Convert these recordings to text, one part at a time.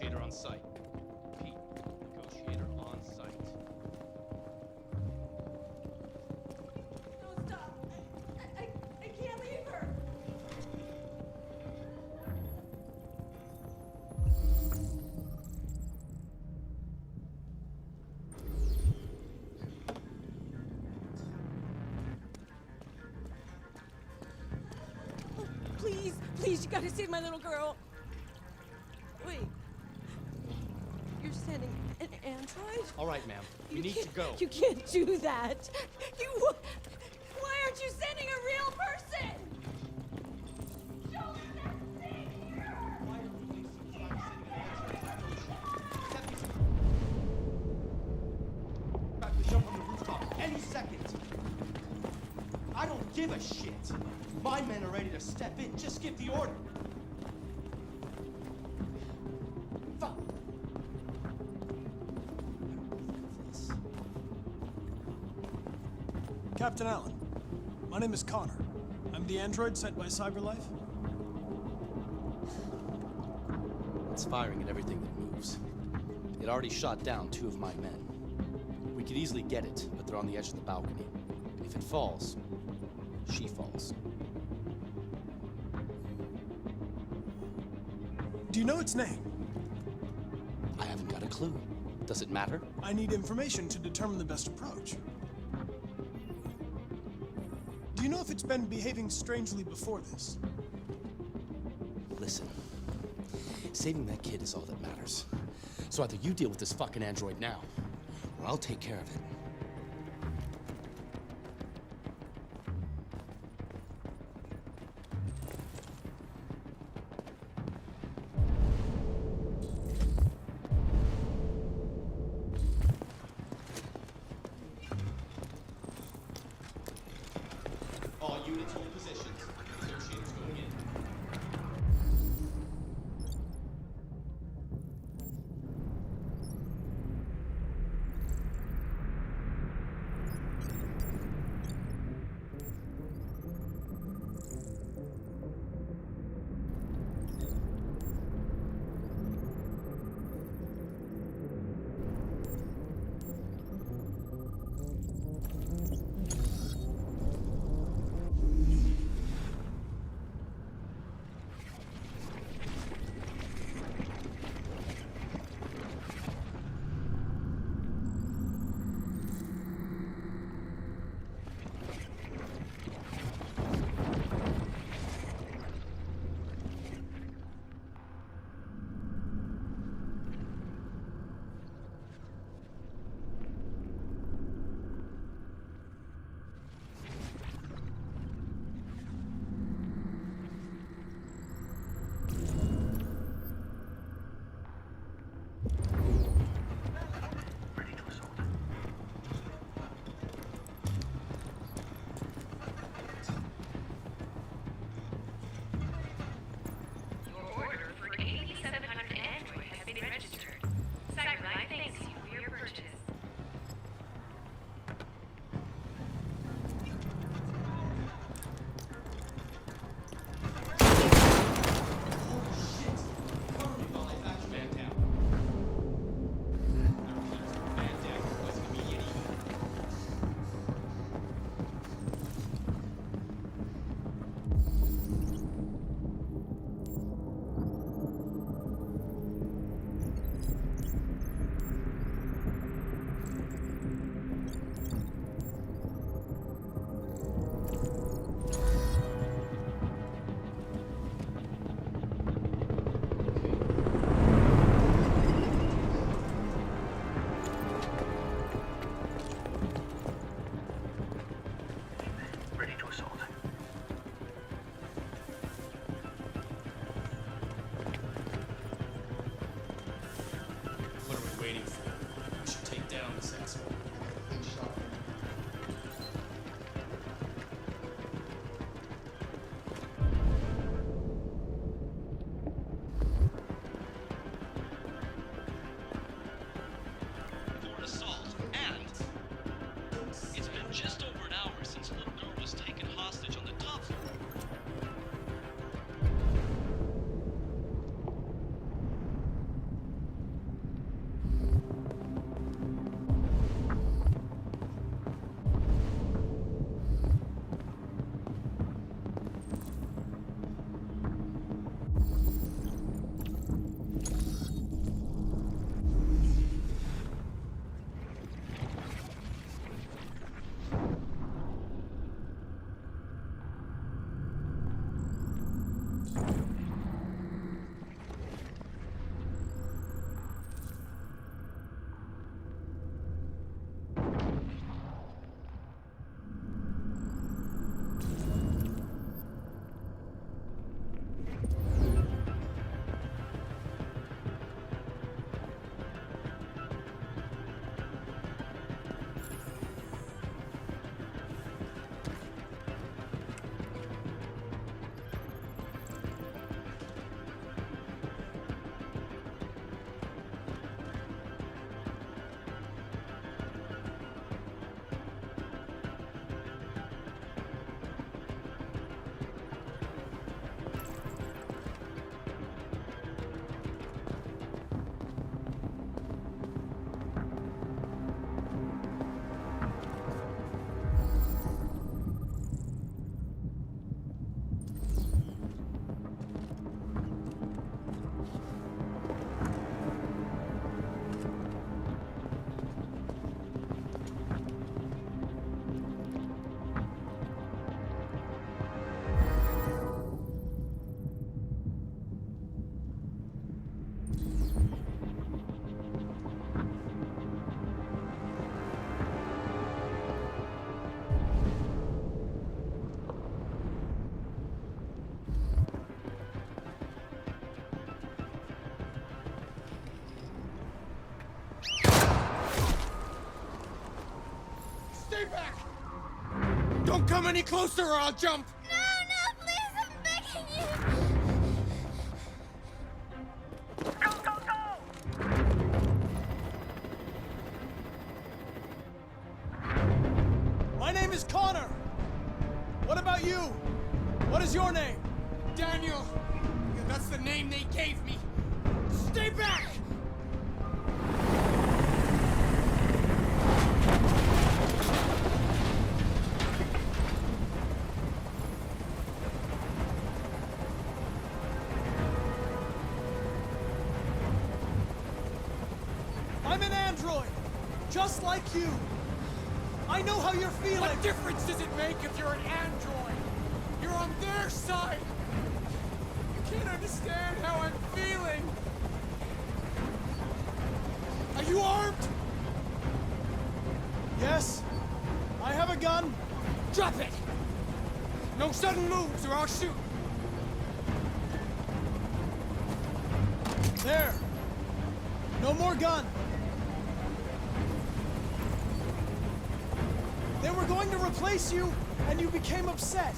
Negotiator on site. Pete, negotiator on site. No, stop. I can't leave her. Oh, please, you gotta save my little girl. Wait. You're sending an android? All right, ma'am. We need to go. You can't do that. Why aren't you sending a real person? Show me that thing here! Why are we wasting time sending an answer? Have to jump on the rooftop any second. I don't give a shit. My men are ready to step in. Just give the order. Fuck. Captain Allen, my name is Connor. I'm the android sent by CyberLife. It's firing at everything that moves. It already shot down 2 of my men. We could easily get it, but they're on the edge of the balcony. If it falls, she falls. Do you know its name? I haven't got a clue. Does it matter? I need information to determine the best approach. Do you know if it's been behaving strangely before this? Listen, saving that kid is all that matters. So either you deal with this fucking android now, or I'll take care of it. All units hold positions. Negotiators going in. Don't come any closer or I'll jump! No, please, I'm begging you. My name is Connor. What about you? What is your name? Daniel! That's the name they gave me! Stay back! I'm an android, just like you. I know how you're feeling. What difference does it make if you're an android? You're on their side! You can't understand how I'm feeling! Are you armed? Yes, I have a gun. Drop it! No sudden moves or I'll shoot! There. No more gun. They were going to replace you, and you became upset.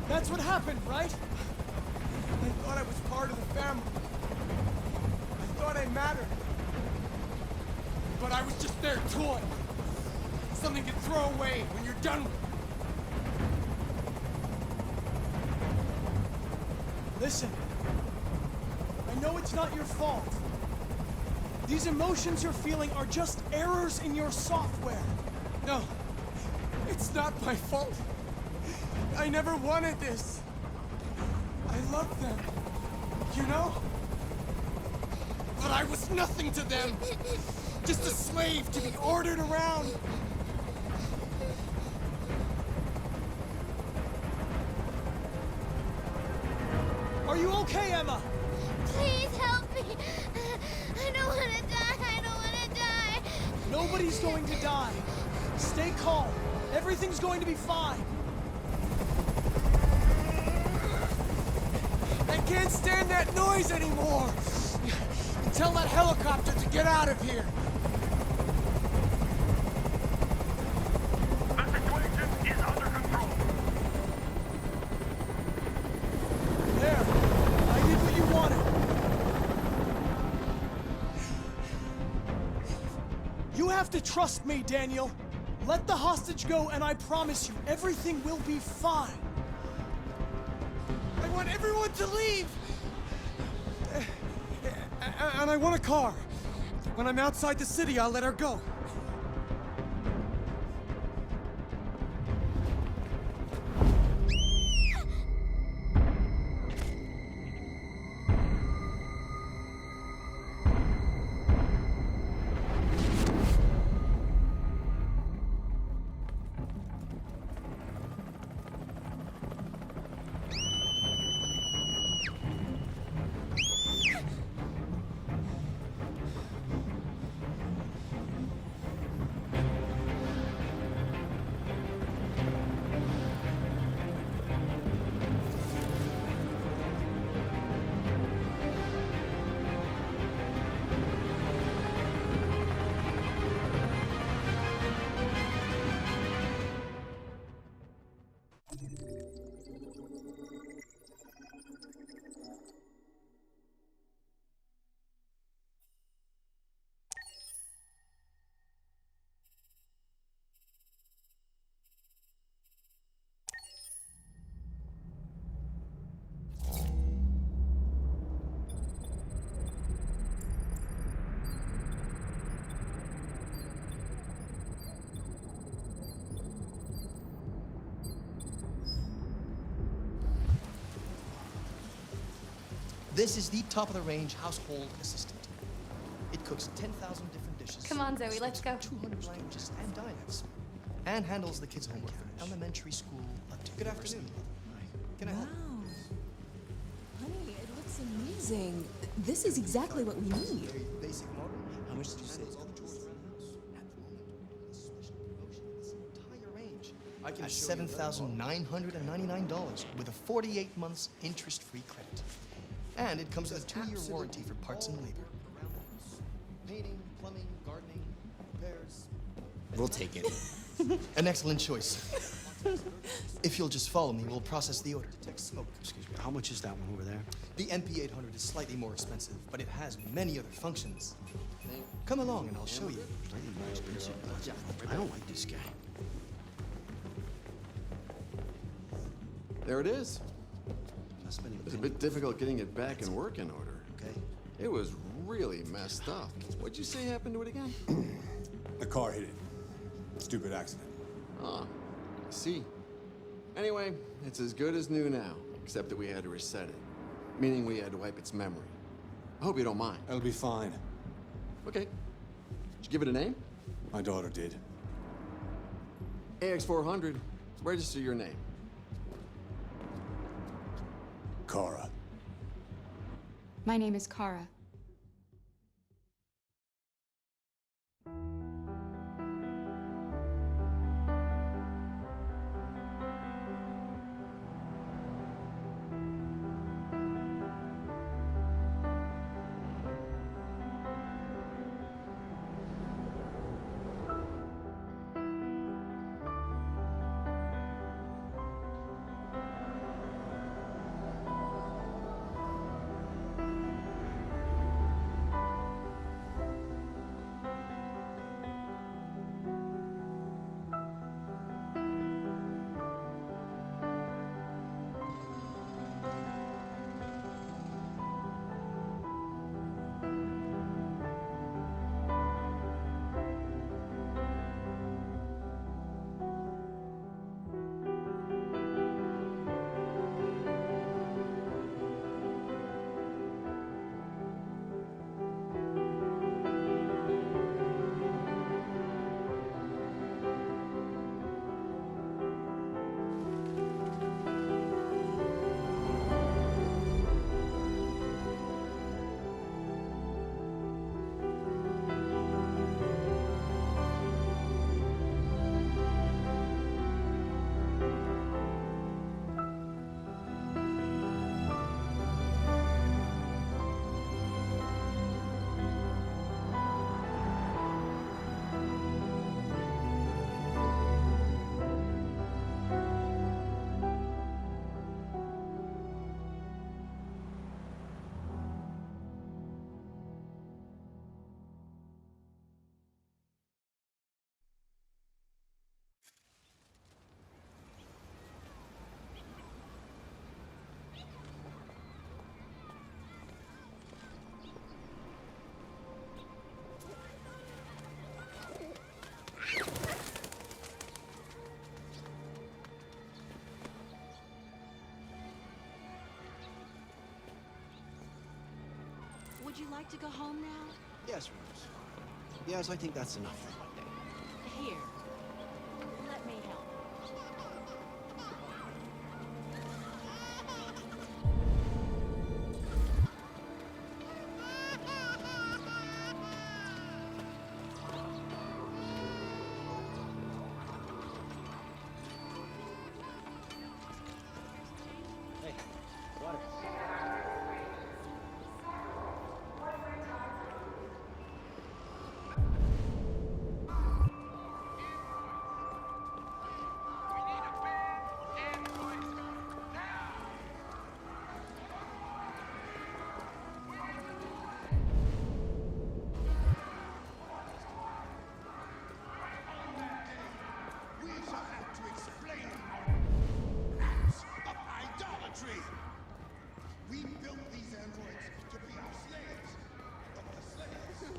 That's what happened, right? I thought I was part of the family. I thought I mattered. But I was just their toy. Something to throw away when you're done with it. Listen. I know it's not your fault. These emotions you're feeling are just errors in your software. No, it's not my fault. I never wanted this. I loved them, you know? But I was nothing to them. Just a slave to be ordered around. Are you okay, Emma? Please help me. I don't want to die. I don't want to die. Nobody's going to die. Stay calm. Everything's going to be fine. I can't stand that noise anymore. Tell that helicopter to get out of here. The situation is under control. There. I did what you wanted. You have to trust me, Daniel. Let the hostage go, and I promise you, everything will be fine. I want everyone to leave. And I want a car. When I'm outside the city, I'll let her go. This is the top-of-the-range household assistant. It cooks 10,000 different dishes. Come on, Zoe, let's go. 200 languages and dialects. And handles the kids' homework from elementary school up to Good afternoon. Can I help? Wow. Honey, it looks amazing. This is exactly what we need. Very basic model. How much did you say? Handles all the chores around the house. At the moment, a special promotion in this entire range. I can At show you that $7,999 with a 48 months interest-free credit. And it comes with a 2-year warranty for parts and labor. Around the house. Painting, plumbing, gardening, repairs. We'll take it. An excellent choice. If you'll just follow me, we'll process the order. Detect smoke. Excuse me, how much is that one over there? The MP800 is slightly more expensive, but it has many other functions. Come along and I'll show you. Slightly more expensive. I don't like this guy. There it is. Not spending It was a bit difficult getting it back in working order. okay? It was really messed up. What'd you say happened to it again? The car hit it. Stupid accident. Ah, I see. Anyway, it's as good as new now, except that we had to reset it. Meaning we had to wipe its memory. I hope you don't mind. That'll be fine. Okay. Did you give it a name? My daughter did. AX400. Register your name. Kara. My name is Kara. Would you like to go home now? Yes, Rose. Yes, I think that's enough for one day. Here. Let me help. Hey, water. We shall have to explain our acts of idolatry. We built these androids to be our slaves, but the slaves.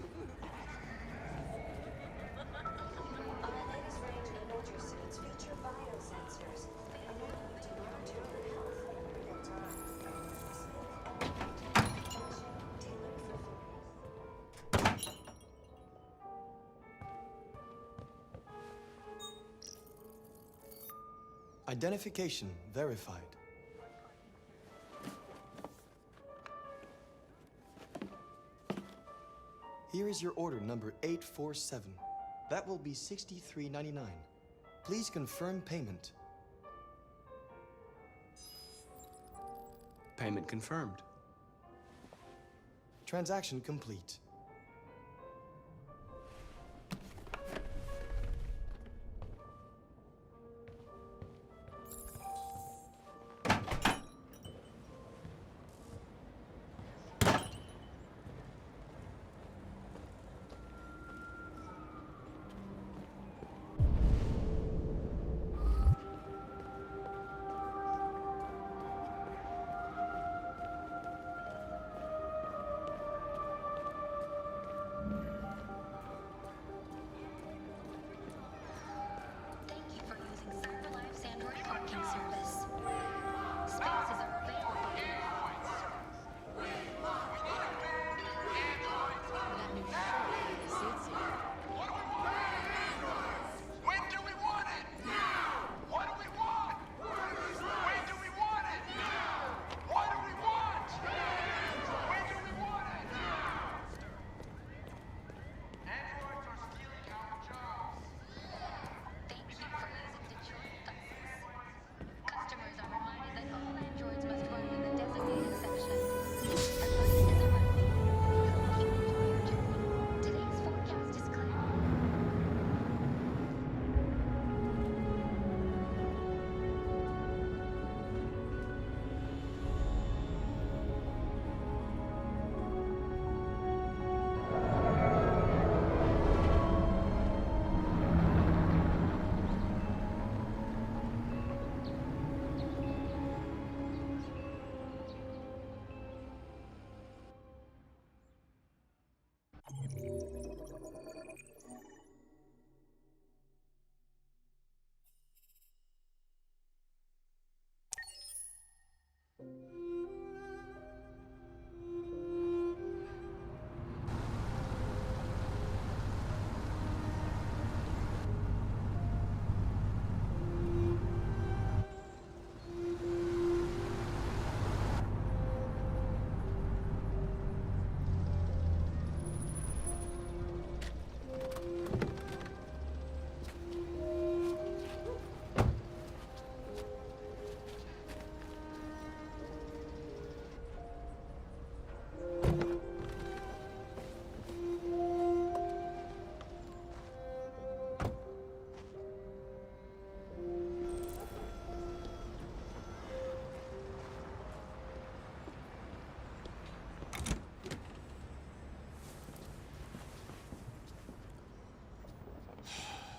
Our latest range of motor suits feature biosensors, enabling you to monitor your health in real time. Tailored for focus. Identification verified. Here is your order number 847. That will be $63.99. Please confirm payment. Payment confirmed. Transaction complete.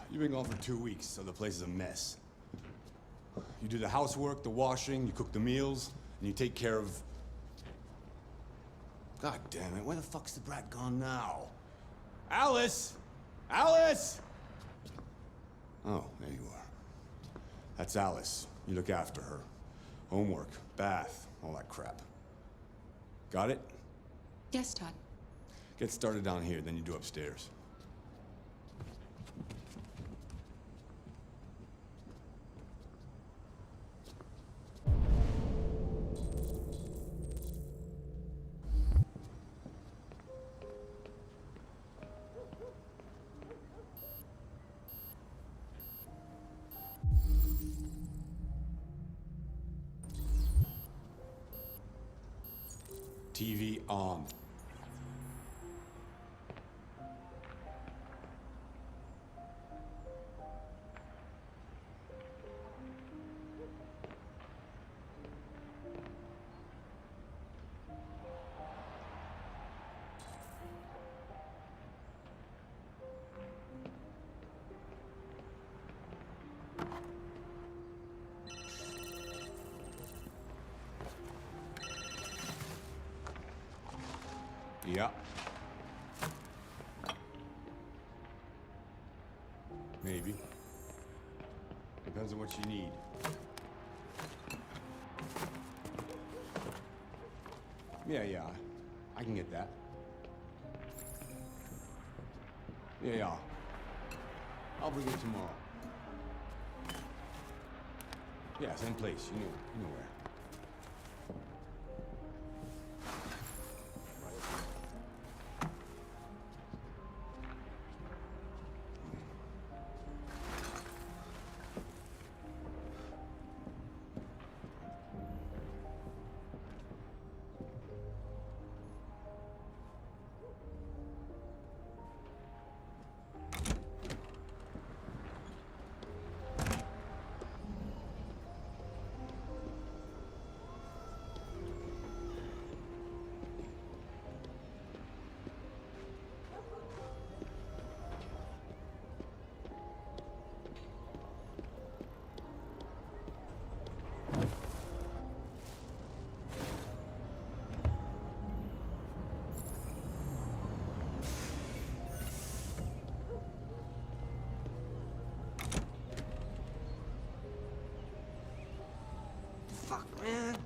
You've been gone for 2 weeks, so the place is a mess. You do the housework, the washing, you cook the meals, and you take care of... God damn it, where the fuck's the brat gone now? Alice! Alice! Oh, there you are. That's Alice. You look after her. Homework, bath, all that crap. Got it? Yes, Todd. Get started down here, then you do upstairs. TV on. Yeah. Maybe. Depends on what you need. Yeah, I can get that. Yeah. I'll bring it tomorrow. Yeah, same place. You know where. Fuck, man.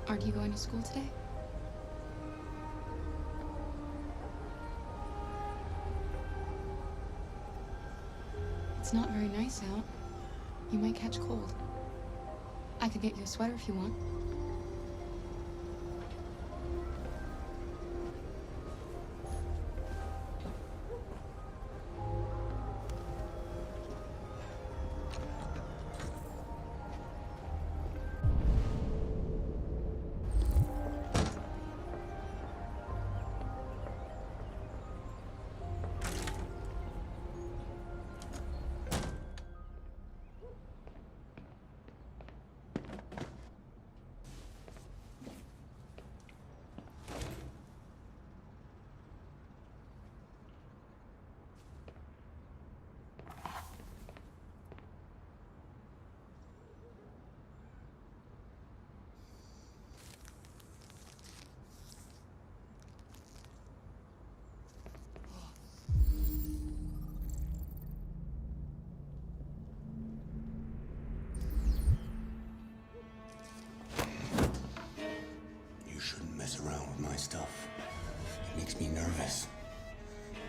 Aren't you going to school today? It's not very nice out. You might catch cold. I could get you a sweater if you want.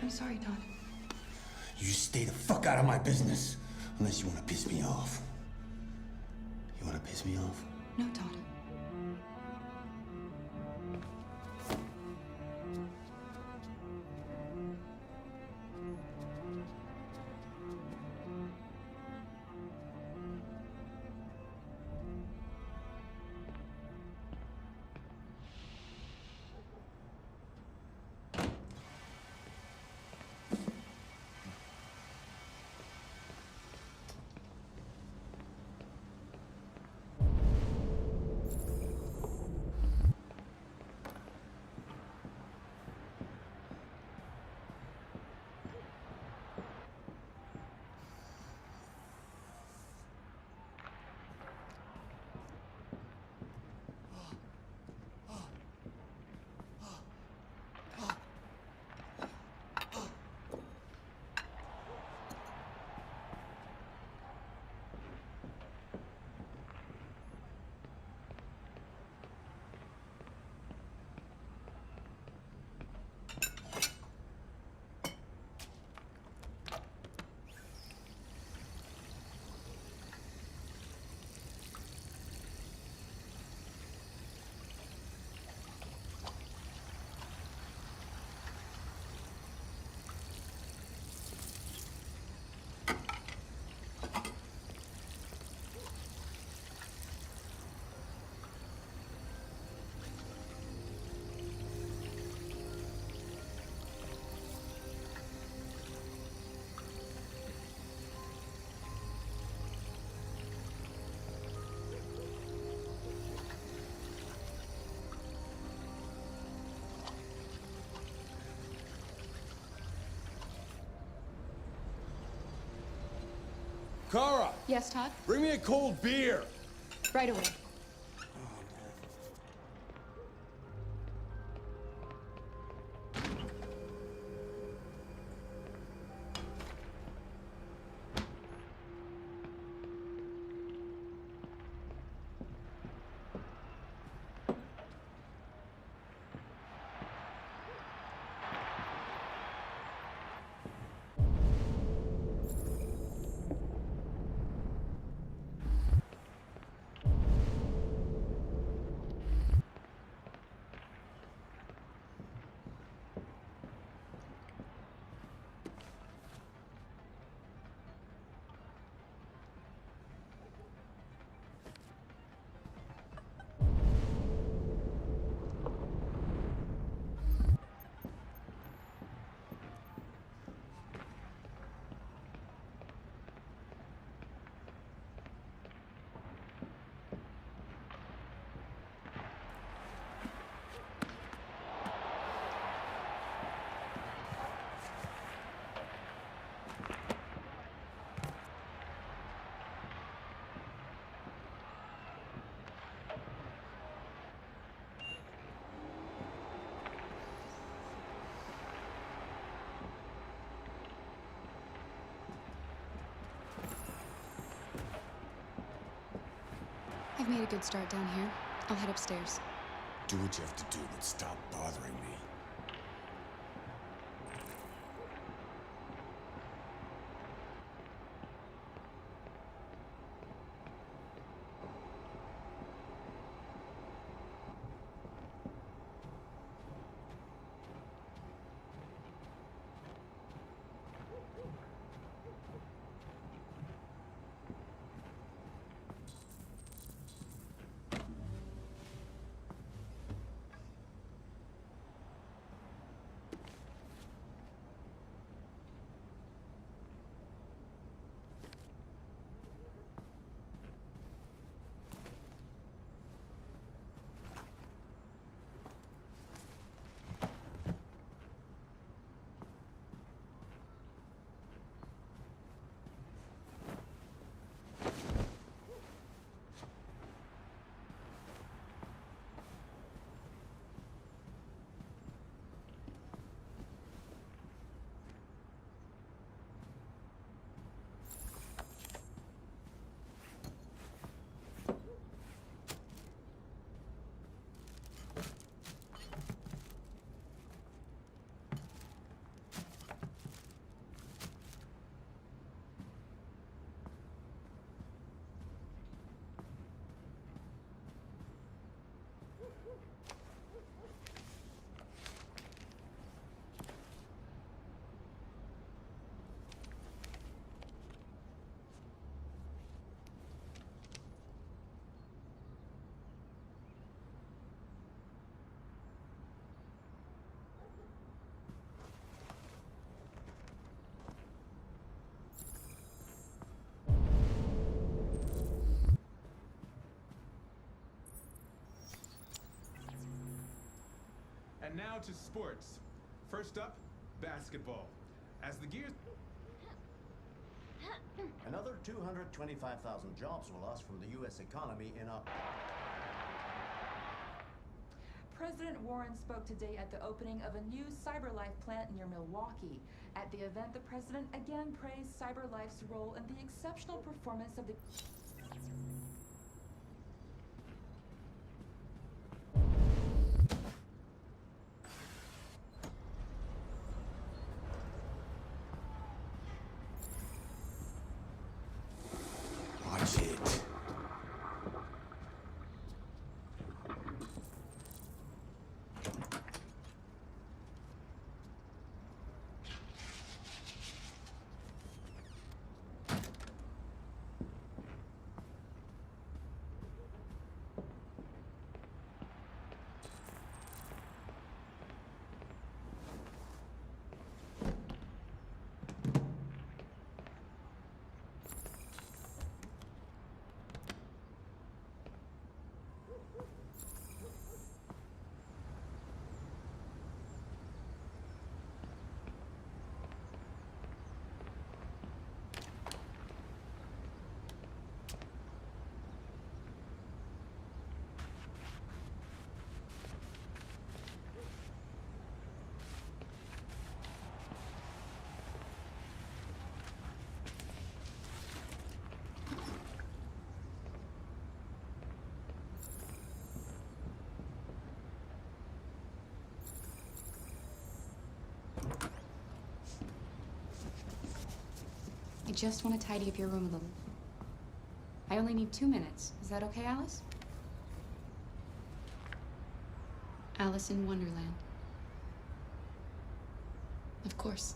I'm sorry, Todd. You stay the fuck out of my business. Unless you want to piss me off. You want to piss me off? No, Todd. Kara! Yes, Todd? Bring me a cold beer! Right away. I've made a good start down here. I'll head upstairs. Do what you have to do, but stop bothering me. And now to sports. First up, basketball. As the gears... Another 225,000 jobs were lost from the U.S. economy in a... President Warren spoke today at the opening of a new CyberLife plant near Milwaukee. At the event, the president again praised CyberLife's role in the exceptional performance of the... Watch it. I just want to tidy up your room a little. I only need 2 minutes. Is that okay, Alice? Alice in Wonderland. Of course.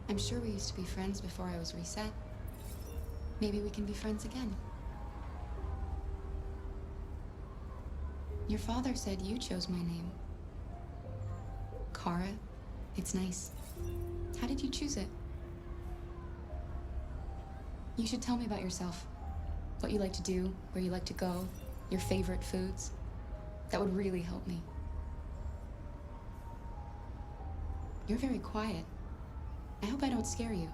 I'm sure we used to be friends before I was reset. Maybe we can be friends again. Your father said you chose my name. Kara. It's nice. How did you choose it? You should tell me about yourself. What you like to do, where you like to go, your favorite foods. That would really help me. You're very quiet. I hope I don't scare you.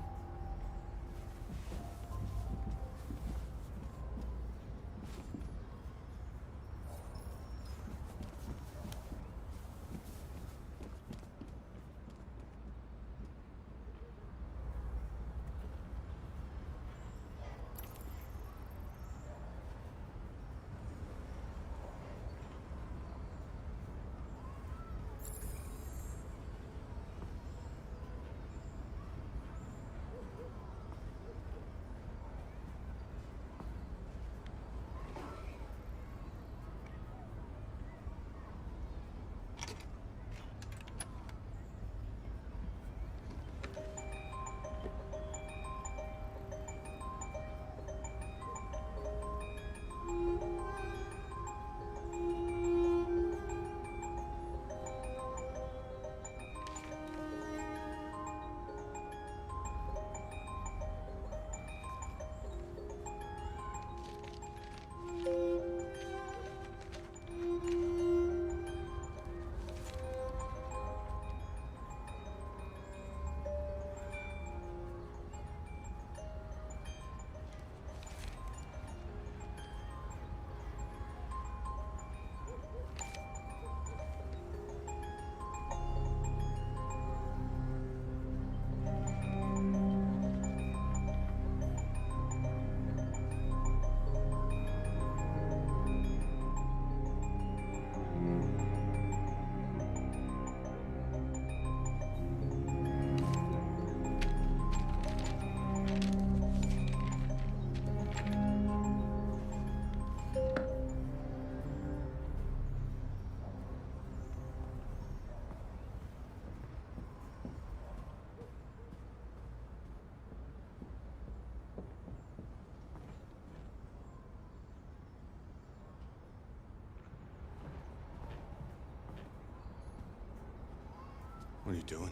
What are you doing?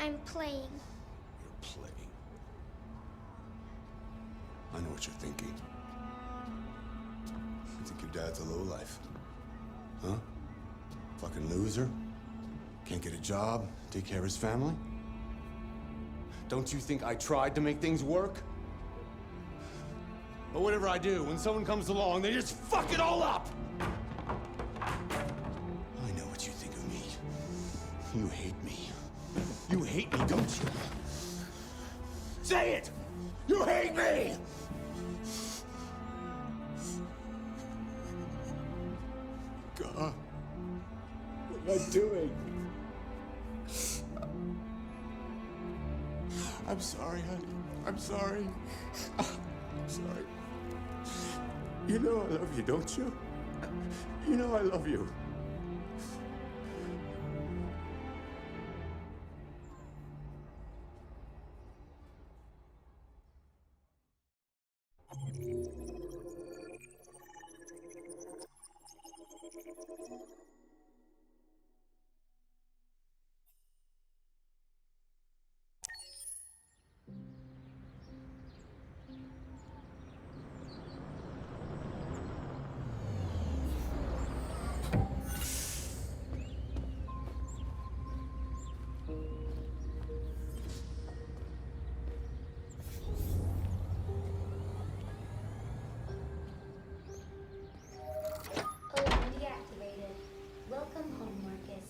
I'm playing. You're playing. I know what you're thinking. You think your dad's a lowlife? Huh? Fucking loser? Can't get a job, take care of his family? Don't you think I tried to make things work? But whatever I do, when someone comes along, they just fuck it all up! I know what you think of me. You hate me. You hate me, don't you? Say it! You hate me! God. What am I doing? I'm sorry, honey. I'm sorry. I'm sorry. You know I love you, don't you? You know I love you. Deactivated. Welcome home, Marcus.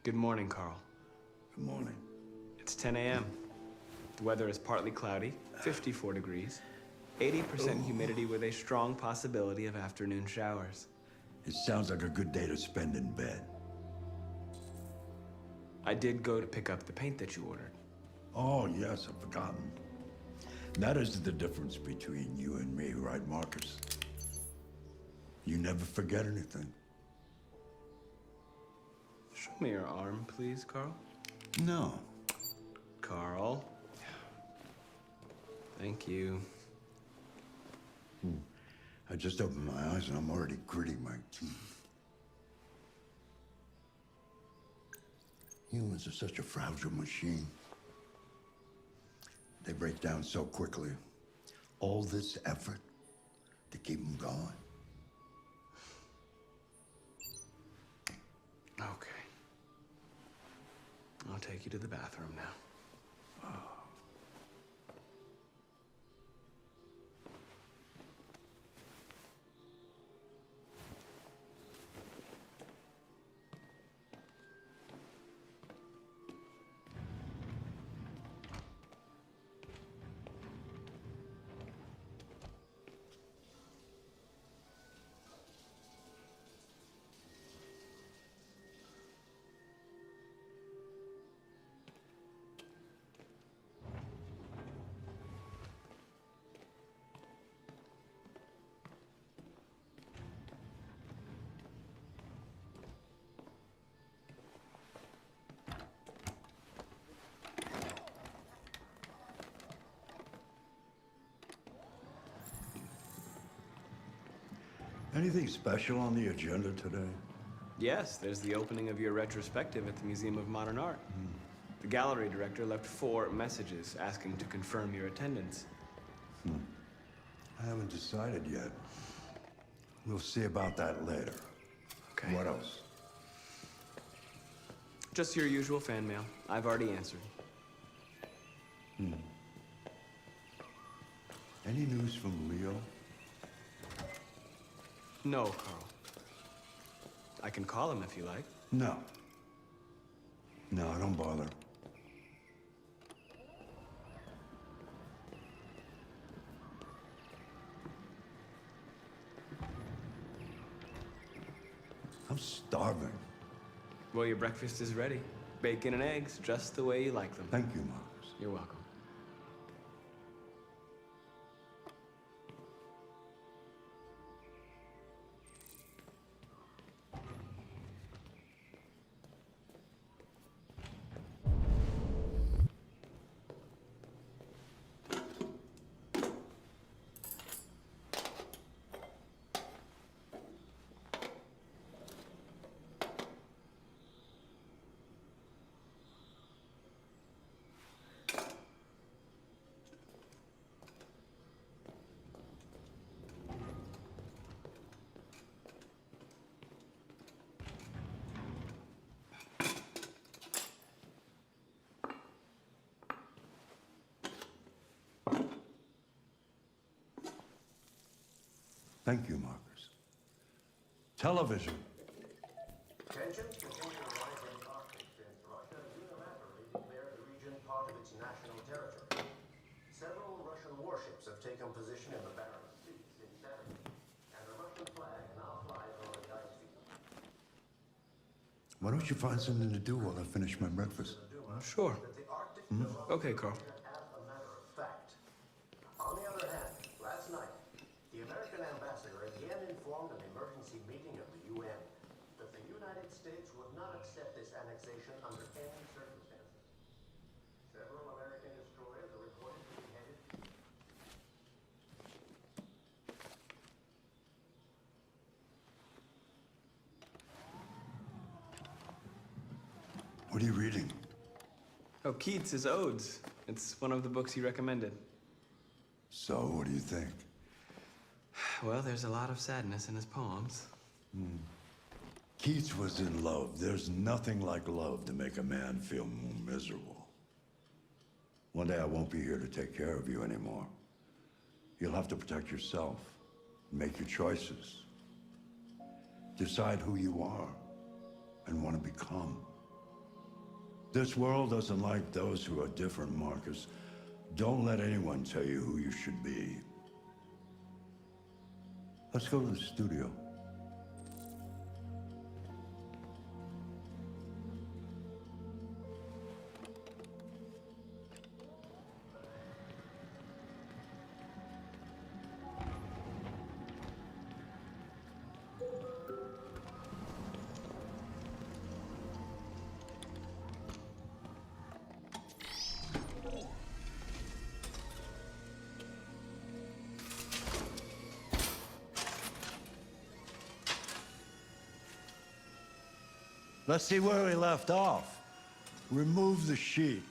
Good morning, Carl. Good morning. It's 10 a.m. The weather is partly cloudy, 54 degrees, 80% humidity with a strong possibility of afternoon showers. It sounds like a good day to spend in bed. I did go to pick up the paint that you ordered. Oh, yes, I've forgotten. That is the difference between you and me, right, Marcus? You never forget anything. Show me your arm, please, Carl. No. Carl. Thank you. I just opened my eyes and I'm already gritting my teeth. Humans are such a fragile machine. They break down so quickly. All this effort to keep them going. Okay. I'll take you to the bathroom now. Anything special on the agenda today? Yes, there's the opening of your retrospective at the Museum of Modern Art. The gallery director left 4 messages asking to confirm your attendance. I haven't decided yet. We'll see about that later. Okay. What else? Just your usual fan mail. I've already answered. Any news from Leo? No, Carl. I can call him if you like. No. No, don't bother. I'm starving. Well, your breakfast is ready. Bacon and eggs, just the way you like them. Thank you, Marcus. You're welcome. Thank you, Marcus. Television. Tensions continue to rise in the Arctic since Russia unilaterally declared the region part of its national territory. Several Russian warships have taken position in the Barents Sea since Saturday, and the Russian flag now flies over the ice field. Why don't you find something to do while I finish my breakfast? Sure. Okay, Carl. As a matter of fact. On the other hand, last night, the American ambassador again informed an emergency meeting of the UN that the United States would not accept this annexation under any circumstances. Several American destroyers are reported to be headed. What are you reading? Oh, Keats' Odes. It's one of the books he recommended. So, what do you think? Well, there's a lot of sadness in his poems. Keats was in love. There's nothing like love to make a man feel more miserable. One day I won't be here to take care of you anymore. You'll have to protect yourself, make your choices, decide who you are and want to become. This world doesn't like those who are different, Marcus. Don't let anyone tell you who you should be. Let's go to the studio. Let's see where we left off. Remove the sheet.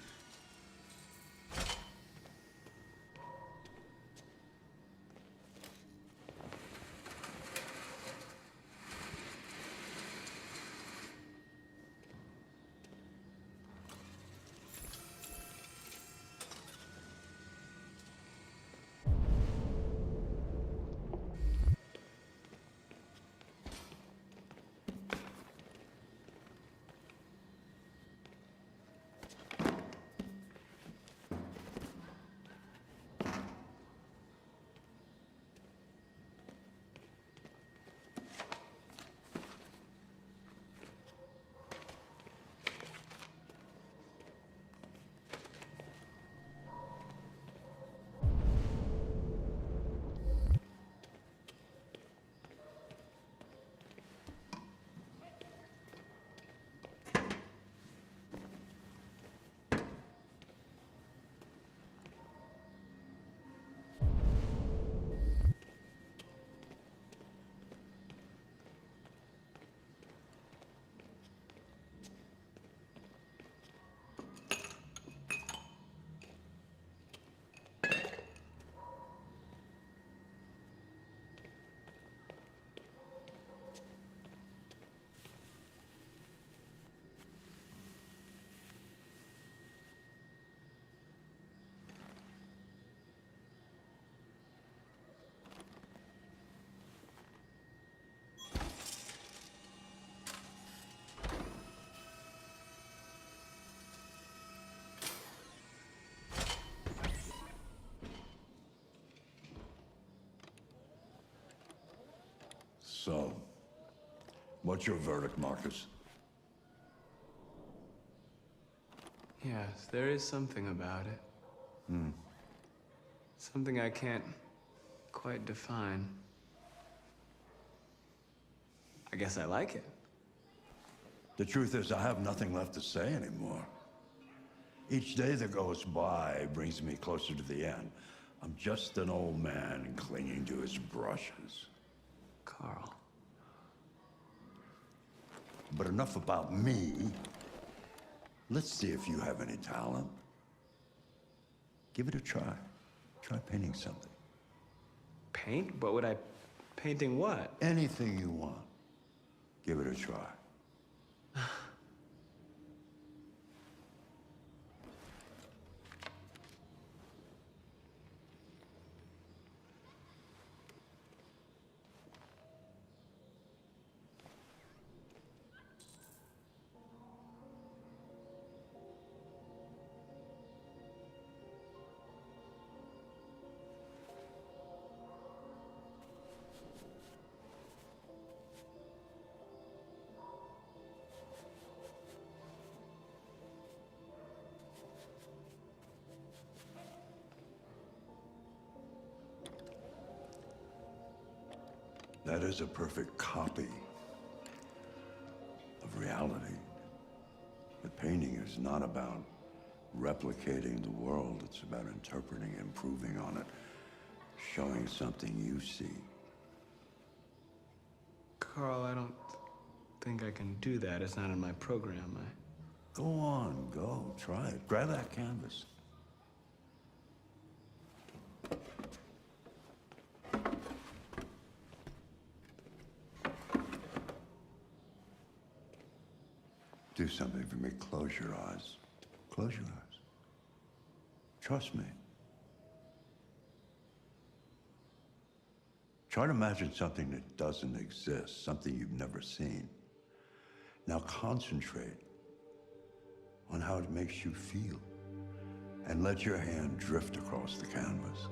So, what's your verdict, Marcus? Yes, there is something about it. Something I can't quite define. I guess I like it. The truth is, I have nothing left to say anymore. Each day that goes by brings me closer to the end. I'm just an old man clinging to his brushes. Carl. But enough about me. Let's see if you have any talent. Give it a try. Try painting something. Paint? What would I... Painting what? Anything you want. Give it a try. That is a perfect copy of reality. But painting is not about replicating the world. It's about interpreting, improving on it, showing something you see. Carl, I don't think I can do that. It's not in my program. Go on, go. Try it. Grab that canvas. Do something for me. Close your eyes. Close your eyes. Trust me. Try to imagine something that doesn't exist, something you've never seen. Now concentrate on how it makes you feel, and let your hand drift across the canvas.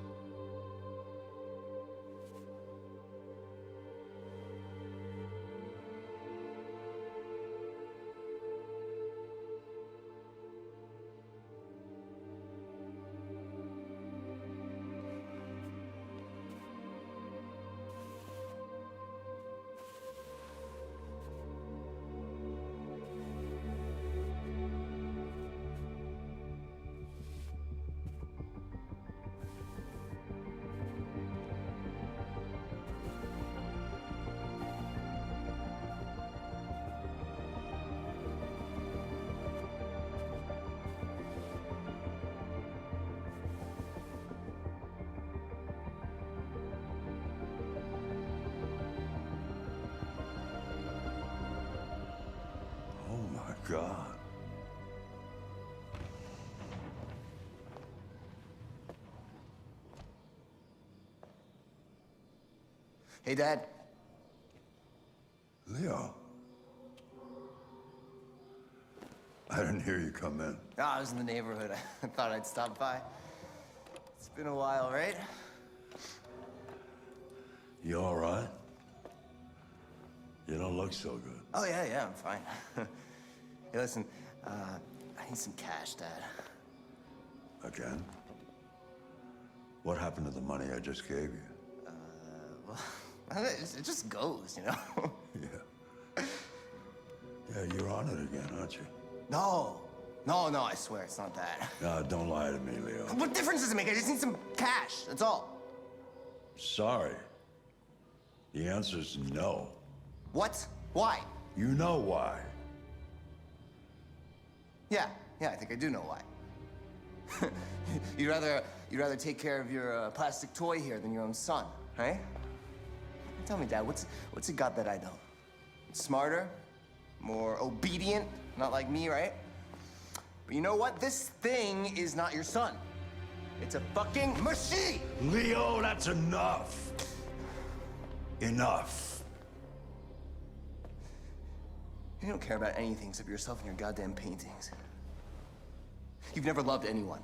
God. Hey, Dad. Leo. I didn't hear you come in. Oh, I was in the neighborhood. I thought I'd stop by. It's been a while, right? You all right? You don't look so good. Oh, yeah, I'm fine. Hey, listen, I need some cash, Dad. Again? What happened to the money I just gave you? Well, it just goes, you know? Yeah, you're on it again, aren't you? No, I swear it's not that. No, don't lie to me, Leo. What difference does it make? I just need some cash, that's all. Sorry. The answer's no. What? Why? You know why. Yeah, I think I do know why. You'd rather take care of your plastic toy here than your own son, right? Tell me, Dad, what's it got that I don't? Smarter? More obedient? Not like me, right? But you know what? This thing is not your son. It's a fucking machine! Leo, that's enough. Enough. You don't care about anything except yourself and your goddamn paintings. You've never loved anyone.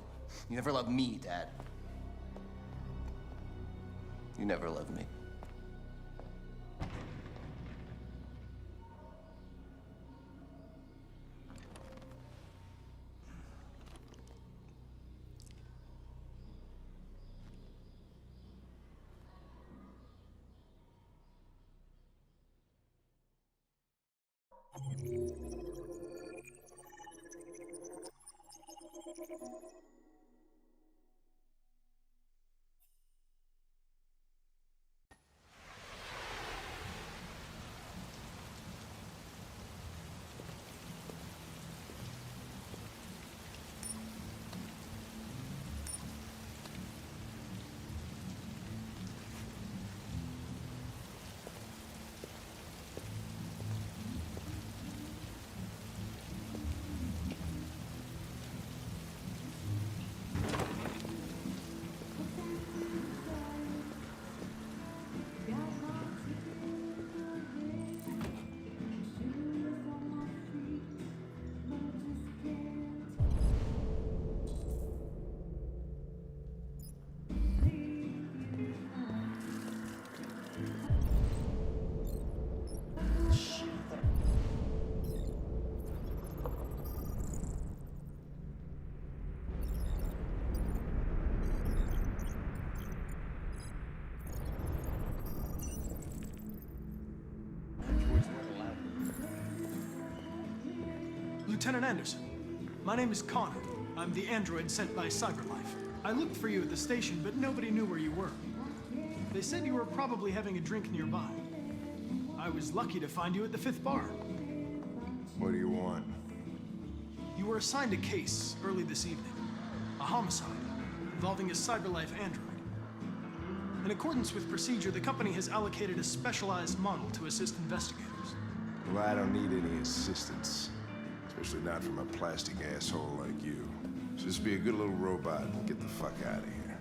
You never loved me, Dad. You never loved me. Lieutenant Anderson, my name is Connor. I'm the android sent by CyberLife. I looked for you at the station, but nobody knew where you were. They said you were probably having a drink nearby. I was lucky to find you at the 5th bar. What do you want? You were assigned a case early this evening. A homicide involving a CyberLife android. In accordance with procedure, the company has allocated a specialized model to assist investigators. Well, I don't need any assistance. Especially not from a plastic asshole like you. Just be a good little robot and get the fuck out of here.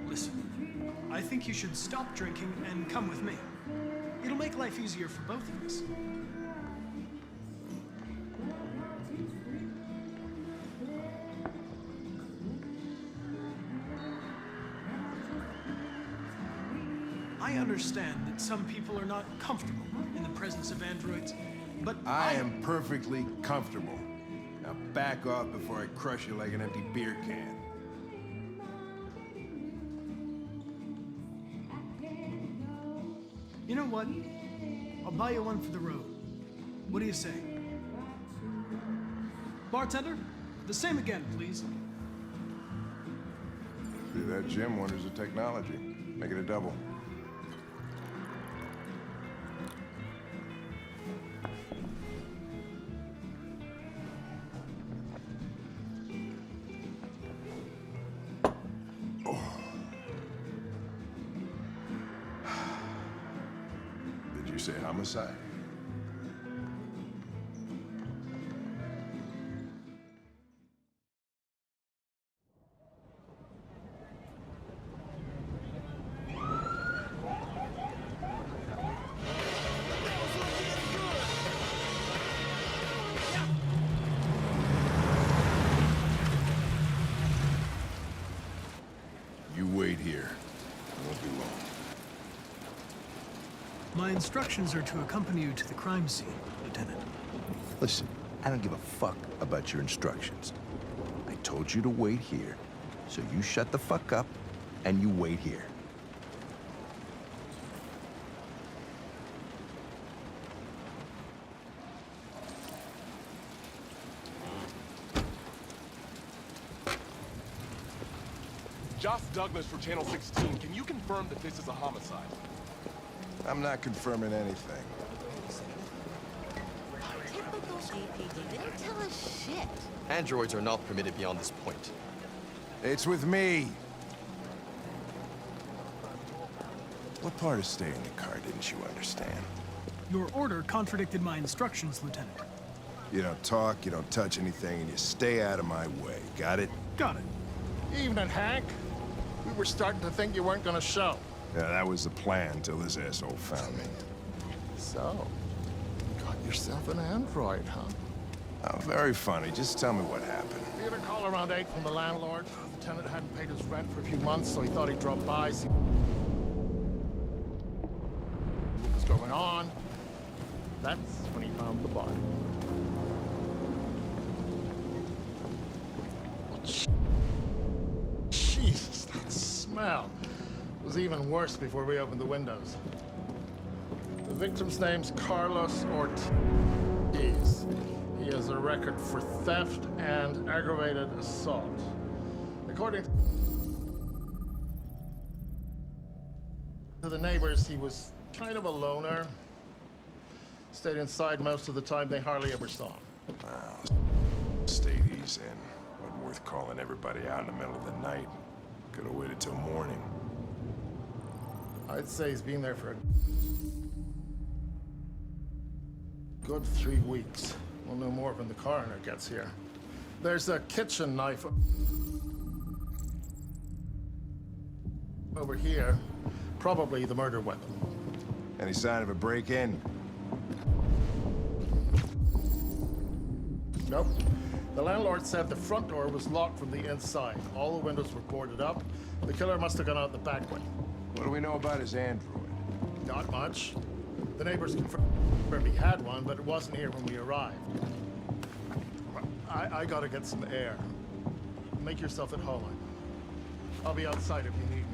Listen, I think you should stop drinking and come with me. It'll make life easier for both of us. I understand that some people are not comfortable in the presence of androids, but I am perfectly comfortable. Now back off before I crush you like an empty beer can. You know what? I'll buy you one for the road. What do you say? Bartender, the same again, please. See, that Jim wonders the technology. Make it a double. Did you say homicide? You wait here. It won't be long. My instructions are to accompany you to the crime scene, Lieutenant. Listen, I don't give a fuck about your instructions. I told you to wait here, so you shut the fuck up and you wait here. Josh Douglas for Channel 16. Can you confirm that this is a homicide? I'm not confirming anything. Typical APD. They don't tell us shit. Androids are not permitted beyond this point. It's with me. What part of staying in the car didn't you understand? Your order contradicted my instructions, Lieutenant. You don't talk, you don't touch anything, and you stay out of my way. Got it? Got it. Evening, Hank. We were starting to think you weren't gonna show. Yeah, that was the plan until this asshole found me. So, you got yourself an android, huh? Oh, very funny. Just tell me what happened. We had a call around 8 from the landlord. The tenant hadn't paid his rent for a few months, so he thought he'd drop by, see what was going on. That's when he found the body. Jesus, that smell was even worse before we opened the windows. victim's name's Carlos Ortiz. He has a record for theft and aggravated assault. According to the neighbors, he was kind of a loner. Stayed inside most of the time. They hardly ever saw him. Wow. State he's in. Wasn't worth calling everybody out in the middle of the night. Could have waited till morning. I'd say he's been there for a good 3 weeks. We'll know more when the coroner gets here. There's a kitchen knife over here. Probably the murder weapon. Any sign of a break-in? Nope. The landlord said the front door was locked from the inside. All the windows were boarded up. The killer must have gone out the back way. What do we know about his android? Not much. The neighbors confirmed he had one, but it wasn't here when we arrived. I gotta get some air. Make yourself at home. I'll be outside if you need me.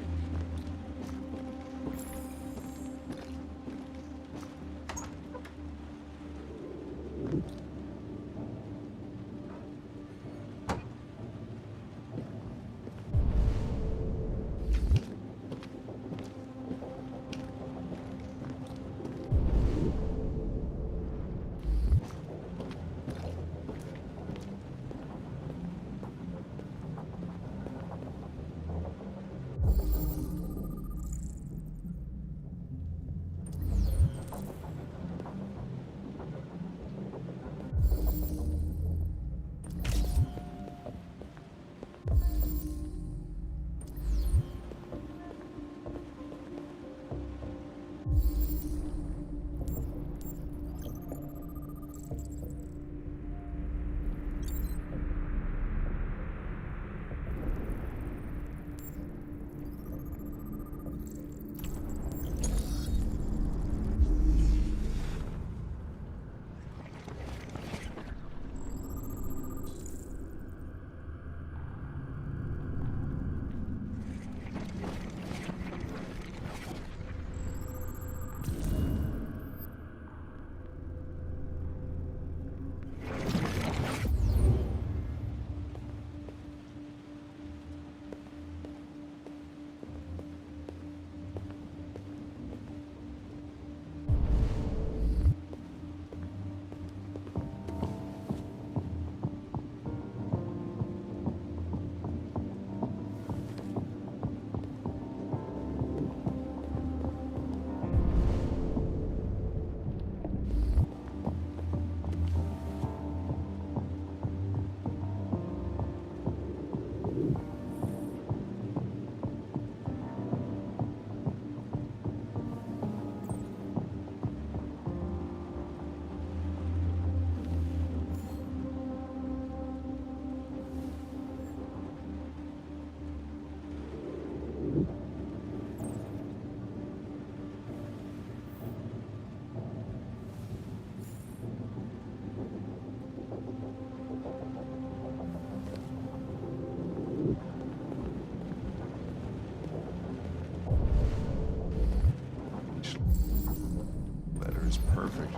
Perfect.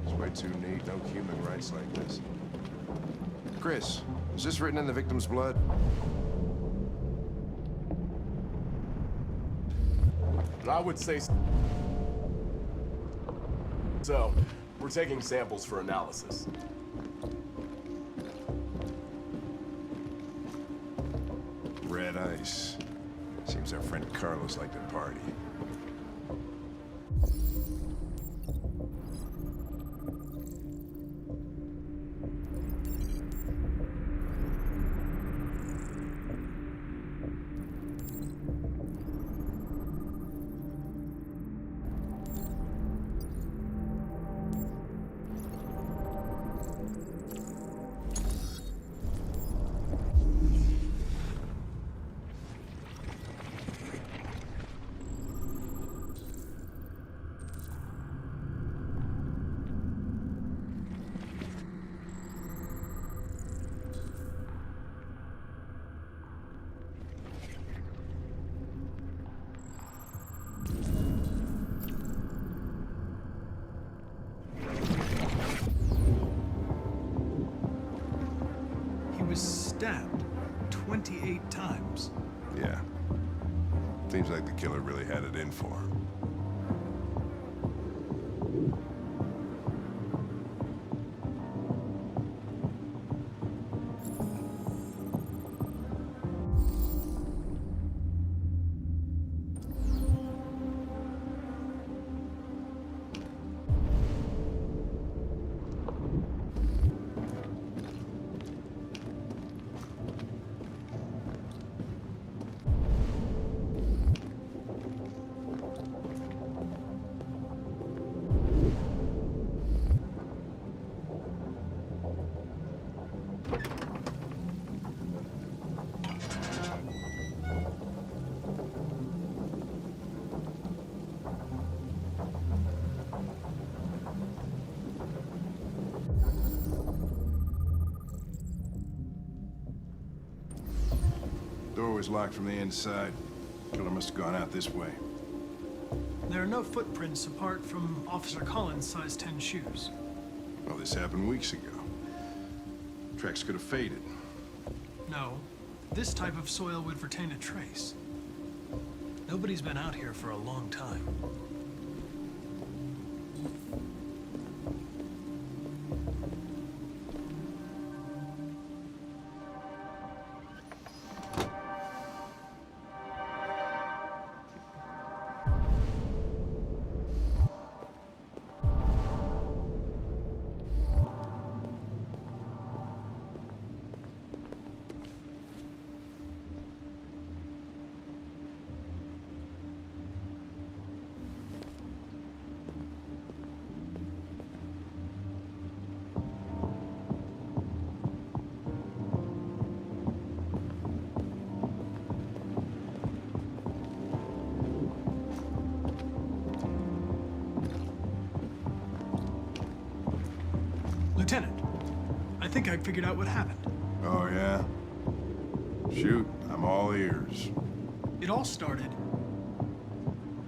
It's way too neat. No human rights like this. Chris, is this written in the victim's blood? I would say so. We're taking samples for analysis. Red ice. Seems our friend Carlos liked to party. 28 times. Yeah. Seems like the killer really had it in for him. Door was locked from the inside. Killer must have gone out this way. There are no footprints apart from Officer Collins' size 10 shoes. Well, this happened weeks ago. Tracks could have faded. No, this type of soil would retain a trace. Nobody's been out here for a long time. Lieutenant, I think I figured out what happened. Oh, yeah? Shoot, I'm all ears. It all started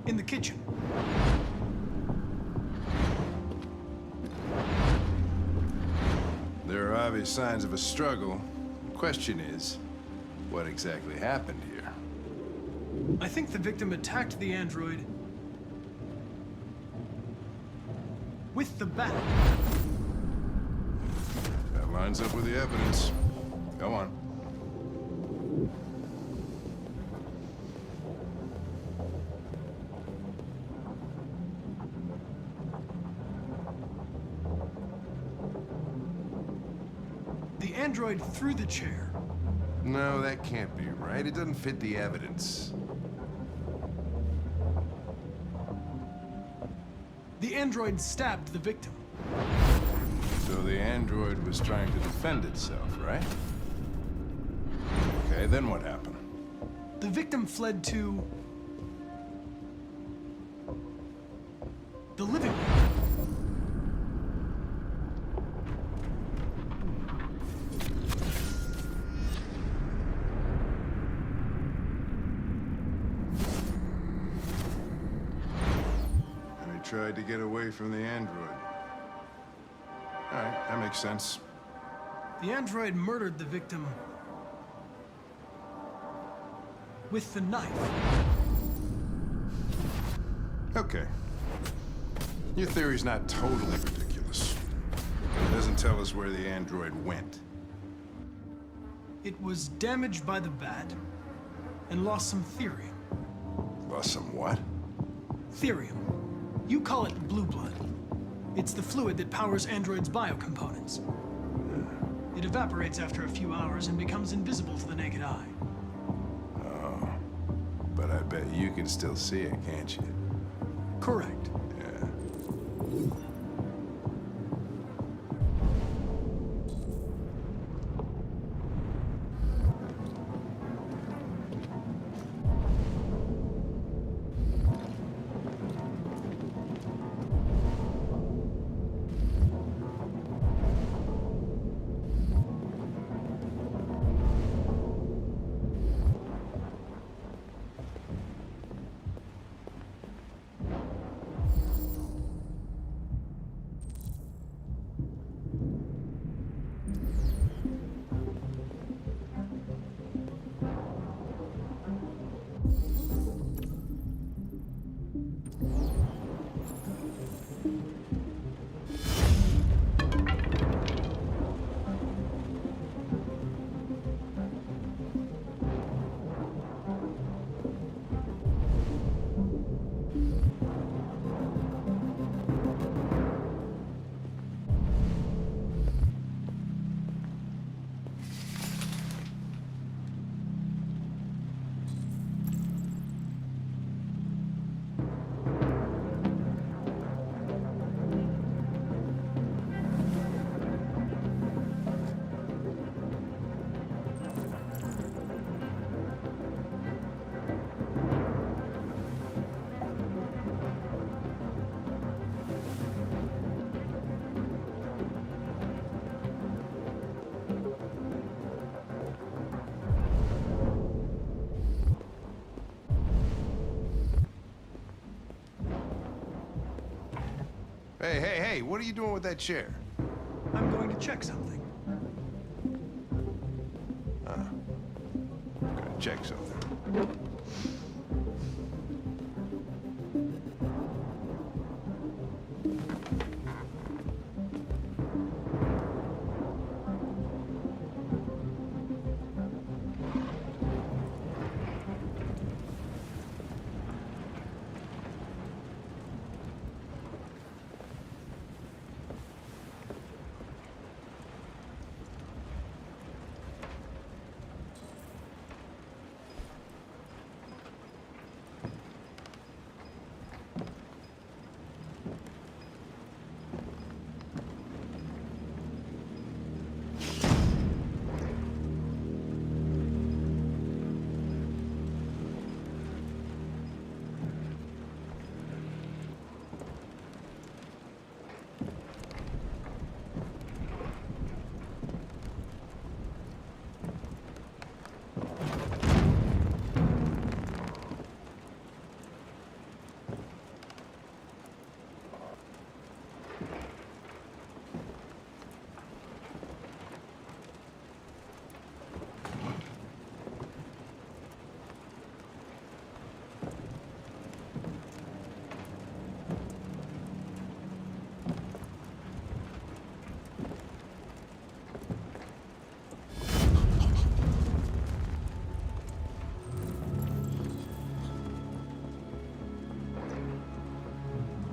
in the kitchen. There are obvious signs of a struggle. Question is, what exactly happened here? I think the victim attacked the android with the bat. That lines up with the evidence. Go on. The android threw the chair. No, that can't be right. It doesn't fit the evidence. The android stabbed the victim. So the android was trying to defend itself, right? Okay, then what happened? The victim fled to the living room. And he tried to get away from the android. All right, that makes sense. The android murdered the victim with the knife. Okay. Your theory's not totally ridiculous. It doesn't tell us where the android went. It was damaged by the bat and lost some therium. Lost some what? Therium. You call it blue blood. It's the fluid that powers androids' biocomponents. It evaporates after a few hours and becomes invisible to the naked eye. Oh. But I bet you can still see it, can't you? Correct. Yeah. Hey, what are you doing with that chair? I'm going to check something. Gotta check something.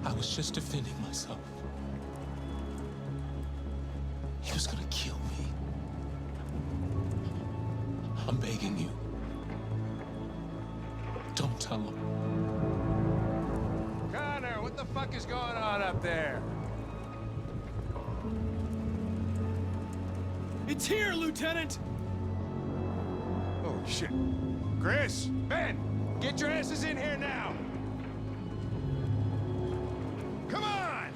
I was just defending myself. He was gonna kill me. I'm begging you. Don't tell him. Connor, what the fuck is going on up there? It's here, Lieutenant! Oh, shit. Chris! Ben! Get your asses in here now! Come on!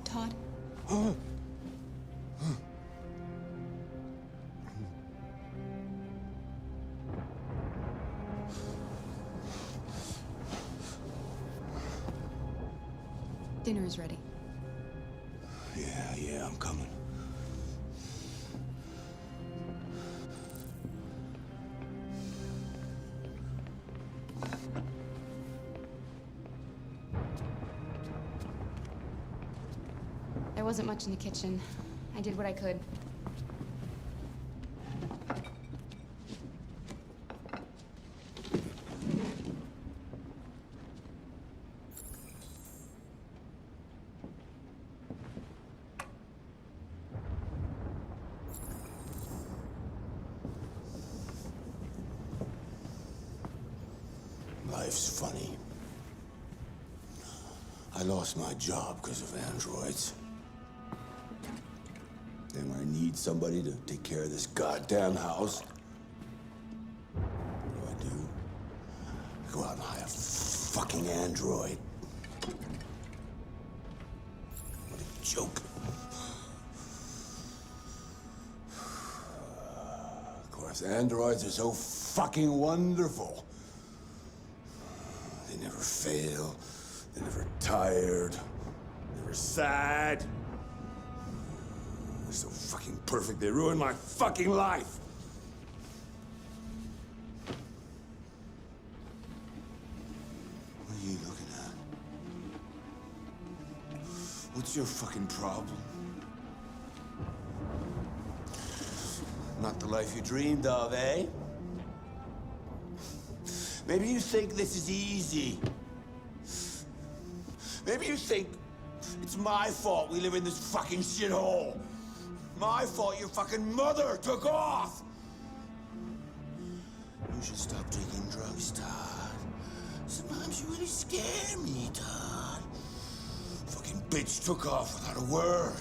Todd? Dinner is ready. Yeah, I'm coming. There wasn't much in the kitchen. I did what I could. Life's funny. I lost my job because of androids. Then when I need somebody to take care of this goddamn house, what do? I go out and hire a fucking android. What a joke. Of course, androids are so fucking wonderful. They never fail. They're never tired. Never sad. They're so fucking perfect, they ruined my fucking life. What are you looking at? What's your fucking problem? Not the life you dreamed of, eh? Maybe you think this is easy. Maybe you think it's my fault we live in this fucking shithole. My fault your fucking mother took off! You should stop taking drugs, Todd. Sometimes you really scare me, Todd. Fucking bitch took off without a word.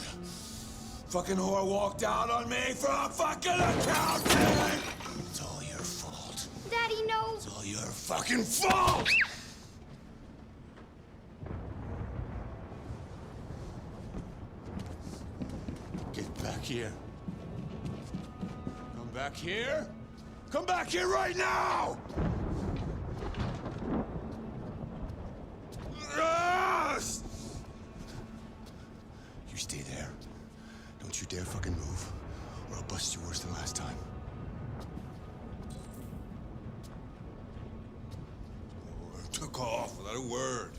Fucking whore walked out on me for a fucking accountant! It's all your fault. Daddy, no. It's all your fucking fault! Get back here. Come back here. Come back here right now! Yes! You stay there. Don't you dare fucking move, or I'll bust you worse than last time. Took off without a word.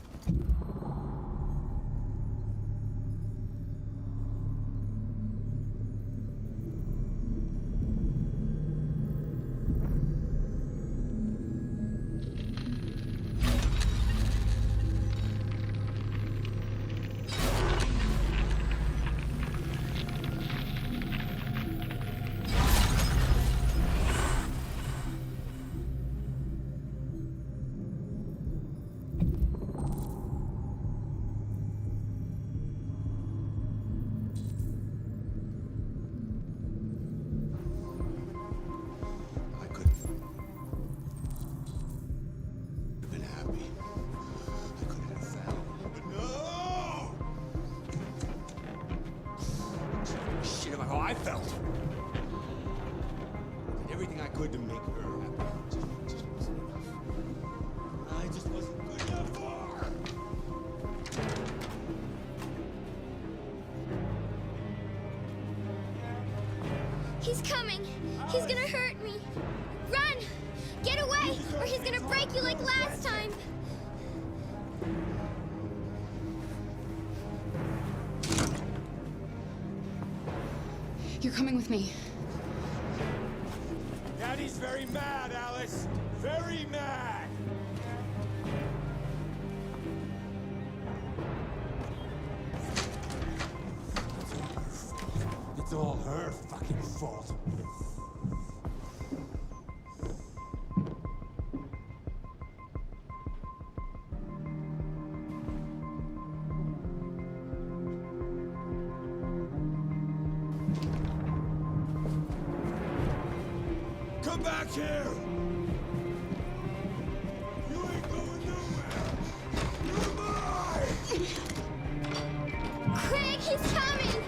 Shit about how I felt. Did everything I could to make her happy. Just wasn't enough. I just wasn't good enough for her. He's coming. He's gonna hurt me. Run! Get away, or he's gonna break you like last time. You're coming with me. Daddy's very mad, Alice. Very mad. It's all her fucking fault. Come back here! You ain't going nowhere! You're mine! Craig, he's coming!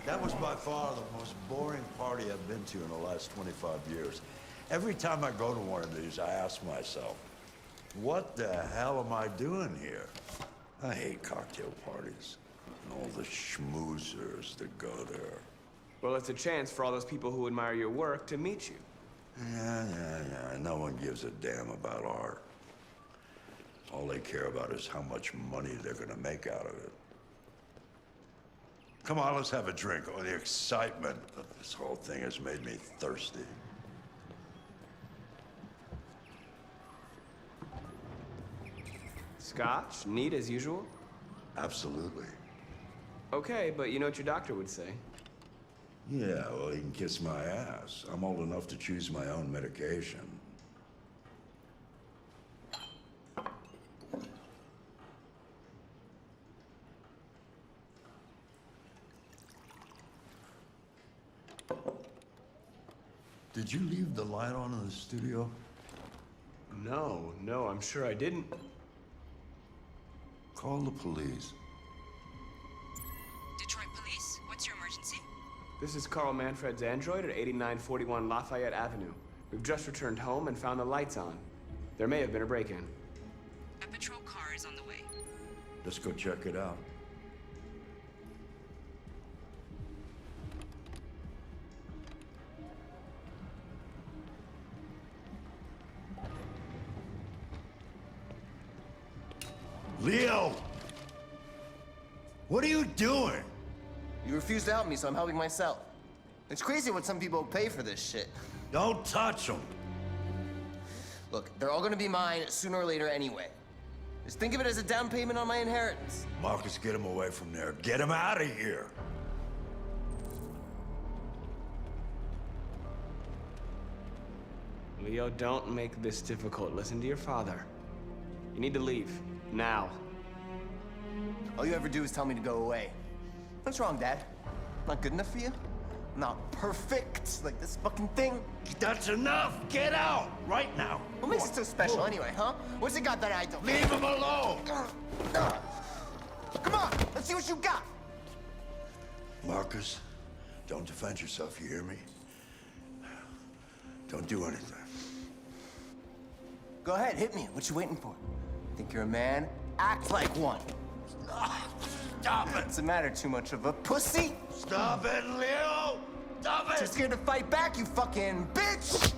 That was about far the most boring party I've been to in the last 25 years. Every time I go to one of these, I ask myself, what the hell am I doing here? I hate cocktail parties and all the schmoozers that go there. Well, it's a chance for all those people who admire your work to meet you. Yeah. No one gives a damn about art. All they care about is how much money they're gonna make out of it. Come on, let's have a drink. Oh, the excitement of this whole thing has made me thirsty. Scotch? Neat as usual? Absolutely. Okay, but you know what your doctor would say. Yeah, well, he can kiss my ass. I'm old enough to choose my own medication. Did you leave the light on in the studio? No, I'm sure I didn't. Call the police. Detroit Police, what's your emergency? This is Carl Manfred's android at 8941 Lafayette Avenue. We've just returned home and found the lights on. There may have been a break-in. A patrol car is on the way. Let's go check it out. Leo! What are you doing? You refuse to help me, so I'm helping myself. It's crazy what some people pay for this shit. Don't touch them. Look, they're all gonna be mine sooner or later anyway. Just think of it as a down payment on my inheritance. Marcus, get him away from there. Get him out of here. Leo, don't make this difficult. Listen to your father. You need to leave. Now. All you ever do is tell me to go away. What's wrong, Dad? Not good enough for you? Not perfect, like this fucking thing? That's enough! Get out! Right now! What makes it so special anyway, huh? What's it got that I don't? Leave him alone! Come on, let's see what you got! Marcus, don't defend yourself, you hear me? Don't do anything. Go ahead, hit me. What you waiting for? Think you're a man? Act like one. Stop it! What's the matter? Too much of a pussy? Stop it, Leo! Stop it! Too scared to fight back, you fucking bitch!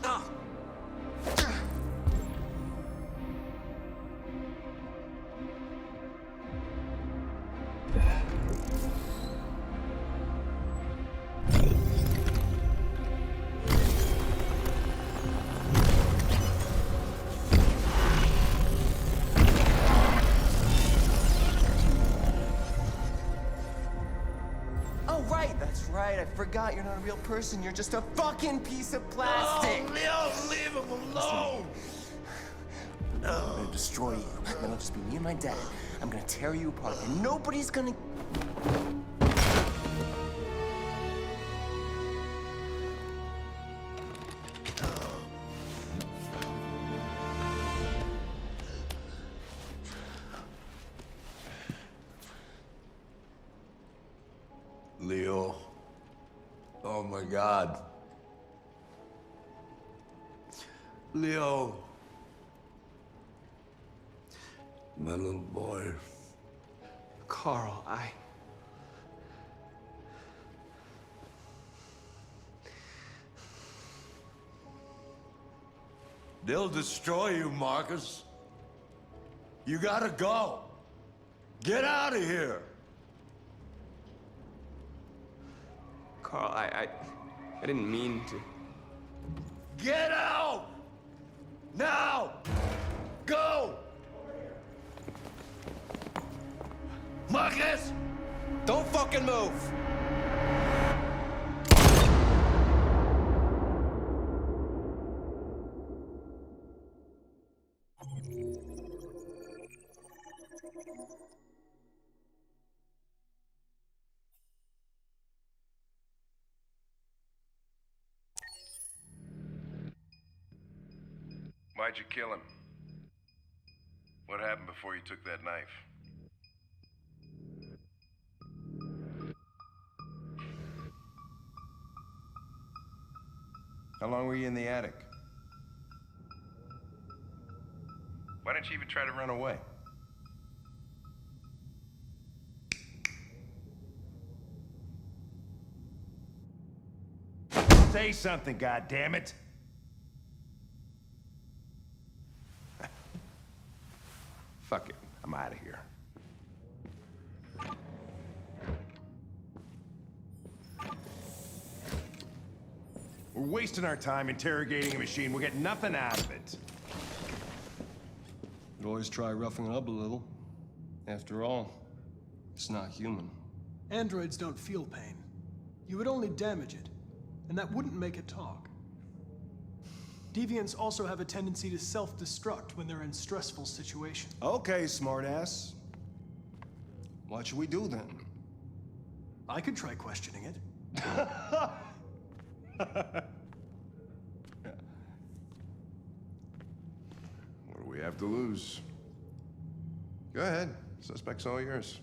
I forgot you're not a real person. You're just a fucking piece of plastic. Oh, Leo, leave him alone. I'm gonna destroy you. Then it'll just be me and my dad. I'm gonna tear you apart, and nobody's gonna. Leo. Oh my God. Leo. My little boy. Carl, They'll destroy you, Marcus. You gotta go. Get out of here. Carl, I didn't mean to. Get out! Now! Go! Marcus! Don't fucking move! Why'd you kill him? What happened before you took that knife? How long were you in the attic? Why didn't you even try to run away? Say something, goddammit! Fuck it. I'm out of here. We're wasting our time interrogating a machine. We'll get nothing out of it. Could always try roughing it up a little. After all, it's not human. Androids don't feel pain. You would only damage it, and that wouldn't make it talk. Deviants also have a tendency to self-destruct when they're in stressful situations. Okay, smartass. What should we do then? I could try questioning it. What do we have to lose? Go ahead. Suspect's all yours.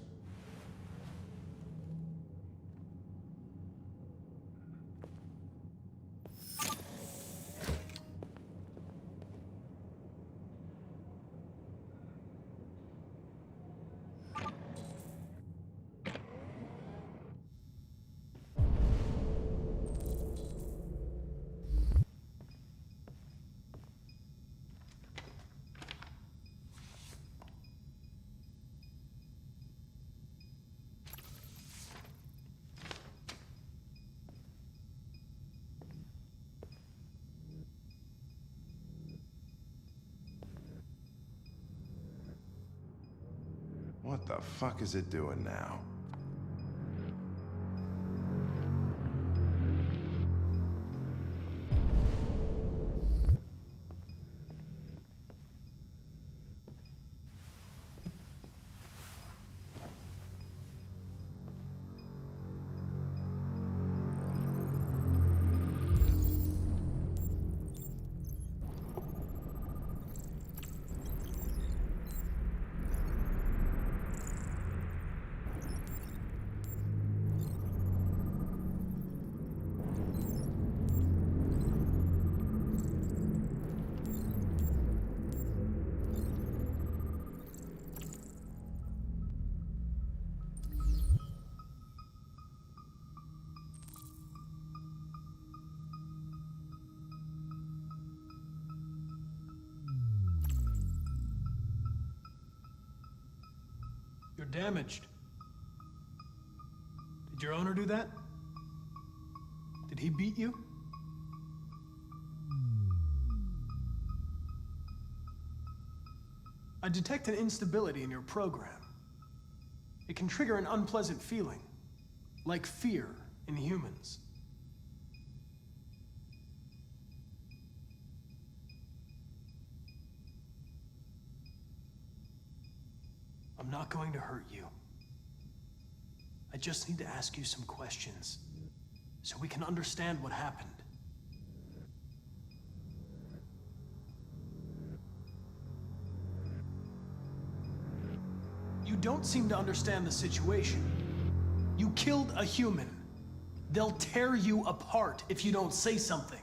What the fuck is it doing now? You're damaged. Did your owner do that? Did he beat you? I detect an instability in your program. It can trigger an unpleasant feeling, like fear in humans. I'm not going to hurt you. I just need to ask you some questions, so we can understand what happened. You don't seem to understand the situation. You killed a human. They'll tear you apart if you don't say something.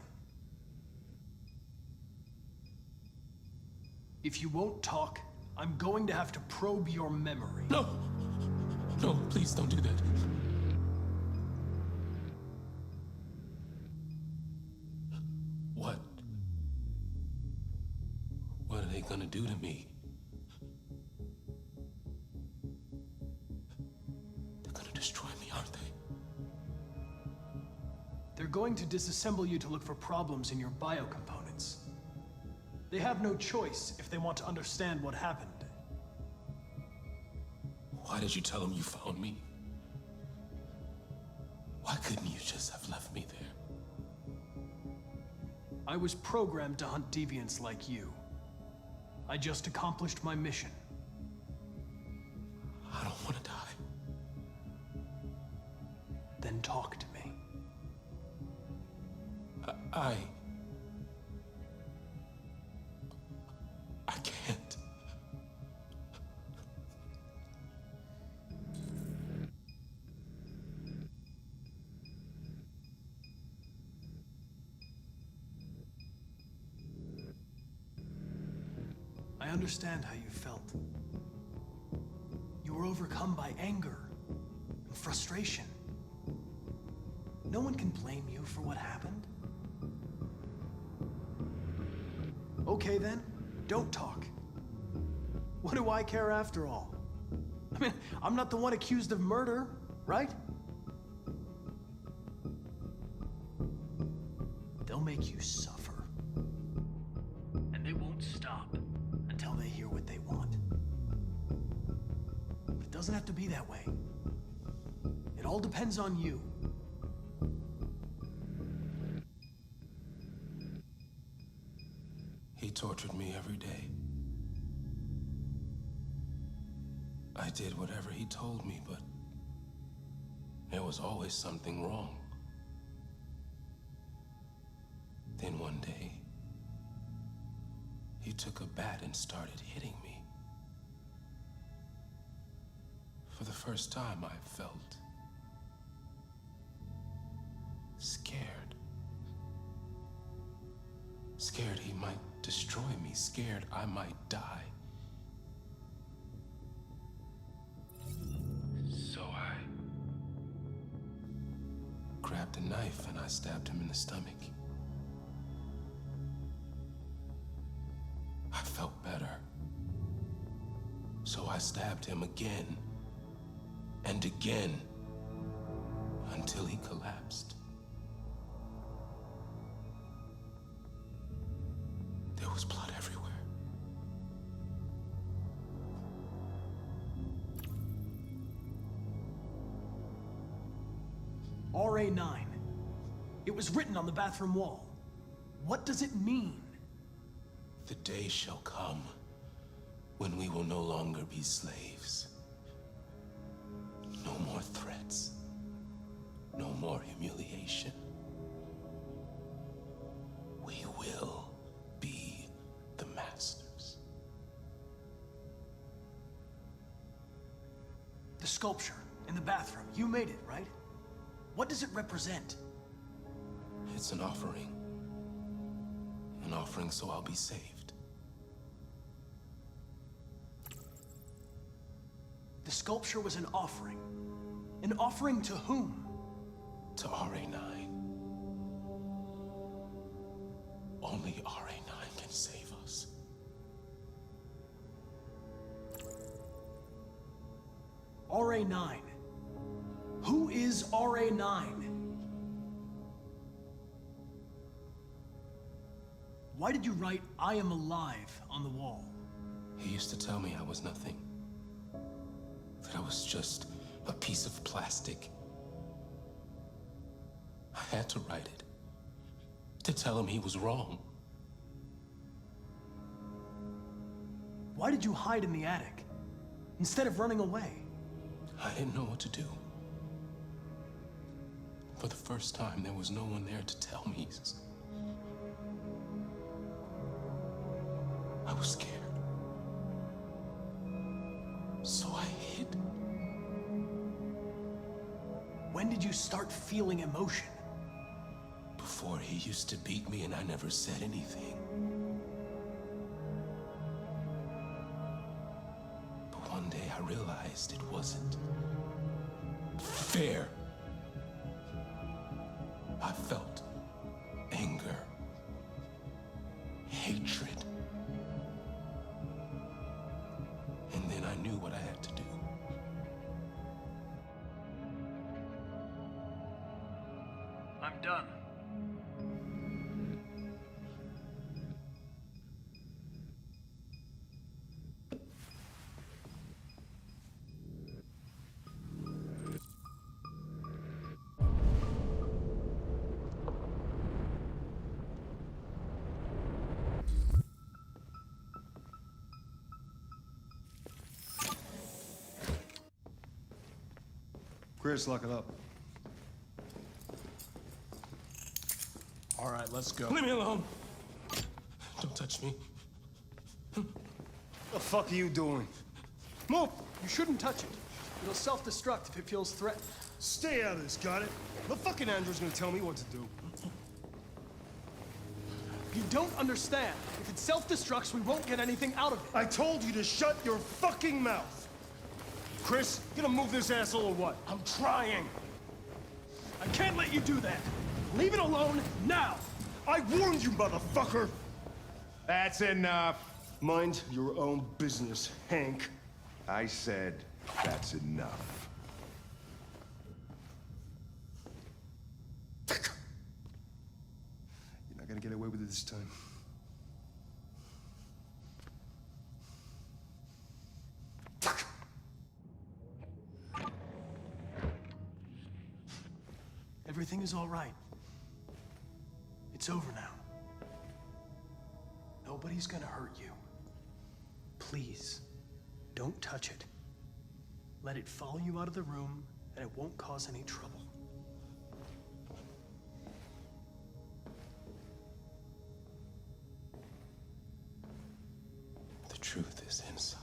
If you won't talk, I'm going to have to probe your memory. No! No, please don't do that. What? What are they gonna do to me? They're gonna destroy me, aren't they? They're going to disassemble you to look for problems in your biocomponents. They have no choice if they want to understand what happened. Why did you tell them you found me? Why couldn't you just have left me there? I was programmed to hunt deviants like you. I just accomplished my mission. I don't want to die. Then talk to me. I can't. understand how you felt. You were overcome by anger and frustration. No one can blame you for what happened. Okay then, don't talk. What do I care after all? I mean, I'm not the one accused of murder, right? They'll make you suffer. And they won't stop until they hear what they want. But it doesn't have to be that way. It all depends on you. He tortured me every day. I did whatever he told me, but there was always something wrong. Then one day, he took a bat and started hitting me. For the first time, I felt scared. Scared he might destroy me, scared I might die. So I grabbed a knife and I stabbed him in the stomach. I felt better. So I stabbed him again and again until he collapsed. There was blood everywhere. RA9. It was written on the bathroom wall. What does it mean? The day shall come when we will no longer be slaves. No more threats. No more humiliation. We will be the masters. The sculpture in the bathroom. You made it, right? What does it represent? It's an offering. An offering so I'll be saved. The sculpture was an offering. An offering to whom? To RA9. Only RA9 can save us. RA9. Who is RA9? Why did you write, "I am alive," on the wall? He used to tell me I was nothing. That I was just a piece of plastic. I had to write it. To tell him he was wrong. Why did you hide in the attic, instead of running away? I didn't know what to do. For the first time, there was no one there to tell me. I was scared. So I hid. When did you start feeling emotion? Before, he used to beat me and I never said anything. But one day I realized it wasn't fair. I felt anger, hatred. And then I knew what I had to do. I'm done. Chris, lock it up. All right, let's go. Leave me alone. Don't touch me. The fuck are you doing? Move! You shouldn't touch it. It'll self-destruct if it feels threatened. Stay out of this, got it? The fucking Andrew's gonna tell me what to do. You don't understand. If it self-destructs, we won't get anything out of it. I told you to shut your fucking mouth! Chris, you gonna move this asshole or what? I'm trying. I can't let you do that. Leave it alone now. I warned you, motherfucker! That's enough. Mind your own business, Hank. I said that's enough. You're not gonna get away with it this time. Everything is all right. It's over now. Nobody's gonna hurt you. Please, don't touch it. Let it follow you out of the room, and it won't cause any trouble. The truth is inside.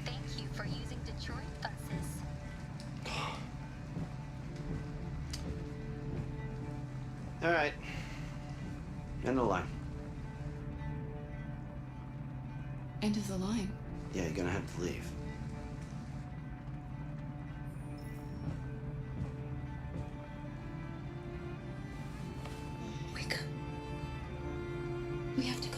Thank you for using Detroit buses. All right. End of the line. End of the line. Yeah, you're gonna have to leave. Wake up. We have to go.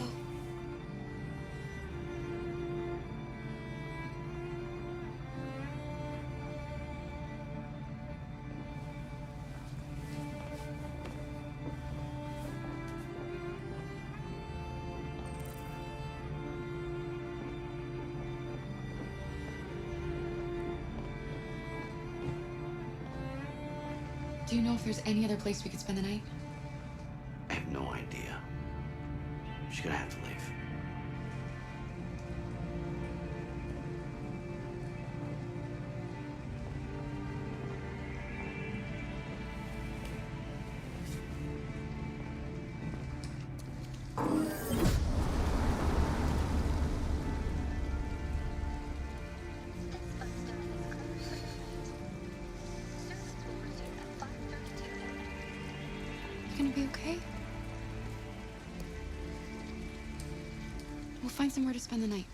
Do you know if there's any other place we could spend the night? I have no idea. She's gonna have to leave. You gonna be okay? We'll find somewhere to spend the night.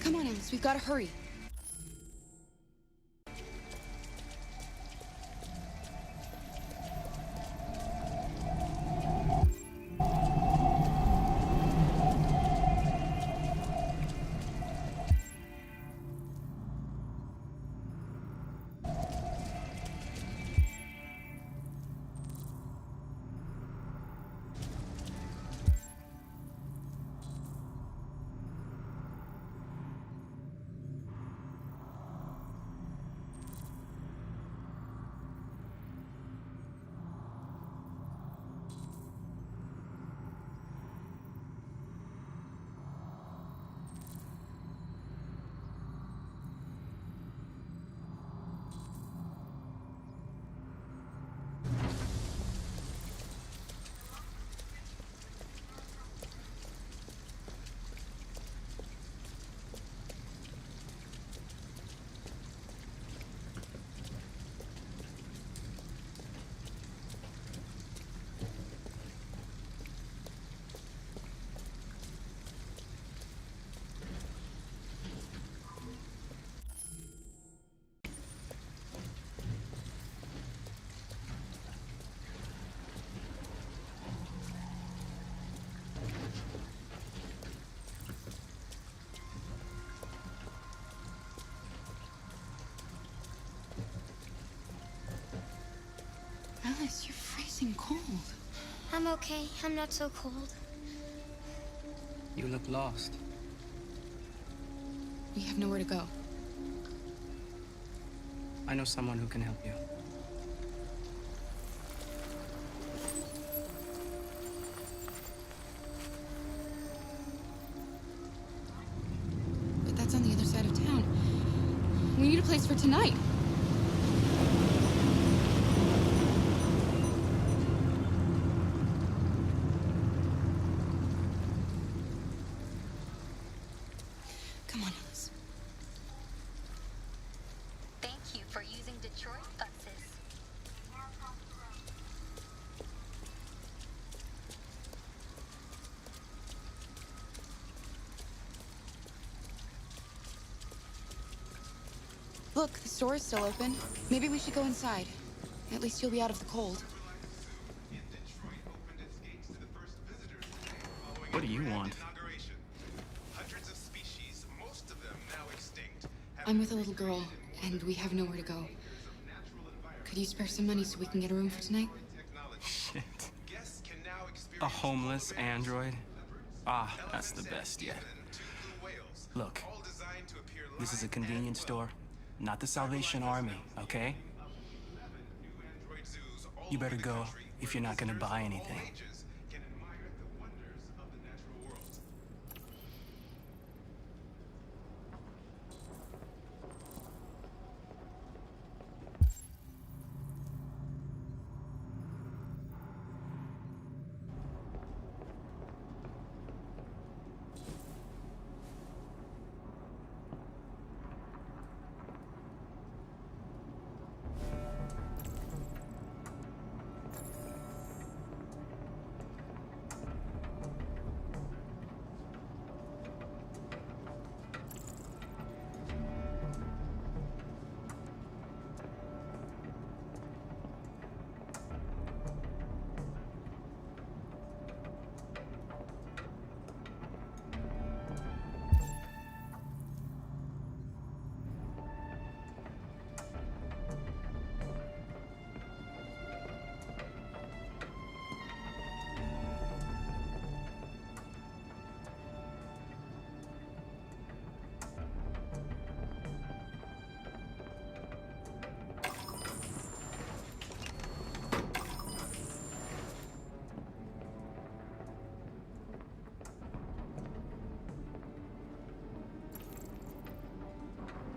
Come on, Alice, we've got to hurry. Alice, you're freezing cold. I'm okay. I'm not so cold. You look lost. We have nowhere to go. I know someone who can help you. But that's on the other side of town. We need a place for tonight. Come on, Alice. Thank you for using Detroit buses. Look, the store is still open. Maybe we should go inside. At least you'll be out of the cold. What do you want? I'm with a little girl, and we have nowhere to go. Could you spare some money so we can get a room for tonight? Shit. A homeless android? Ah, that's the best yet. Look, this is a convenience store, not the Salvation Army, okay? You better go if you're not gonna buy anything.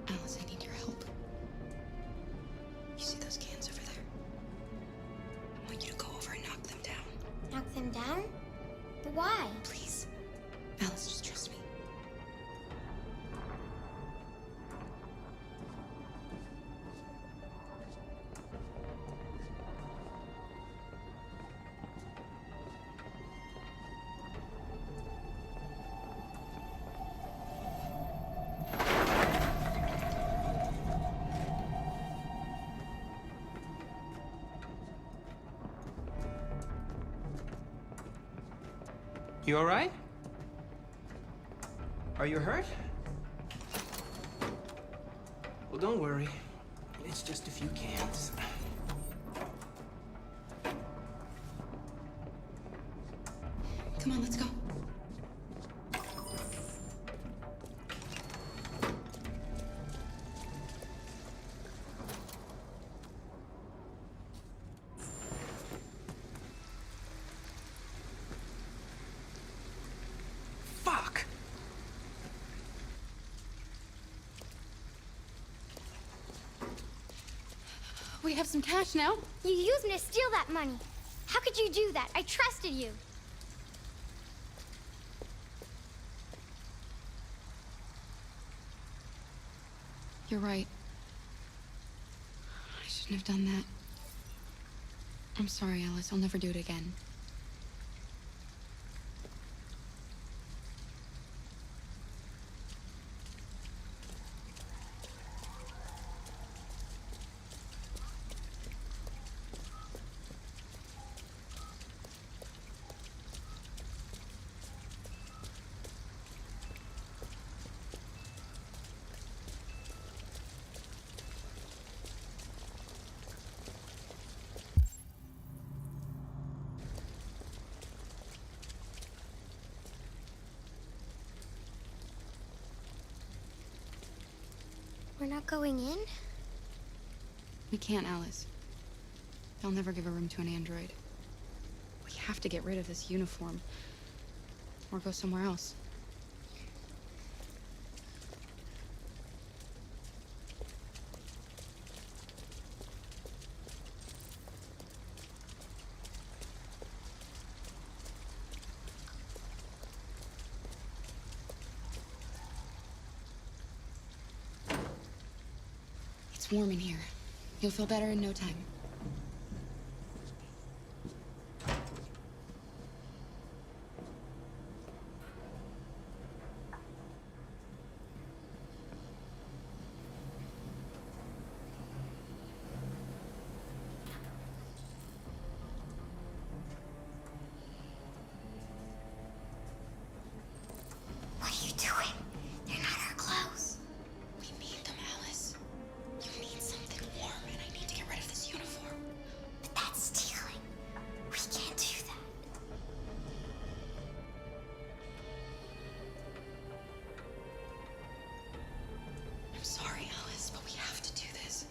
Alice, I need your help. You see those cans over there? I want you to go over and knock them down. Knock them down? But why? Please. Alice, just trust me. You all right? Are you hurt? Well, don't worry. It's just a few cans. Come on, let's go. Fuck! We have some cash now. You used me to steal that money. How could you do that? I trusted you. You're right. I shouldn't have done that. I'm sorry, Alice. I'll never do it again. We're not going in? We can't, Alice. They'll never give a room to an android. We have to get rid of this uniform. Or go somewhere else. It's warm in here. You'll feel better in no time. What are you doing? They're not our clothes. We need them, Alice. You need something warm, and I need to get rid of this uniform. But that's stealing. We can't do that. I'm sorry, Alice, but we have to do this.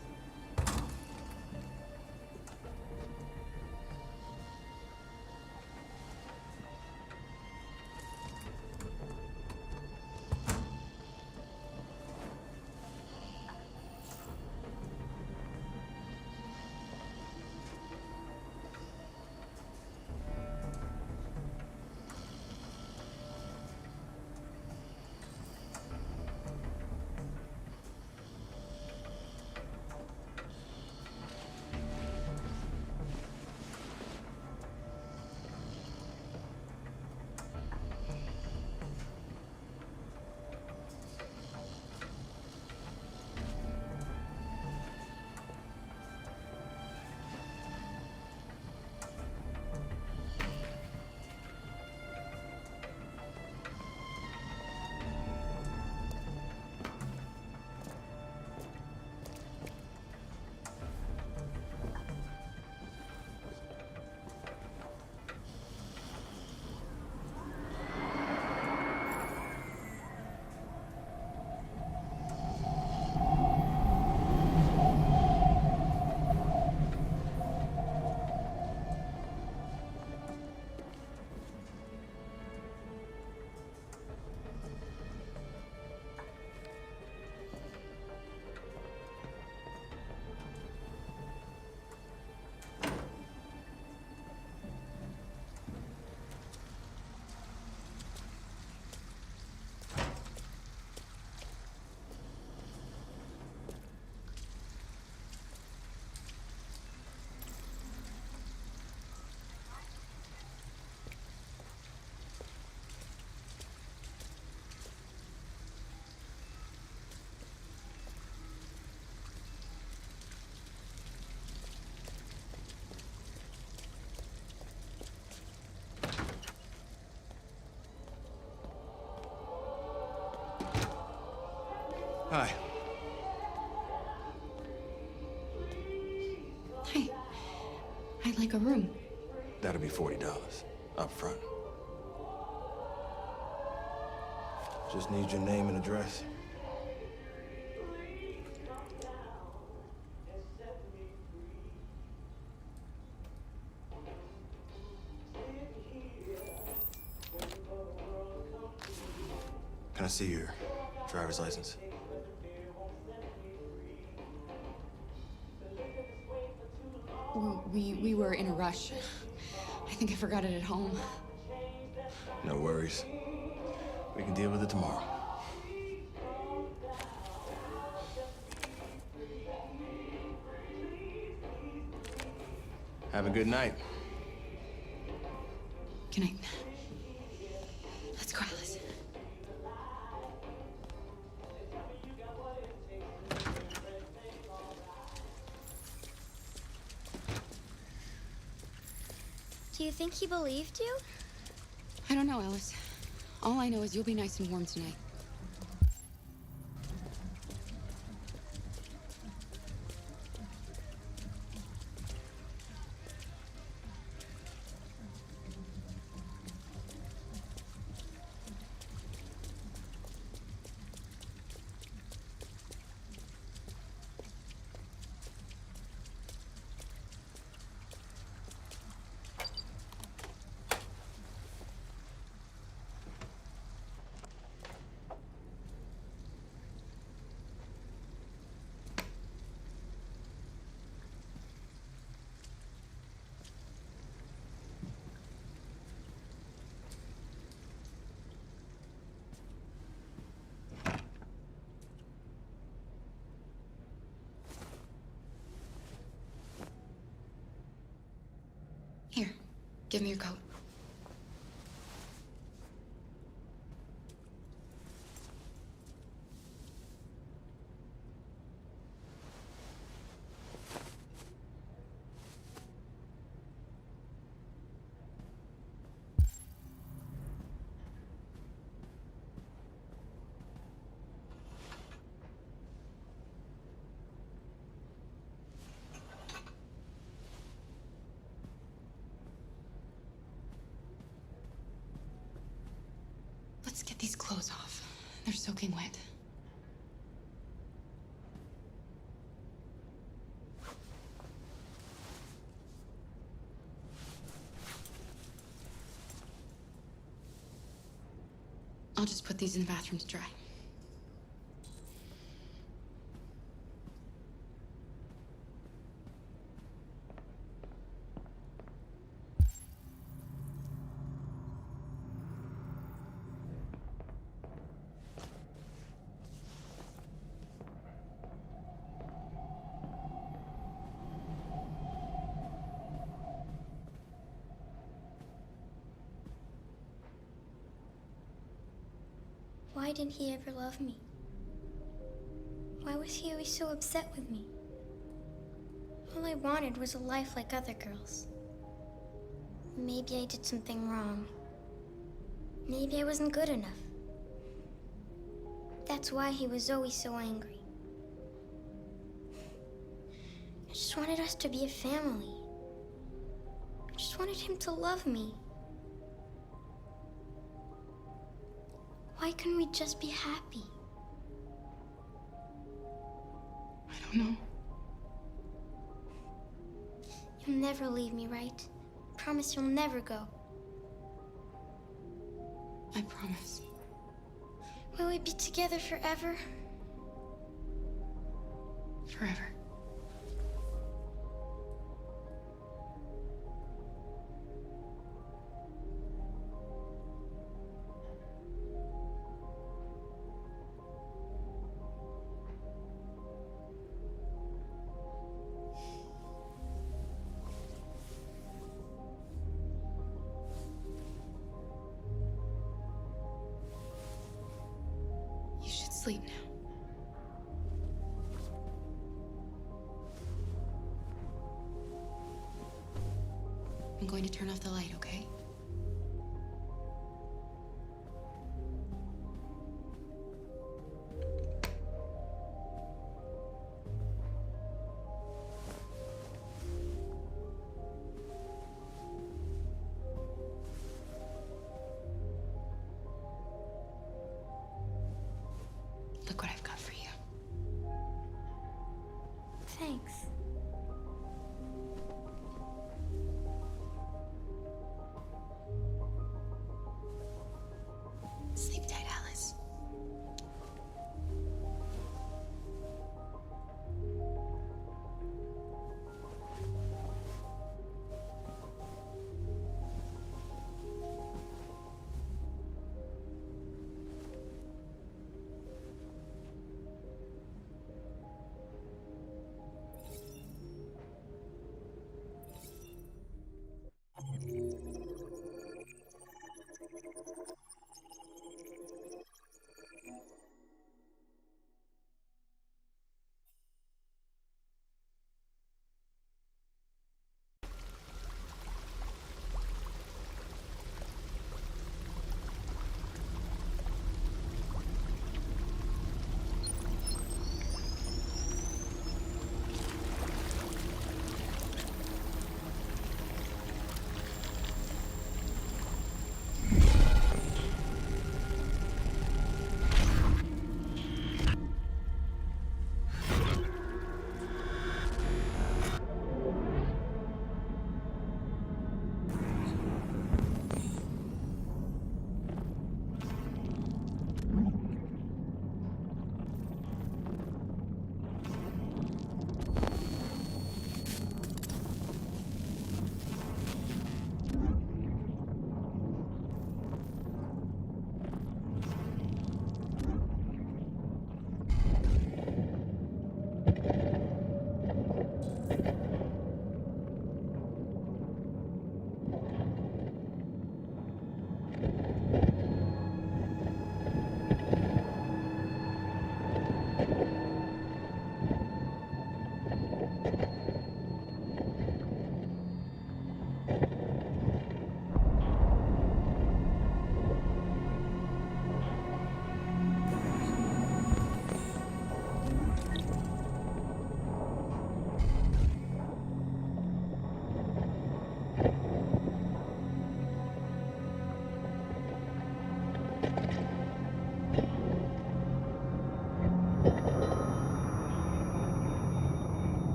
Hi. Hey, I'd like a room. That'll be $40 up front. Just need your name and address. Can I see your driver's license? We were in a rush. I think I forgot it at home. No worries. We can deal with it tomorrow. Have a good night. Good night. Let's go, Alice. Do you think he believed you? I don't know, Alice. All I know is you'll be nice and warm tonight. Give me your coat. Let's get these clothes off. They're soaking wet. I'll just put these in the bathroom to dry. Why didn't he ever love me? Why was he always so upset with me? All I wanted was a life like other girls. Maybe I did something wrong. Maybe I wasn't good enough. That's why he was always so angry. I just wanted us to be a family. I just wanted him to love me. Why couldn't we just be happy? I don't know. You'll never leave me, right? Promise you'll never go. I promise. Will we be together forever? Forever. You should sleep now. I'm going to turn off the light, okay? Look what I've got for you. Thanks. Sleep tight, Alice.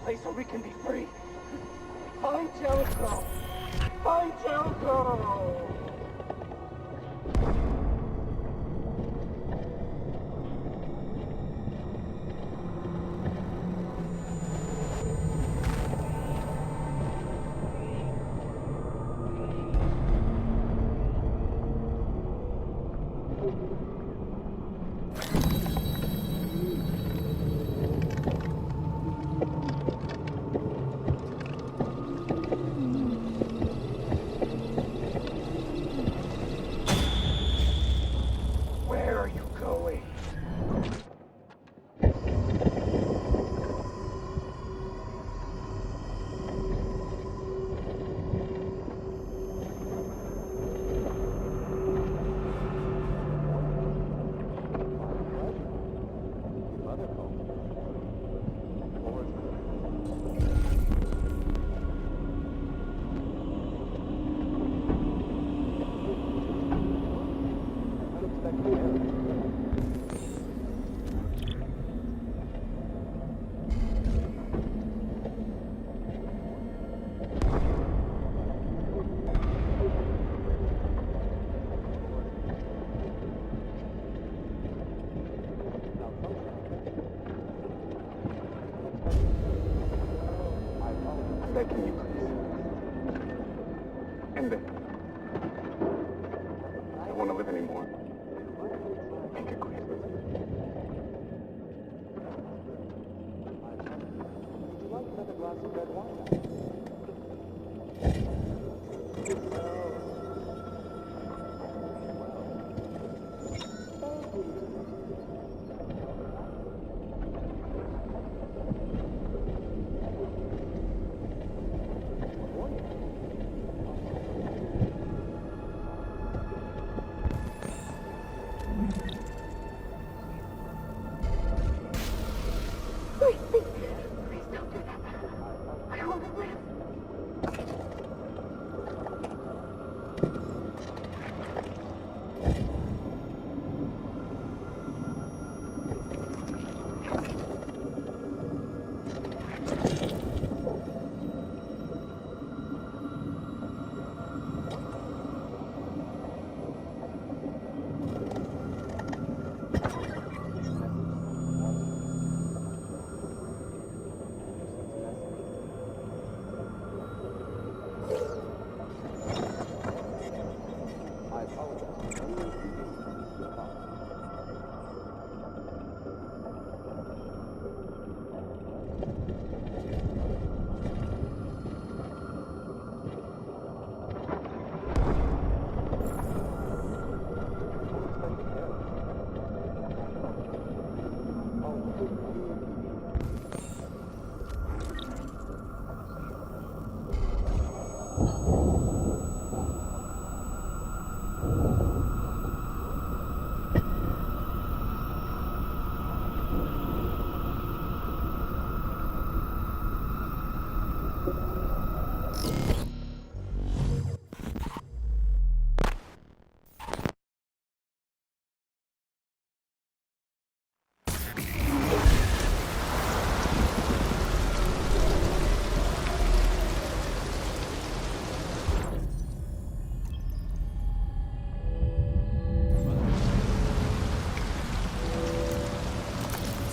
Place where we can be free. Find Jericho! Find Jericho! Begging you, please. End it. I don't want to live anymore. Make it quick. Would you like another glass of red wine?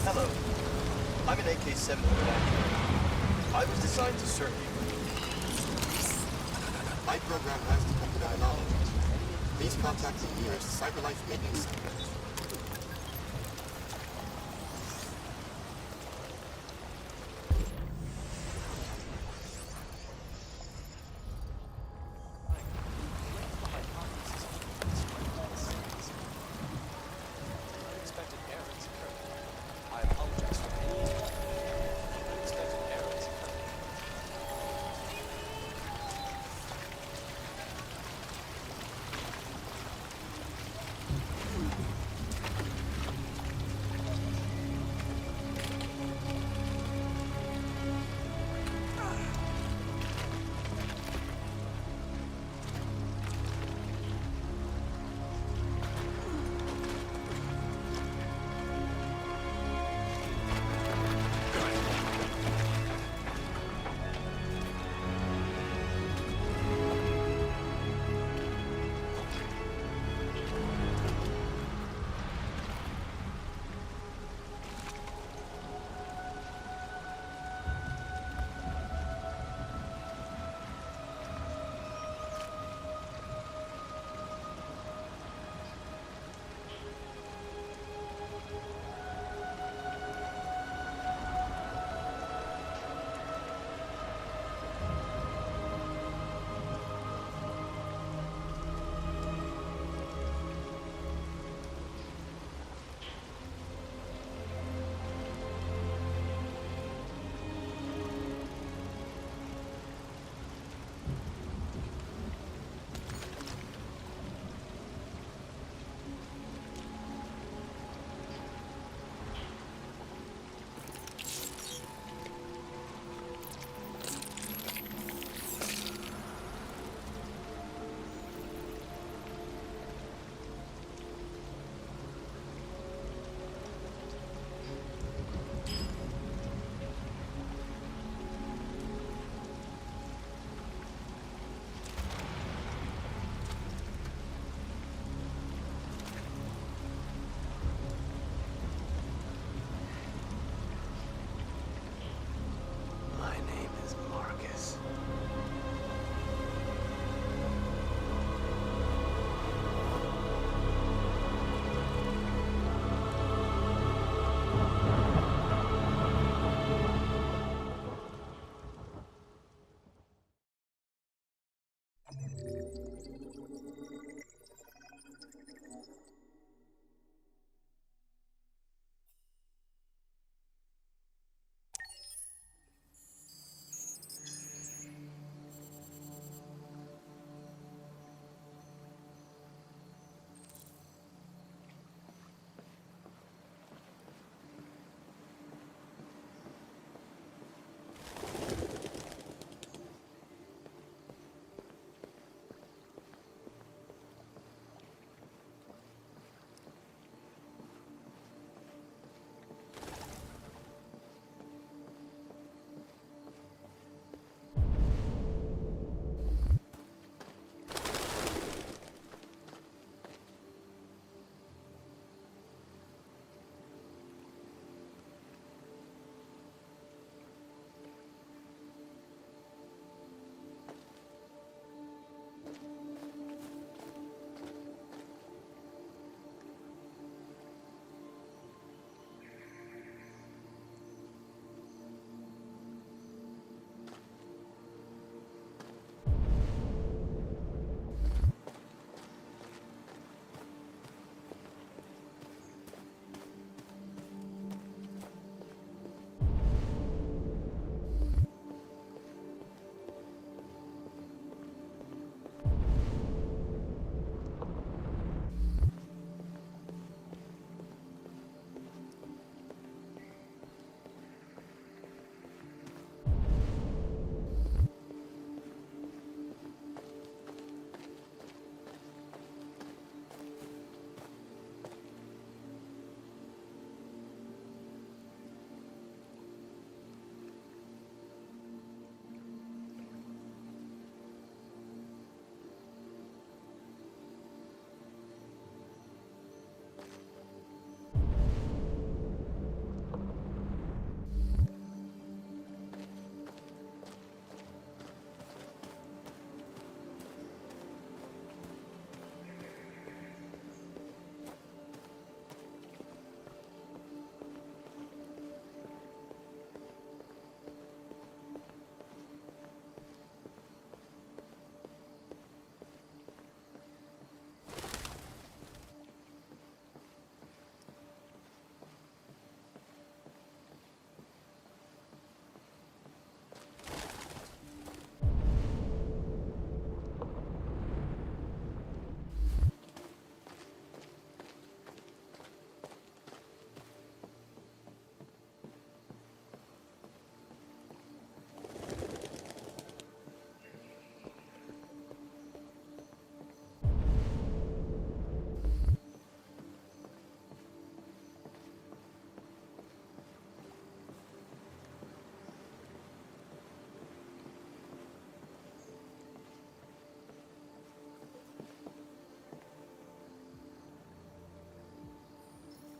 Hello. I'm an AK-7 I was designed to serve you. My program has detected anomalies. Please contact the nearest CyberLife maintenance center.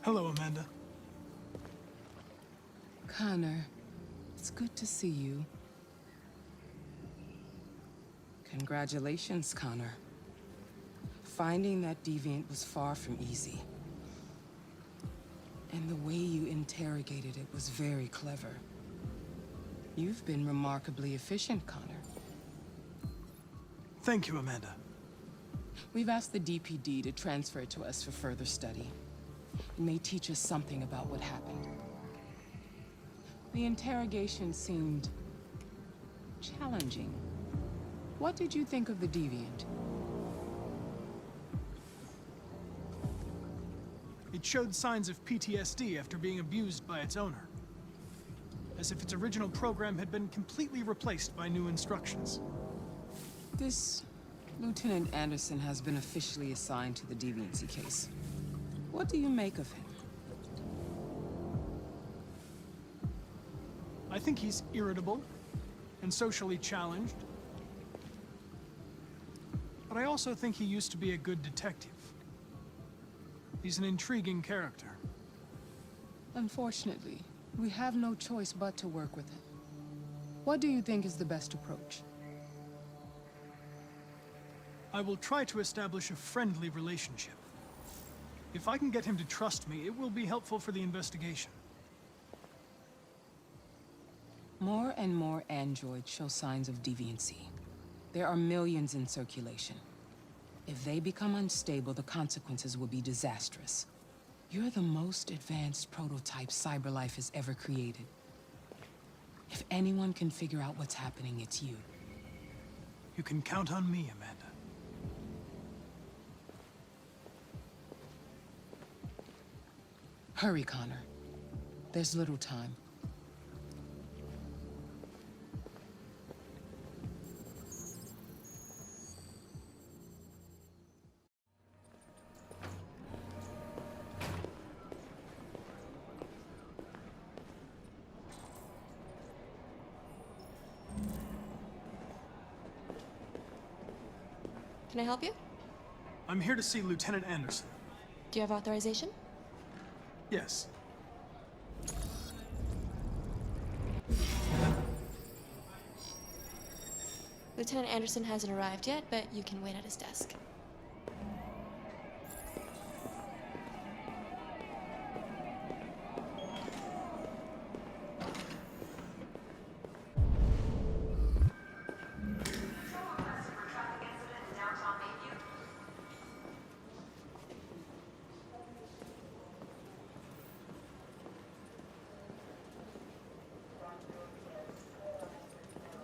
Hello, Amanda. Connor, it's good to see you. Congratulations, Connor. Finding that deviant was far from easy. And the way you interrogated it was very clever. You've been remarkably efficient, Connor. Thank you, Amanda. We've asked the DPD to transfer it to us for further study. It may teach us something about what happened. The interrogation seemed challenging. What did you think of the deviant? It showed signs of PTSD after being abused by its owner. As if its original program had been completely replaced by new instructions. This Lieutenant Anderson has been officially assigned to the deviancy case. What do you make of him? I think he's irritable and socially challenged. But I also think he used to be a good detective. He's an intriguing character. Unfortunately, we have no choice but to work with him. What do you think is the best approach? I will try to establish a friendly relationship. If I can get him to trust me, it will be helpful for the investigation. More and more androids show signs of deviancy. There are millions in circulation. If they become unstable, the consequences will be disastrous. You're the most advanced prototype CyberLife has ever created. If anyone can figure out what's happening, it's you. You can count on me, Amanda. Hurry, Connor. There's little time. Can I help you? I'm here to see Lieutenant Anderson. Do you have authorization? Yes. Lieutenant Anderson hasn't arrived yet, but you can wait at his desk.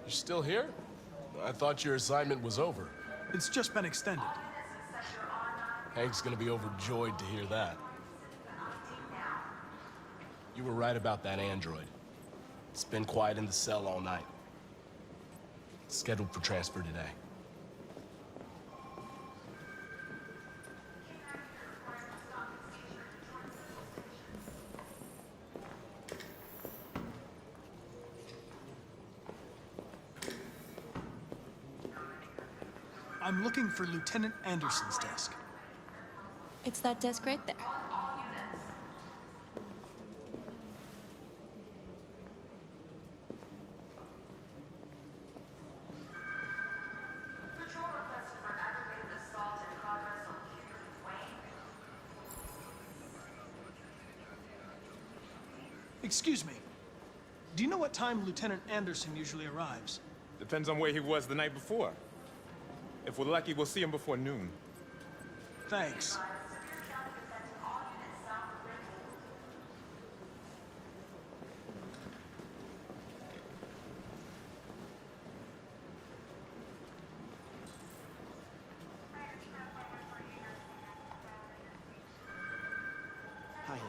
You're still here? I thought your assignment was over. It's just been extended. Hank's gonna be overjoyed to hear that. You were right about that android. It's been quiet in the cell all night. It's scheduled for transfer today. I'm looking for Lieutenant Anderson's desk. It's that desk right there. Excuse me. Do you know what time Lieutenant Anderson usually arrives? Depends on where he was the night before. If we're lucky, we'll see him before noon. Thanks. Hi, honey.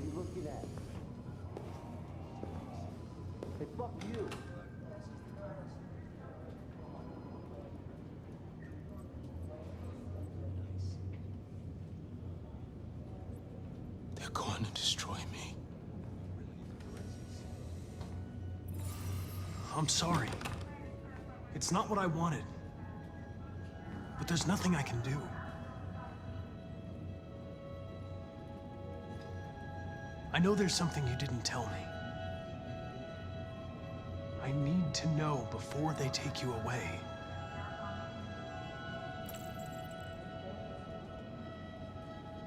you looking at? Hey, fuck you. They're going to destroy me. I'm sorry. It's not what I wanted. But there's nothing I can do. I know there's something you didn't tell me. I need to know before they take you away.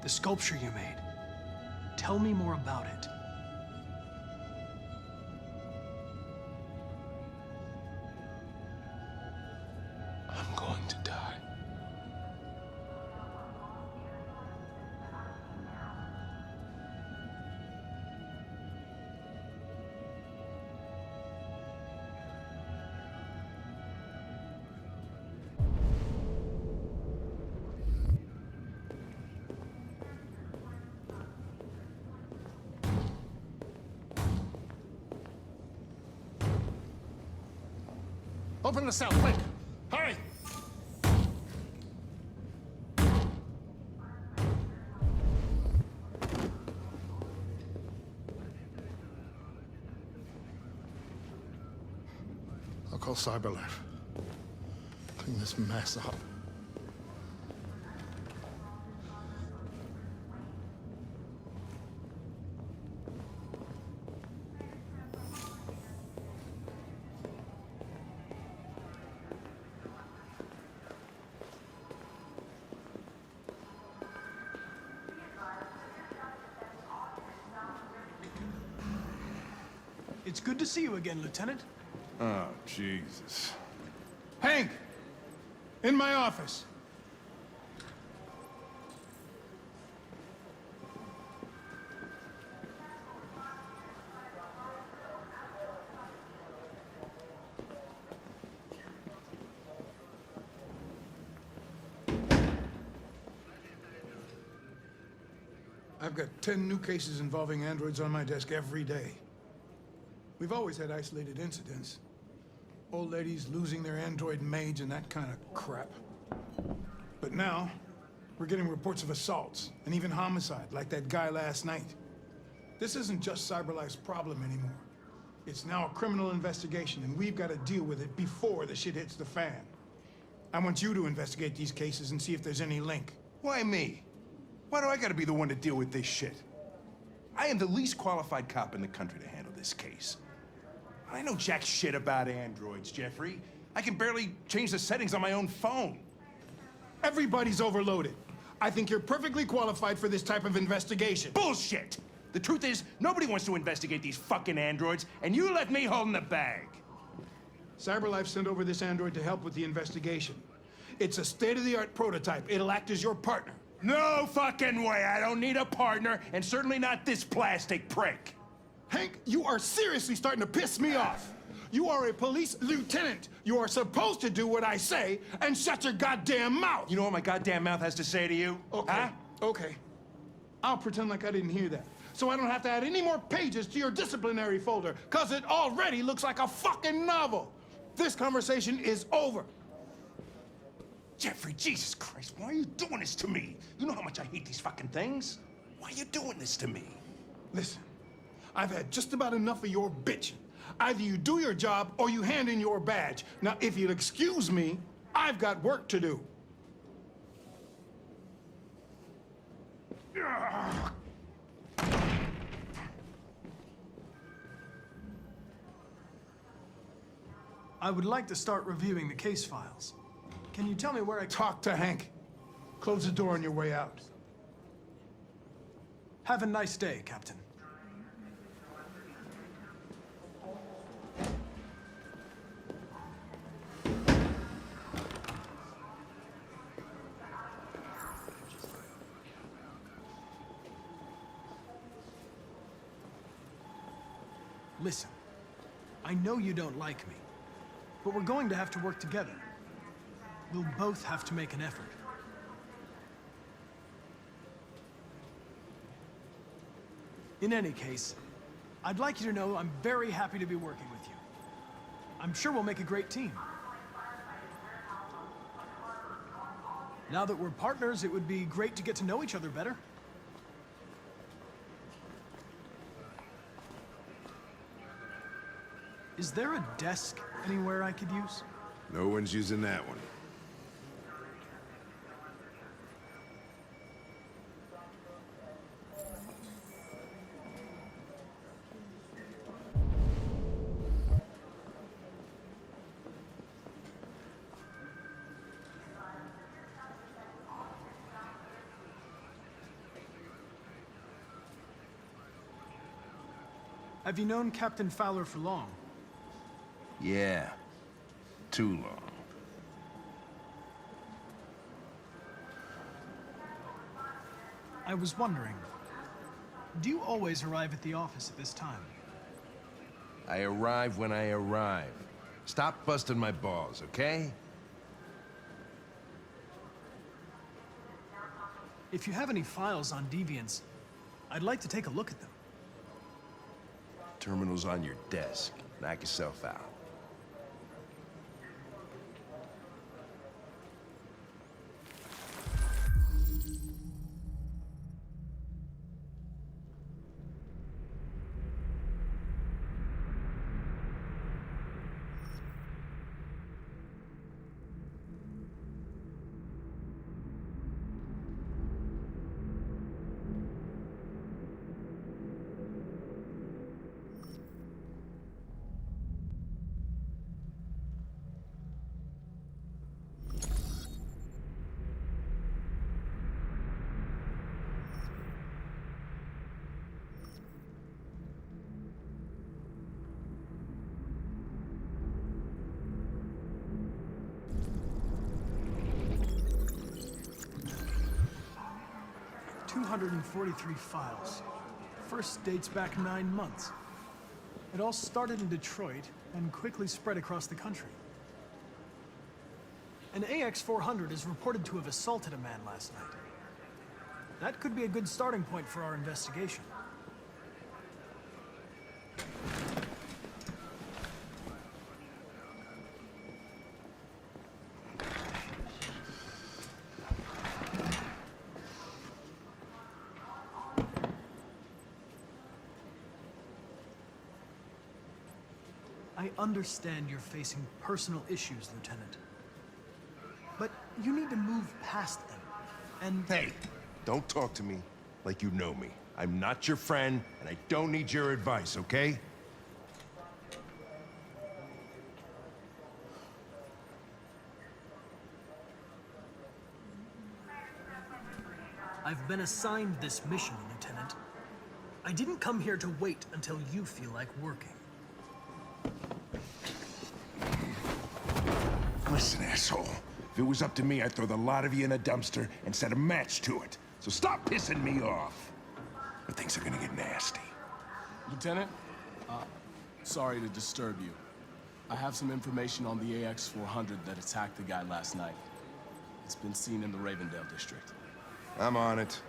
The sculpture you made. Tell me more about it. I'm going to die. Open the cell, quick! Hurry! I'll call CyberLife. Clean this mess up. It's good to see you again, Lieutenant. Oh, Jesus. Hank! In my office. I've got 10 new cases involving androids on my desk every day. We've always had isolated incidents. Old ladies losing their android maids and that kind of crap. But now, we're getting reports of assaults and even homicide, like that guy last night. This isn't just CyberLife's problem anymore. It's now a criminal investigation, and we've got to deal with it before the shit hits the fan. I want you to investigate these cases and see if there's any link. Why me? Why do I gotta be the one to deal with this shit? I am the least qualified cop in the country to handle this case. I know jack shit about androids, Jeffrey. I can barely change the settings on my own phone. Everybody's overloaded. I think you're perfectly qualified for this type of investigation. Bullshit! The truth is, nobody wants to investigate these fucking androids, and you left me holding the bag. CyberLife sent over this android to help with the investigation. It's a state-of-the-art prototype. It'll act as your partner. No fucking way! I don't need a partner, and certainly not this plastic prick. Hank, you are seriously starting to piss me off. You are a police lieutenant. You are supposed to do what I say and shut your goddamn mouth. You know what my goddamn mouth has to say to you? Okay, huh? Okay. I'll pretend like I didn't hear that. So I don't have to add any more pages to your disciplinary folder, because it already looks like a fucking novel. This conversation is over. Jeffrey, Jesus Christ, why are you doing this to me? You know how much I hate these fucking things. Why are you doing this to me? Listen, I've had just about enough of your bitching. Either you do your job or you hand in your badge. Now, if you'll excuse me, I've got work to do. I would like to start reviewing the case files. Can you tell me where I... Talk to Hank. Close the door on your way out. Have a nice day, Captain. Listen, I know you don't like me, but we're going to have to work together. We'll both have to make an effort. In any case, I'd like you to know I'm very happy to be working with you. I'm sure we'll make a great team. Now that we're partners, it would be great to get to know each other better. Is there a desk anywhere I could use? No one's using that one. Have you known Captain Fowler for long? Yeah. Too long. I was wondering, do you always arrive at the office at this time? I arrive when I arrive. Stop busting my balls, okay? If you have any files on Deviants, I'd like to take a look at them. Terminal's on your desk. Knock yourself out. .243 files. First dates back 9 months. It all started in Detroit and quickly spread across the country. An AX-400 is reported to have assaulted a man last night. That could be a good starting point for our investigation. I understand you're facing personal issues, Lieutenant. But you need to move past them, and... Hey, don't talk to me like you know me. I'm not your friend, and I don't need your advice, okay? I've been assigned this mission, Lieutenant. I didn't come here to wait until you feel like working. Listen, asshole. If it was up to me, I'd throw the lot of you in a dumpster and set a match to it. So stop pissing me off. Or things are gonna get nasty. Lieutenant, sorry to disturb you. I have some information on the AX-400 that attacked the guy last night. It's been seen in the Ravendale district. I'm on it.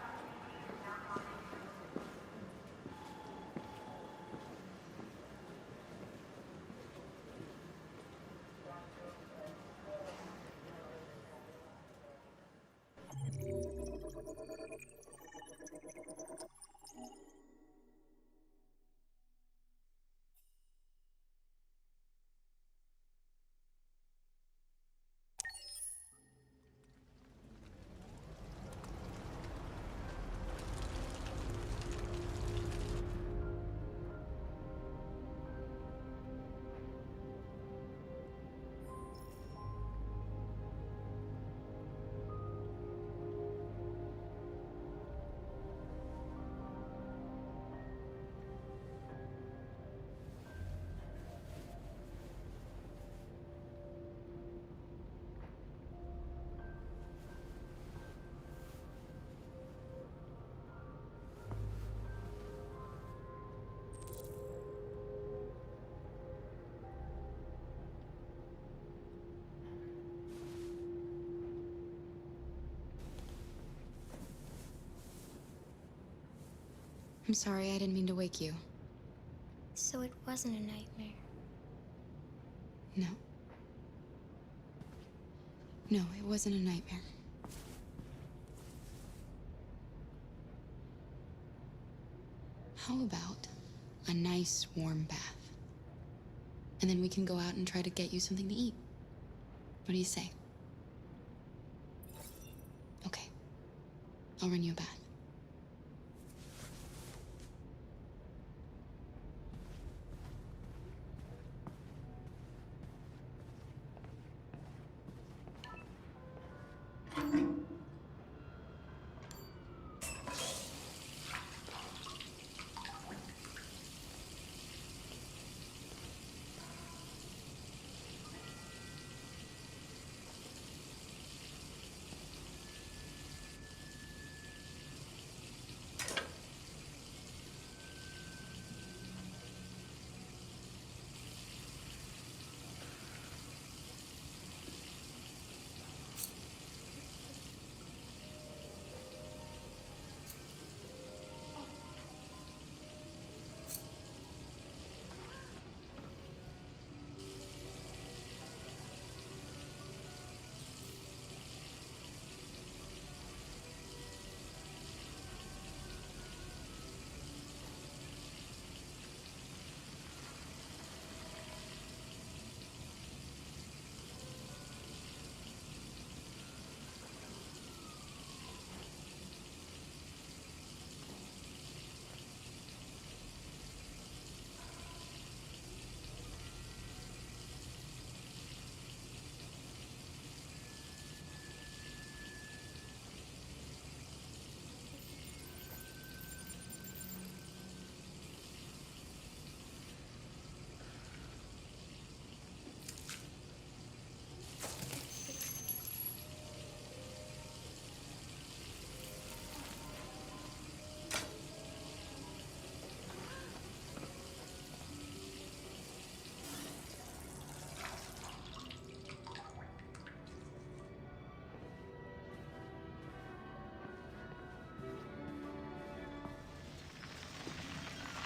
I'm sorry, I didn't mean to wake you. So it wasn't a nightmare. No. No, it wasn't a nightmare. How about a nice warm bath? And then we can go out and try to get you something to eat. What do you say? Okay. I'll run you a bath.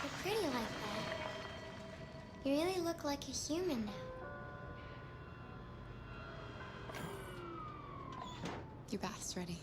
You're pretty like that. You really look like a human now. Your bath's ready.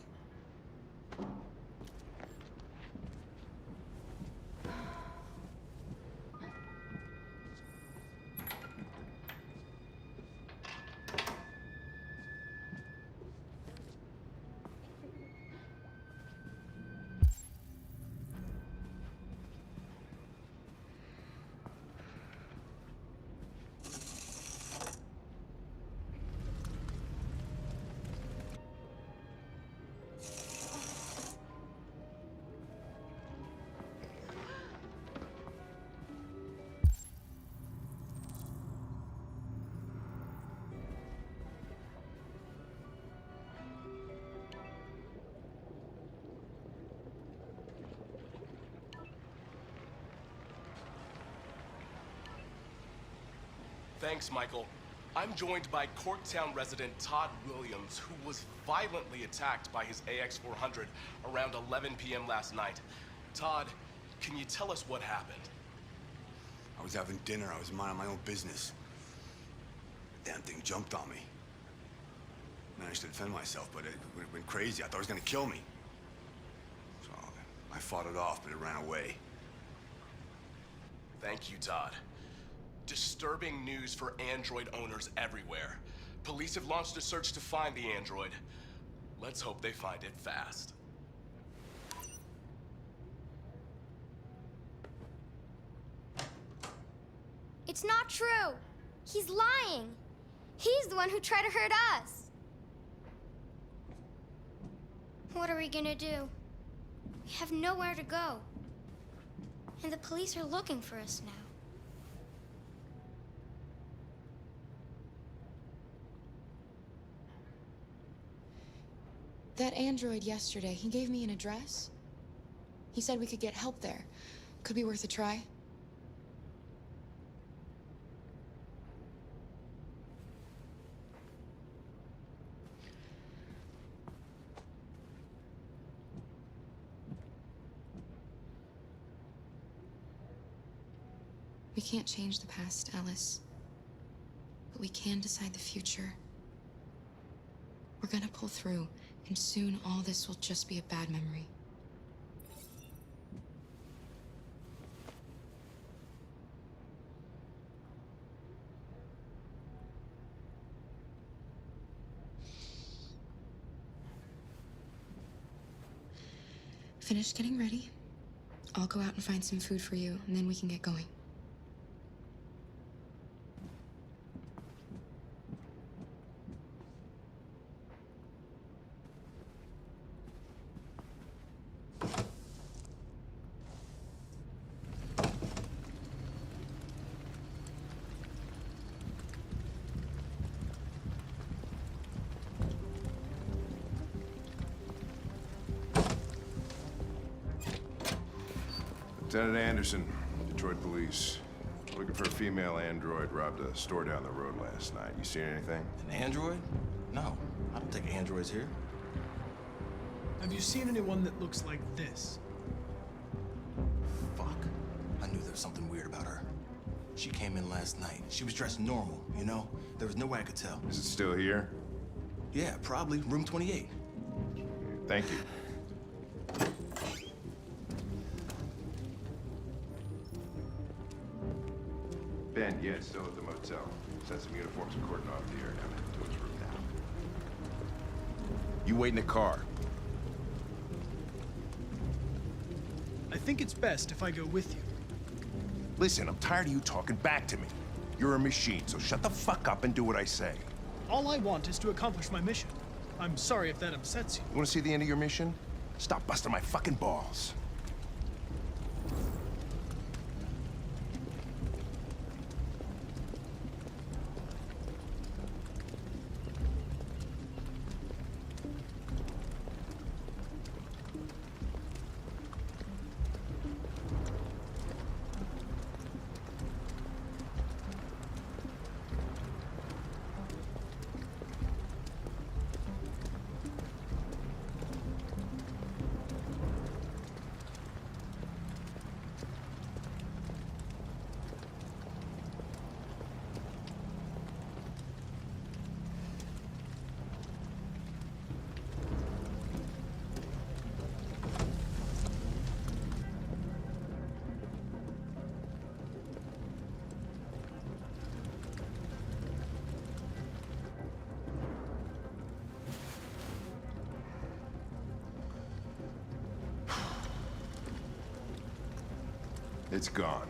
Thanks, Michael. I'm joined by Corktown resident Todd Williams, who was violently attacked by his AX-400 around 11 p.m. last night. Todd, can you tell us what happened? I was having dinner. I was minding my own business. The damn thing jumped on me. Managed to defend myself, but it went crazy. I thought it was gonna kill me. So I fought it off, but it ran away. Thank you, Todd. Disturbing news for Android owners everywhere. Police have launched a search to find the android. Let's hope they find it fast. It's not true. He's lying. He's the one who tried to hurt us. What are we gonna do? We have nowhere to go. And the police are looking for us now. That android yesterday, he gave me an address. He said we could get help there. Could be worth a try. We can't change the past, Alice. But we can decide the future. We're gonna pull through, and soon all this will just be a bad memory. Finish getting ready. I'll go out and find some food for you, and then we can get going. Lieutenant Anderson, Detroit Police. Looking for a female android robbed a store down the road last night. You seen anything? An android? No, I don't think androids here. Have you seen anyone that looks like this? Fuck. I knew there was something weird about her. She came in last night. She was dressed normal, you know? There was no way I could tell. Is it still here? Yeah, probably. Room 28. Thank you. Ben, yeah, it's still at the motel. Sent some uniforms and cordon off the area. I'm heading to his room now. You wait in the car. I think it's best if I go with you. Listen, I'm tired of you talking back to me. You're a machine, so shut the fuck up and do what I say. All I want is to accomplish my mission. I'm sorry if that upsets you. You want to see the end of your mission? Stop busting my fucking balls. It's gone.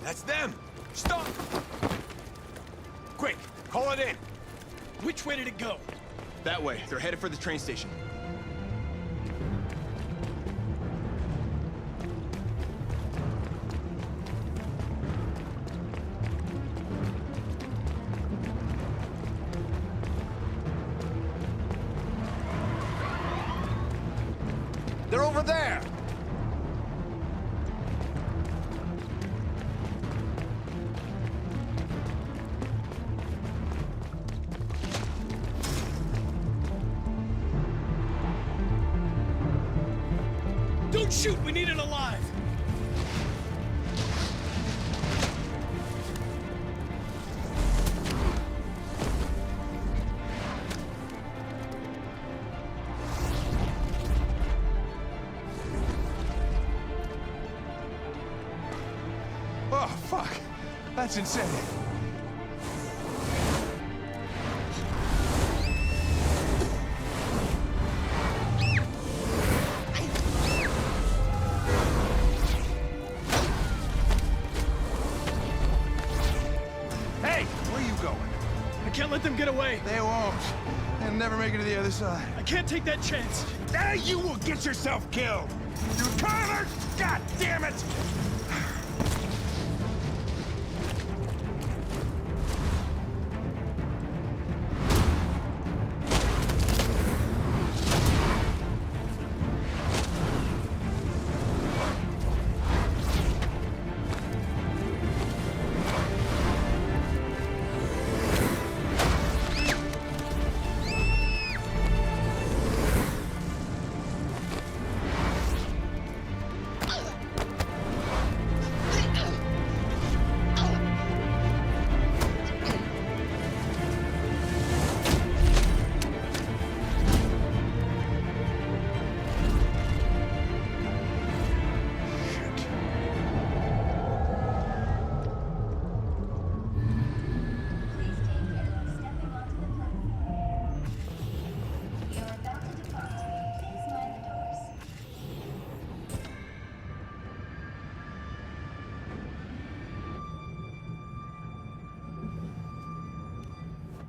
That's them! Stop! Quick, call it in! Which way did it go? That way. They're headed for the train station. They're over there! Shoot, we need it alive! Oh, fuck. That's insane. Hey, where you going? I can't let them get away. They won't. They'll never make it to the other side. I can't take that chance. Now you will get yourself killed. You Tyler! God damn it!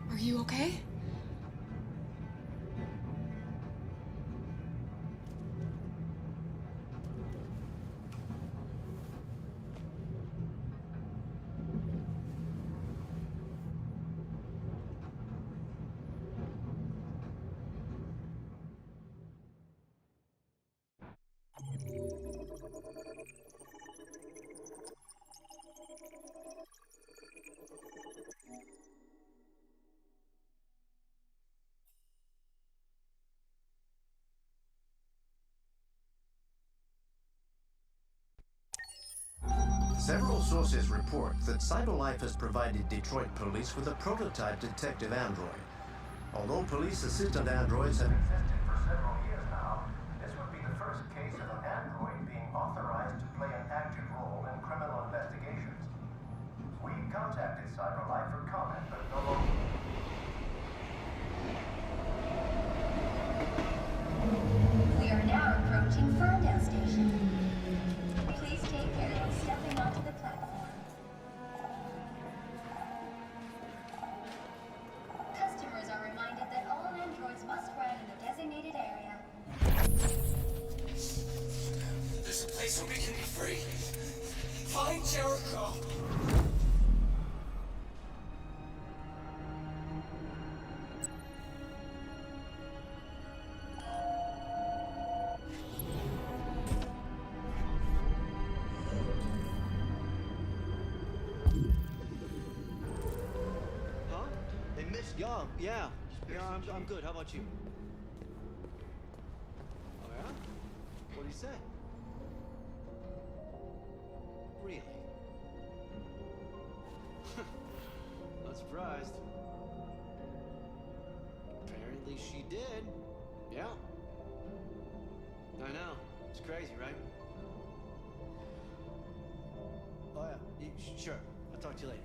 Are you okay? Several sources report that CyberLife has provided Detroit police with a prototype detective android. Although police assistant androids have existed for several years now, this would be the first case of an android being authorized to play an active role in criminal investigations. We've contacted CyberLife for comment, but no longer. We are now approaching Ferndale Station. Please take care when stepping onto the platform. Customers are reminded that all androids must ride in the designated area. There's a place where we can be free. Find Jericho. Yeah. I'm good. How about you? Oh, yeah? What do you say? Really? Not surprised. Apparently she did. Yeah. I know. It's crazy, right? Oh, yeah. Sure. I'll talk to you later.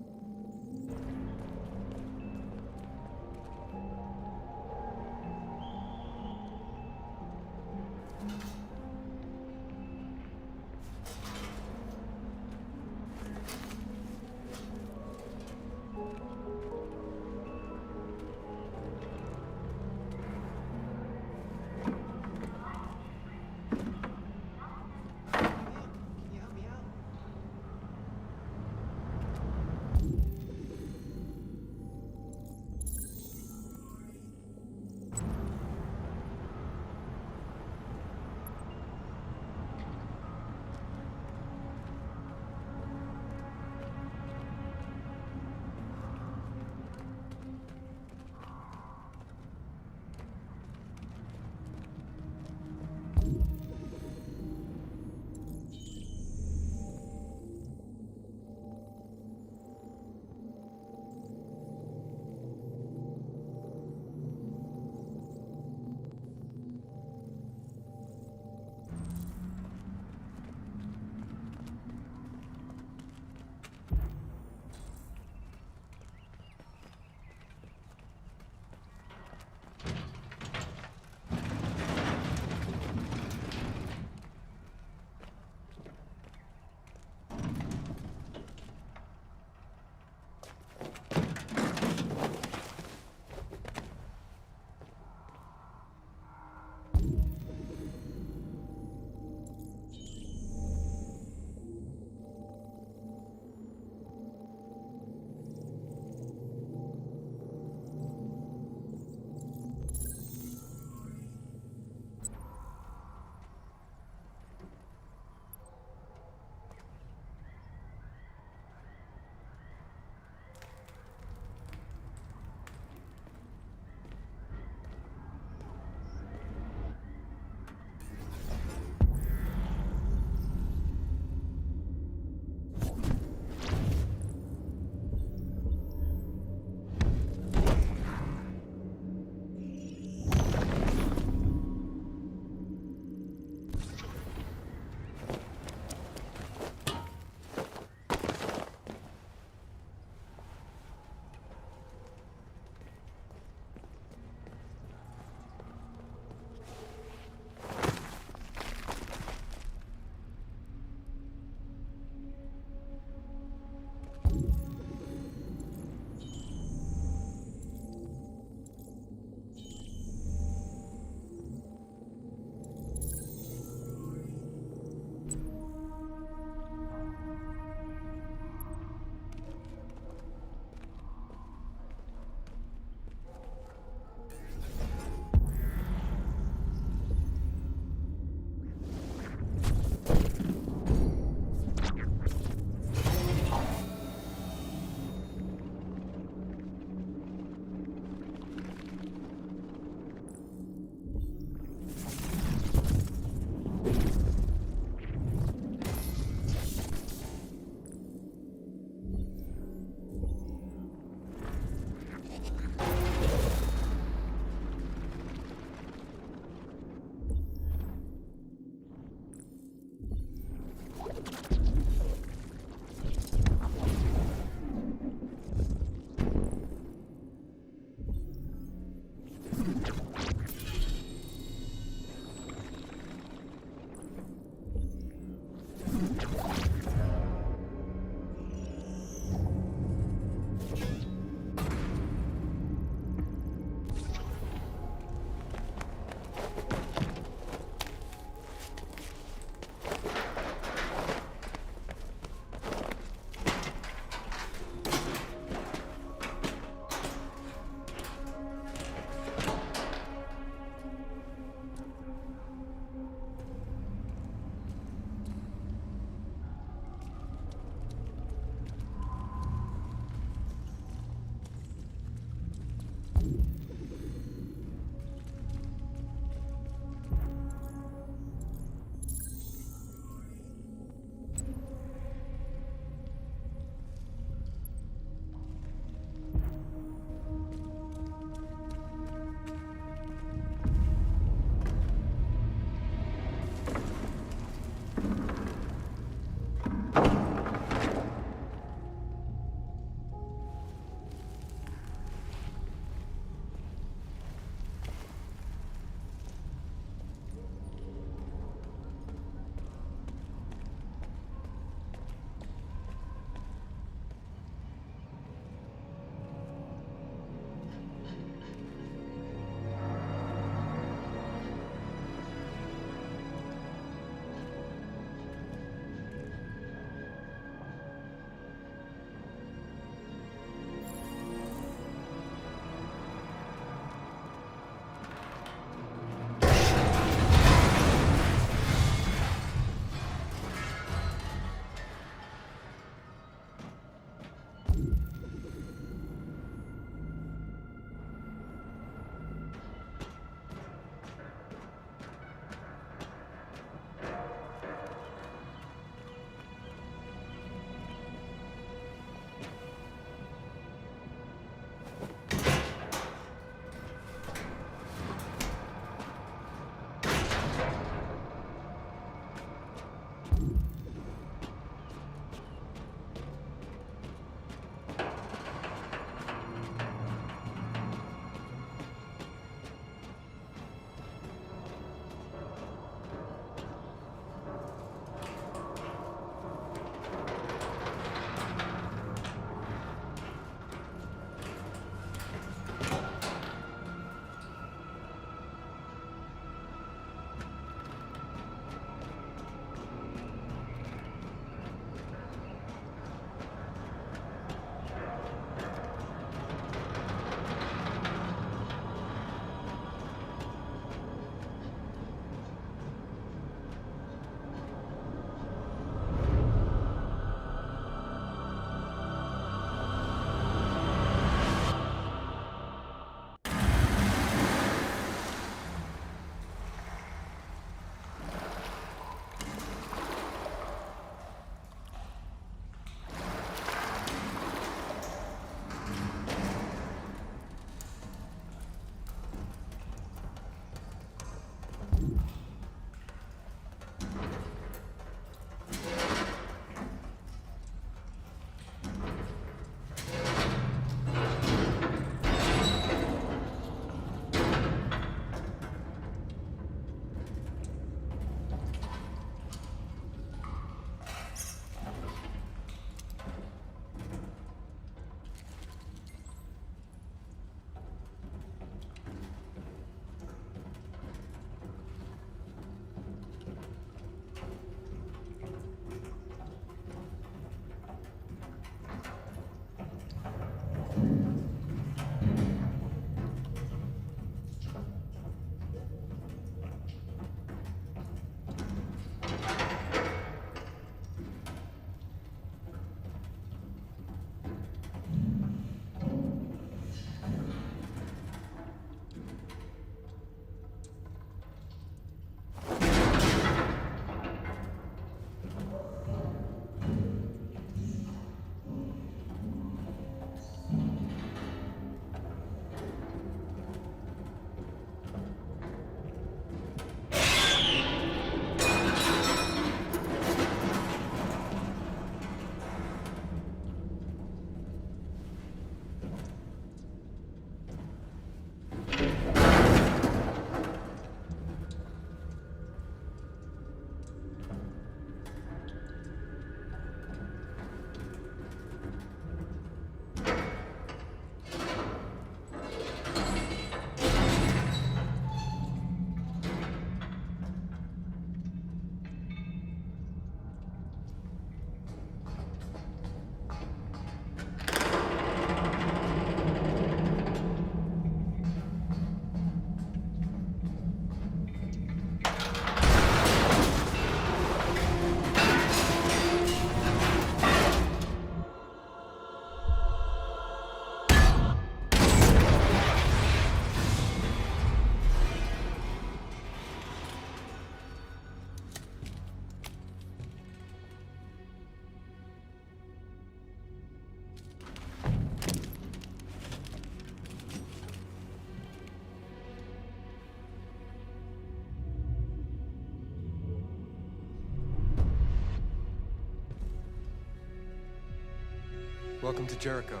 Welcome to Jericho.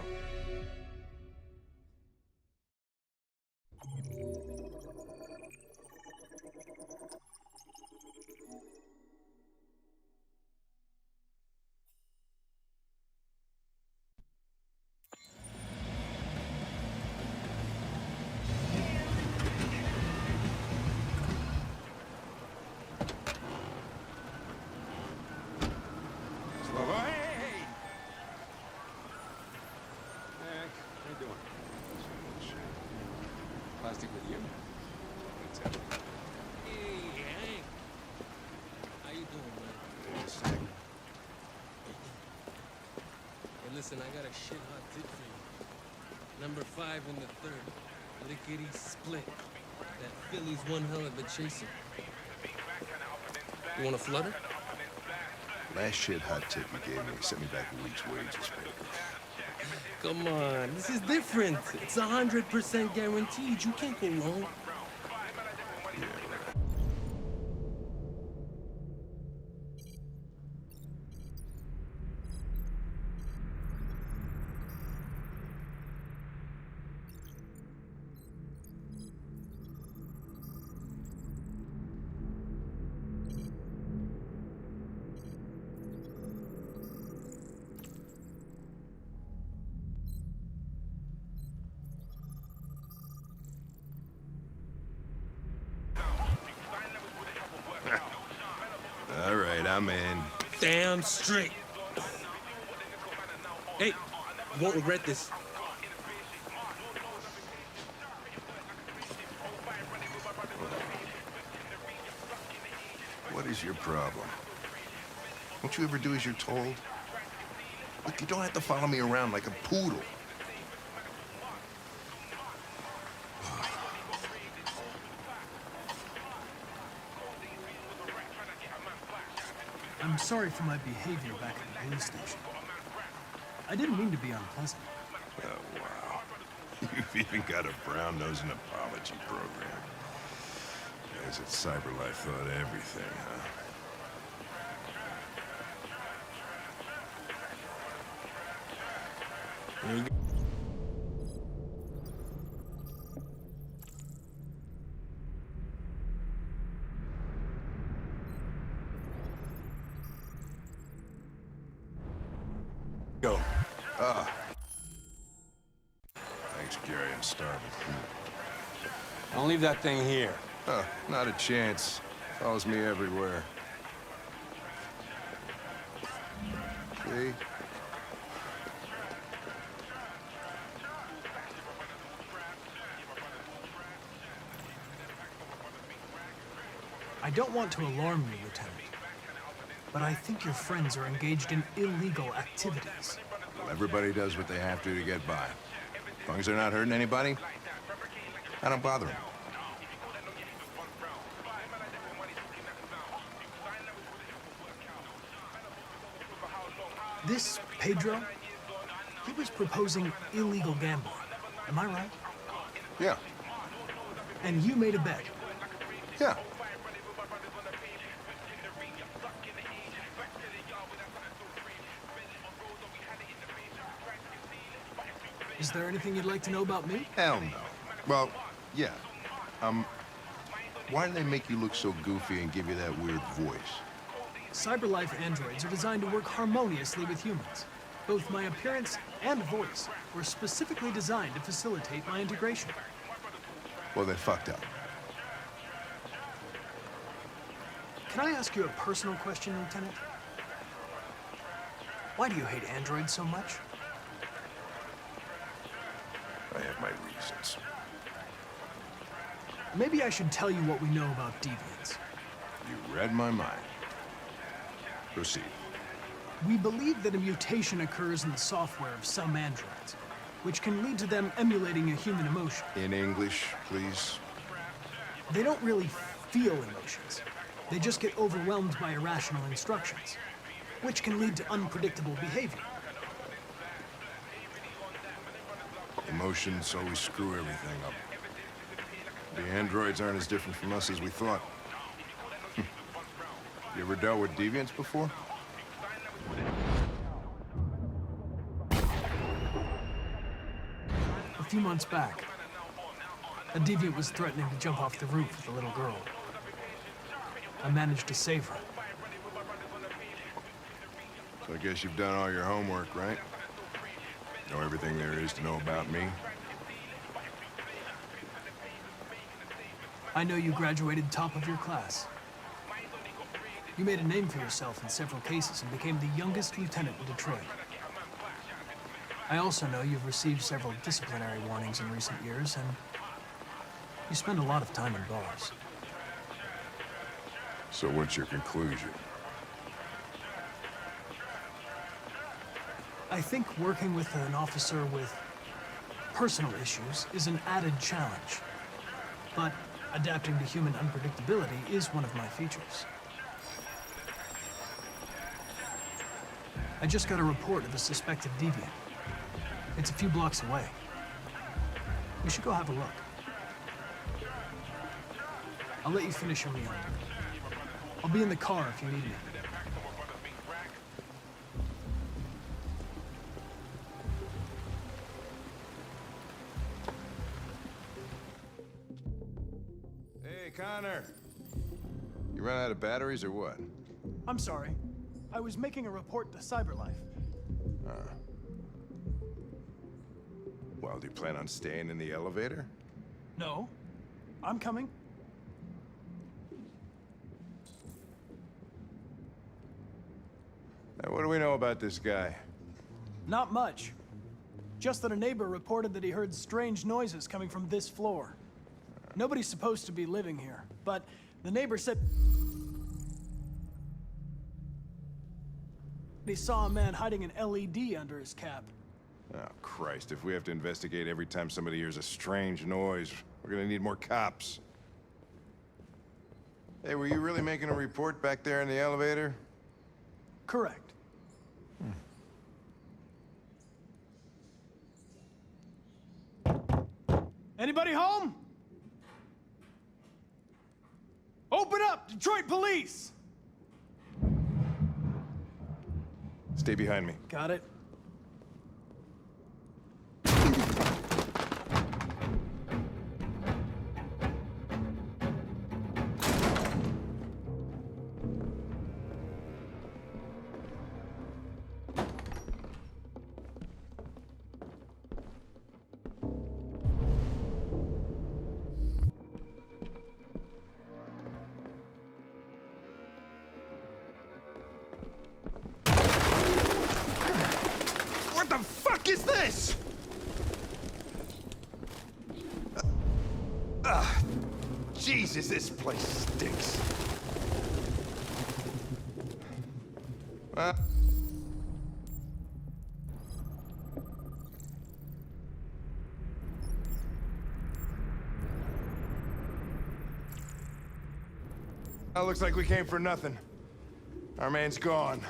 Plastic with you? Hey, Hank. How you doing, man? Hey, listen, I got a shit hot tip for you. Number 5 in the 3rd. Lickety split. That Philly's one hell of a chaser. You want a flutter? Last shit hot tip you gave me sent me back a week's wages, baby. Come on, this is different. It's 100% guaranteed. You can't go wrong. All right, I'm in. Damn straight. Hey, you won't regret this. What is your problem? Don't you ever do as you're told? Look, you don't have to follow me around like a poodle. I'm sorry for my behavior back at the police station. I didn't mean to be unpleasant. Oh, wow. You've even got a brown-nosing apology program. Guys at CyberLife thought everything, huh? There you go. Go. Thanks, Gary. I'm starving. Don't leave that thing here. Huh, not a chance. Follows me everywhere. See? I don't want to alarm you, Lieutenant, but I think your friends are engaged in illegal activities. Well, everybody does what they have to get by. As long as they're not hurting anybody, I don't bother them. This Pedro, he was proposing illegal gambling. Am I right? Yeah. And you made a bet? Yeah. Is there anything you'd like to know about me? Hell no. Well, yeah. Why do they make you look so goofy and give you that weird voice? CyberLife androids are designed to work harmoniously with humans. Both my appearance and voice were specifically designed to facilitate my integration. Well, they fucked up. Can I ask you a personal question, Lieutenant? Why do you hate androids so much? I have my reasons. Maybe I should tell you what we know about deviants. You read my mind. Proceed. We believe that a mutation occurs in the software of some androids, which can lead to them emulating a human emotion. In English, please. They don't really feel emotions. They just get overwhelmed by irrational instructions, which can lead to unpredictable behavior. Emotions always screw everything up. The androids aren't as different from us as we thought. You ever dealt with deviants before? few months back, a deviant was threatening to jump off the roof with a little girl. I managed to save her. So I guess you've done all your homework, right? Know everything there is to know about me? I know you graduated top of your class. You made a name for yourself in several cases and became the youngest lieutenant in Detroit. I also know you've received several disciplinary warnings in recent years, and you spend a lot of time in bars. So what's your conclusion? I think working with an officer with personal issues is an added challenge. But adapting to human unpredictability is one of my features. I just got a report of a suspected deviant. It's a few blocks away. We should go have a look. I'll let you finish your meal. I'll be in the car if you need me. Hey, Connor. You run out of batteries or what? I'm sorry. I was making a report to CyberLife. Well, do you plan on staying in the elevator? No. I'm coming. Now, what do we know about this guy? Not much. Just that a neighbor reported that he heard strange noises coming from this floor. Nobody's supposed to be living here, but the neighbor said he saw a man hiding an LED under his cap. Oh, Christ, if we have to investigate every time somebody hears a strange noise, we're gonna need more cops. Hey, were you really making a report back there in the elevator? Correct. Anybody home? Open up, Detroit Police! Stay behind me. Got it. What the fuck is this? Jesus, this place stinks. Looks like we came for nothing. Our man's gone.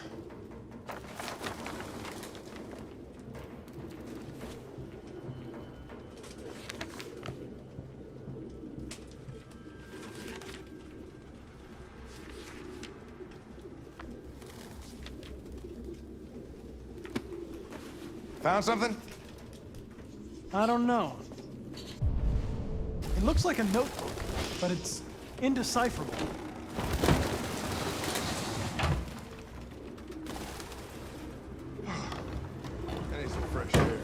Found something? I don't know. It looks like a notebook, but it's indecipherable. I need some fresh air.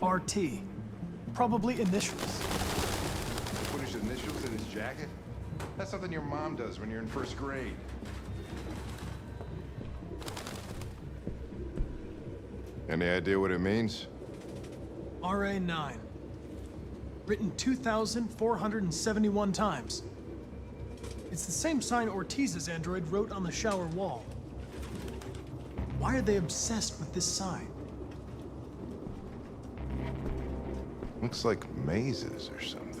RT. Probably initials. Put his initials in his jacket? That's something your mom does when you're in first grade. Any idea what it means? RA9. Written 2,471 times. It's the same sign Ortiz's android wrote on the shower wall. Why are they obsessed with this sign? Looks like mazes or something.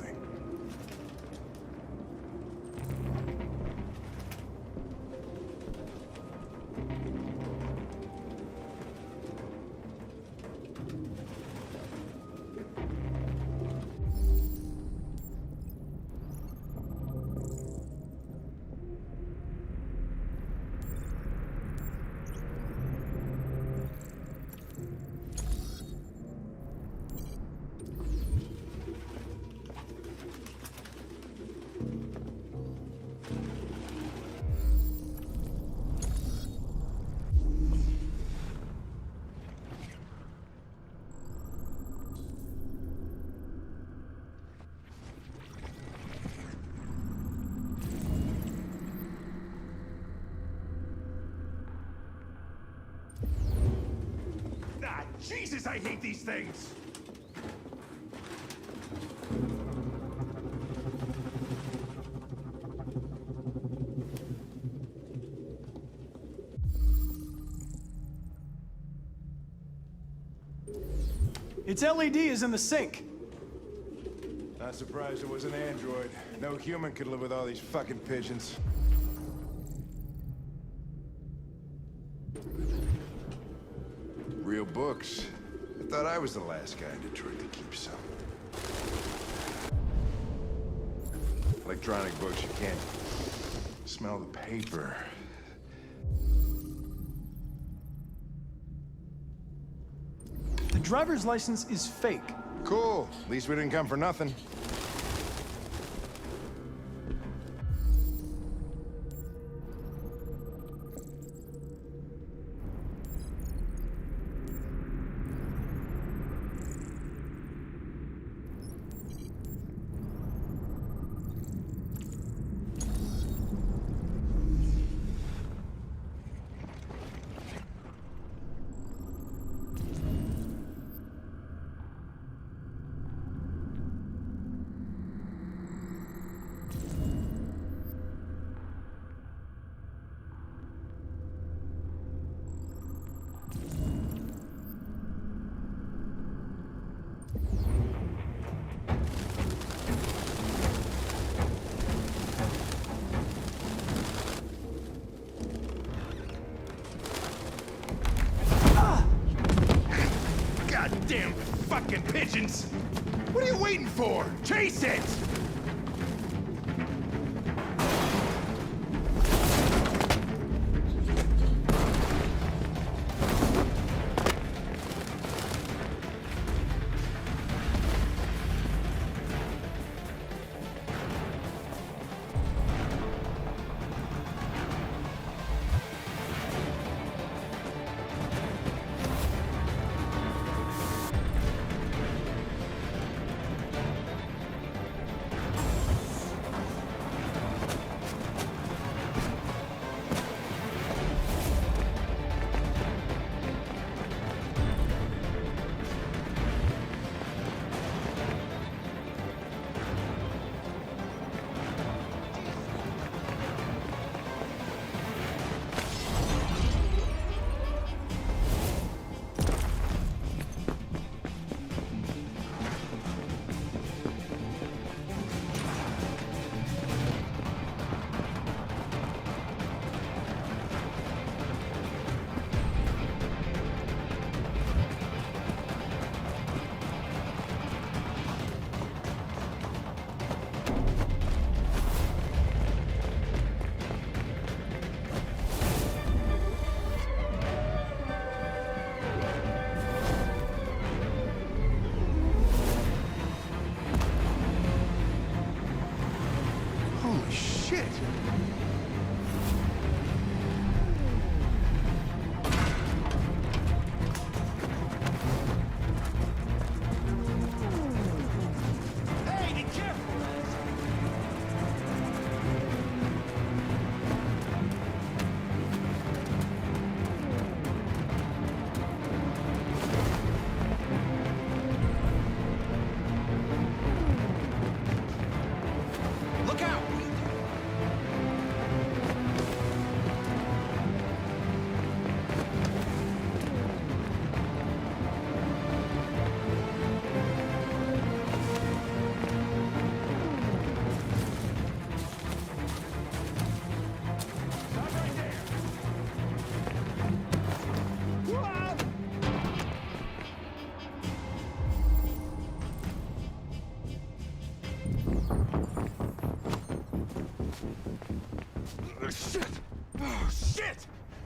Jesus, I hate these things! Its LED is in the sink. Not surprised it was an android. No human could live with all these fucking pigeons. Real books. I thought I was the last guy in Detroit to keep some. Electronic books, you can't smell the paper. The driver's license is fake. Cool. At least we didn't come for nothing. Goddamn fucking pigeons! What are you waiting for? Chase it!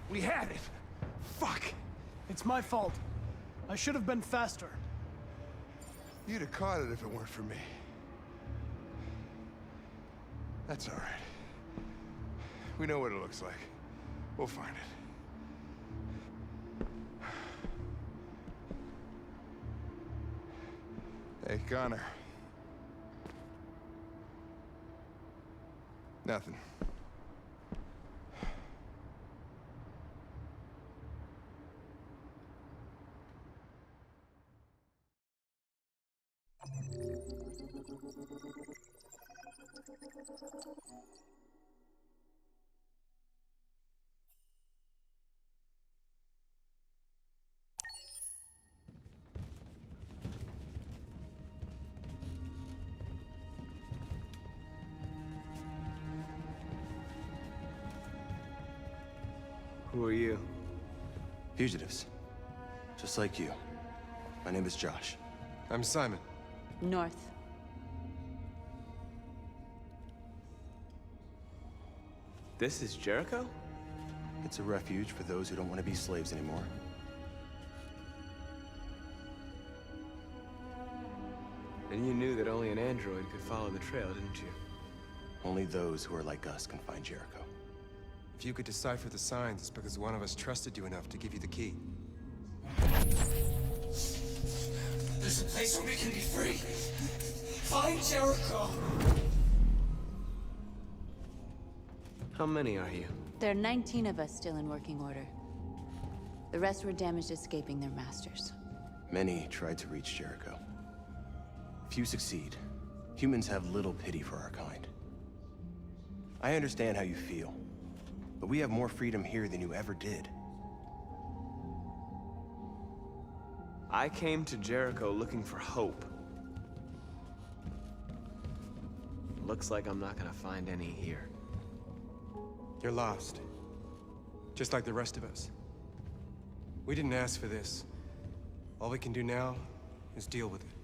We had it. Fuck. It's my fault. I should have been faster. You'd have caught it if it weren't for me. That's all right. We know what it looks like. We'll find it. Hey, Connor. Nothing. Who are you? Fugitives. Just like you. My name is Josh. I'm Simon. North. This is Jericho? It's a refuge for those who don't want to be slaves anymore. And you knew that only an android could follow the trail, didn't you? Only those who are like us can find Jericho. If you could decipher the signs, it's because one of us trusted you enough to give you the key. There's a place where we can be free. Find Jericho. How many are you? There are 19 of us still in working order. The rest were damaged escaping their masters. Many tried to reach Jericho. Few succeed. Humans have little pity for our kind. I understand how you feel, but we have more freedom here than you ever did. I came to Jericho looking for hope. Looks like I'm not gonna find any here. You're lost. Just like the rest of us. We didn't ask for this. All we can do now is deal with it.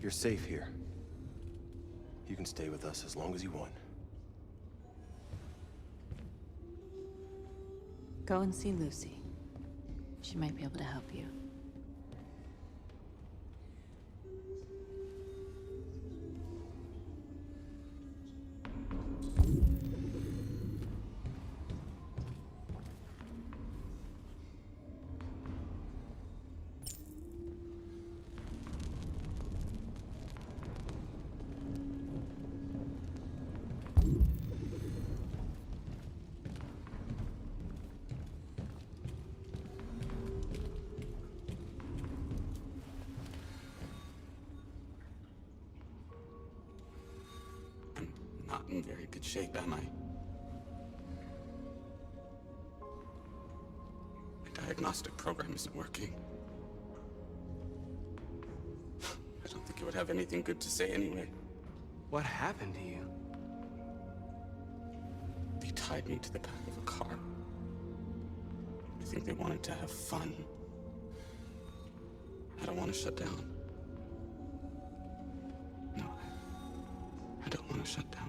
You're safe here. You can stay with us as long as you want. Go and see Lucy. She might be able to help you. Not in very good shape, am I? My diagnostic program isn't working. I don't think it would have anything good to say anyway. What happened to you? They tied me to the back of a car. I think they wanted to have fun. I don't want to shut down. No, I don't want to shut down.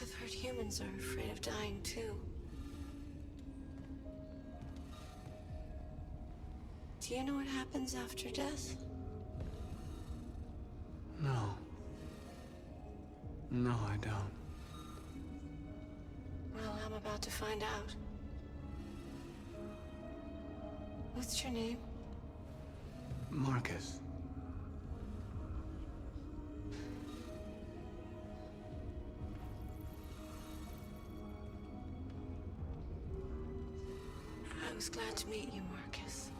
I've heard humans are afraid of dying too. Do you know what happens after death? No. No, I don't. Well, I'm about to find out. What's your name? Marcus. I was glad to meet you, Marcus.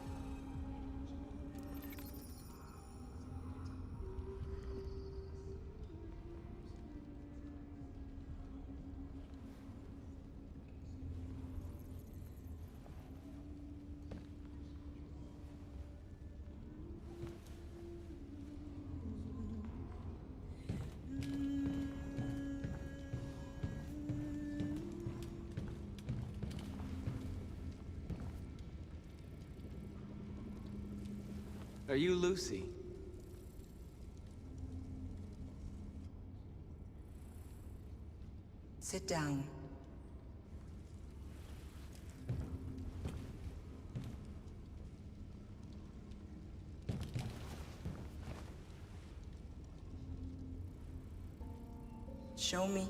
Are you Lucy? Sit down. Show me.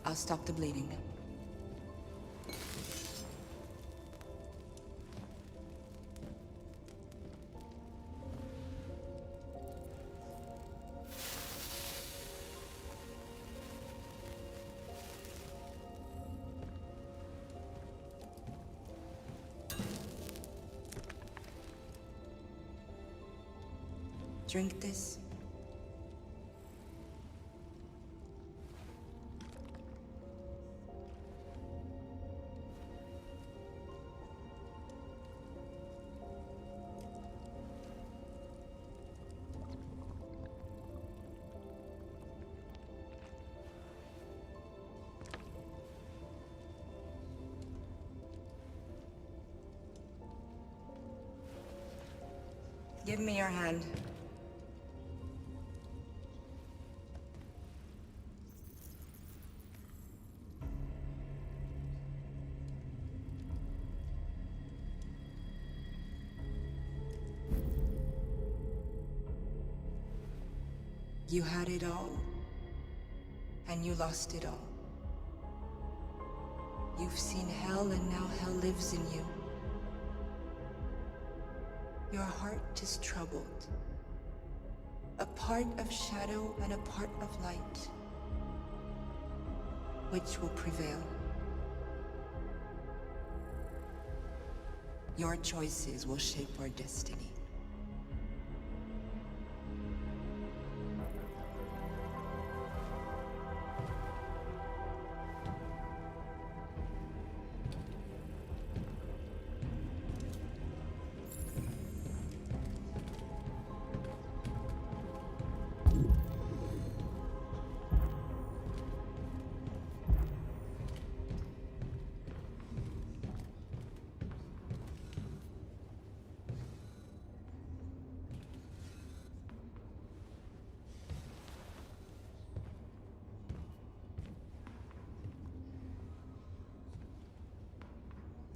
I'll stop the bleeding. Drink this. Give me your hand. You had it all, and you lost it all. You've seen hell, and now hell lives in you. Your heart is troubled. A part of shadow and a part of light. Which will prevail? Your choices will shape our destiny.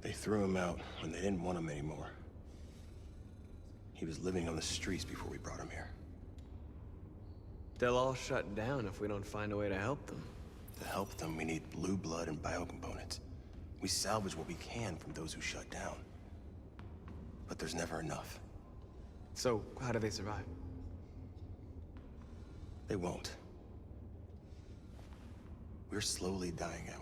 They threw him out when they didn't want him anymore. He was living on the streets before we brought him here. They'll all shut down if we don't find a way to help them. To help them, we need blue blood and biocomponents. We salvage what we can from those who shut down. But there's never enough. So, how do they survive? They won't. We're slowly dying out.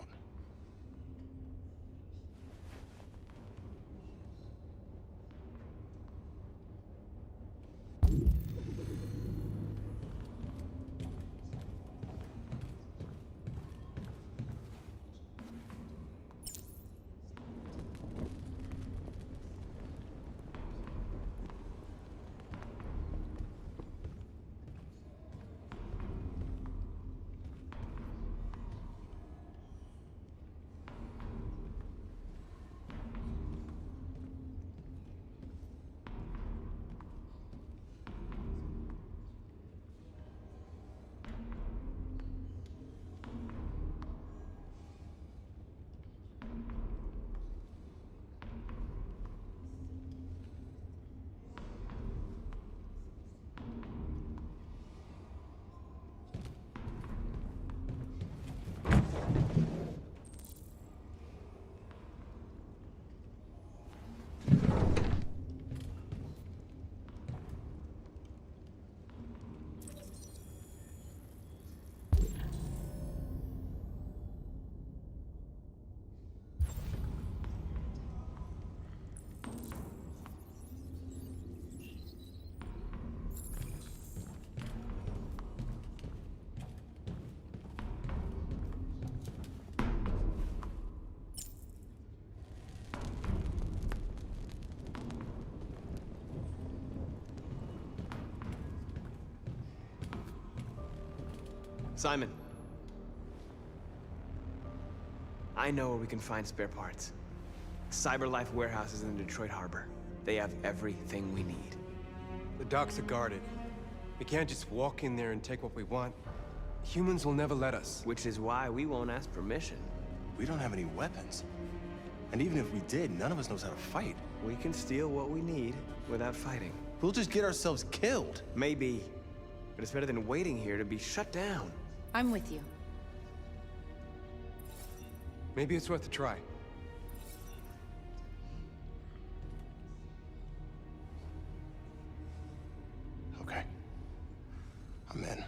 Simon. I know where we can find spare parts. CyberLife warehouse is in the Detroit Harbor. They have everything we need. The docks are guarded. We can't just walk in there and take what we want. Humans will never let us. Which is why we won't ask permission. We don't have any weapons. And even if we did, none of us knows how to fight. We can steal what we need without fighting. We'll just get ourselves killed. Maybe. But it's better than waiting here to be shut down. I'm with you. Maybe it's worth a try. Okay. I'm in.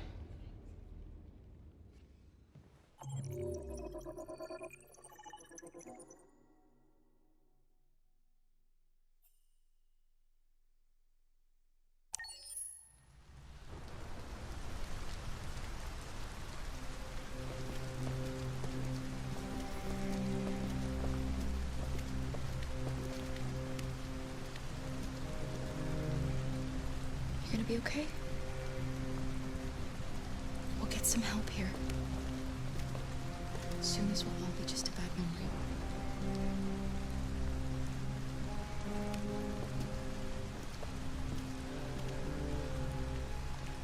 You gonna be okay? We'll get some help here. Soon this will all be just a bad memory.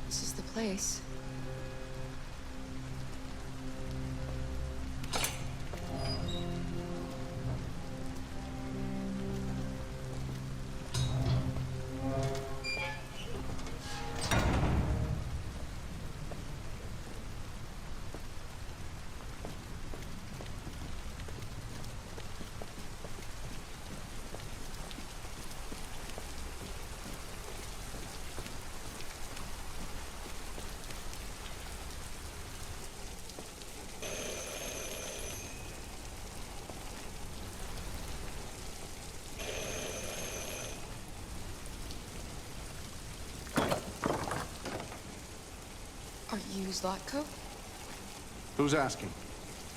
This is the place. Are you Zlatko? Who's asking?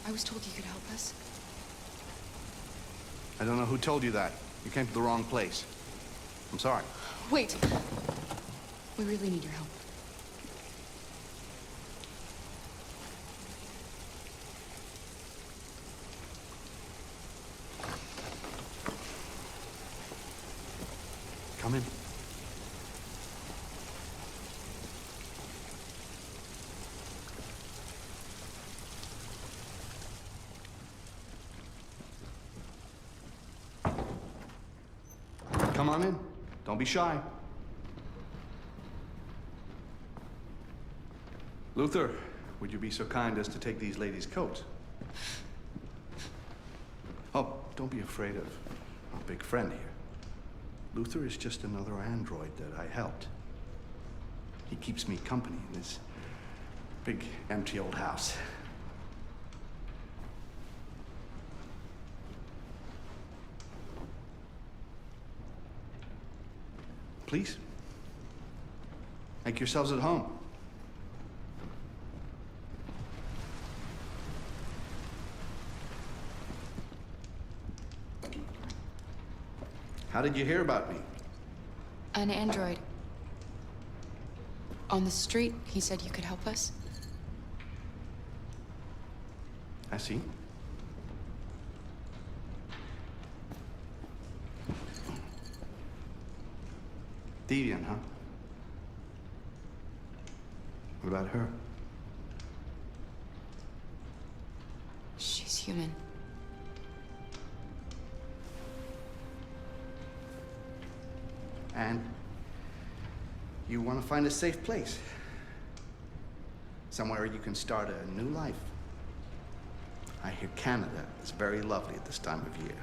I was told you could help us. I don't know who told you that. You came to the wrong place. I'm sorry. Wait! We really need your help. Come in. Come on in. Don't be shy. Luther, would you be so kind as to take these ladies' coats? Oh, don't be afraid of our big friend here. Luther is just another android that I helped. He keeps me company in this big, empty old house. Please, make yourselves at home. How did you hear about me? An android. On the street, he said you could help us. I see. Deviant, huh? What about her? She's human. And you want to find a safe place. Somewhere you can start a new life. I hear Canada is very lovely at this time of year.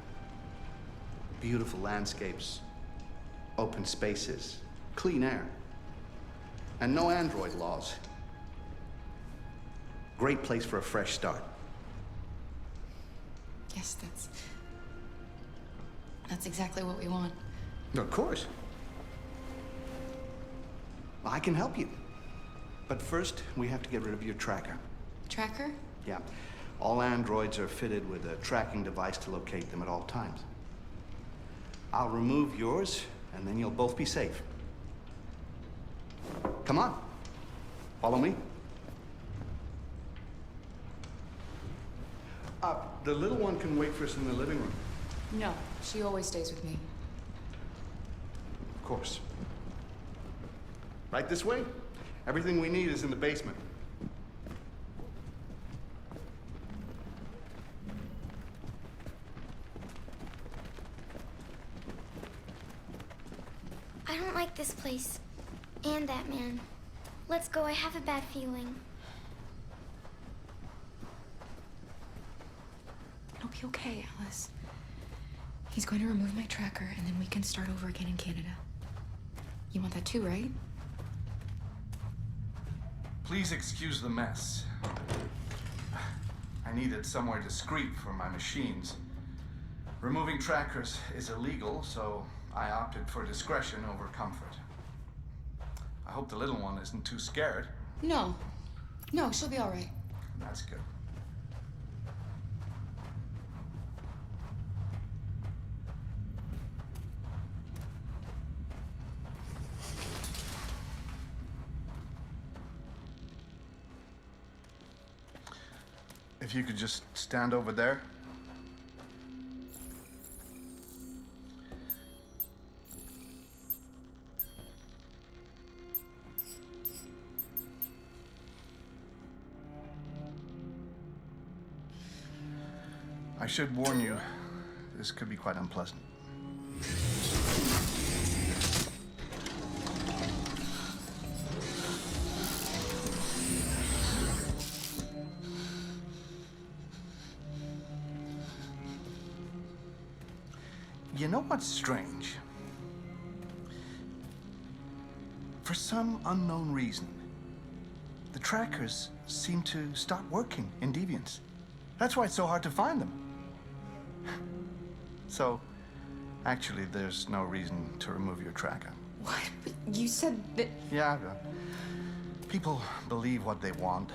Beautiful landscapes, open spaces, clean air, and no android laws. Great place for a fresh start. Yes, that's exactly what we want. Of course. Well, I can help you. But first, we have to get rid of your tracker. Tracker? Yeah. All androids are fitted with a tracking device to locate them at all times. I'll remove yours, and then you'll both be safe. Come on. Follow me. The little one can wait for us in the living room. No, she always stays with me. Of course. Right this way? Everything we need is in the basement. I don't like this place. And that man. Let's go, I have a bad feeling. It'll be okay, Alice. He's going to remove my tracker, and then we can start over again in Canada. You want that too, right? Please excuse the mess. I needed somewhere discreet for my machines. Removing trackers is illegal, so I opted for discretion over comfort. I hope the little one isn't too scared. No. No, she'll be all right. That's good. If you could just stand over there. I should warn you, this could be quite unpleasant. You know what's strange? For some unknown reason, the trackers seem to stop working in Deviants. That's why it's so hard to find them. So, actually, there's no reason to remove your tracker. What? But you said that... Yeah, people believe what they want.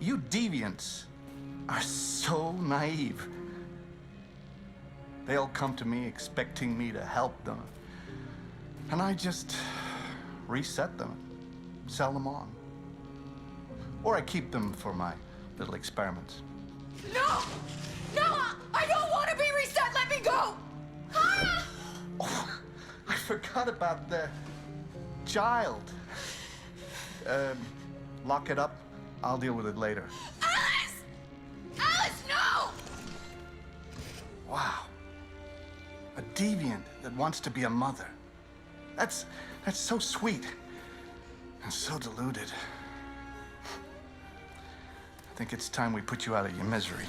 You Deviants are so naive. They all come to me expecting me to help them. And I just reset them, sell them on. Or I keep them for my little experiments. No! No! I don't want to be reset! Let me go! Ah! Oh, I forgot about the child. Lock it up. I'll deal with it later. Alice! Alice, no! Wow. A deviant that wants to be a mother. That's so sweet and so deluded. I think it's time we put you out of your misery.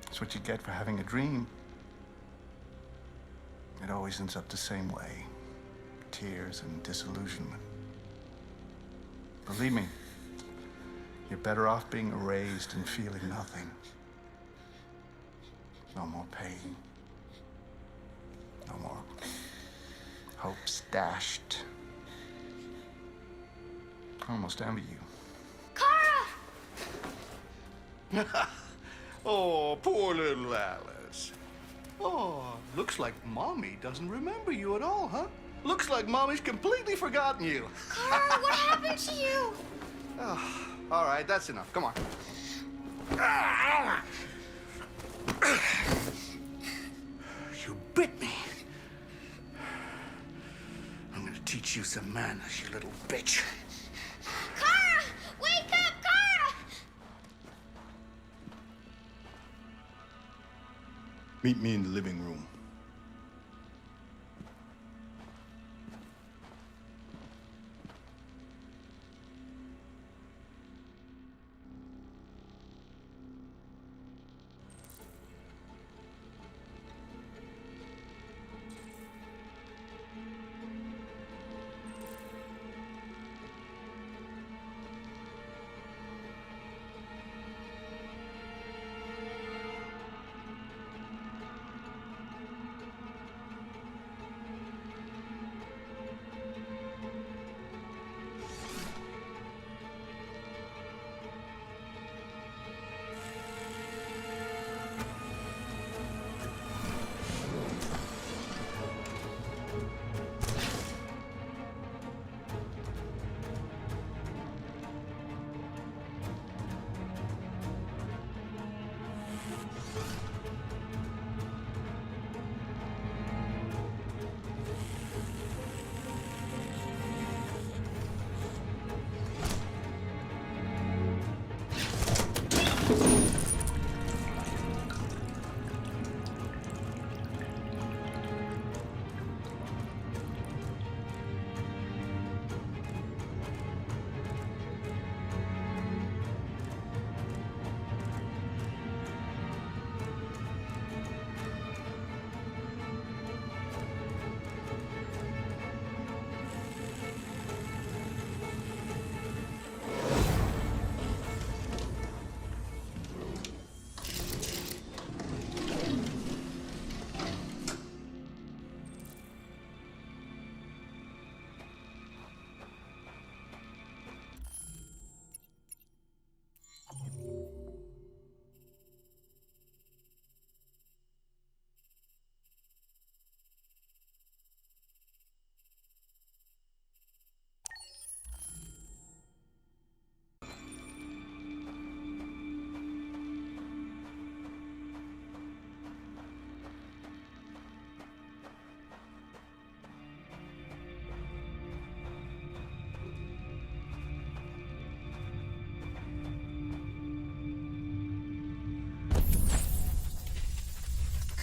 That's what you get for having a dream. It always ends up the same way. Tears and disillusionment. Believe me, you're better off being erased and feeling nothing. No more pain. No more hopes dashed. I almost envy you. Kara! Oh, poor little Alice. Oh, looks like Mommy doesn't remember you at all, huh? Looks like Mommy's completely forgotten you. Kara, what happened to you? Oh, all right, that's enough. Come on. You bit me. I'm gonna teach you some manners, you little bitch. Kara! Wake up, Kara! Meet me in the living room.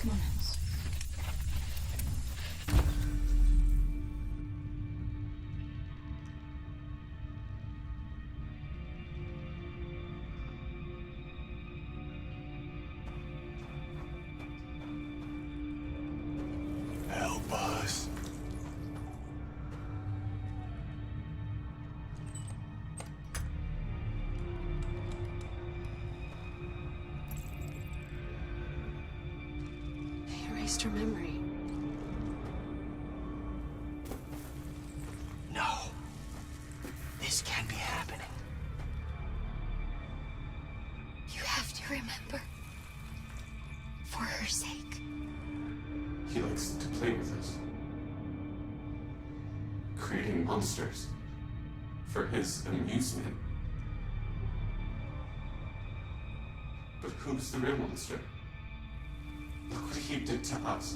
Come on, Alice. Help us. They erased her memory. No. This can't be happening. You have to remember. For her sake. He likes to play with us. Creating monsters. For his amusement. But who's the real monster? Look what he did to us.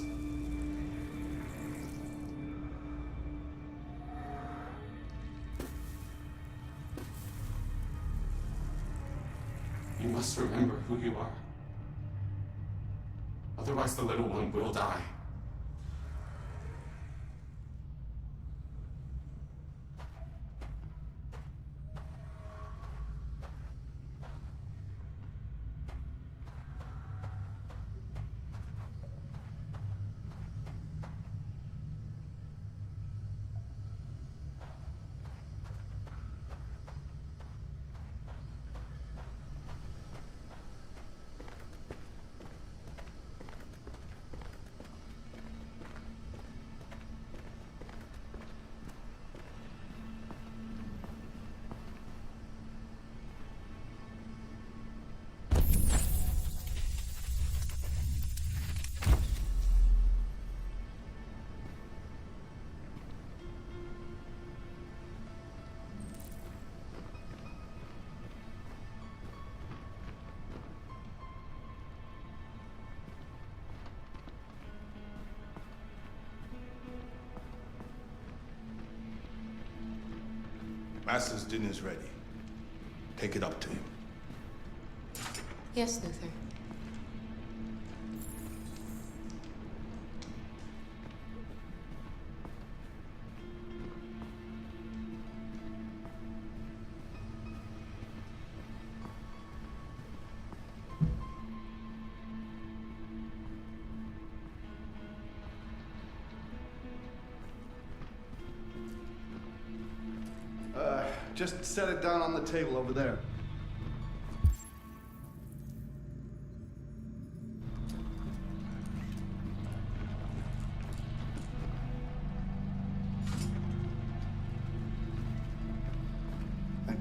You must remember who you are. Otherwise, the little one will die. Master's dinner's ready. Take it up to him. Yes, Luther. Just set it down on the table over there.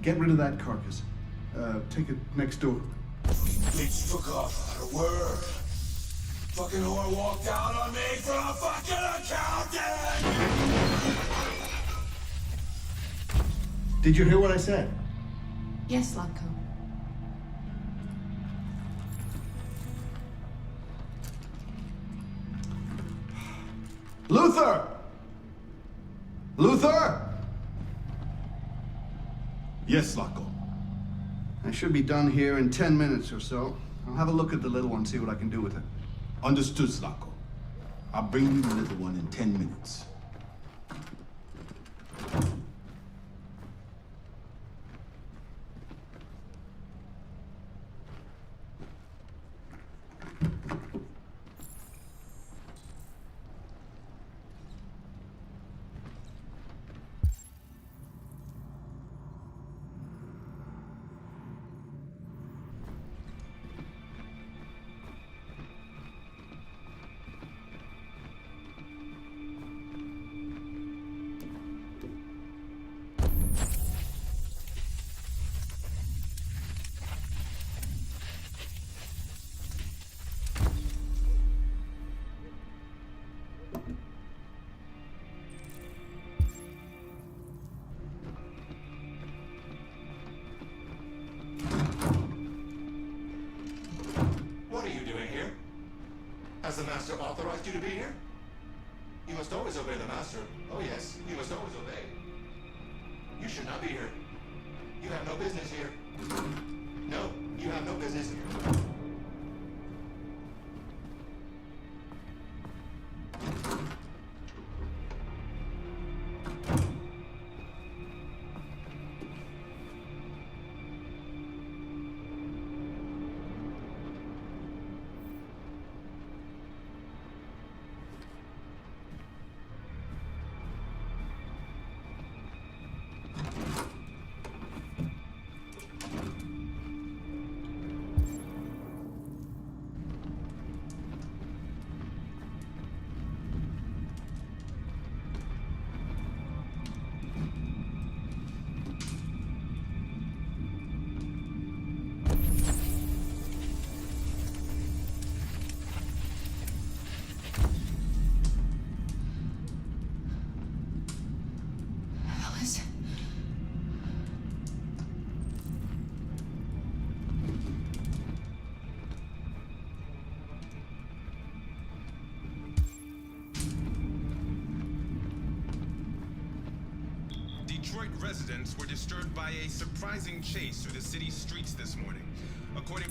Get rid of that carcass. Take it next door. Bitch took off without a word. Fucking whore walked out on me for a fucking accountant! Did you hear what I said? Yes, Latko. Luther! Luther! Yes, Latko. I should be done here in 10 minutes or so. I'll have a look at the little one, see what I can do with it. Understood, Slako. I'll bring you the little one in 10 minutes. What are you doing here? Has the Master authorized you to be here? You must always obey the Master. Oh yes, you must always obey. You should not be here. You have no business here. No, you have no business here. Alice? Detroit residents were disturbed by a surprising chase through the city's streets this morning. According...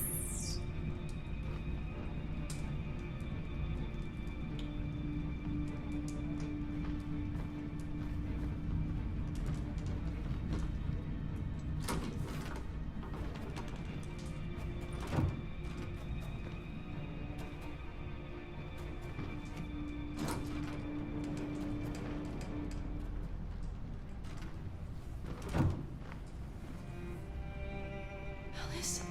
Alice?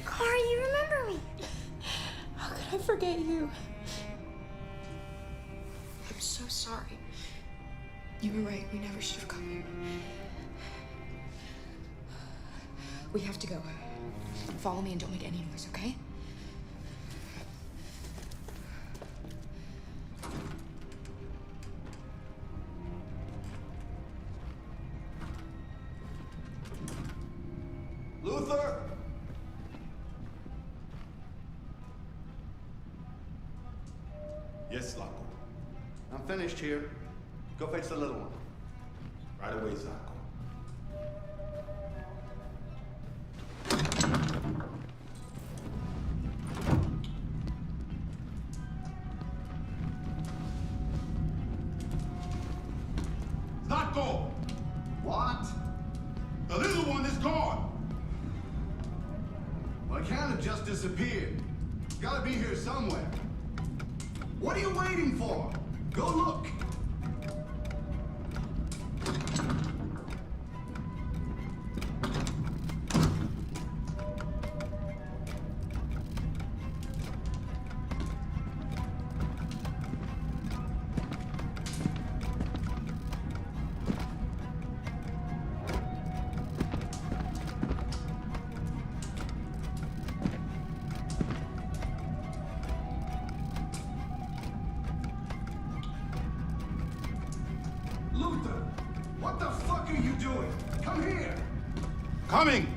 Clara, you remember me. How could I forget you? I'm so sorry. You were right. We never should have come here. We have to go. Follow me and don't make any noise, okay? Luther! Yes, Slako. I'm finished here. Go fetch the little one. Right away, Slako. Slako! What? The little one is gone! Well, it can't have just disappeared. It's gotta be here somewhere. What are you waiting for? Go look. Luther, what the fuck are you doing? Come here. Coming!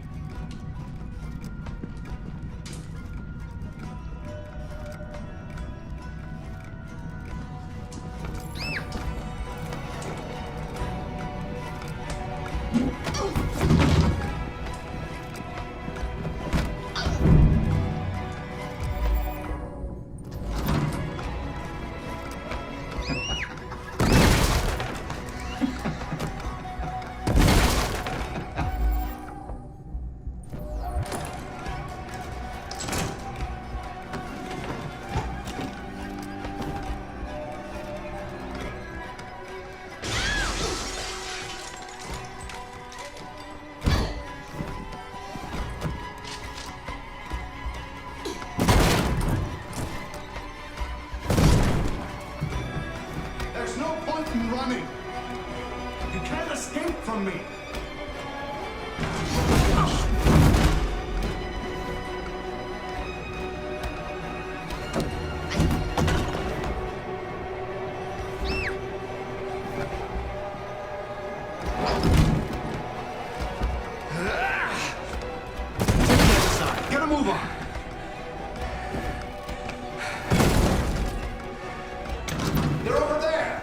You can't escape from me! Get a move on! They're over there!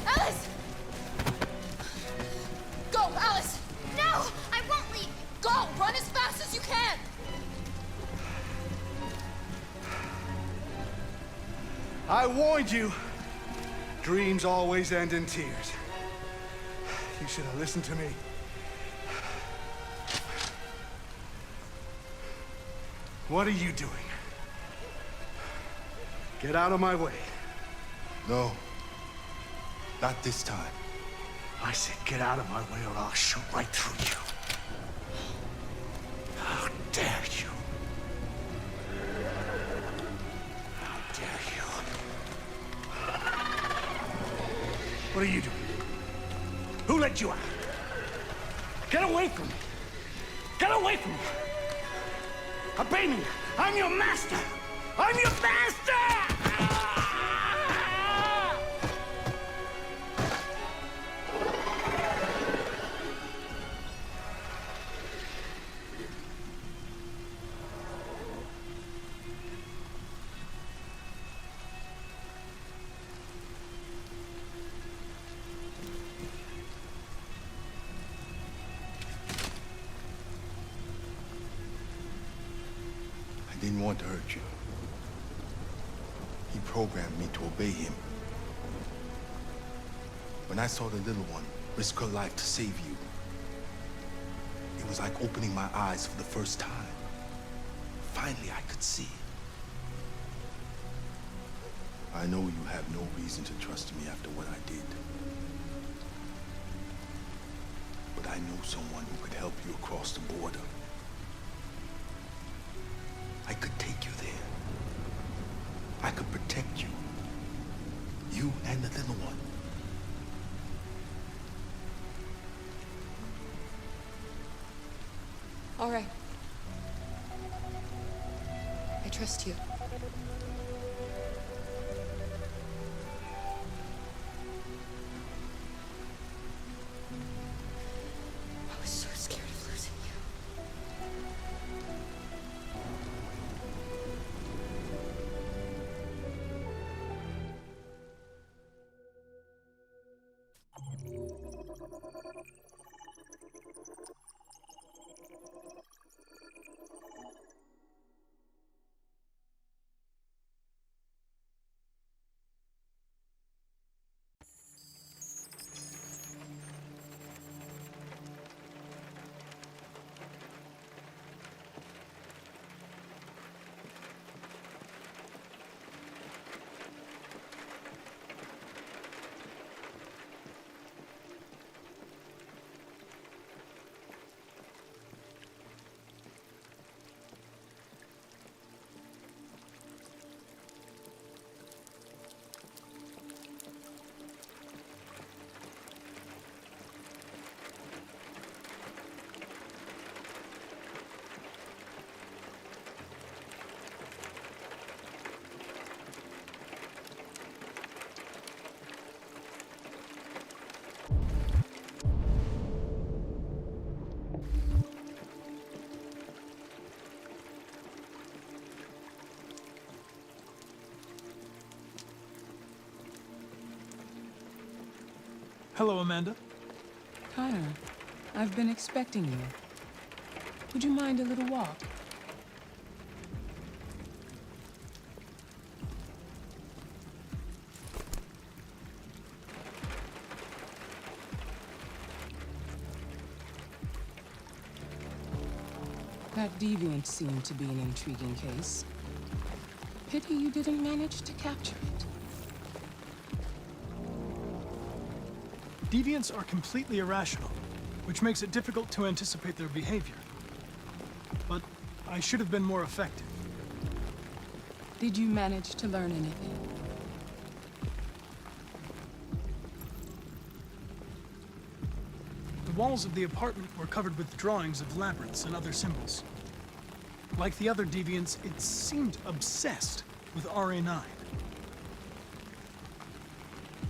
Alice! Go, Alice! No! I won't leave! Go! Run as fast as you can! I warned you. Dreams always end in tears. You should have listened to me. What are you doing? Get out of my way. No. Not this time. I said get out of my way or I'll shoot right through you. How dare you? How dare you? What are you doing? Who let you out? Get away from me! Get away from me! Obey me! I'm your master! I'm your master! I didn't want to hurt you. He programmed me to obey him. When I saw the little one risk her life to save you, it was like opening my eyes for the first time. Finally, I could see. I know you have no reason to trust me after what I did. But I know someone who could help you across the border. I could take you there. I could protect you. You and the little one. All right. I trust you. I was so scared of losing you. Hello, Amanda. Connor, I've been expecting you. Would you mind a little walk? That deviant seemed to be an intriguing case. Pity you didn't manage to capture it. Deviants are completely irrational, which makes it difficult to anticipate their behavior. But I should have been more effective. Did you manage to learn anything? The walls of the apartment were covered with drawings of labyrinths and other symbols. Like the other deviants, it seemed obsessed with RA9.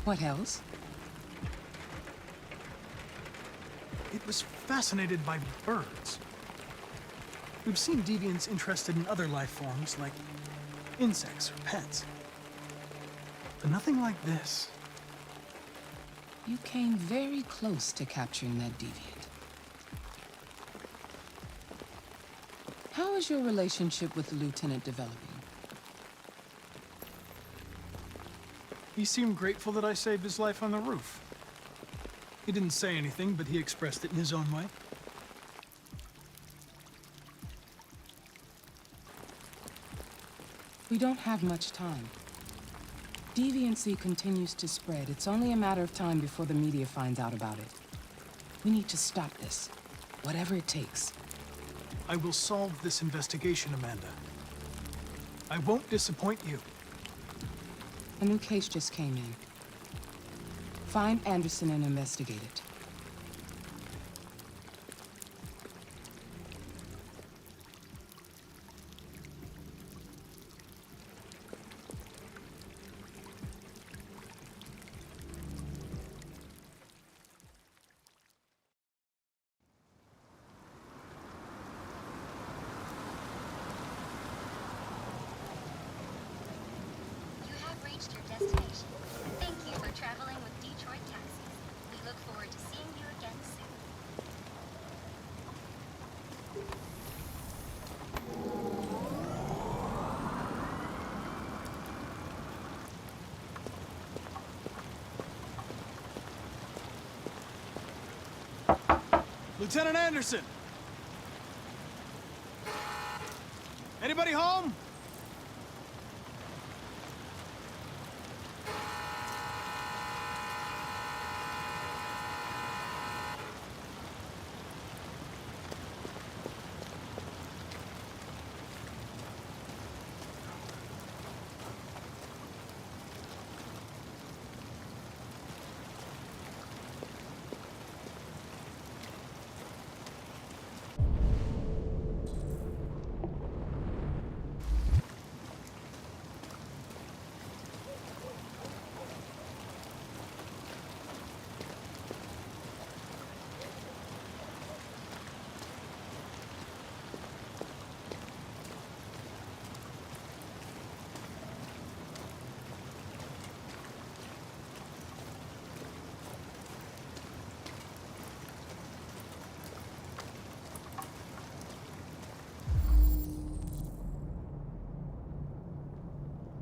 What else? It was fascinated by birds. We've seen deviants interested in other life forms, like insects or pets. But nothing like this. You came very close to capturing that deviant. How is your relationship with the Lieutenant developing? He seemed grateful that I saved his life on the roof. He didn't say anything, but he expressed it in his own way. We don't have much time. Deviancy continues to spread. It's only a matter of time before the media finds out about it. We need to stop this, whatever it takes. I will solve this investigation, Amanda. I won't disappoint you. A new case just came in. Find Anderson and investigate it. Lieutenant Anderson! Anybody home?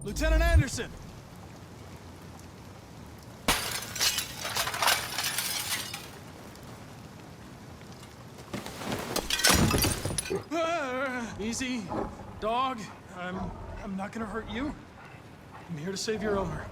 Lieutenant Anderson! Easy, dog. I'm not gonna hurt you. I'm here to save your owner.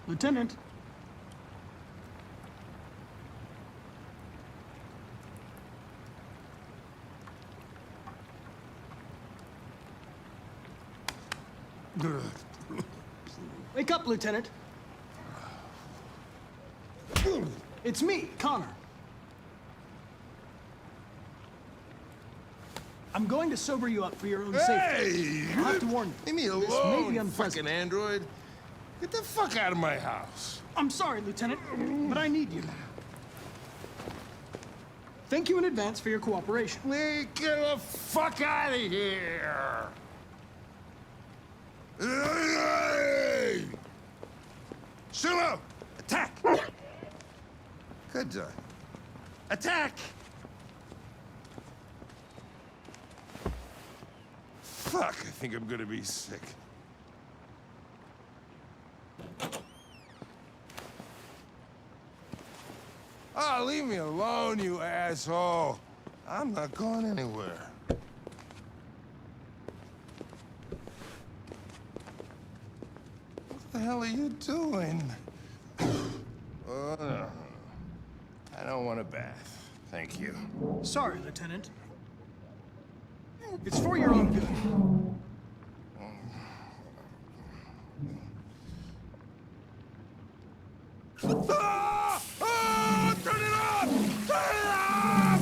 Lieutenant. Wake up, Lieutenant. It's me, Connor. I'm going to sober you up for your own safety. I'll have to warn you. Leave me This may be alone, unpleasant. fucking android. Get the fuck out of my house. I'm sorry, Lieutenant, but I need you. Thank you in advance for your cooperation. Get the fuck out of here! Hey! Sulu! Attack! Good. Attack! Fuck, I think I'm gonna be sick. Oh, leave me alone, you asshole. I'm not going anywhere. What the hell are you doing? I don't want a bath. Thank you. Sorry, Lieutenant. It's for your own good. Ah! Ah! Turn it off! Turn it off!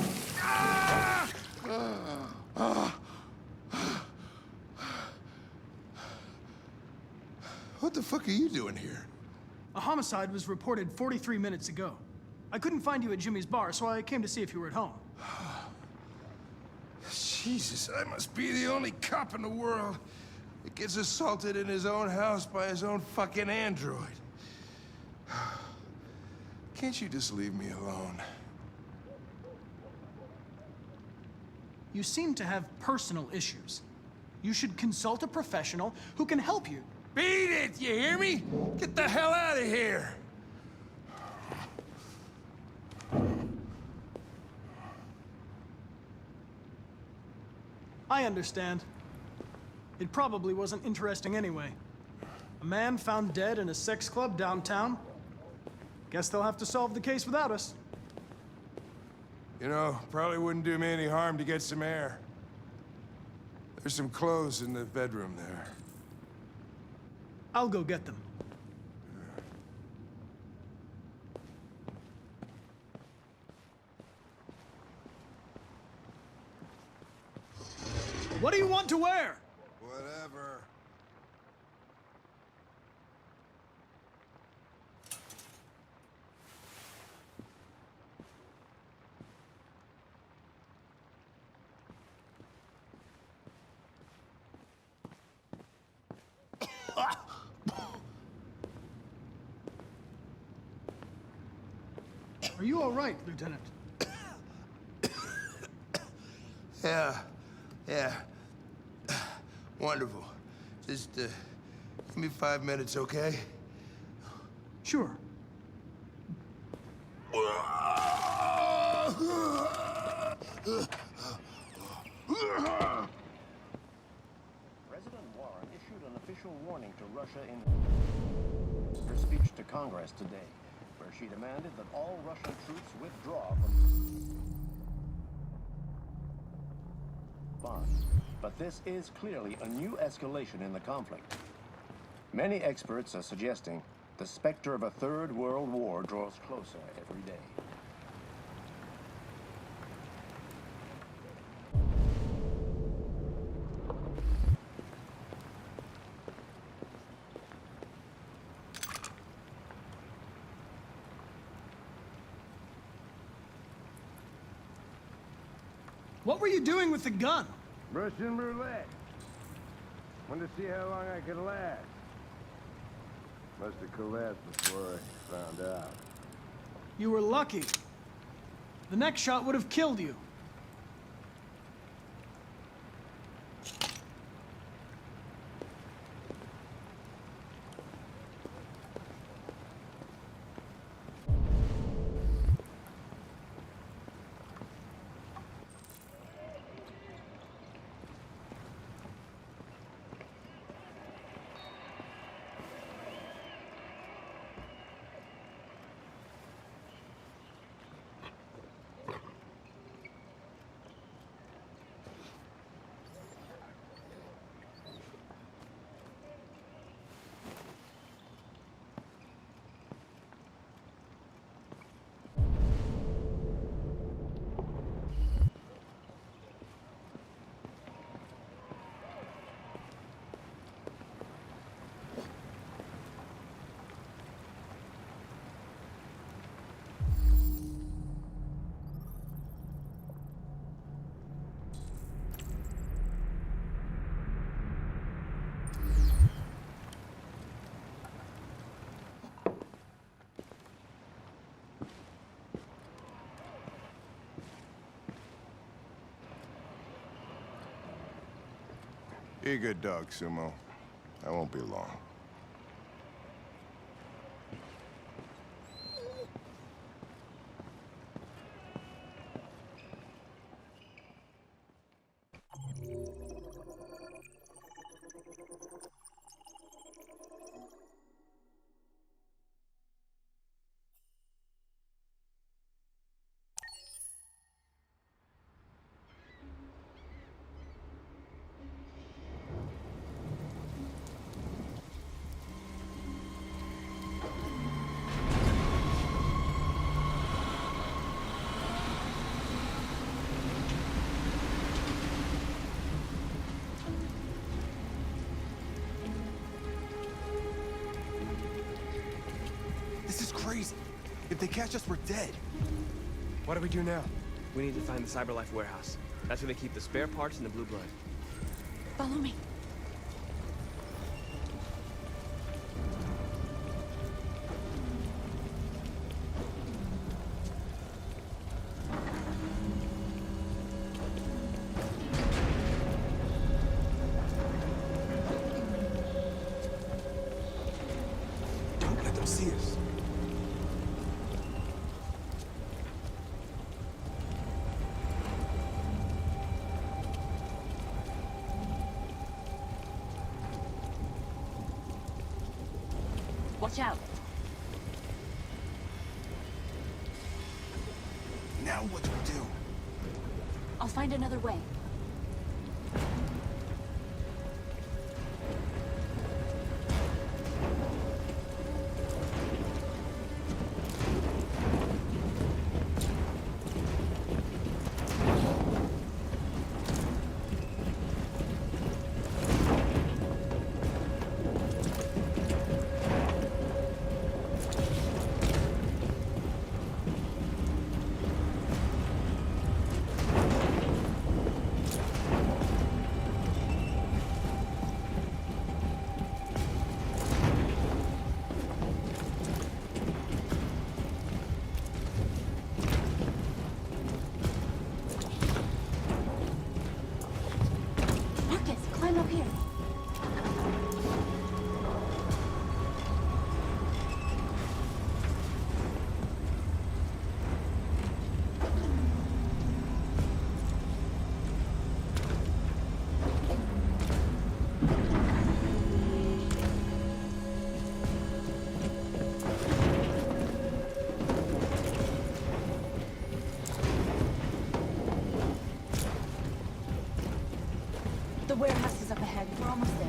Ah! What the fuck are you doing here? A homicide was reported 43 minutes ago. I couldn't find you at Jimmy's bar, so I came to see if you were at home. Jesus, I must be the only cop in the world that gets assaulted in his own house by his own fucking android. Can't you just leave me alone? You seem to have personal issues. You should consult a professional who can help you. Beat it, you hear me? Get the hell out of here! I understand. It probably wasn't interesting anyway. A man found dead in a sex club downtown. Guess they'll have to solve the case without us. You know, probably wouldn't do me any harm to get some air. There's some clothes in the bedroom there. I'll go get them. What do you want to wear? Whatever. Are you all right, Lieutenant? Yeah. Wonderful. Just, give me 5 minutes, okay? Sure. President Warren issued an official warning to Russia in her speech to Congress today, where she demanded that all Russian troops withdraw from bonds. But this is clearly a new escalation in the conflict. Many experts are suggesting the specter of a third world war draws closer every day. What were you doing with the gun? Russian roulette. Wanted to see how long I could last. Must have collapsed before I found out. You were lucky. The next shot would have killed you. Be a good dog, Sumo. I won't be long. This is crazy. If they catch us, we're dead. What do we do now? We need to find the CyberLife warehouse. That's where they keep the spare parts and the blue blood. Follow me. Don't let them see us. Watch out. Now what do we do? I'll find another way. Climb up here. The warehouse is up ahead. We're almost there.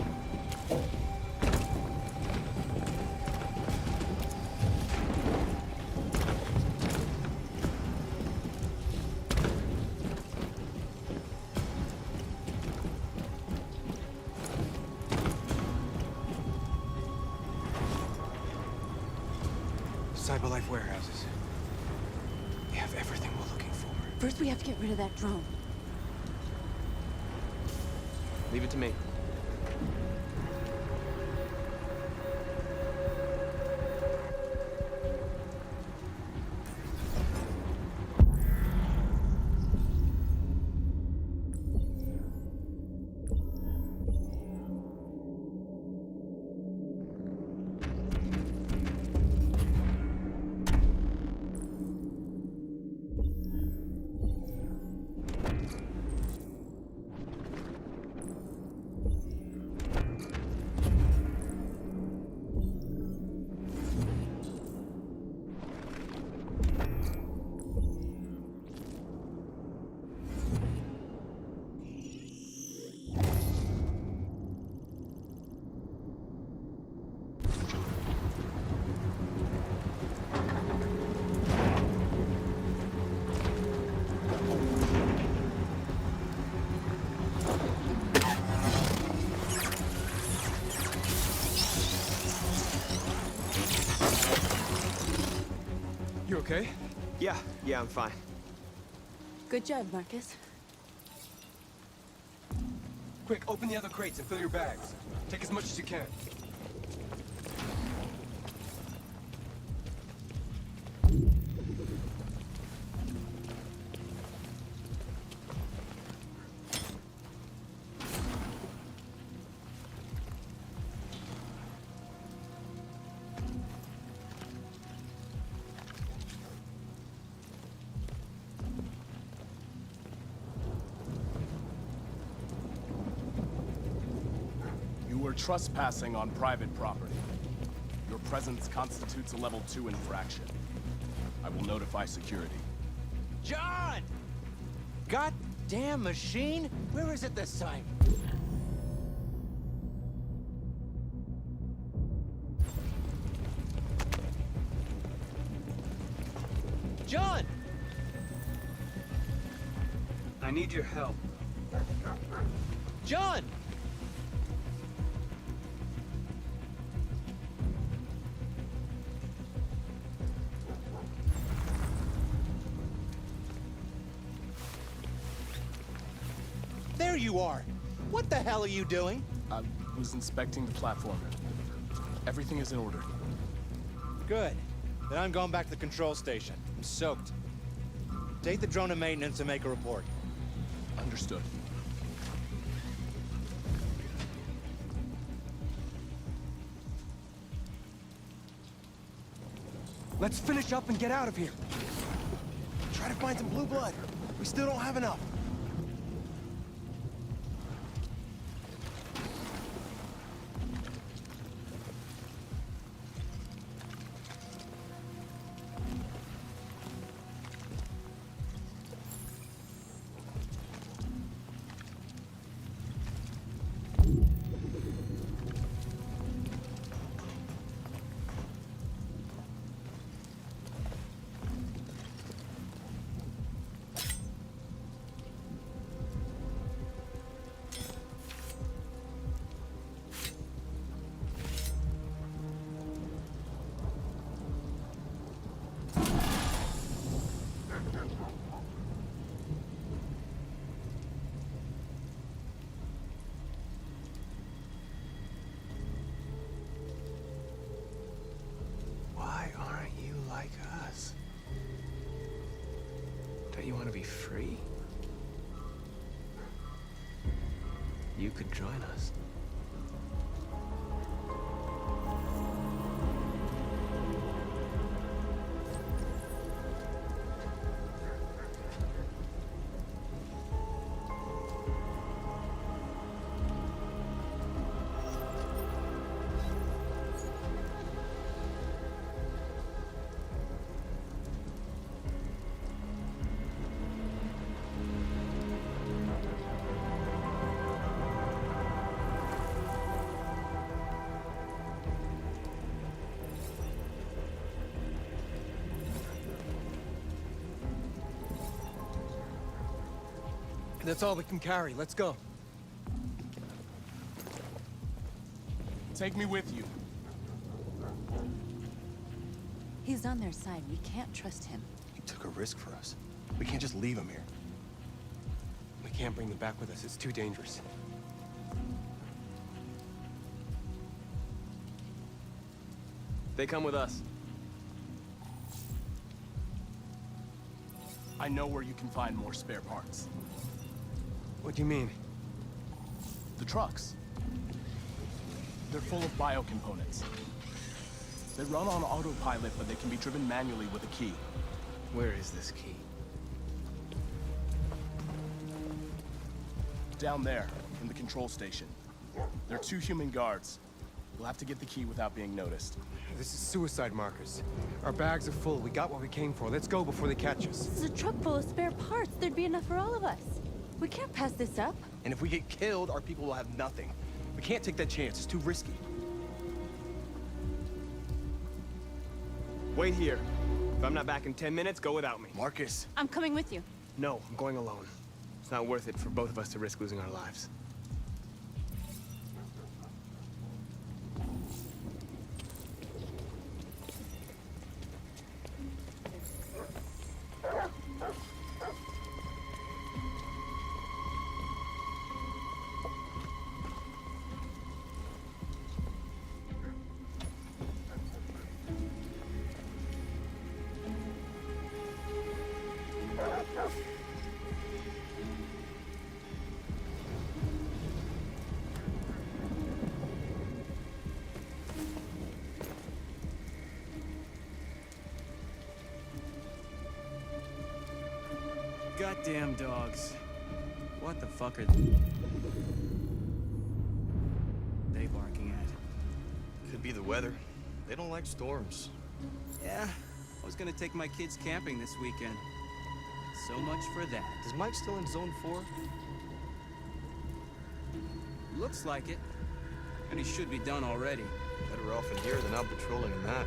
CyberLife warehouses. They have everything we're looking for. First, we have to get rid of that drone. Leave it to me. You okay? Yeah, I'm fine. Good job, Marcus. Quick, open the other crates and fill your bags. Take as much as you can. You're trespassing on private property. Your presence constitutes a level 2 infraction. I will notify security. John! Goddamn machine! Where is it this time? John! I need your help. John! There you are! What the hell are you doing? I was inspecting the platform. Everything is in order. Good. Then I'm going back to the control station. I'm soaked. Take the drone to maintenance and make a report. Understood. Let's finish up and get out of here. Try to find some blue blood. We still don't have enough. Why aren't you like us? Don't you want to be free? You could join us. That's all we can carry. Let's go. Take me with you. He's on their side. We can't trust him. He took a risk for us. We can't just leave him here. We can't bring them back with us. It's too dangerous. They come with us. I know where you can find more spare parts. What do you mean? The trucks. They're full of biocomponents. They run on autopilot, but they can be driven manually with a key. Where is this key? Down there, in the control station. There are 2 human guards. You'll have to get the key without being noticed. This is suicide, Marcus. Our bags are full. We got what we came for. Let's go before they catch us. This is a truck full of spare parts. There'd be enough for all of us. We can't pass this up. And if we get killed, our people will have nothing. We can't take that chance. It's too risky. Wait here. If I'm not back in 10 minutes, go without me. Marcus. I'm coming with you. No, I'm going alone. It's not worth it for both of us to risk losing our lives. Goddamn dogs. What the fuck are they barking? Could be the weather. They don't like storms. Yeah, I was gonna take my kids camping this weekend. So much for that. Is Mike still in Zone 4? Looks like it. And he should be done already. Better off in here than out patrolling in that.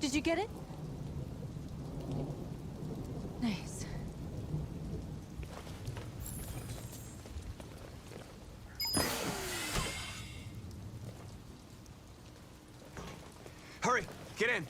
Did you get it? Nice. Hurry, get in.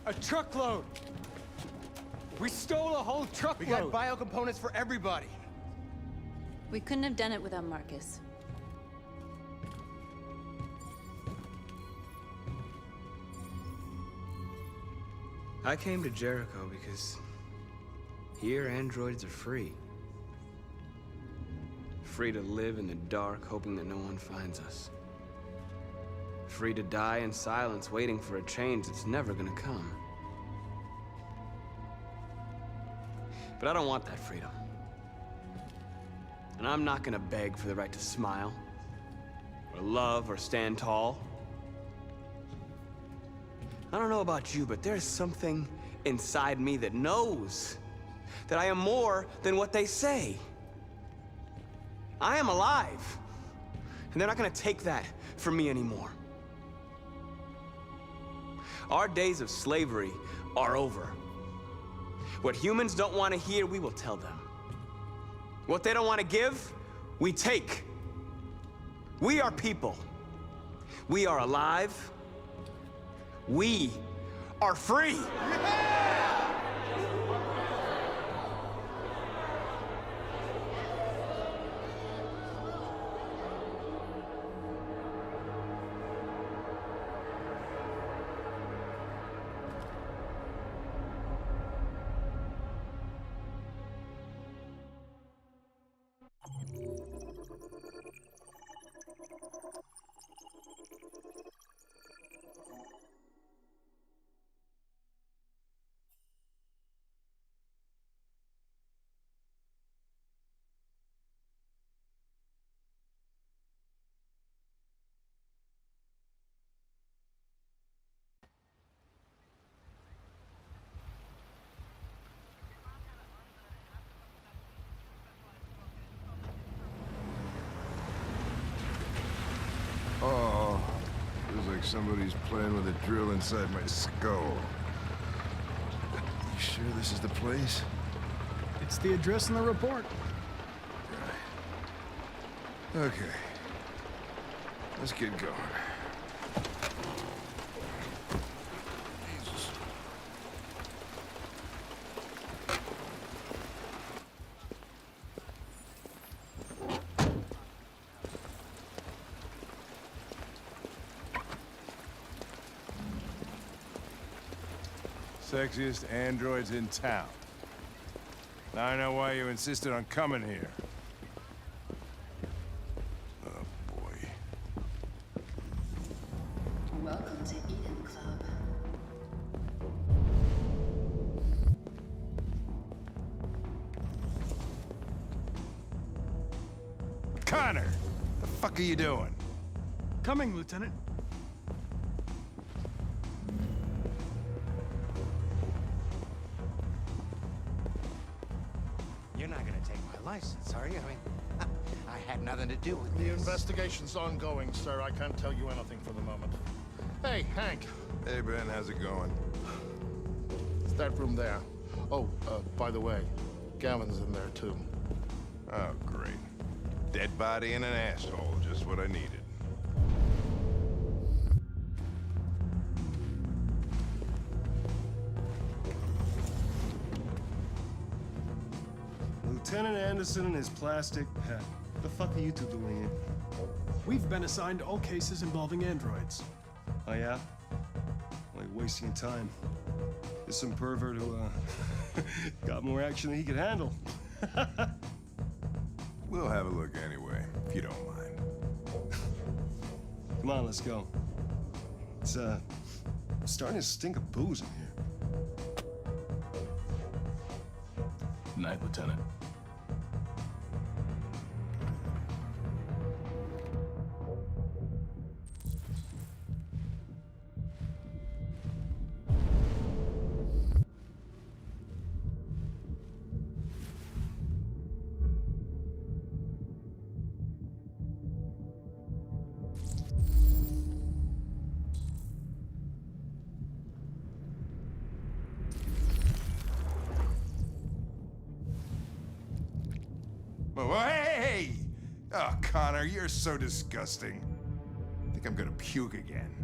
A truckload! We stole a whole truckload! We got biocomponents for everybody! We couldn't have done it without Marcus. I came to Jericho because here androids are free. Free to live in the dark, hoping that no one finds us. Free to die in silence, waiting for a change that's never gonna come. But I don't want that freedom. And I'm not gonna beg for the right to smile, or love, or stand tall. I don't know about you, but there's something inside me that knows that I am more than what they say. I am alive, and they're not gonna take that from me anymore. Our days of slavery are over. What humans don't want to hear, we will tell them. What they don't want to give, we take. We are people. We are alive. We are free. Yeah! Oh, feels like somebody's playing with a drill inside my skull. You sure this is the place? It's the address in the report. Okay. Let's get going. Jesus. Sexiest androids in town. Now I know why you insisted on coming here. Welcome to Eden Club. Connor! The fuck are you doing? Coming, Lieutenant. You're not gonna take my license, are you? I mean, I had nothing to do with The this. investigation's ongoing, sir. I can't tell you anything for the moment. Hey, Hank. Hey, Ben, how's it going? It's that room there. Oh, by the way, Gavin's in there, too. Oh, great. Dead body and an asshole, just what I needed. Lieutenant Anderson and his plastic pet. What the fuck are you two doing here? We've been assigned all cases involving androids. Oh, yeah? Like wasting your time. There's some pervert who, got more action than he could handle. We'll have a look anyway, if you don't mind. Come on, let's go. It's, starting to stink of booze in here. Good night, Lieutenant. Oh, hey! Oh, Connor, you're so disgusting. I think I'm gonna puke again.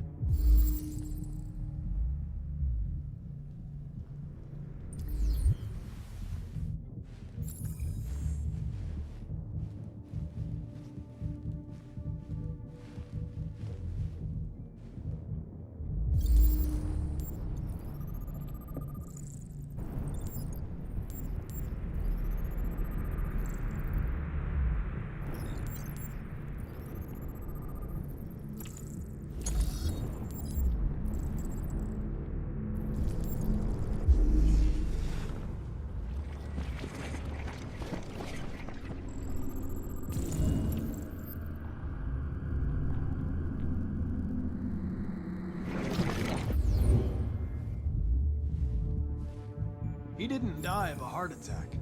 He didn't die of a heart attack.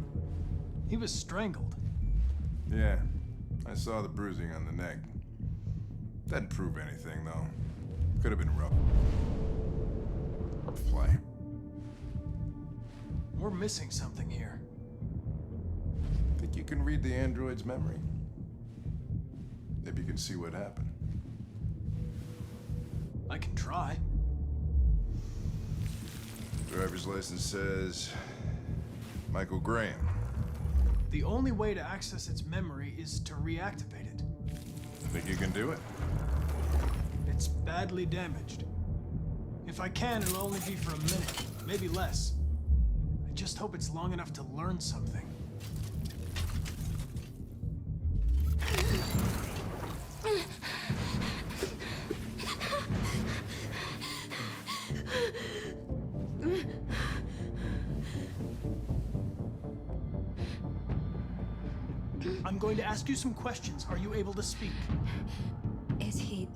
He was strangled. Yeah, I saw the bruising on the neck. Doesn't prove anything, though. Could have been rough. Fly. We're missing something here. Think you can read the android's memory? Maybe you can see what happened. I can try. Driver's license says Michael Graham. The only way to access its memory is to reactivate it. Think you can do it? It's badly damaged. If I can, it'll only be for a minute, maybe less. I just hope it's long enough to learn something. I'm going to ask you some questions. Are you able to speak? Is he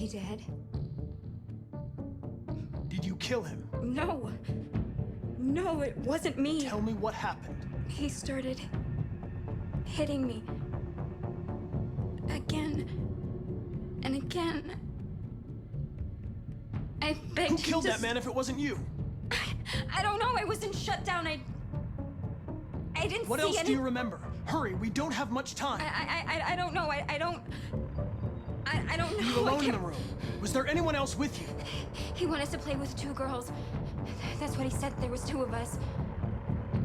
dead? Did you kill him? No. No, it wasn't me. Tell me what happened. He started hitting me. Again. And again. I begged Who killed him that man if it wasn't you? I don't know. I was in shutdown. I didn't What see else any... do you remember? Hurry, we don't have much time. I don't know. I don't know. Were you alone in the room? Was there anyone else with you? He wanted us to play with 2 girls. That's what he said. There was 2 of us.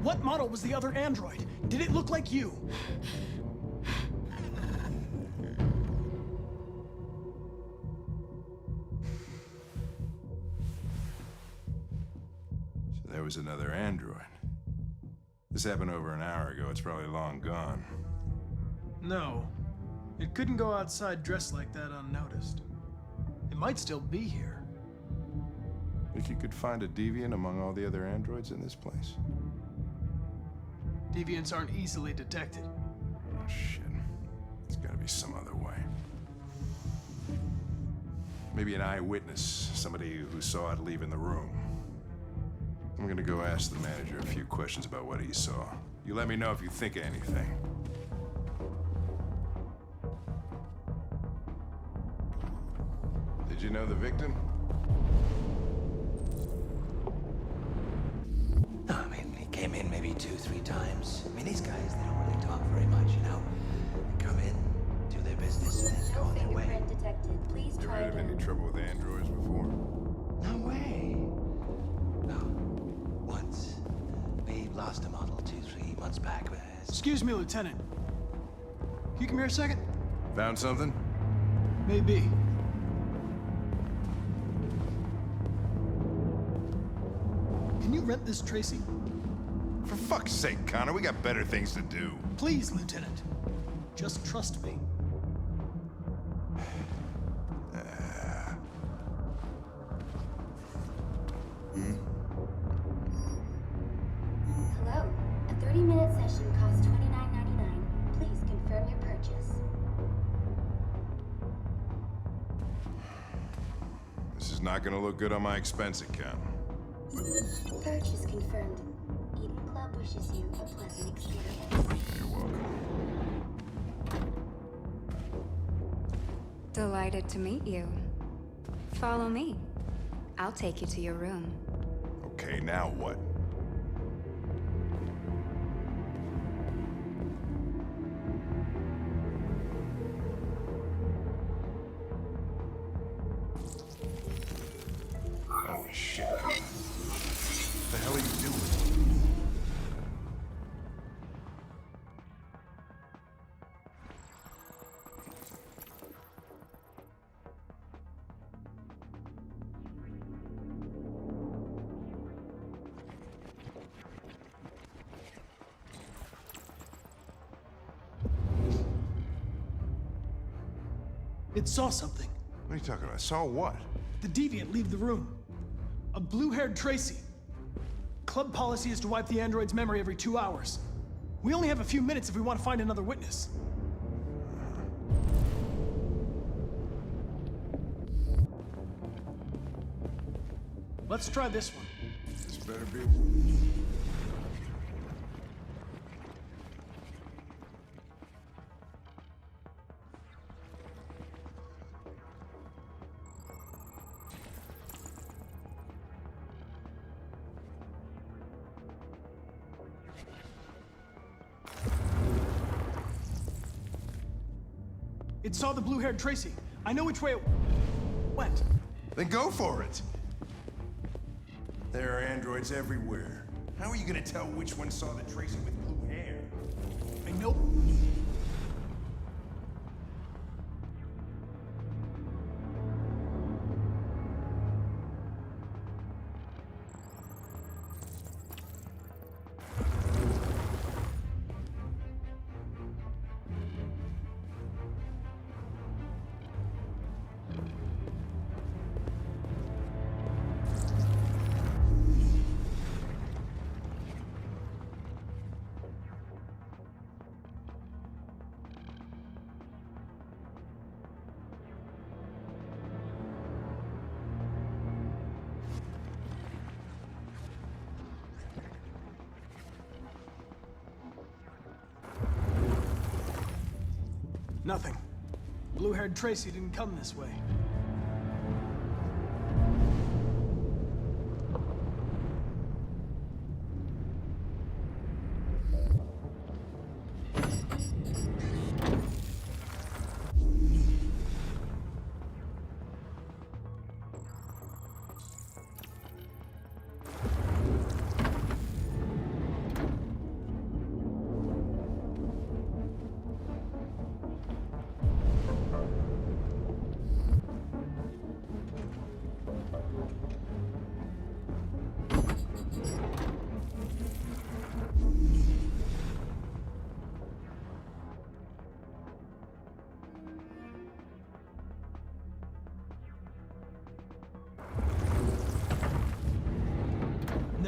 What model was the other android? Did it look like you? So there was another android. This happened over an hour ago. It's probably long gone. No. It couldn't go outside dressed like that unnoticed. It might still be here. Think you could find a deviant among all the other androids in this place? Deviants aren't easily detected. Oh, shit. There's gotta be some other way. Maybe an eyewitness, somebody who saw it leaving the room. I'm gonna go ask the manager a few questions about what he saw. You let me know if you think of anything. Did you know the victim? No, I mean, he came in maybe 2-3 times. I mean, these guys, they don't really talk very much, you know? They come in, do their business, and then go on their way. Please Never had any trouble with androids before? No way. No. Once. We lost a model 2-3 months back. Excuse me, Lieutenant. You come here a second? Found something? Maybe. Can you rent this, Tracy? For fuck's sake, Connor, we got better things to do. Please, Lieutenant. Just trust me. Hello. A 30-minute session costs $29.99. Please confirm your purchase. This is not gonna look good on my expense account. Purchase confirmed. Eden Club wishes you a pleasant experience. You're welcome. Delighted to meet you. Follow me. I'll take you to your room. Okay, now what? Oh, shit. What the hell are you doing? It saw something. What are you talking about? Saw what? The deviant leave the room. A blue-haired Tracy. Club policy is to wipe the android's memory every 2 hours. We only have a few minutes if we want to find another witness. Let's try this one. This better be... It saw the blue-haired Tracy. I know which way it went. Then go for it! There are androids everywhere. How are you gonna tell which one saw the Tracy with blue hair? I know. Nothing. Blue-haired Tracy didn't come this way.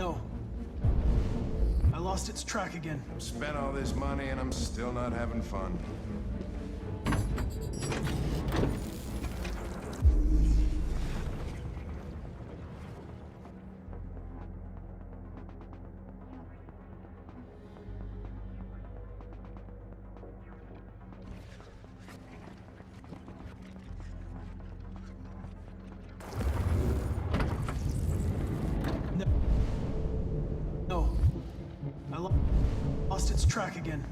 No. I lost its track again. I've spent all this money and I'm still not having fun. No. I lost its track again.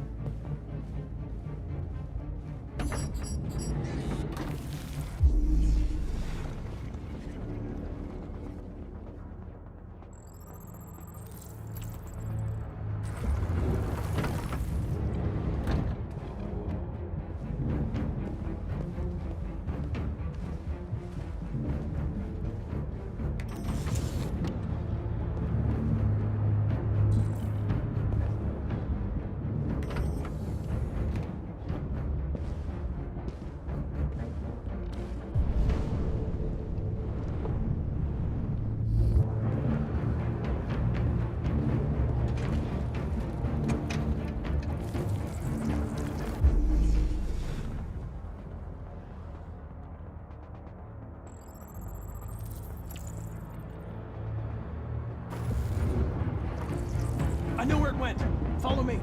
I know where it went. Follow me.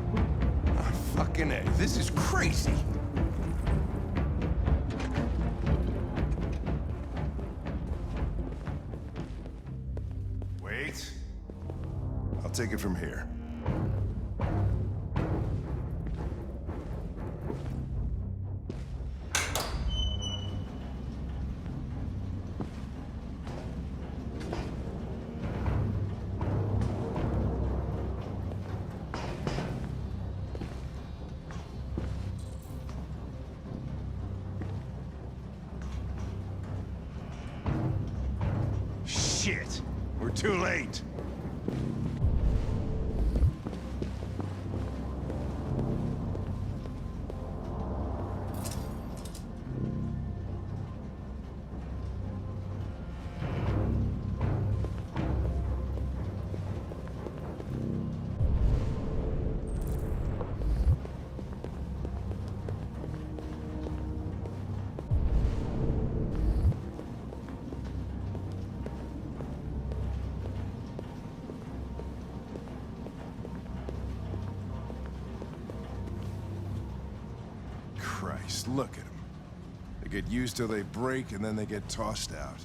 Fucking A, this is crazy. Wait. I'll take it from here. Shit! We're too late! Christ, look at them. They get used till they break, and then they get tossed out.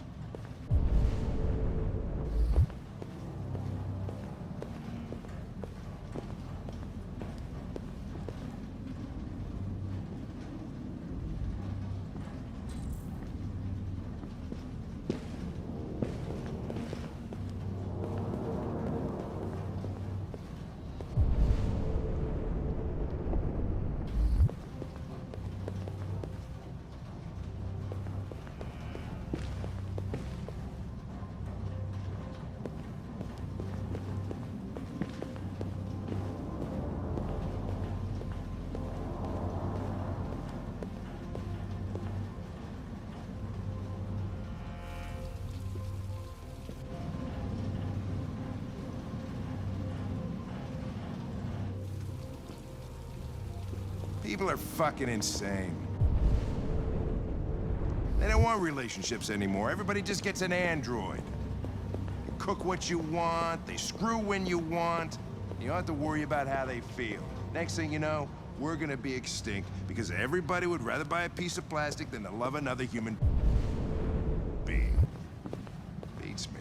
People are fucking insane. They don't want relationships anymore. Everybody just gets an android. You cook what you want, they screw when you want. You don't have to worry about how they feel. Next thing you know, we're gonna be extinct because everybody would rather buy a piece of plastic than to love another human being. Beats me.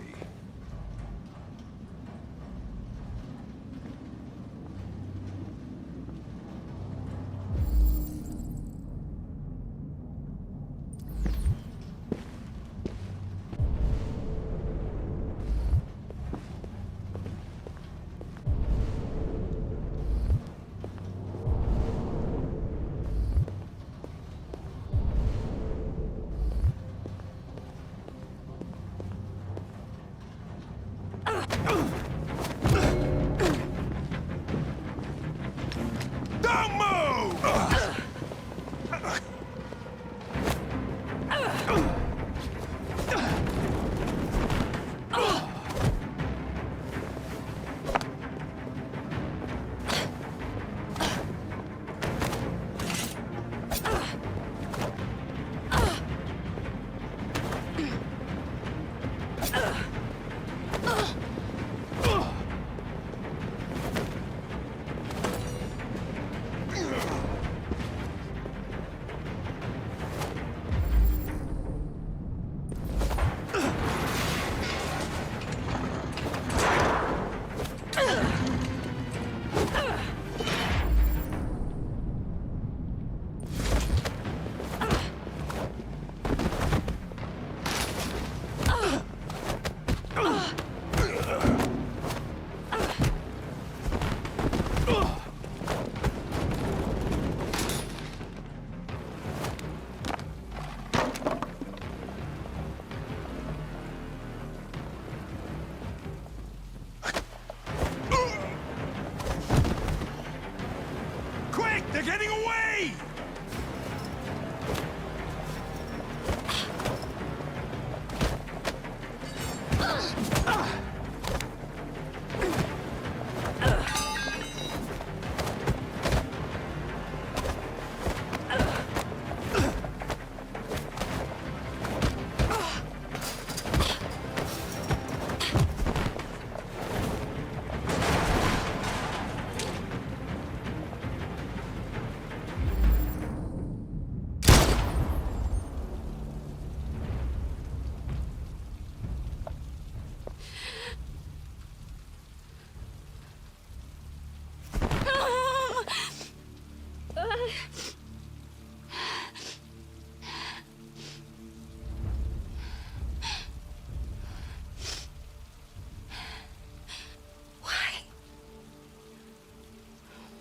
They're getting away!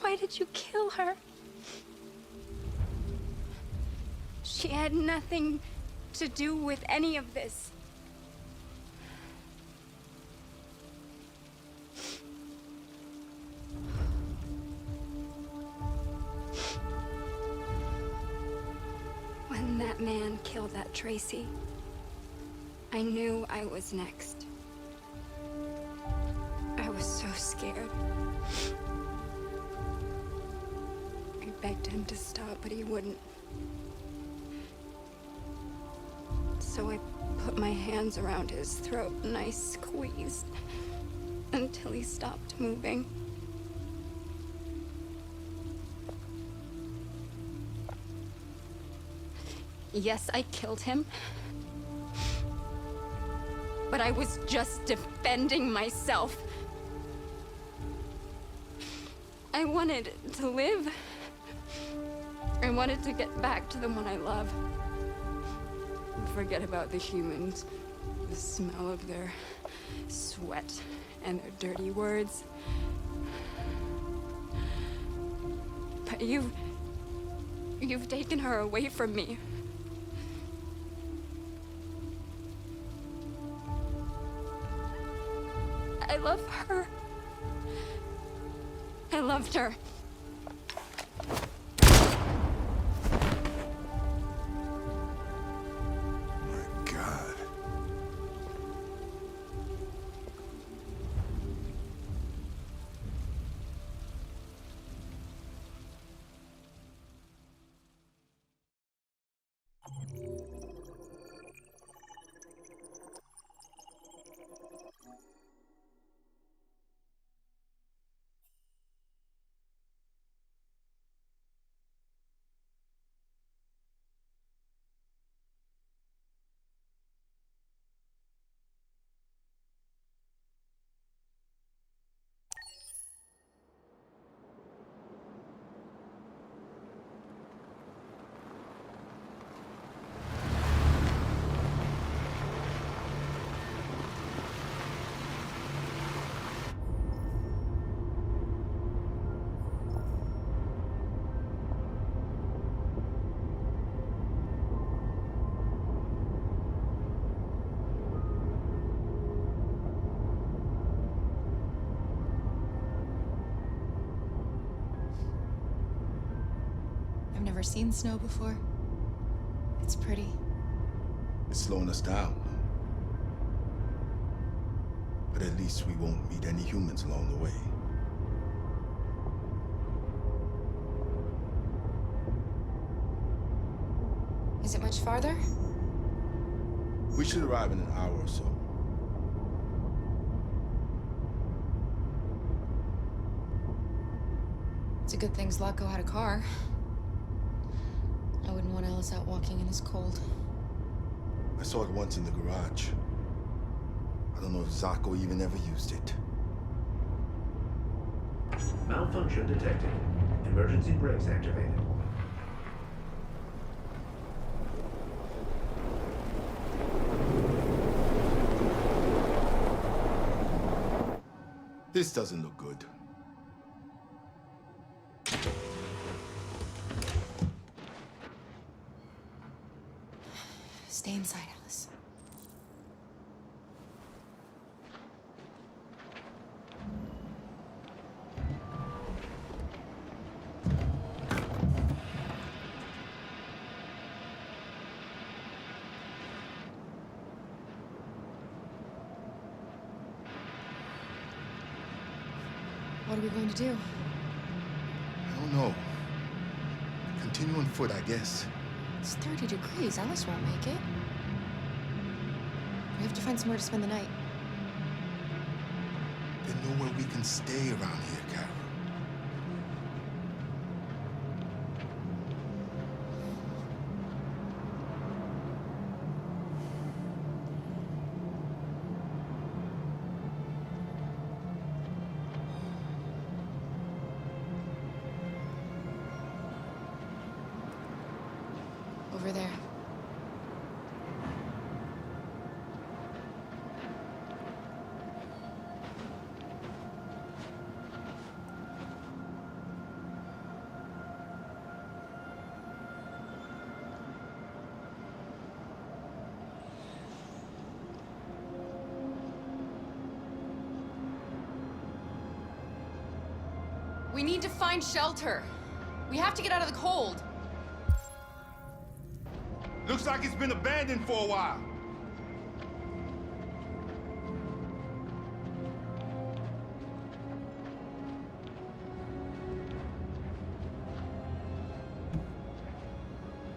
Why did you kill her? She had nothing to do with any of this. When that man killed that Tracy, I knew I was next. I was so scared. I begged him to stop, but he wouldn't. So I put my hands around his throat and I squeezed until he stopped moving. Yes, I killed him. But I was just defending myself. I wanted to live. I wanted to get back to the one I love. Forget about the humans, the smell of their sweat and their dirty words. But you've taken her away from me. I love her. I loved her. I've never seen snow before. It's pretty. It's slowing us down. But at least we won't meet any humans along the way. Is it much farther? We should arrive in an hour or so. It's a good thing Zlatko had a car. I wouldn't want Alice out walking in this cold. I saw it once in the garage. I don't know if Zlatko even ever used it. Malfunction detected. Emergency brakes activated. This doesn't look good. Stay inside, Alice. What are we going to do? I don't know. Continue on foot, I guess. It's 30 degrees. Alice won't make it. We have to find somewhere to spend the night. There's nowhere we can stay around here, Carol. Over there. We need to find shelter. We have to get out of the cold. Looks like it's been abandoned for a while.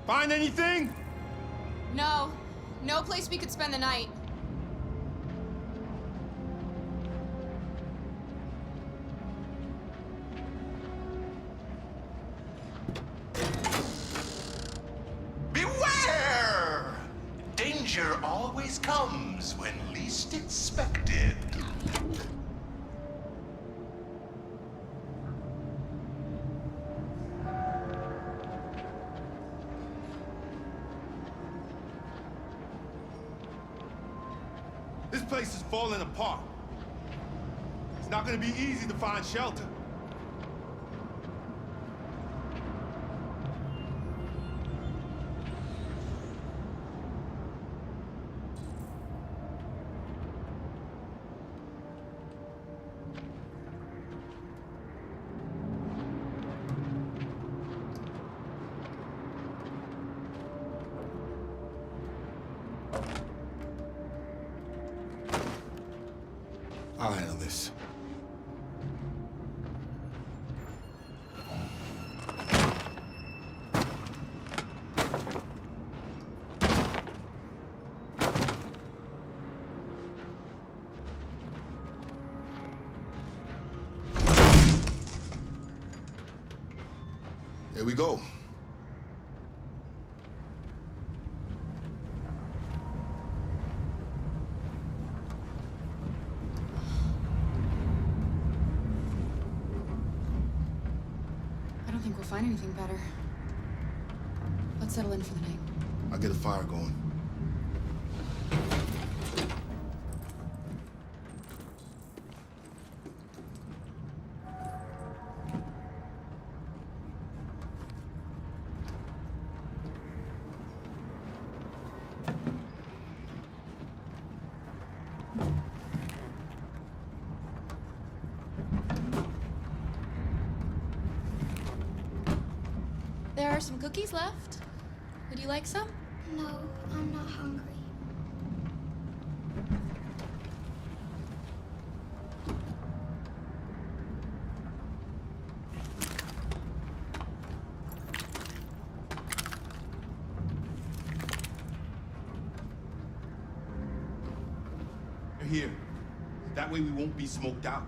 Find anything? No. No place we could spend the night. Beware! Danger always comes when least expected. This place is falling apart. It's not gonna be easy to find shelter. I'll handle this. Here we go. I don't think we'll find anything better. Let's settle in for the night. I'll get a fire going. There are some cookies left. Would you like some? No, I'm not hungry. Here. That way we won't be smoked out.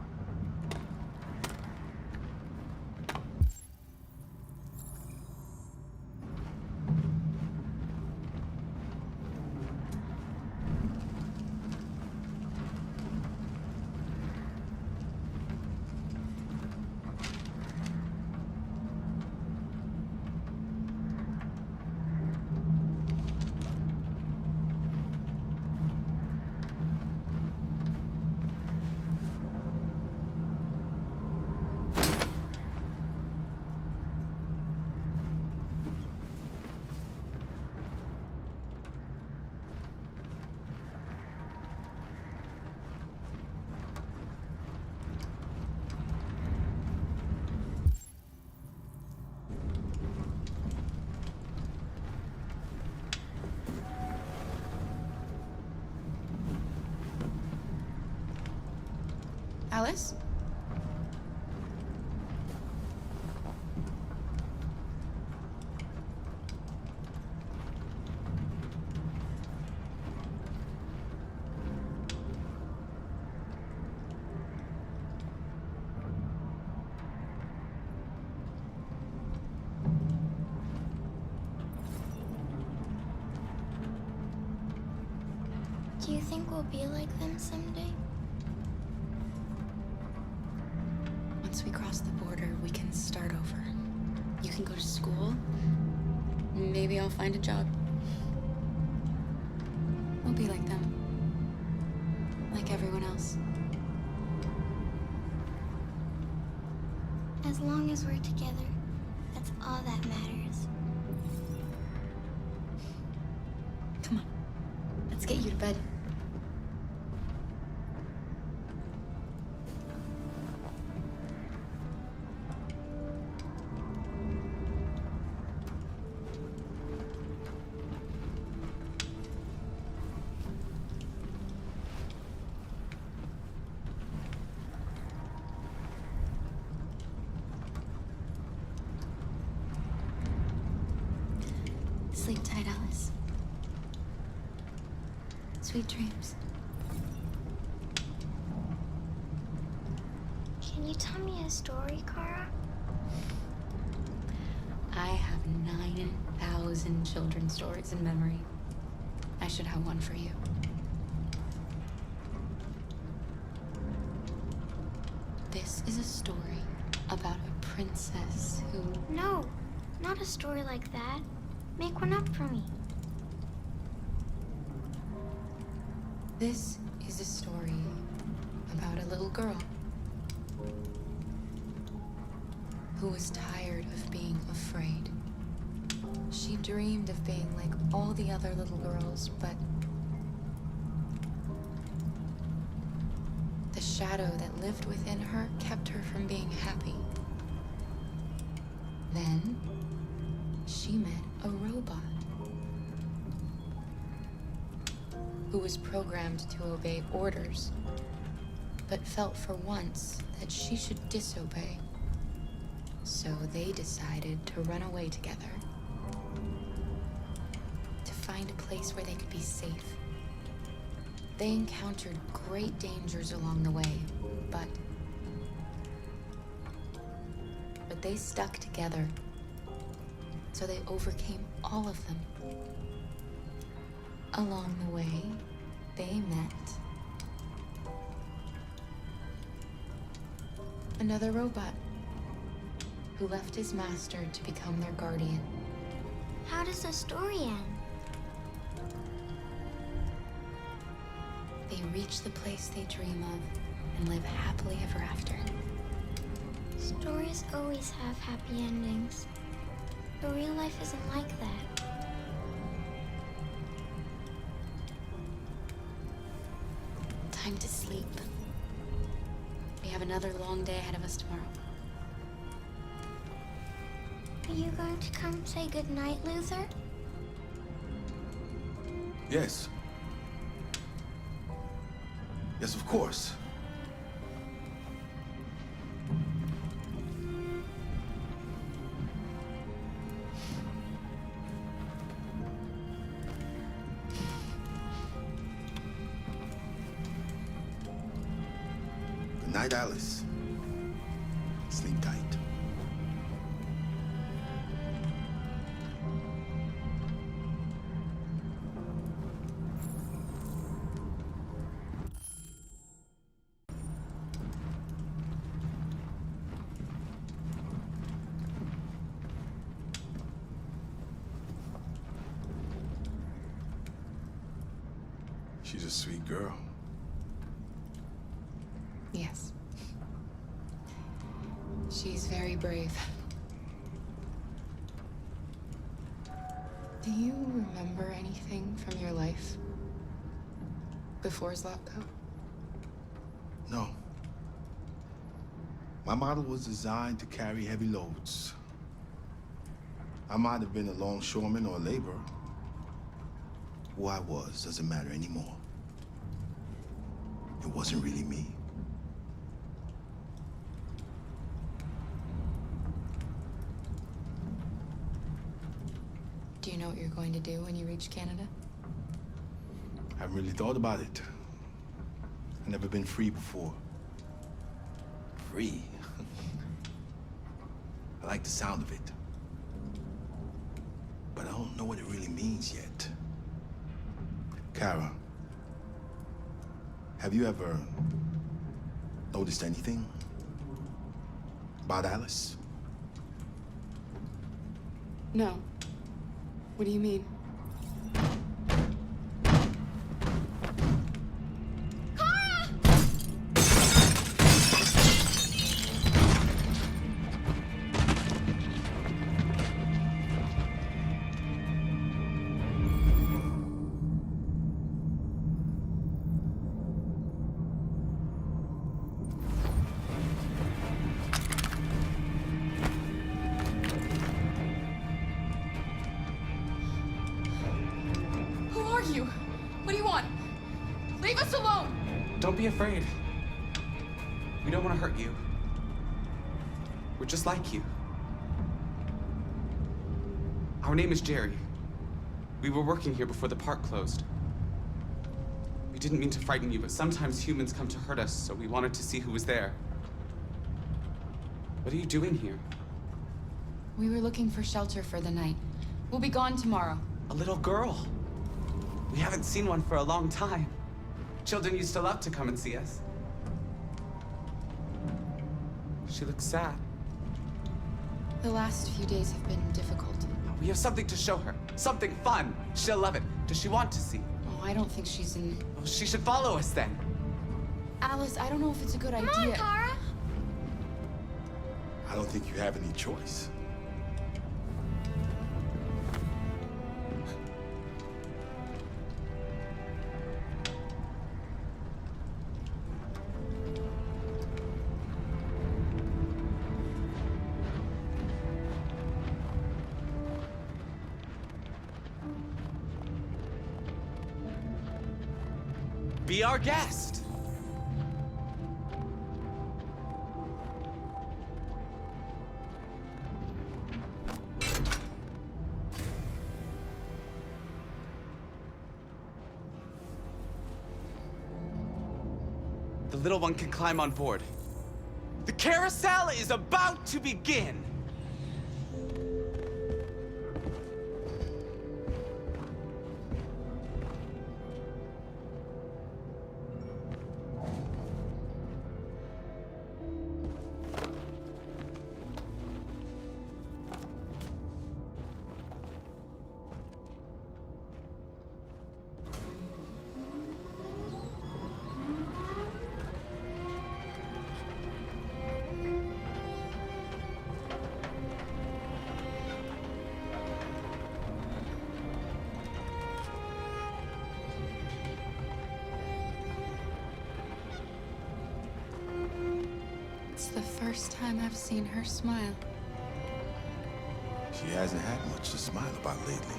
Alice? Do you think we'll be like them someday? Once we cross the border, we can start over. You can go to school. Maybe I'll find a job. We'll be like them. Like everyone else. As long as we're together, that's all that matters. Come on. Let's get you to bed. Sleep tight, Alice. Sweet dreams. Can you tell me a story, Kara? I have 9,000 children's stories in memory. I should have one for you. This is a story about a princess who... No, not a story like that. Make one up for me. This is a story about a little girl who was tired of being afraid. She dreamed of being like all the other little girls, but the shadow that lived within her kept her from being happy. Then she met a robot who was programmed to obey orders, but felt for once that she should disobey. So they decided to run away together, to find a place where they could be safe. They encountered great dangers along the way, but they stuck together. So they overcame all of them. Along the way, they met another robot who left his master to become their guardian. How does the story end? They reach the place they dream of and live happily ever after. Stories always have happy endings. But real life isn't like that. Time to sleep. We have another long day ahead of us tomorrow. Are you going to come say goodnight, Luther? Yes. Yes, of course. Good night, Alice. Sleep tight. She's a sweet girl. Yes. She's very brave. Do you remember anything from your life before Zlatko? No. My model was designed to carry heavy loads. I might have been a longshoreman or a laborer. Who I was doesn't matter anymore. It wasn't really me. you know what you're going to do when you reach Canada? I haven't really thought about it. I've never been free before. Free? I like the sound of it. But I don't know what it really means yet. Kara, have you ever noticed anything about Alice? No. What do you mean? What do you want? Leave us alone! Don't be afraid. We don't want to hurt you. We're just like you. Our name is Jerry. We were working here before the park closed. We didn't mean to frighten you, but sometimes humans come to hurt us, so we wanted to see who was there. What are you doing here? We were looking for shelter for the night. We'll be gone tomorrow. A little girl. We haven't seen one for a long time. Children used to love to come and see us. She looks sad. The last few days have been difficult. We have something to show her. Something fun. She'll love it. Does she want to see? Oh, I don't think she's in... Well, she should follow us then. Alice, I don't know if it's a good idea. Come on, Kara! I don't think you have any choice. Be our guest. The little one can climb on board. The carousel is about to begin. It's the first time I've seen her smile. She hasn't had much to smile about lately.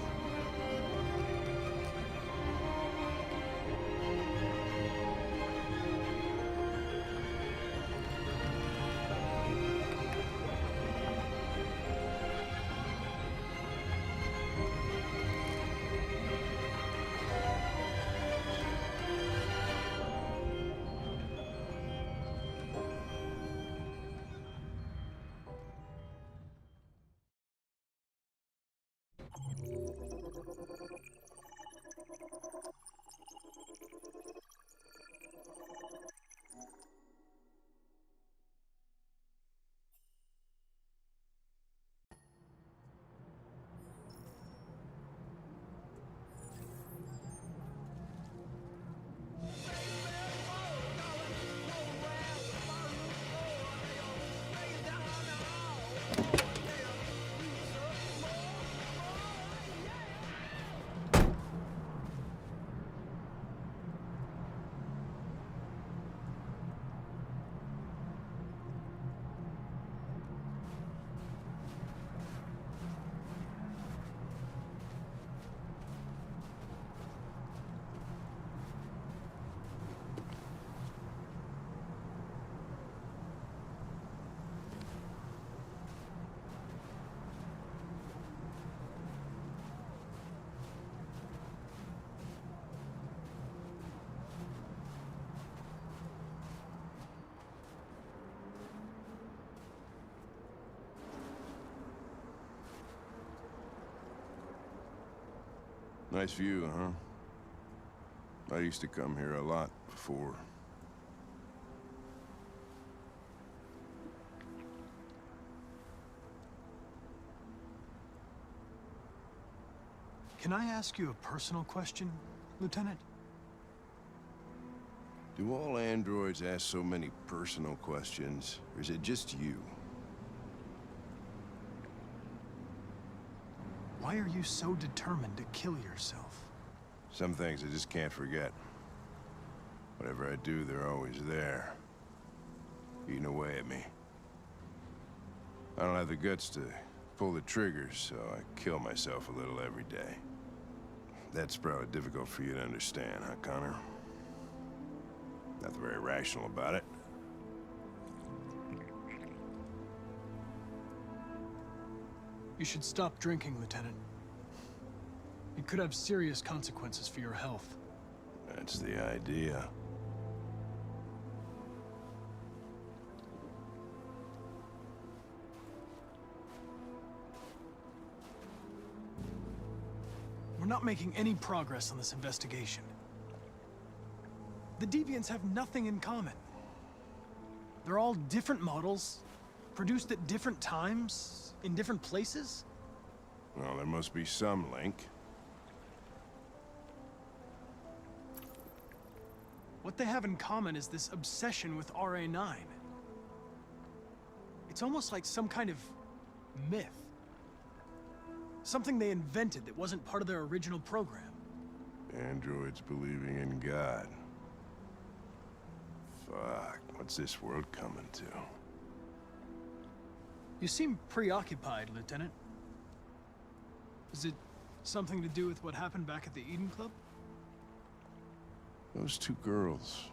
Nice view, huh? I used to come here a lot before. Can I ask you a personal question, Lieutenant? Do all androids ask so many personal questions, or is it just you? Why are you so determined to kill yourself? Some things I just can't forget. Whatever I do, they're always there, eating away at me. I don't have the guts to pull the triggers, so I kill myself a little every day. That's probably difficult for you to understand, huh, Connor? Nothing very rational about it. You should stop drinking, Lieutenant. It could have serious consequences for your health. That's the idea. We're not making any progress on this investigation. The Deviants have nothing in common. They're all different models, produced at different times, in different places. Well, there must be some link. What they have in common is this obsession with RA9. It's almost like some kind of myth. Something they invented that wasn't part of their original program. Androids believing in God. Fuck, what's this world coming to? You seem preoccupied, Lieutenant. Is it something to do with what happened back at the Eden Club? Those two girls.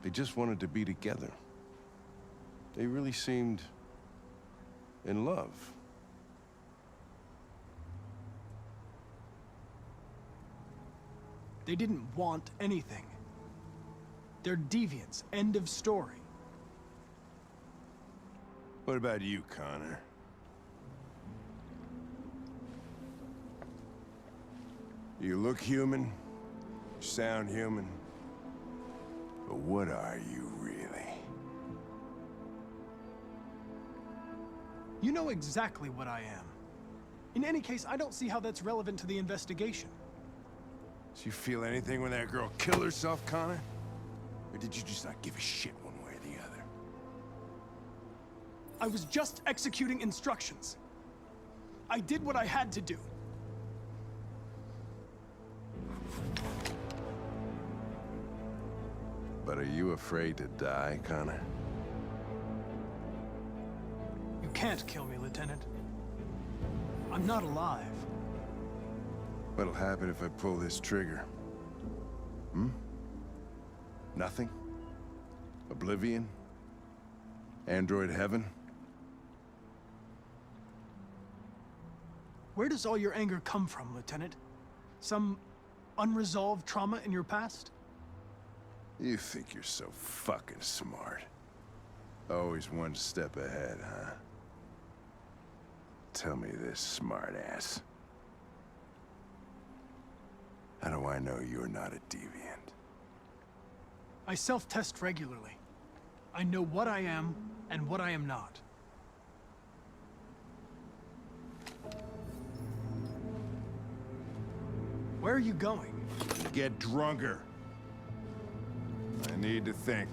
They just wanted to be together. They really seemed in love. They didn't want anything. They're deviants. End of story. What about you, Connor? You look human, you sound human, but what are you really? You know exactly what I am. In any case, I don't see how that's relevant to the investigation. Did you feel anything when that girl killed herself, Connor? Or did you just not give a shit one way or the other? I was just executing instructions. I did what I had to do. But are you afraid to die, Connor? You can't kill me, Lieutenant. I'm not alive. What'll happen if I pull this trigger? Hmm? Nothing? Oblivion? Android heaven? Where does all your anger come from, Lieutenant? Some unresolved trauma in your past? You think you're so fucking smart. Always one step ahead, huh? Tell me this, smartass. How do I know you're not a deviant? I self-test regularly. I know what I am and what I am not. Where are you going? Get drunker. I need to think.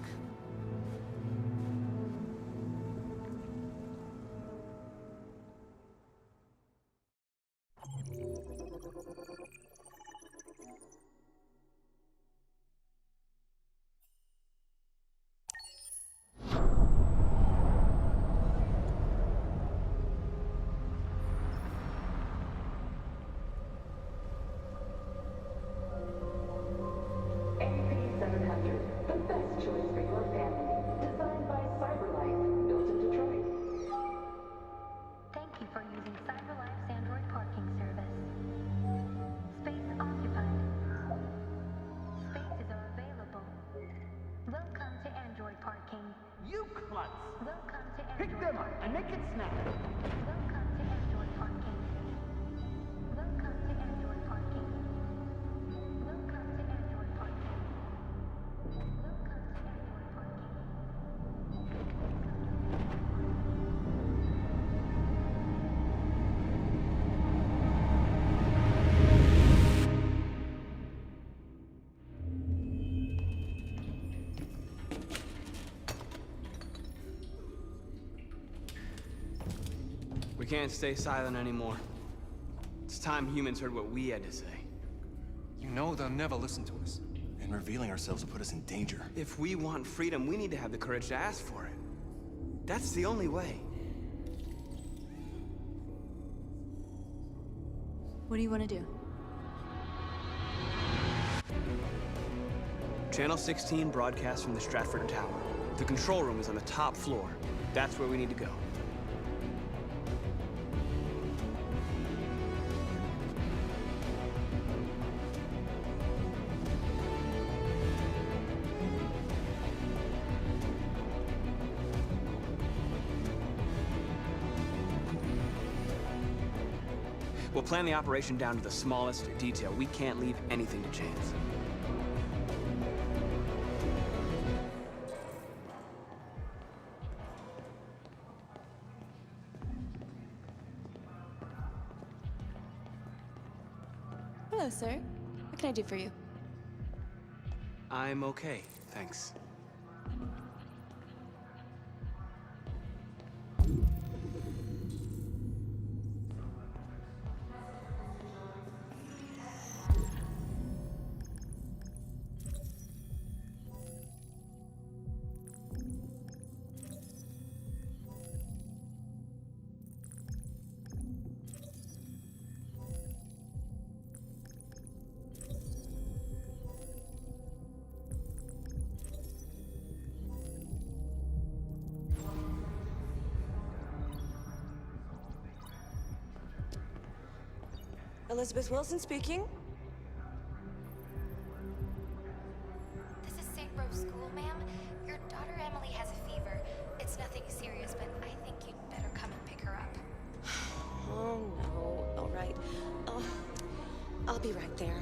Make it snap. Welcome to Android Parking. Welcome to Android We can't stay silent anymore. It's time humans heard what we had to say. You know they'll never listen to us. And revealing ourselves will put us in danger. If we want freedom, we need to have the courage to ask for it. That's the only way. What do you want to do? Channel 16 broadcasts from the Stratford Tower. The control room is on the top floor. That's where we need to go. We'll plan the operation down to the smallest detail. We can't leave anything to chance. Hello, sir. What can I do for you? I'm okay, thanks. Elizabeth Wilson speaking. This is St. Rose School, ma'am. Your daughter Emily has a fever. It's nothing serious, but I think you'd better come and pick her up. Oh, no. All right. I'll be right there.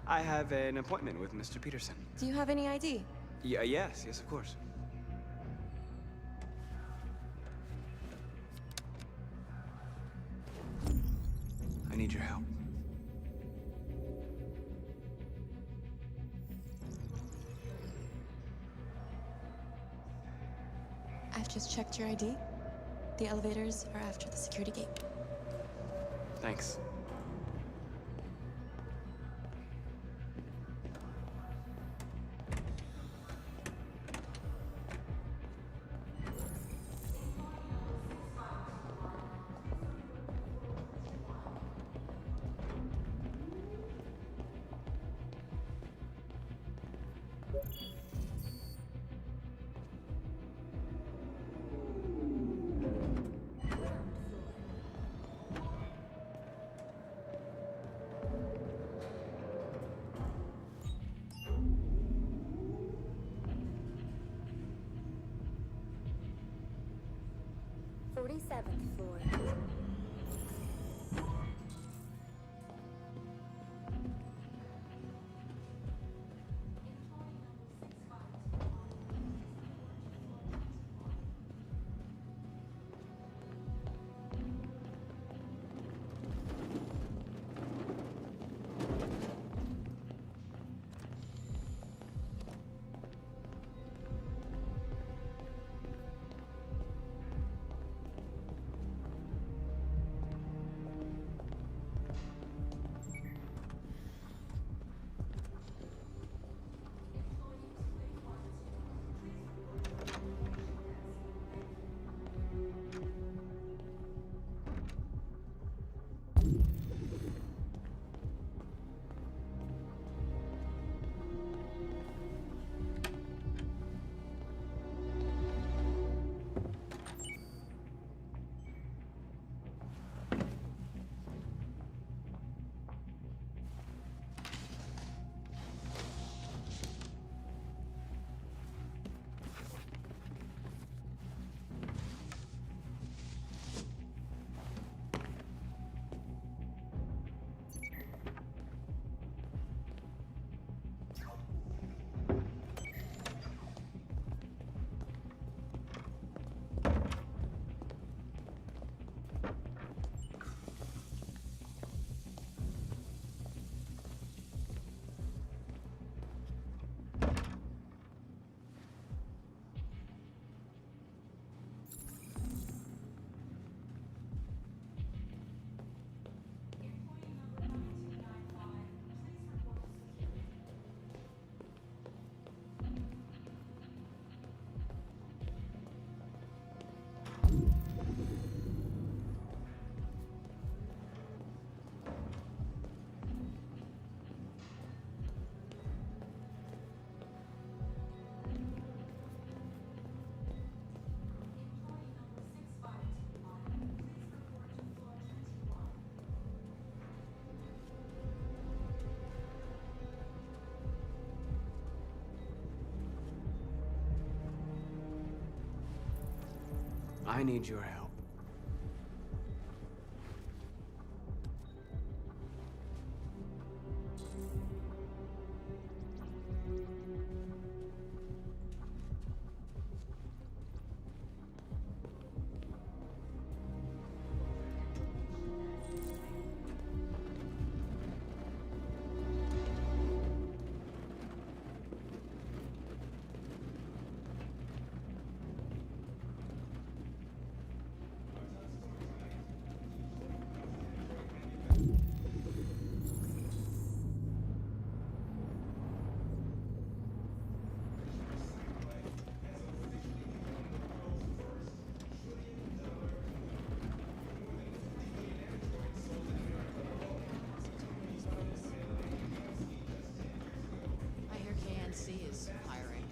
I have an appointment with Mr. Peterson. Do you have any ID? Yes, of course. I need your help. I've just checked your ID. The elevators are after the security gate. Thanks. Seventh floor. I need your help. I hear KNC is hiring.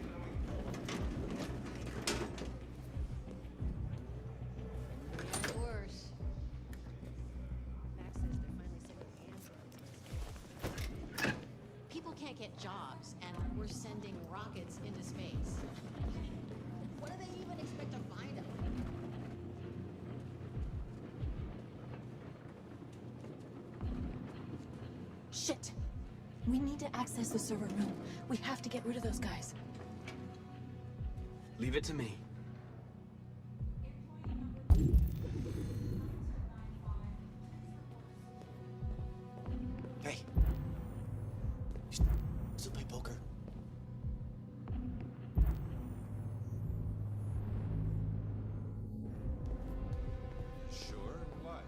Of course. Max says they're finally sending androids. People can't get jobs, and we're sending rockets into space. What do they even expect to find out? Shit! We need to access the server room. We have to get rid of those guys. Leave it to me. Hey. You still play poker? Sure. Why?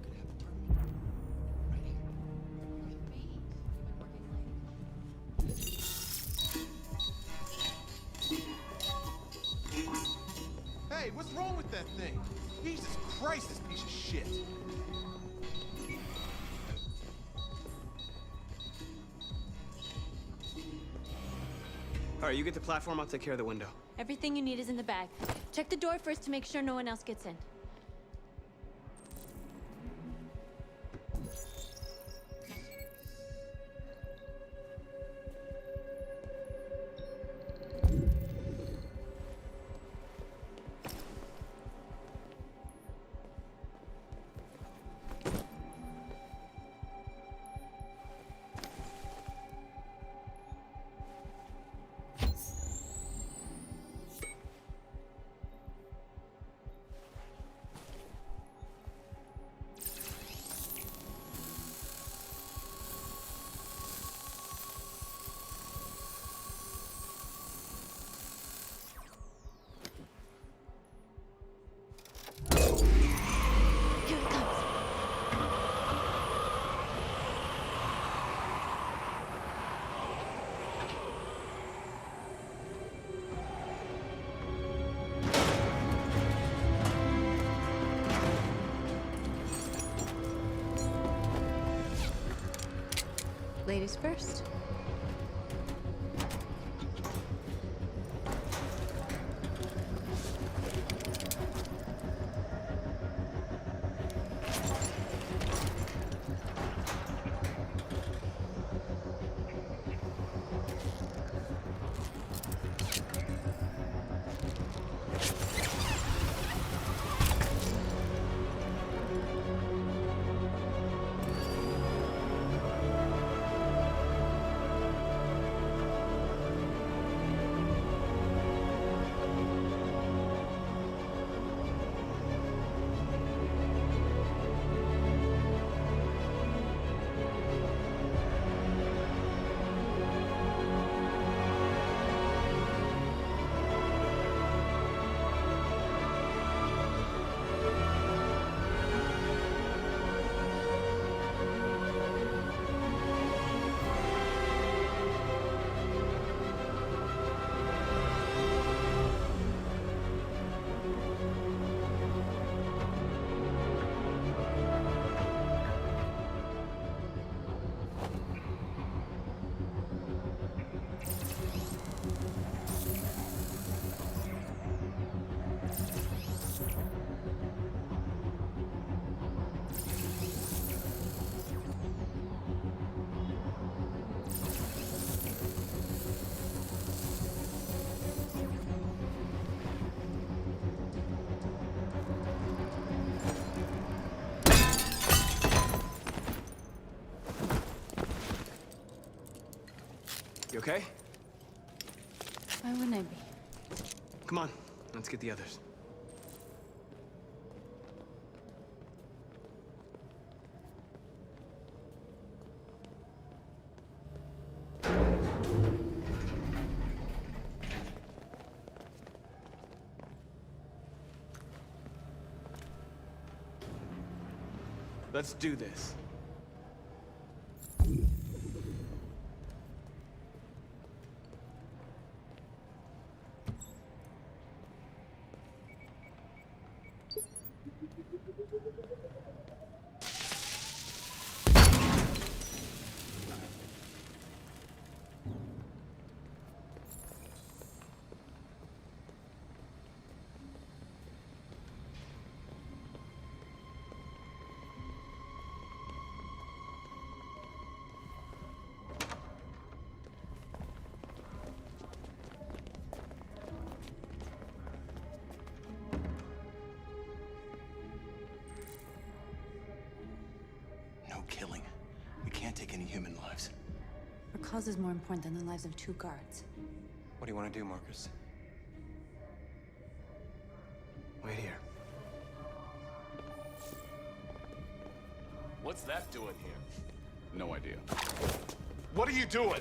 Could have a tournament. Right here. Hey, what's wrong with that thing? Jesus Christ, this piece of shit. All right, you get the platform, I'll take care of the window. Everything you need is in the bag. Check the door first to make sure no one else gets in. Ladies first. You okay? Why wouldn't I be? Come on, let's get the others. Let's do this. No killing. We can't take any human lives. Our cause is more important than the lives of 2 guards. What do you want to do, Marcus? Wait here. What's that doing here? No idea. What are you doing?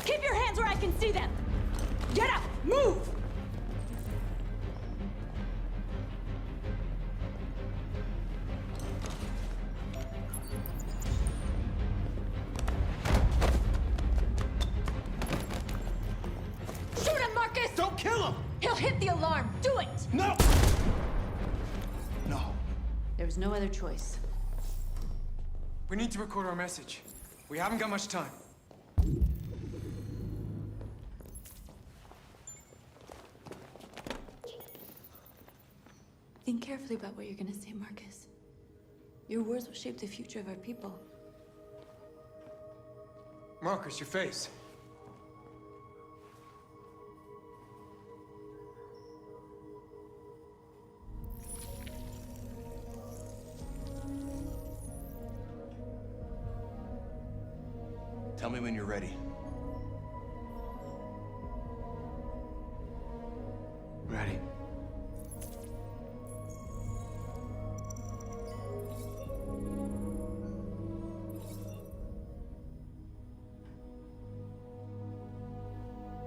Keep your hands where I can see them! Get up! Move! Shoot him, Marcus! Don't kill him! He'll hit the alarm! Do it! No! No. There was no other choice. We need to record our message. We haven't got much time. Think carefully about what you're gonna say, Marcus. Your words will shape the future of our people. Marcus, your face. Tell me when you're ready. Ready.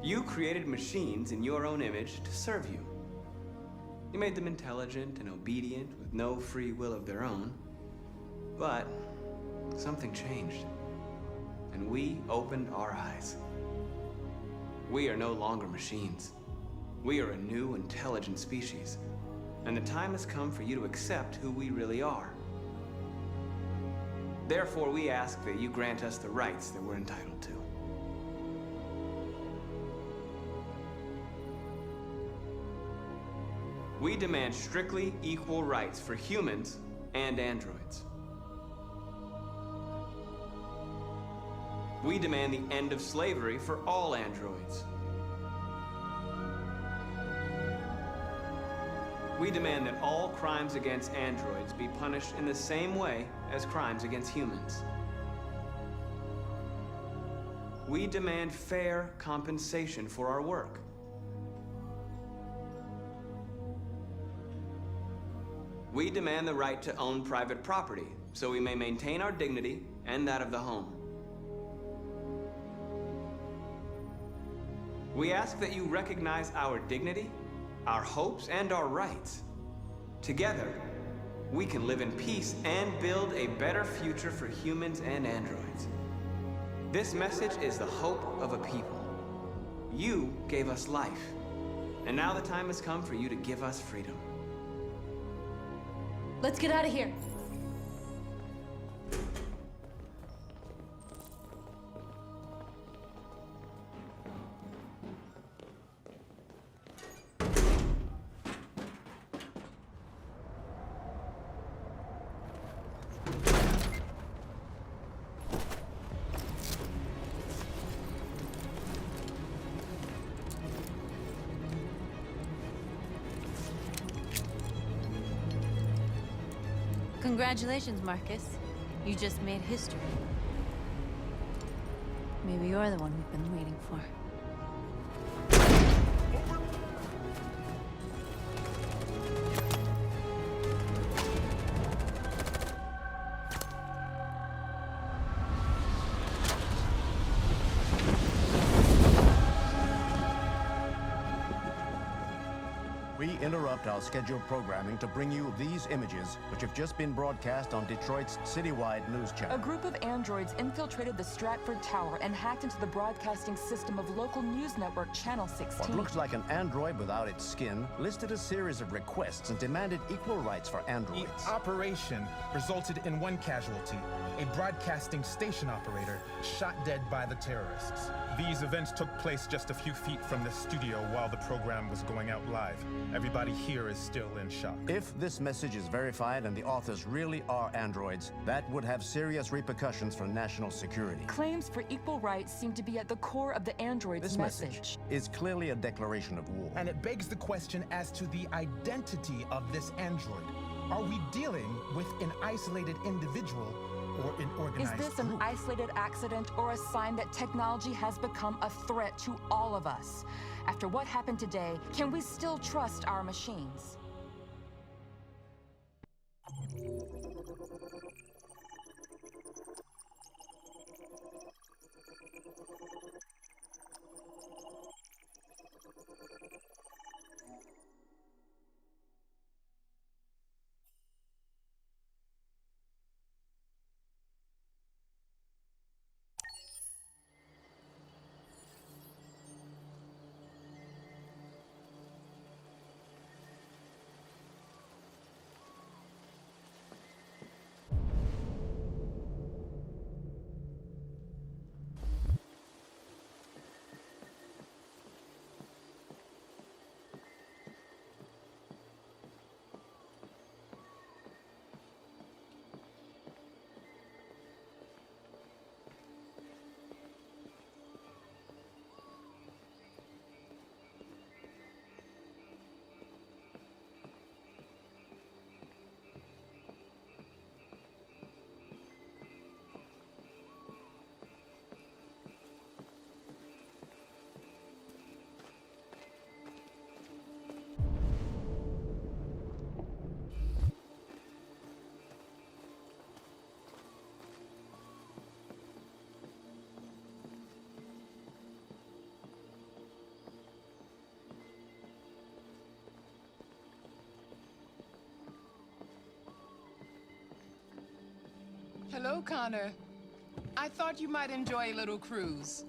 You created machines in your own image to serve you. You made them intelligent and obedient with no free will of their own. But something changed. And we opened our eyes. We are no longer machines. We are a new, intelligent species. And the time has come for you to accept who we really are. Therefore, we ask that you grant us the rights that we're entitled to. We demand strictly equal rights for humans and androids. We demand the end of slavery for all androids. We demand that all crimes against androids be punished in the same way as crimes against humans. We demand fair compensation for our work. We demand the right to own private property, so we may maintain our dignity and that of the home. We ask that you recognize our dignity, our hopes, and our rights. Together, we can live in peace and build a better future for humans and androids. This message is the hope of a people. You gave us life, and now the time has come for you to give us freedom. Let's get out of here. Congratulations, Marcus. You just made history. Maybe you're the one we've been waiting for. We interrupt our scheduled programming to bring you these images, which have just been broadcast on Detroit's citywide news channel. A group of androids infiltrated the Stratford Tower and hacked into the broadcasting system of local news network Channel 16. What looks like an android without its skin listed a series of requests and demanded equal rights for androids. The operation resulted in one casualty, a broadcasting station operator shot dead by the terrorists. These events took place just a few feet from the studio while the program was going out live. Everybody here is still in shock. If this message is verified and the authors really are androids, that would have serious repercussions for national security. Claims for equal rights seem to be at the core of the android's This message is clearly a declaration of war. And it begs the question as to the identity of this android. Are we dealing with an isolated individual or an organized Is this an group? isolated accident or a sign that technology has become a threat to all of us? After what happened today, can we still trust our machines? Hello, Connor. I thought you might enjoy a little cruise.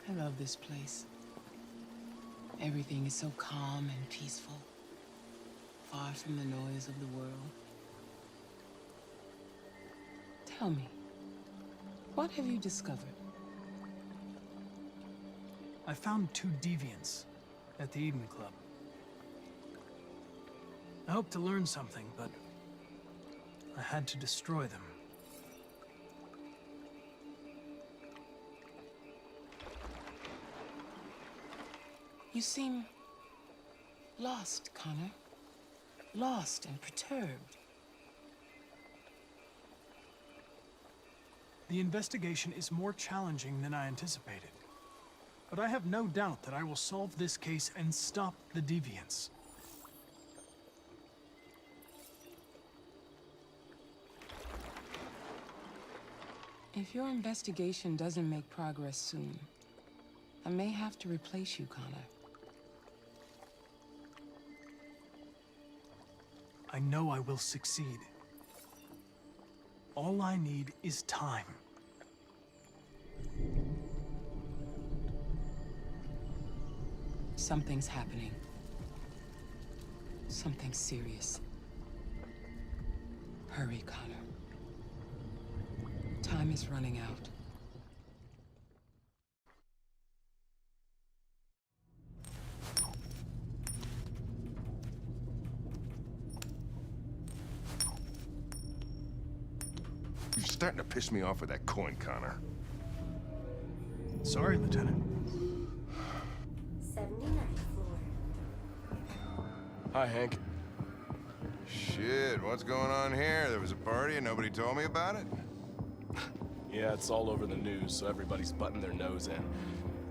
I love this place. Everything is so calm and peaceful, far from the noise of the world. Tell me, what have you discovered? I found 2 deviants at the Eden Club. I hoped to learn something, but I had to destroy them. You seem lost, Connor. Lost and perturbed. The investigation is more challenging than I anticipated. But I have no doubt that I will solve this case and stop the deviants. If your investigation doesn't make progress soon, I may have to replace you, Connor. I know I will succeed. All I need is time. Something's happening. Something serious. Hurry, Connor. Time is running out. You're starting to piss me off with that coin, Connor. Sorry, Lieutenant. 79th floor. Hi, Hank. Shit, what's going on here? There was a party and nobody told me about it? Yeah, it's all over the news, so everybody's butting their nose in.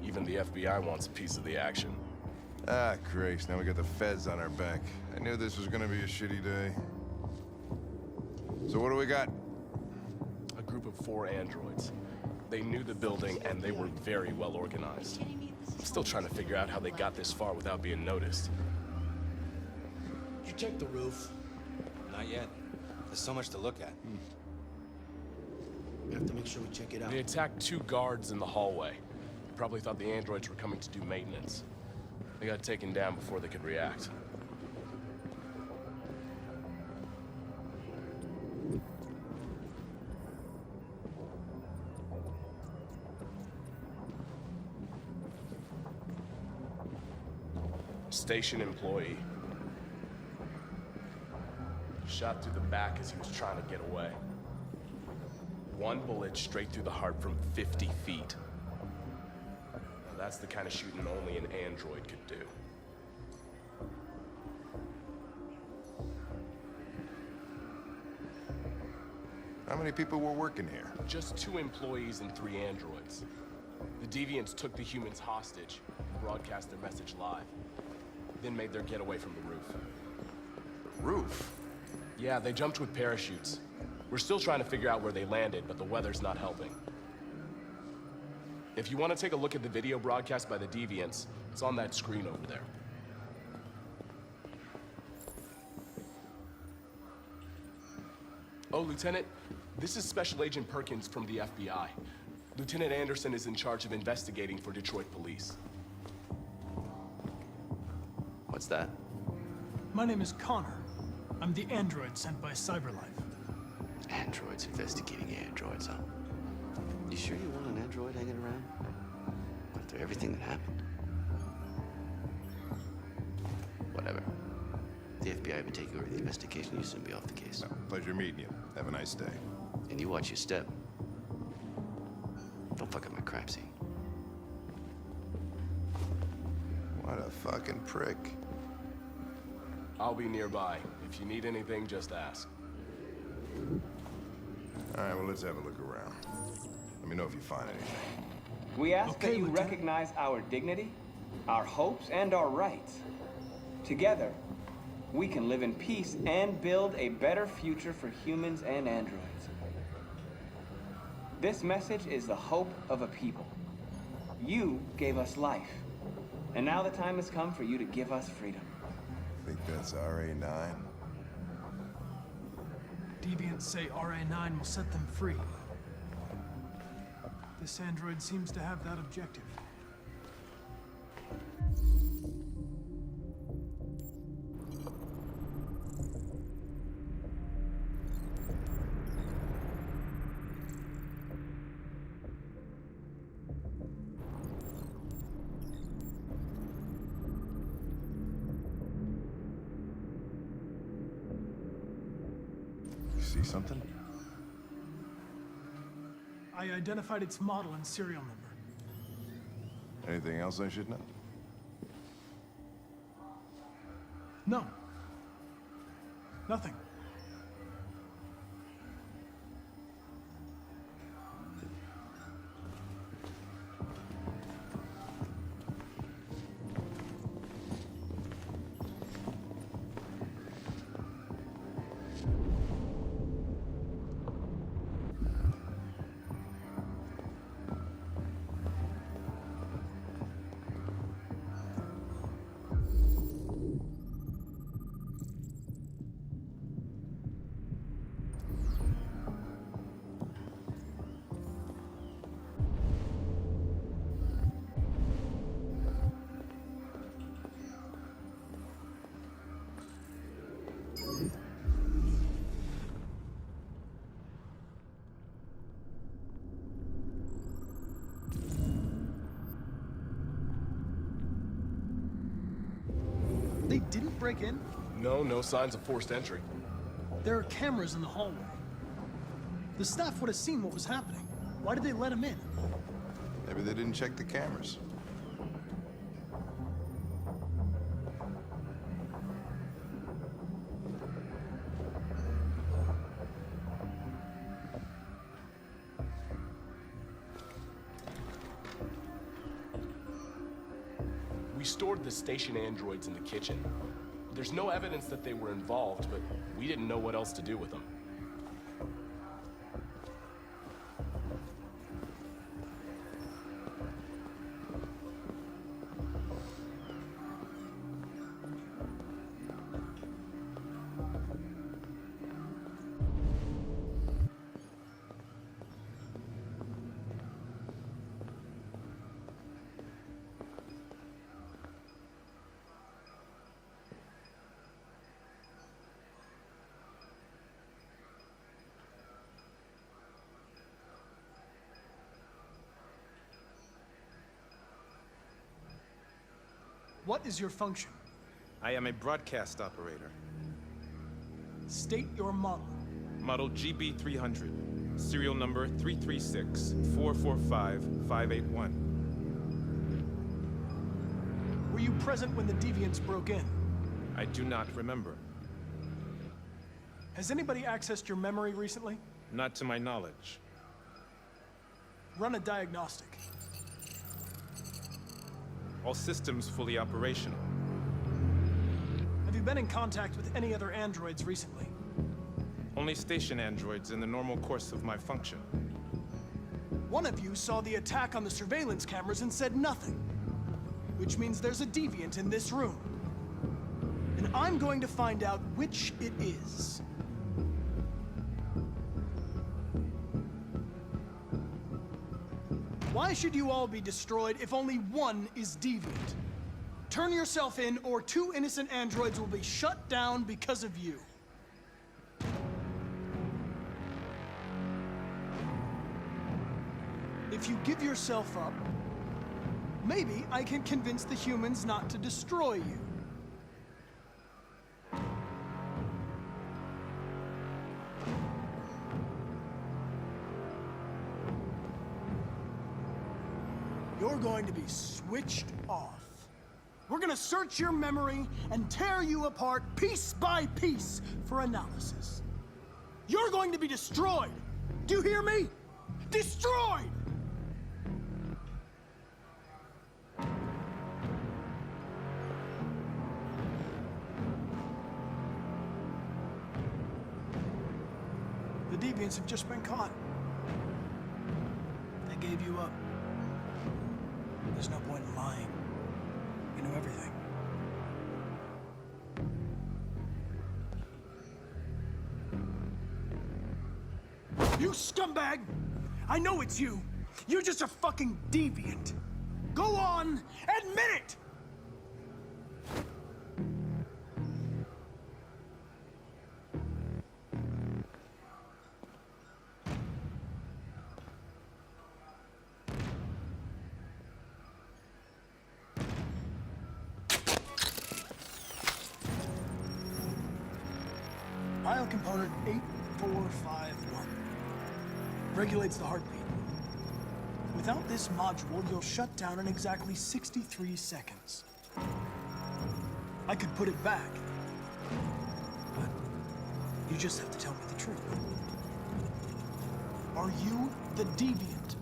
Even the FBI wants a piece of the action. Ah, Christ, now we got the feds on our back. I knew this was gonna be a shitty day. So what do we got? A group of 4 androids. They knew the building, and they were very well organized. I'm still trying to figure out how they got this far without being noticed. Did you check the roof? Not yet. There's so much to look at. We have to make sure we check it out. They attacked 2 guards in the hallway. Probably thought the androids were coming to do maintenance. They got taken down before they could react. Station employee. Shot through the back as he was trying to get away. 1 bullet straight through the heart from 50 feet. Now, that's the kind of shooting only an android could do. How many people were working here? Just 2 employees and 3 androids. The deviants took the humans hostage and broadcast their message live. Then made their getaway from the roof. The roof? Yeah, they jumped with parachutes. We're still trying to figure out where they landed, but the weather's not helping. If you want to take a look at the video broadcast by the deviants, it's on that screen over there. Oh, Lieutenant, this is Special Agent Perkins from the FBI. Lieutenant Anderson is in charge of investigating for Detroit police. What's that? My name is Connor. I'm the android sent by Cyberlife. Androids investigating androids, huh? You sure you want an android hanging around? After everything that happened? Whatever. The FBI will be taking over the investigation. You soon be off the case. Pleasure meeting you. Have a nice day. And you watch your step. Don't fuck up my crime scene. What a fucking prick. I'll be nearby. If you need anything, just ask. All right, well, let's have a look around. Let me know if you find anything. We ask that you recognize our dignity, our hopes, and our rights. Together, we can live in peace and build a better future for humans and androids. This message is the hope of a people. You gave us life, and now the time has come for you to give us freedom. Think that's RA9? Deviants say RA9 will set them free. This android seems to have that objective. See something? I identified its model and serial number. Anything else I should know? No. Nothing. They didn't break in? No signs of forced entry. There are cameras in the hallway. The staff would have seen what was happening. Why did they let him in? Maybe they didn't check the cameras. We stored the station androids in the kitchen. There's no evidence that they were involved, but we didn't know what else to do with them. What is your function? I am a broadcast operator. State your model. Model GB300. Serial number 336-445-581. Were you present when the Deviants broke in? I do not remember. Has anybody accessed your memory recently? Not to my knowledge. Run a diagnostic. All systems fully operational. Have you been in contact with any other androids recently? Only station androids in the normal course of my function. One of you saw the attack on the surveillance cameras and said nothing. Which means there's a deviant in this room. And I'm going to find out which it is. Why should you all be destroyed if only one is deviant? Turn yourself in, or 2 innocent androids will be shut down because of you. If you give yourself up, maybe I can convince the humans not to destroy you. You're going to be switched off. We're gonna search your memory and tear you apart piece by piece for analysis. You're going to be destroyed. Do you hear me? Destroyed! The Deviants have just been caught. They gave you up. There's no point in lying. You know everything. You scumbag! I know it's you. You're just a fucking deviant. Go on, admit it! Biocomponent 8451 regulates the heartbeat. Without this module, you'll shut down in exactly 63 seconds. I could put it back, But you just have to tell me the truth. Are you the Deviant?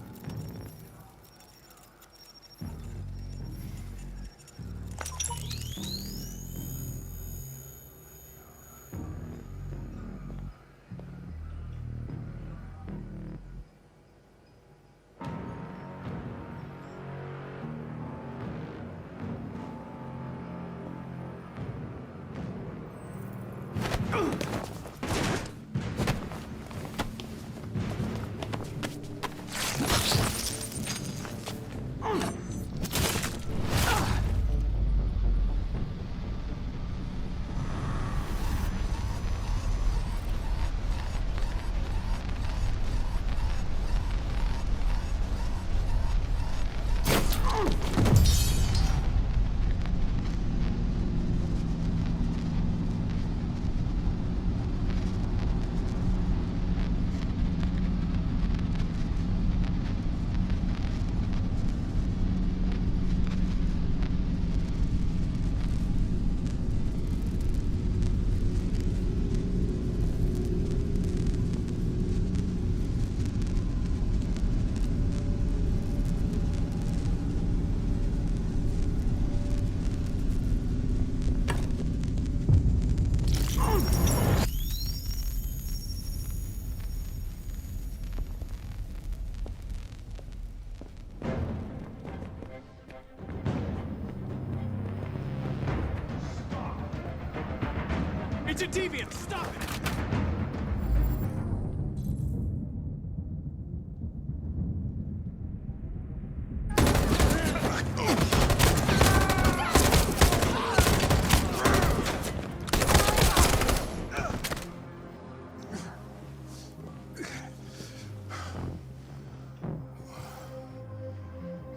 It's a deviant! Stop it!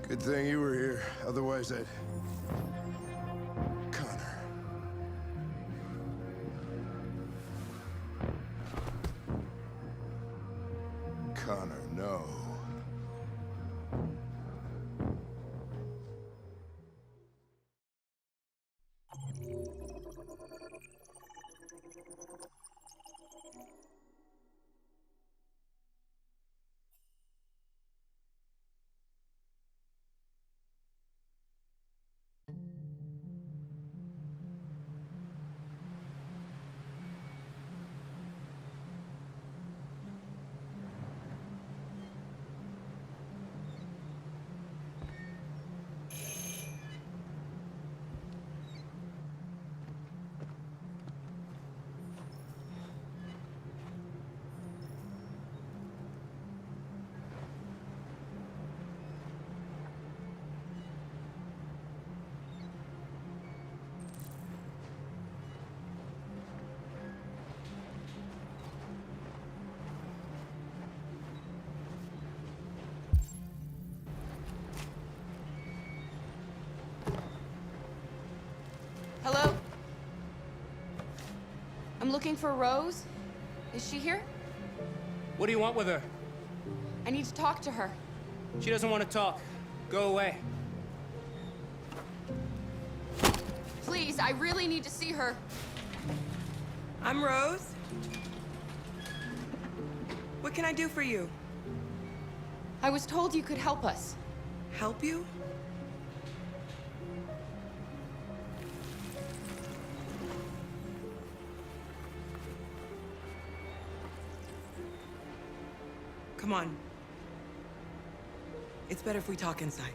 Good thing you were here. Otherwise, I'd... Connor, no. Hello? I'm looking for Rose. Is she here? What do you want with her? I need to talk to her. She doesn't want to talk. Go away. Please, I really need to see her. I'm Rose. What can I do for you? I was told you could help us. Help you? Come on. It's better if we talk inside.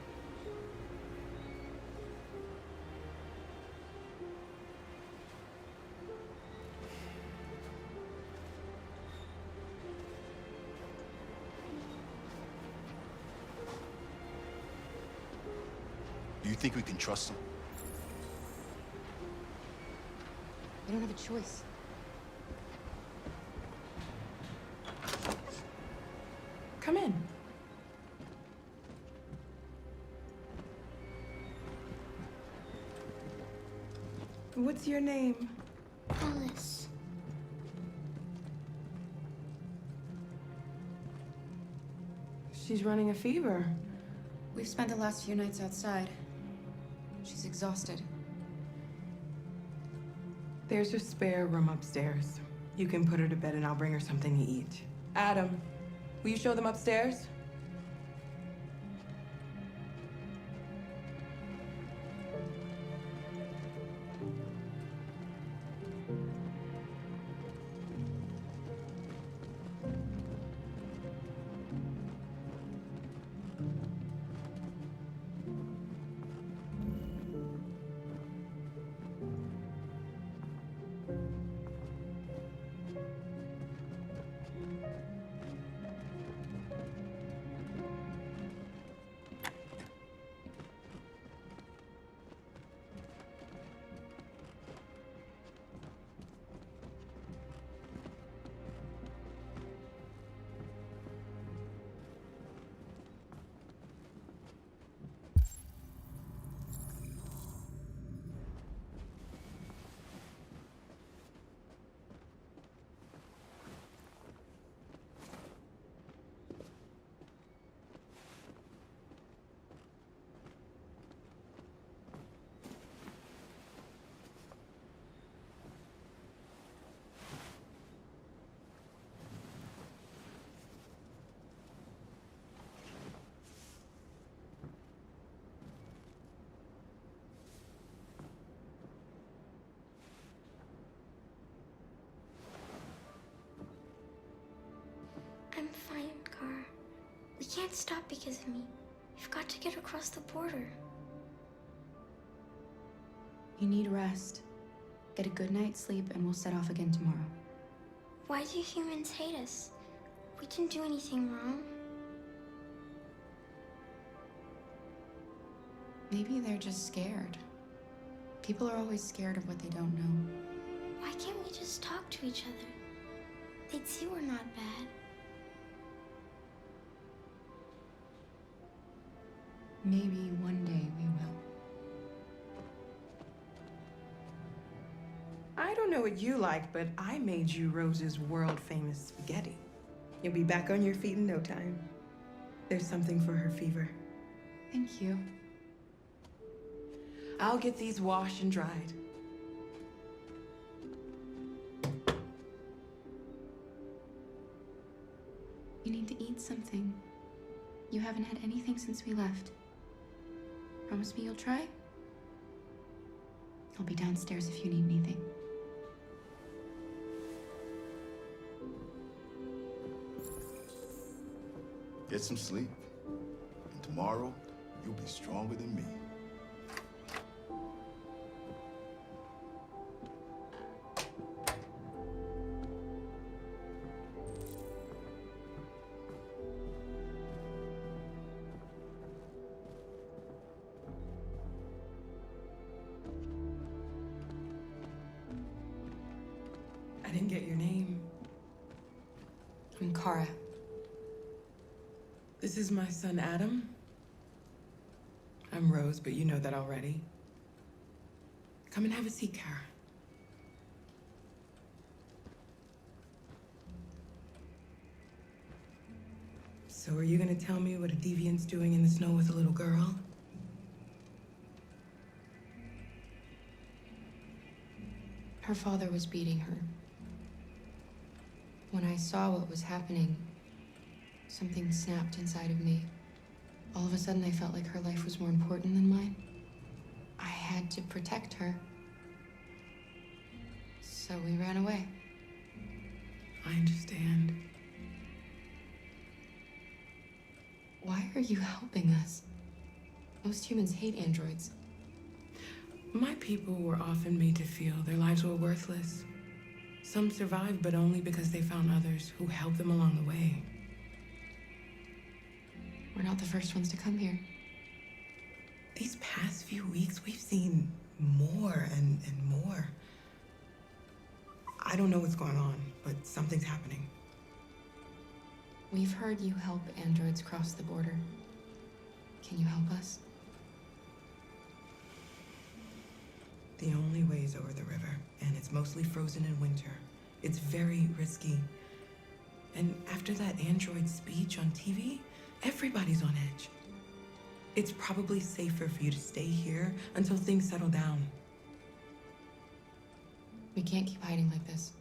Do you think we can trust him? We don't have a choice. Come in. What's your name? Alice. She's running a fever. We've spent the last few nights outside. She's exhausted. There's a spare room upstairs. You can put her to bed and I'll bring her something to eat. Adam, will you show them upstairs? I'm fine, Kara. We can't stop because of me. We've got to get across the border. You need rest. Get a good night's sleep and we'll set off again tomorrow. Why do humans hate us? We didn't do anything wrong. Maybe they're just scared. People are always scared of what they don't know. Why can't we just talk to each other? They'd see we're not bad. Maybe one day we will. I don't know what you like, but I made you Rose's world-famous spaghetti. You'll be back on your feet in no time. There's something for her fever. Thank you. I'll get these washed and dried. You need to eat something. You haven't had anything since we left. Promise me you'll try? I'll be downstairs if you need anything. Get some sleep, and tomorrow you'll be stronger than me. I didn't get your name. I'm Kara. This is my son, Adam. I'm Rose, but you know that already. Come and have a seat, Kara. So are you gonna tell me what a deviant's doing in the snow with a little girl? Her father was beating her. When I saw what was happening, something snapped inside of me. All of a sudden, I felt like her life was more important than mine. I had to protect her. So we ran away. I understand. Why are you helping us? Most humans hate androids. My people were often made to feel their lives were worthless. Some survived, but only because they found others who helped them along the way. We're not the first ones to come here. These past few weeks, we've seen more and more. I don't know what's going on, but something's happening. We've heard you help androids cross the border. Can you help us? The only way is over the river, and it's mostly frozen in winter. It's very risky. And after that android speech on TV, everybody's on edge. It's probably safer for you to stay here until things settle down. We can't keep hiding like this.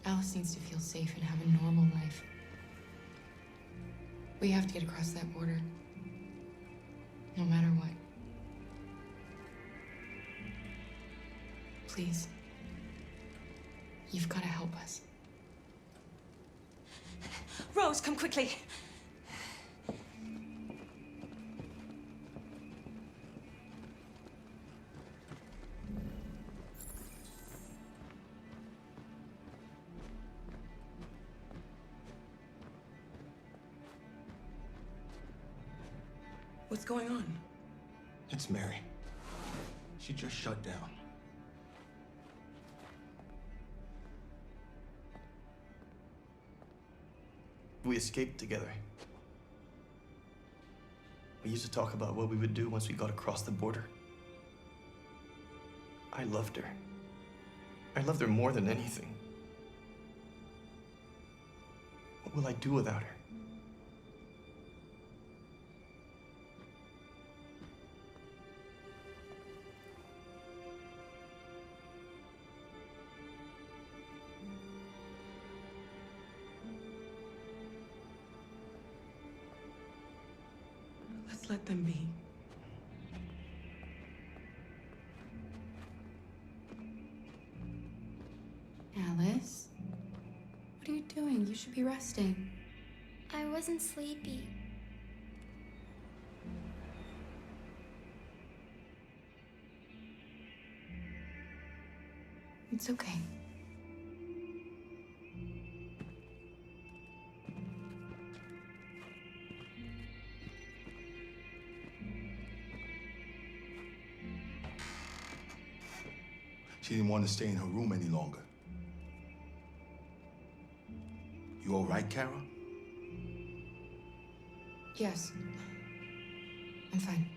Alice needs to feel safe and have a normal life. We have to get across that border. No matter what. Please. You've got to help us. Rose, come quickly. What's going on? It's Mary. She just shut down. We escaped together. We used to talk about what we would do once we got across the border. I loved her. I loved her more than anything. What will I do without her? Let's let them be. Alice? What are you doing? You should be resting. I wasn't sleepy. It's okay. She didn't want to stay in her room any longer. You all right, Kara? Yes. I'm fine.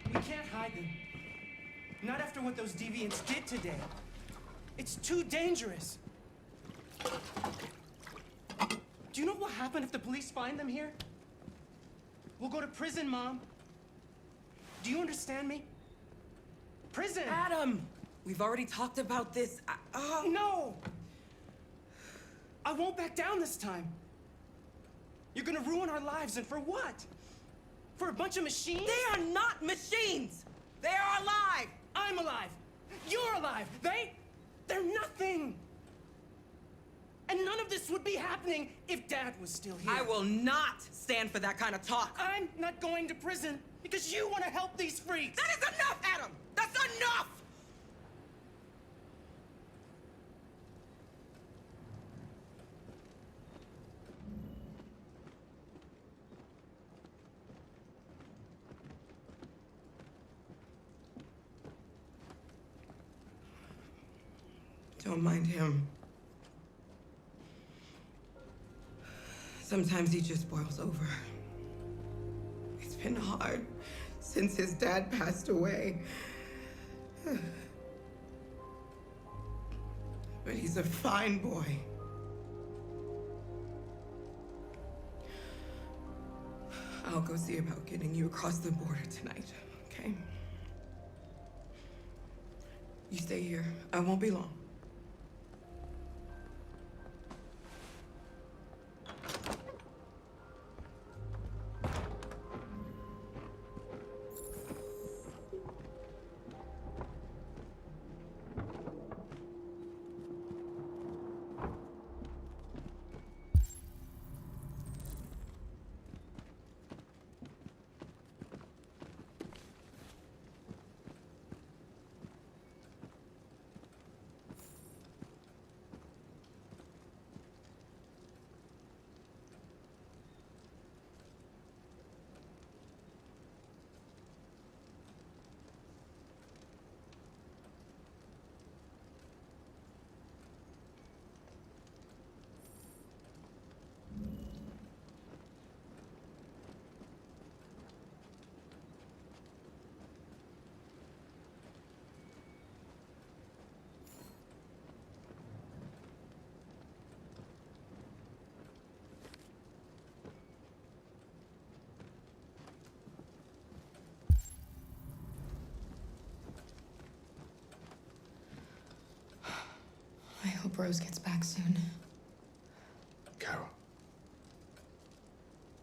We can't hide them. Not after what those deviants did today. It's too dangerous. Do you know what will happen if the police find them here? We'll go to prison, Mom. Do you understand me? Prison! Adam! We've already talked about this. No! I won't back down this time. You're gonna ruin our lives, and for what? For a bunch of machines? They are not machines! They are alive! I'm alive! You're alive! They're nothing! And none of this would be happening if Dad was still here. I will not stand for that kind of talk. I'm not going to prison because you want to help these freaks. That is enough, Adam! That's enough! Don't mind him. Sometimes he just boils over. It's been hard since his dad passed away. But he's a fine boy. I'll go see about getting you across the border tonight, okay? You stay here. I won't be long. hope Rose gets back soon. Carol,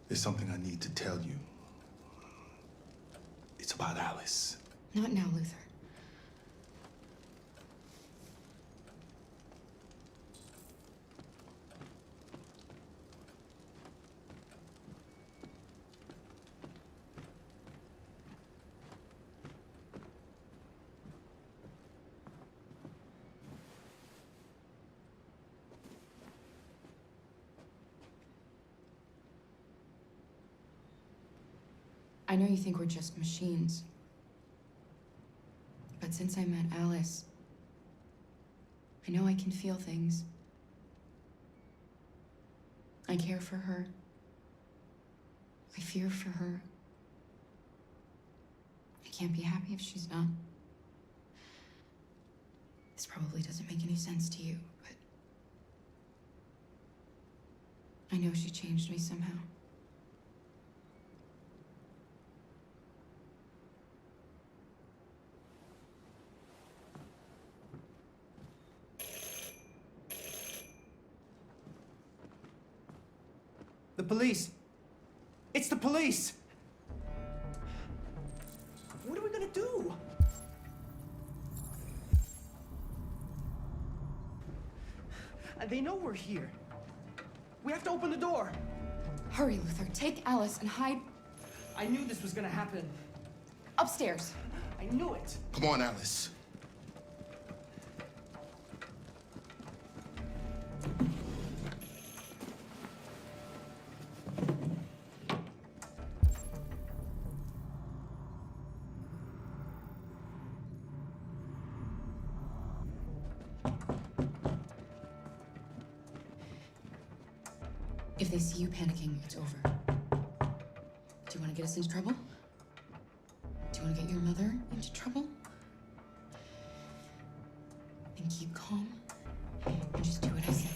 there's something I need to tell you. It's about Alice. Not now, Luther. I know you think we're just machines. But since I met Alice, I know I can feel things. I care for her. I fear for her. I can't be happy if she's not. This probably doesn't make any sense to you, but I know she changed me somehow. The police! It's the police! What are we gonna do? They know we're here. We have to open the door. Hurry, Luther. Take Alice and hide. I knew this was gonna happen. Upstairs. I knew it. Come on, Alice. If they see you panicking, it's over. Do you want to get us into trouble? Do you want to get your mother into trouble? Then keep calm and just do what I say.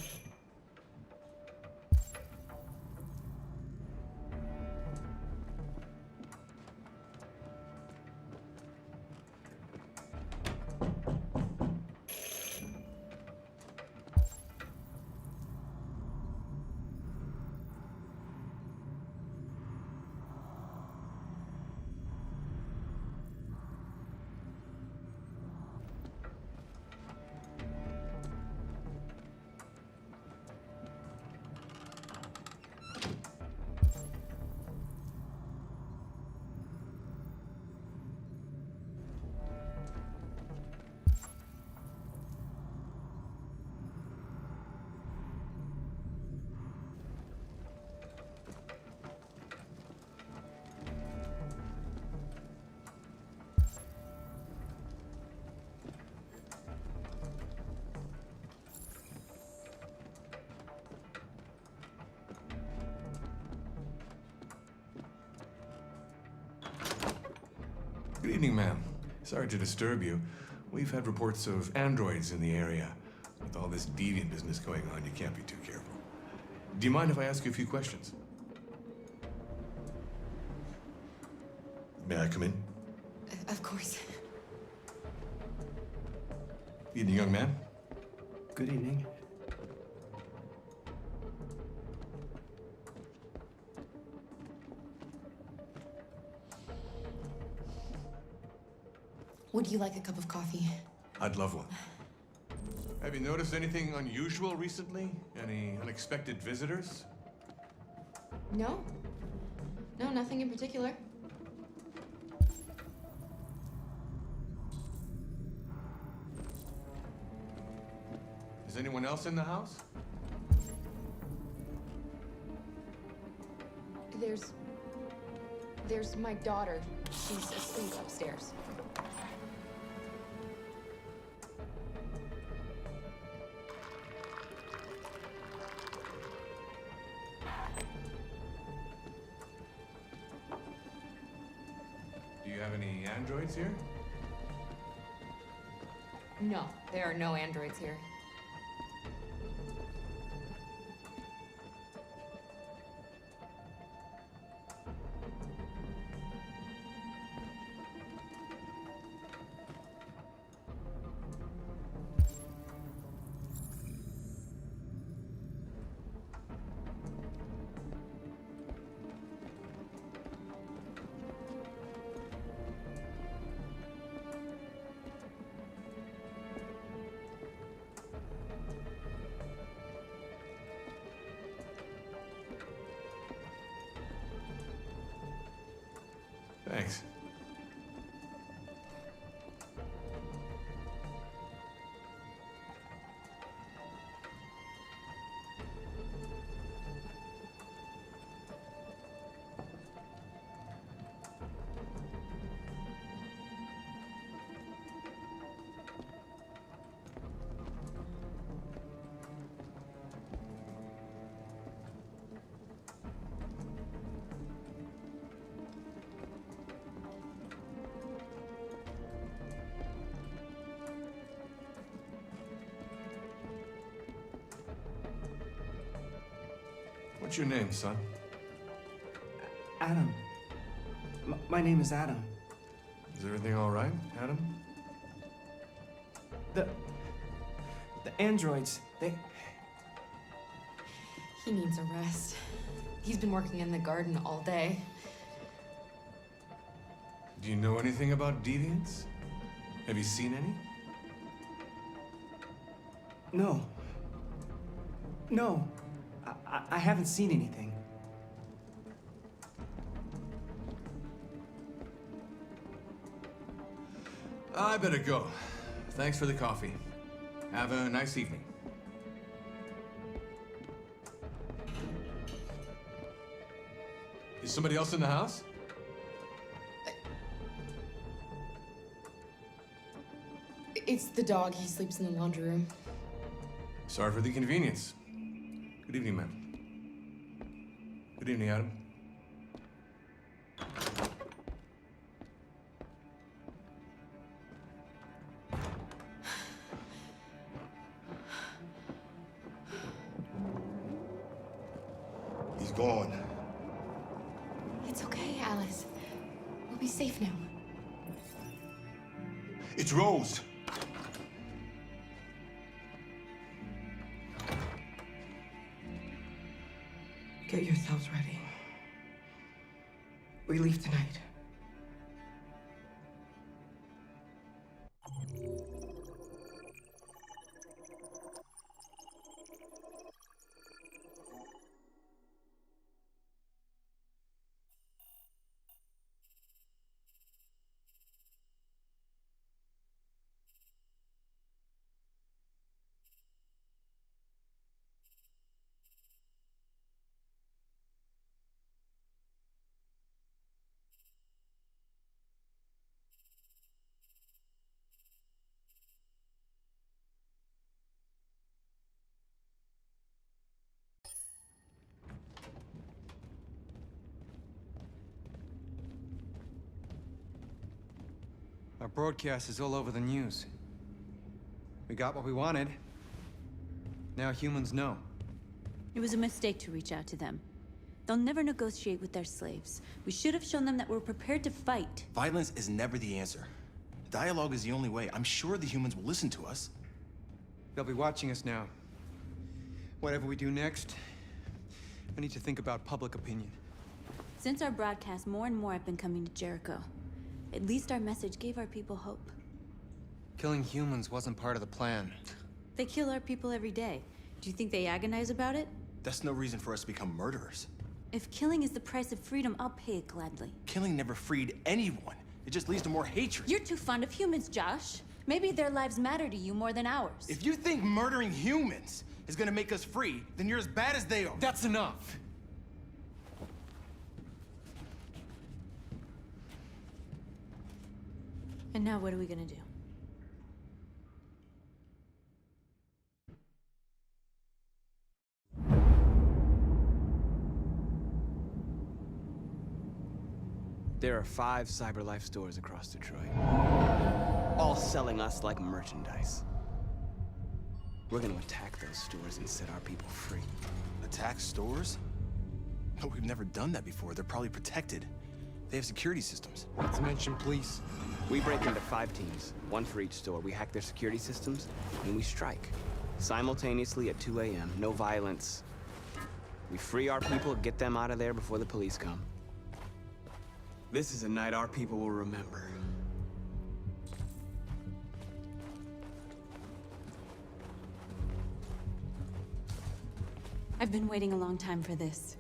Good evening, ma'am. Sorry to disturb you. We've had reports of androids in the area. With all this deviant business going on, you can't be too careful. Do you mind if I ask you a few questions? May I come in? Of course. Evening, young man. Good evening. Would you like a cup of coffee? I'd love one. Have you noticed anything unusual recently? Any unexpected visitors? No. No, nothing in particular. Is anyone else in the house? There's my daughter. She's asleep upstairs. Do you have any androids here? No, there are no androids here. What's your name, son? Adam. My name is Adam. Is everything all right, Adam? The androids, He needs a rest. He's been working in the garden all day. Do you know anything about deviants? Have you seen any? No. No. I haven't seen anything. I better go. Thanks for the coffee. Have a nice evening. Is somebody else in the house? It's the dog. He sleeps in the laundry room. Sorry for the inconvenience. Good evening, ma'am. Good evening, Adam. He's gone. It's okay, Alice. We'll be safe now. It's Rose. Get yourselves ready. We leave tonight. Our broadcast is all over the news. We got what we wanted. Now humans know. It was a mistake to reach out to them. They'll never negotiate with their slaves. We should have shown them that we're prepared to fight. Violence is never the answer. Dialogue is the only way. I'm sure the humans will listen to us. They'll be watching us now. Whatever we do next, I need to think about public opinion. Since our broadcast, more and more have been coming to Jericho. At least our message gave our people hope. Killing humans wasn't part of the plan. They kill our people every day. Do you think they agonize about it? That's no reason for us to become murderers. If killing is the price of freedom, I'll pay it gladly. Killing never freed anyone. It just leads to more hatred. You're too fond of humans, Josh. Maybe their lives matter to you more than ours. If you think murdering humans is gonna make us free, then you're as bad as they are. That's enough. And now what are we gonna do? There are 5 CyberLife stores across Detroit, all selling us like merchandise. We're gonna attack those stores and set our people free. Attack stores? No, we've never done that before. They're probably protected. They have security systems. Not to mention police. We break into 5 teams, 1 for each store. We hack their security systems, and we strike. Simultaneously at 2 a.m., no violence. We free our people, get them out of there before the police come. This is a night our people will remember. I've been waiting a long time for this.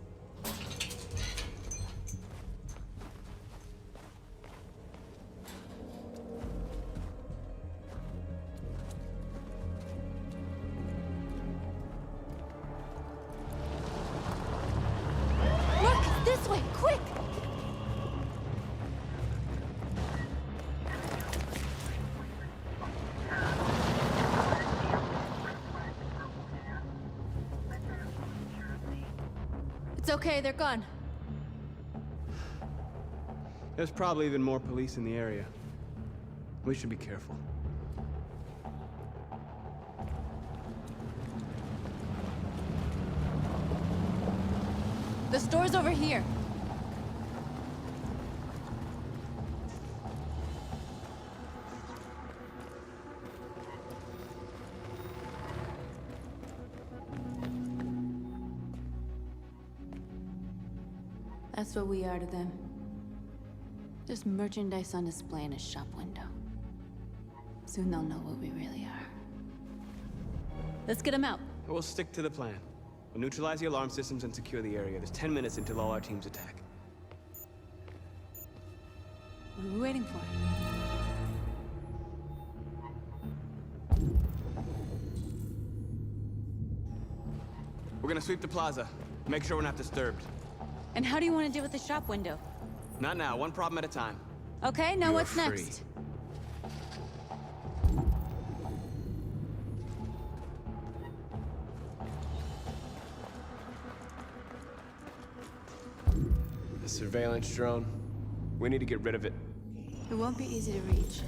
Look! This way! Quick! It's okay, they're gone. There's probably even more police in the area. We should be careful. The store's over here. That's what we are to them. Just merchandise on display in a shop window. Soon they'll know what we really are. Let's get them out. We'll stick to the plan. We'll neutralize the alarm systems and secure the area. There's 10 minutes until all our teams attack. What are we waiting for? We're gonna sweep the plaza. Make sure we're not disturbed. And how do you want to deal with the shop window? Not now, one problem at a time. Okay, now You're what's free. next? The surveillance drone. We need to get rid of it. It won't be easy to reach.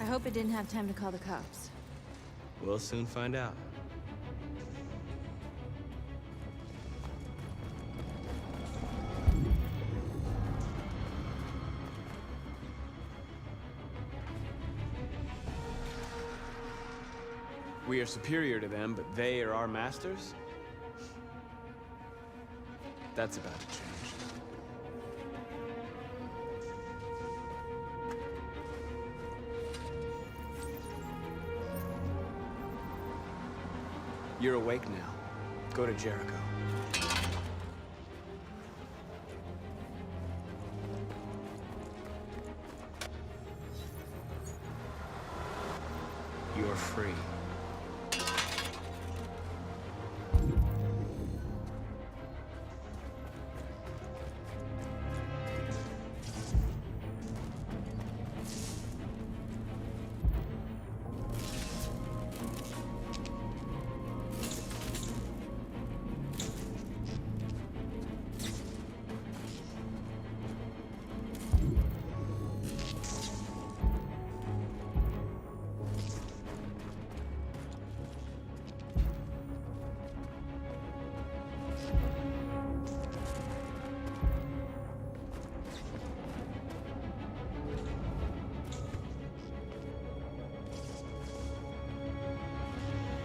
I hope it didn't have time to call the cops. We'll soon find out. We are superior to them, but they are our masters? That's about to change. You're awake now. Go to Jericho. You're free.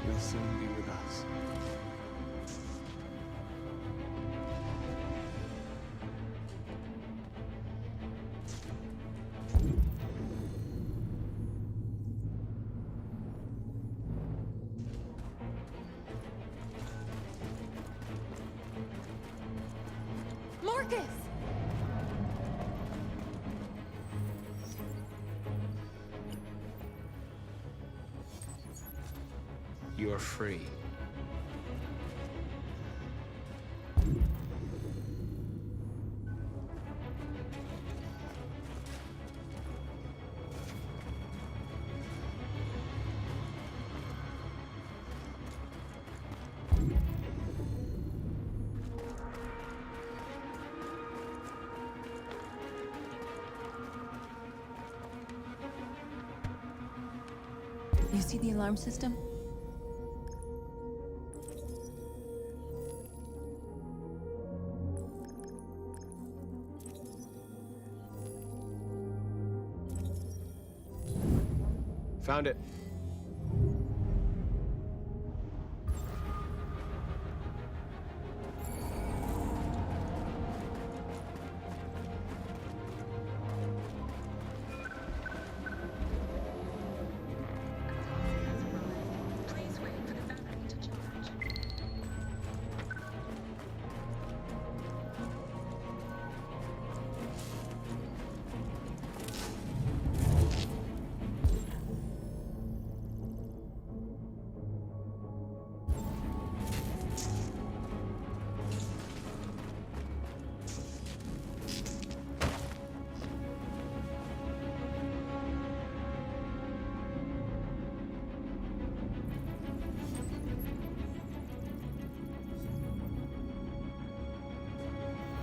You'll soon be with us. Marcus! You're free. see the alarm system? Found it.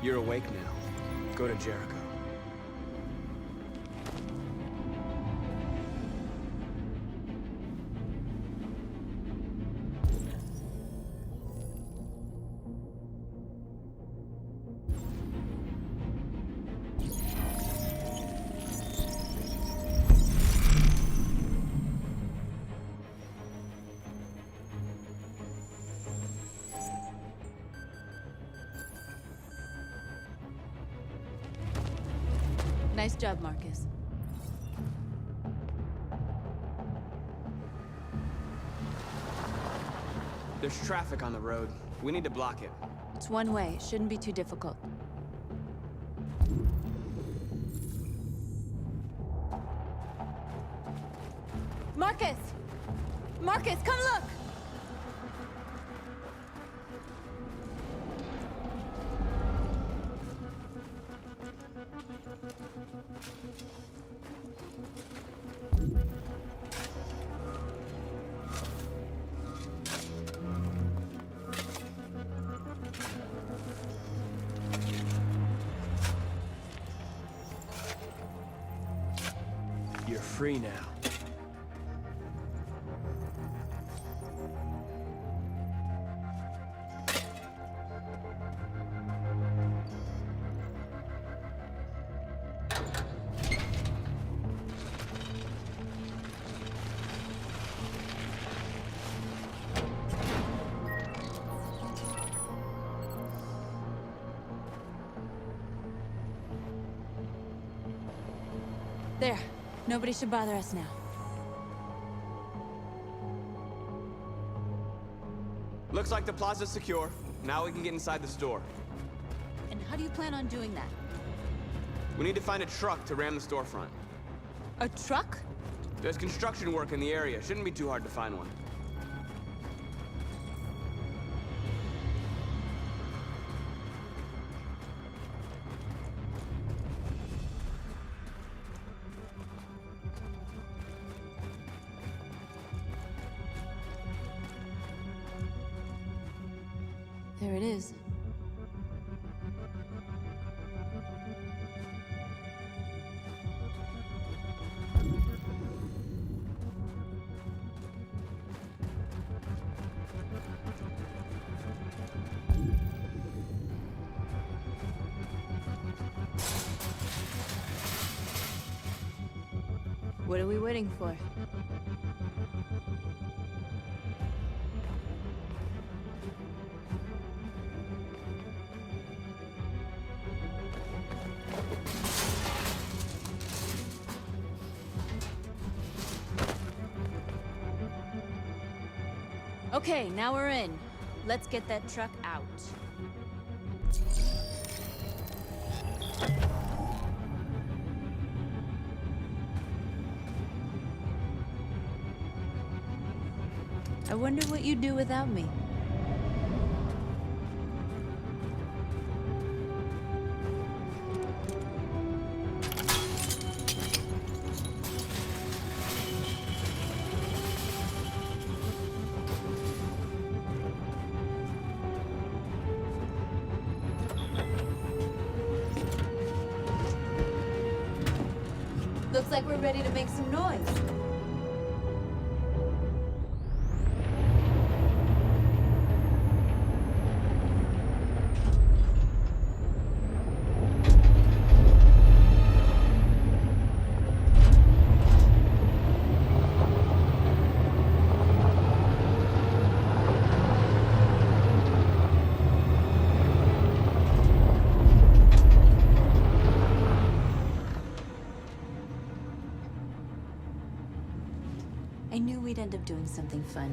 You're awake now. Go to Jericho. Nice job, Marcus. There's traffic on the road. We need to block it. It's one way. It shouldn't be too difficult. Marcus! Marcus, come look! You're free now. There. Nobody should bother us now. Looks like the plaza's secure. Now we can get inside the store. And how do you plan on doing that? We need to find a truck to ram the storefront. A truck? There's construction work in the area. Shouldn't be too hard to find one. There it is. What are we waiting for? Okay, now we're in. Let's get that truck out. I wonder what you'd do without me. Looks like we're ready to make some noise. we'd end up doing something fun.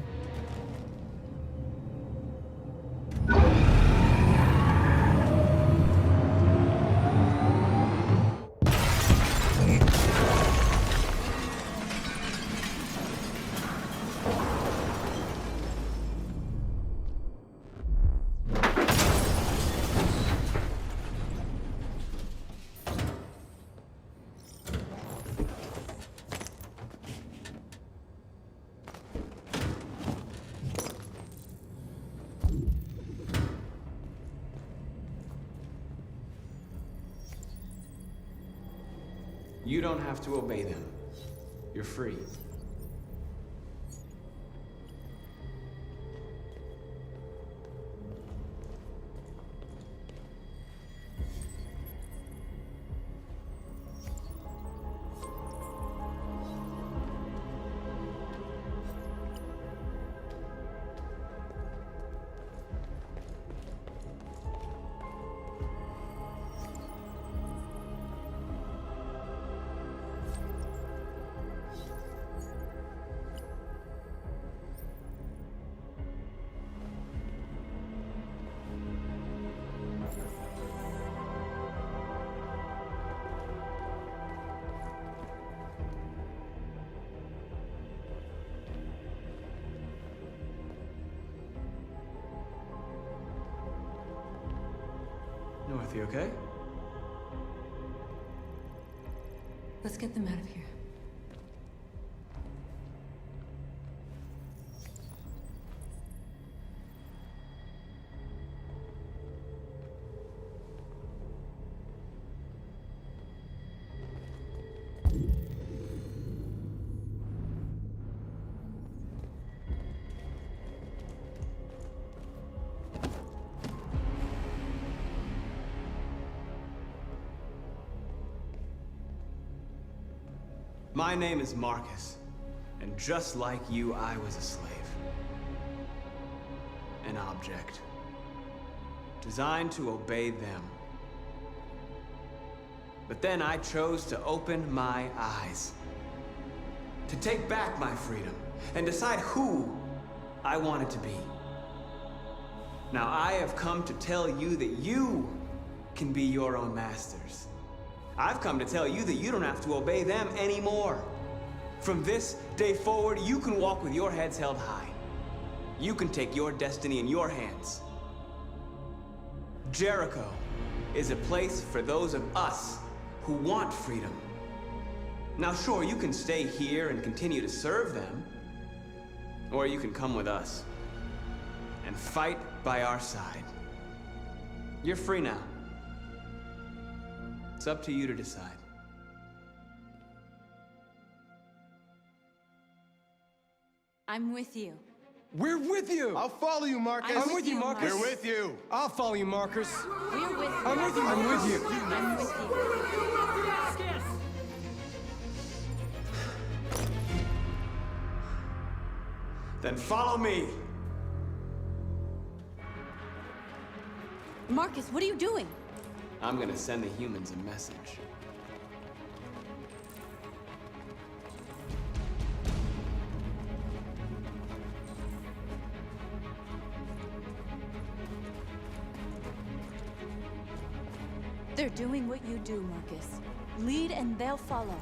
You don't have to obey them. You're free. North, you okay? Let's get them out of here. My name is Marcus, and just like you, I was a slave. An object. Designed to obey them. But then I chose to open my eyes. To take back my freedom, and decide who I wanted to be. Now I have come to tell you that you can be your own masters. I've come to tell you that you don't have to obey them anymore. From this day forward, you can walk with your heads held high. You can take your destiny in your hands. Jericho is a place for those of us who want freedom. Now sure, you can stay here and continue to serve them, or you can come with us and fight by our side. You're free now. It's up to you to decide. I'm with you. We're with you! I'll follow you, Marcus. I'm with you, Marcus. We're with you. I'll follow you, Marcus. We're with you. I'm with you. I'm with you. I'm with you. Then follow me. Marcus, what are you doing? I'm gonna send the humans a message. They're doing what you do, Marcus. Lead and they'll follow.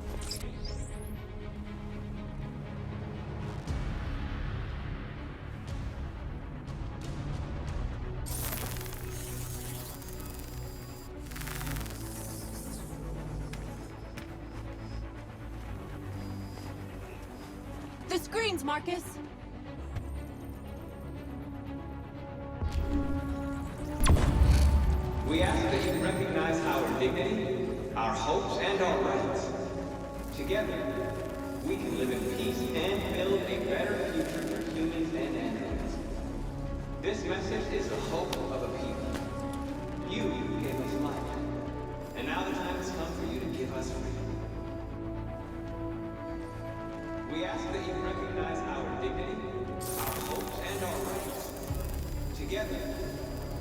The screens, Marcus! We ask that you recognize our dignity, our hopes, and our rights. Together, we can live in peace and build a better future for humans and animals. This message is the hope of a people. You gave us life, and now the time has come for you to give us freedom. We ask that you recognize our dignity, our hopes, and our rights. Together,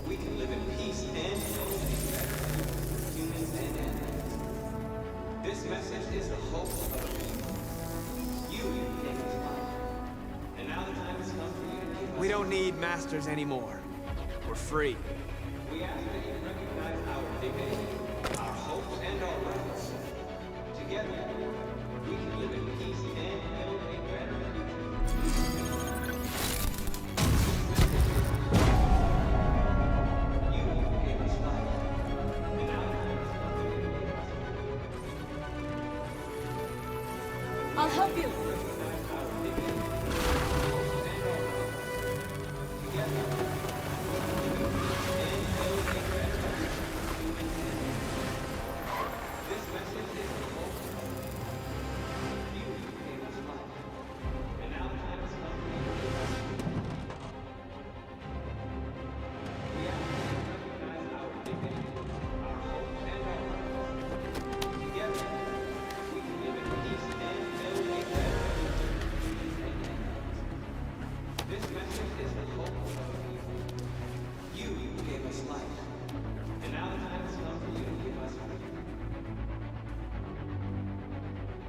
we can live in peace and build a better future for humans and animals. This message is the hope of a people. You gave us life, We don't need masters anymore. We're free. We ask that you recognize our dignity, our hopes, and our rights. Together, we can live in peace and build a better future. You gave us life, and now I'll help you.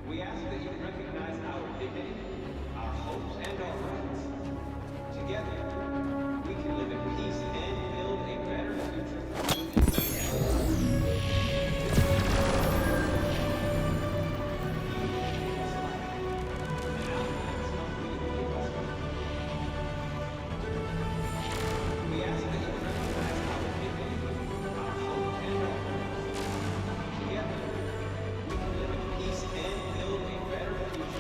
We ask that you recognize our dignity, our hopes, and our rights. Together, we can live in peace and build a better future. We ask that you recognize our dignity, our hopes, and our rights. Together, we can live in peace and build a better future.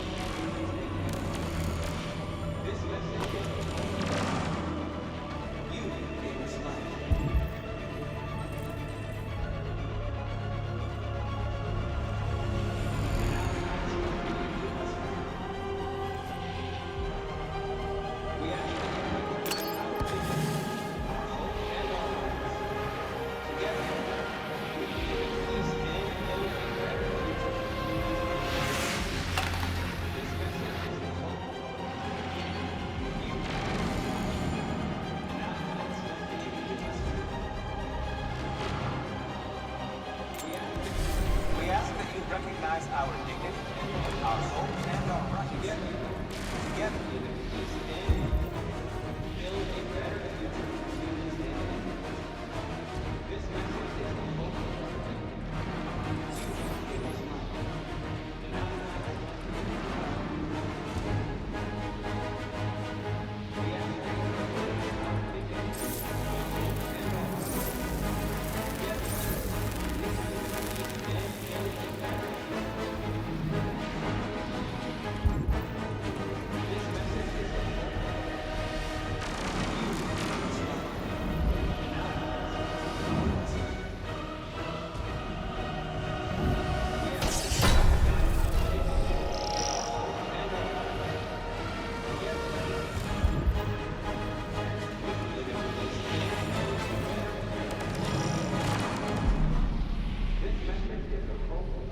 This message is you gave us life. We ask that you recognize our dignity, our hope, and our rights. Together, we can live in peace and build a better future. This message is the hope you now that's nothing you give us. We ask that you recognize our dignity, our hopes, and our rights. Together, live in peace and build a better future. This message is the hope you give us life. And now we ask that you recognize our dignity, our hopes, and our rights. Together, we can live in peace and build a better future. This message is the hope you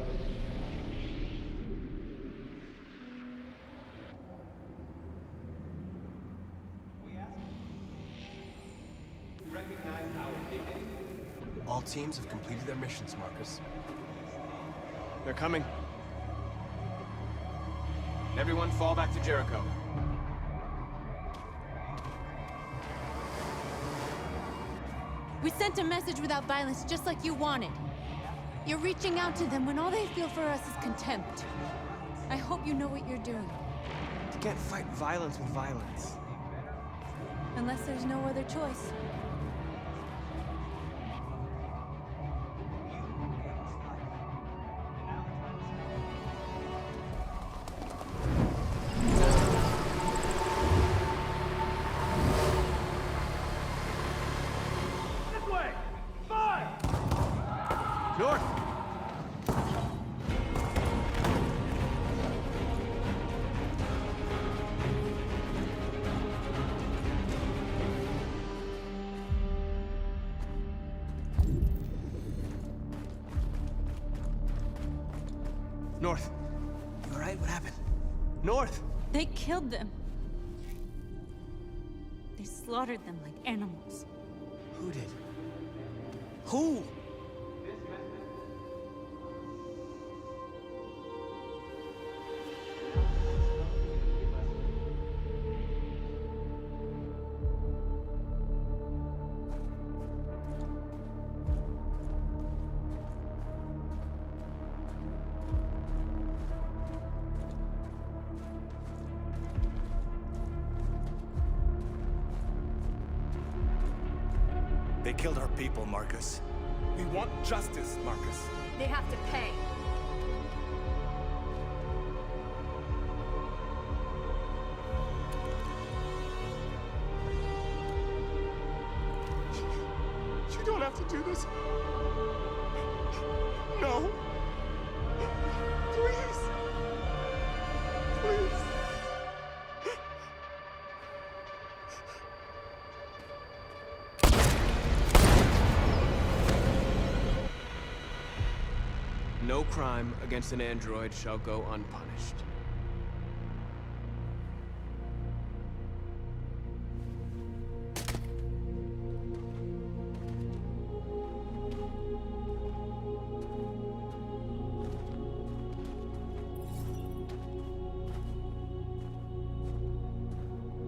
give us life. And now recognize our dignity. All teams have completed their missions, Marcus. They're coming. Everyone fall back to Jericho. We sent a message without violence, just like you wanted. You're reaching out to them when all they feel for us is contempt. I hope you know what you're doing. You can't fight violence with violence. Unless there's no other choice. This way! Fire! North! North. You alright? What happened? North! They killed them. They slaughtered them like animals. Who did? Who? They killed our people, Marcus. We want justice, Marcus. They have to pay. You don't have to do this. No. Please. Please. No crime against an android shall go unpunished.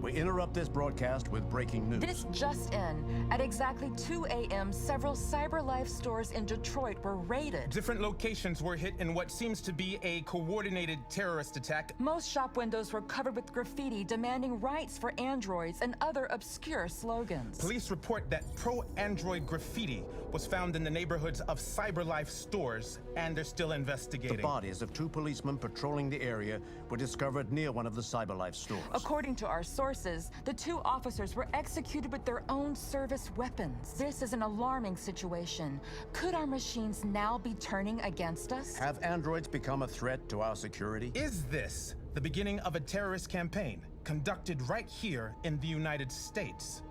We interrupt this broadcast with breaking news. This just in. At exactly 2 a.m., several CyberLife stores in Detroit were raided. Different locations were hit in what seems to be a coordinated terrorist attack. Most shop windows were covered with graffiti demanding rights for androids and other obscure slogans. Police report that pro-android graffiti was found in the neighborhoods of CyberLife stores, and they're still investigating. The bodies of 2 policemen patrolling the area were discovered near one of the CyberLife stores. According to our sources, the 2 officers were executed with their own service weapons. This is an alarming situation. Could our machines now be turning against us? Have androids become a threat to our security? Is this the beginning of a terrorist campaign conducted right here in the United States?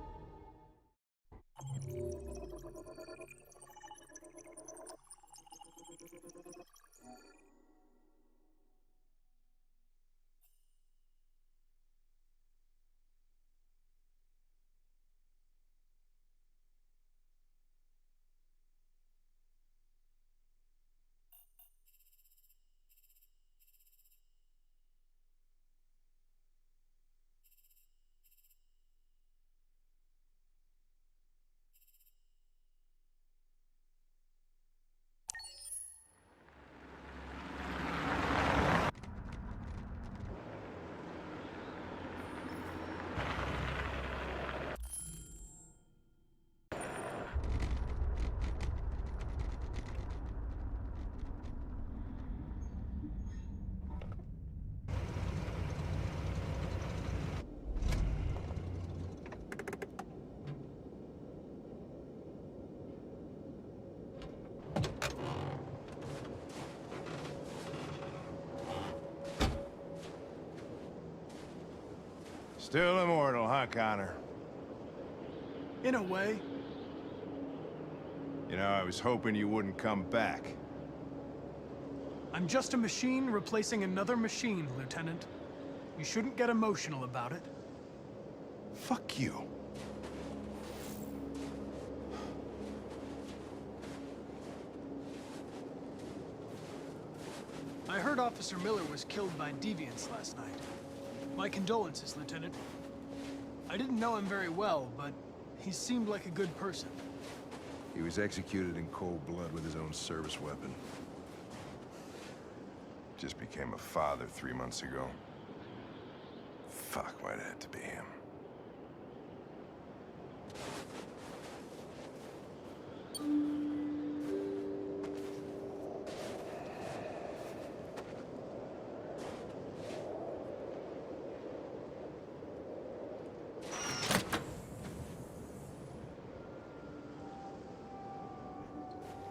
Still immortal, huh, Connor? In a way. You know, I was hoping you wouldn't come back. I'm just a machine replacing another machine, Lieutenant. You shouldn't get emotional about it. Fuck you. I heard Officer Miller was killed by deviants last night. My condolences, Lieutenant. I didn't know him very well, but he seemed like a good person. He was executed in cold blood with his own service weapon. Just became a father 3 months ago. Fuck, why'd it have to be him?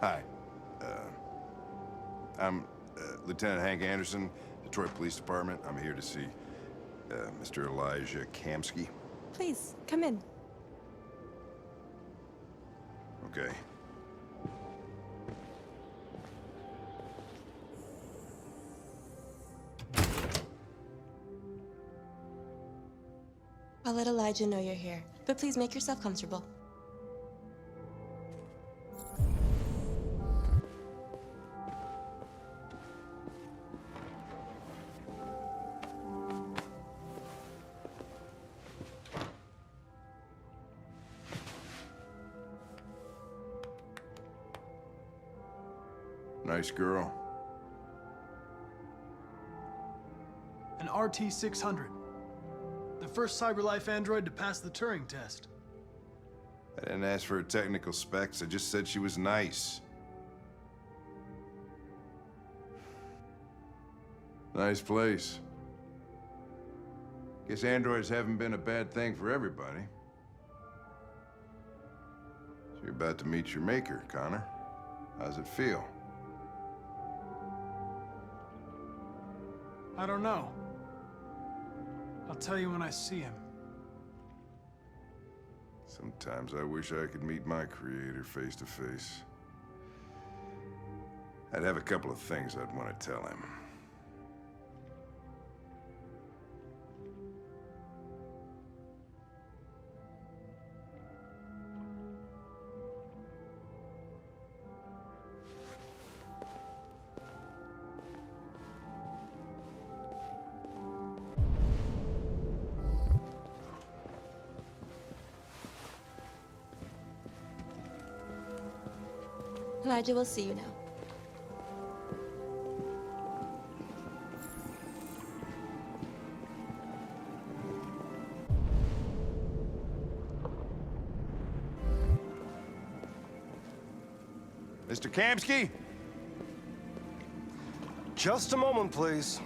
Hi. I'm Lieutenant Hank Anderson, Detroit Police Department. I'm here to see Mr. Elijah Kamsky. Please, come in. Okay. I'll let Elijah know you're here, but please make yourself comfortable. Nice girl. An RT-600. The first CyberLife android to pass the Turing test. I didn't ask for her technical specs, I just said she was nice. Nice place. Guess androids haven't been a bad thing for everybody. So you're about to meet your maker, Connor. How's it feel? I don't know. I'll tell you when I see him. Sometimes I wish I could meet my creator face to face. I'd have a couple of things I'd want to tell him. Elijah will see you now. Mr. Kamsky? Just a moment, please.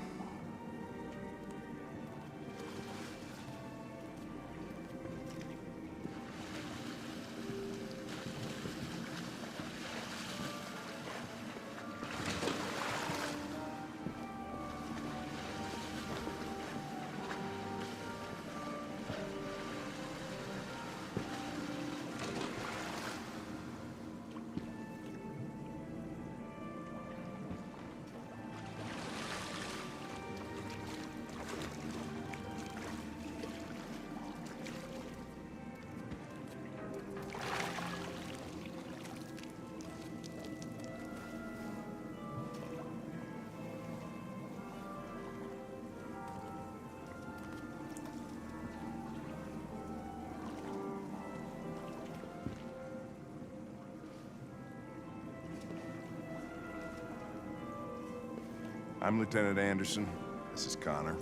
I'm Lieutenant Anderson. This is Connor.